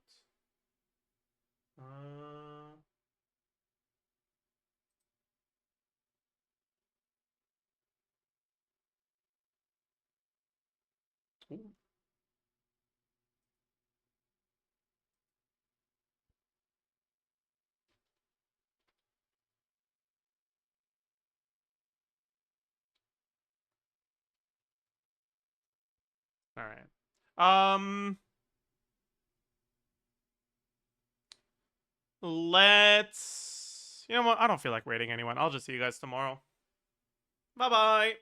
Ooh. All right. Let's... You know what? I don't feel like rating anyone. I'll just see you guys tomorrow. Bye-bye.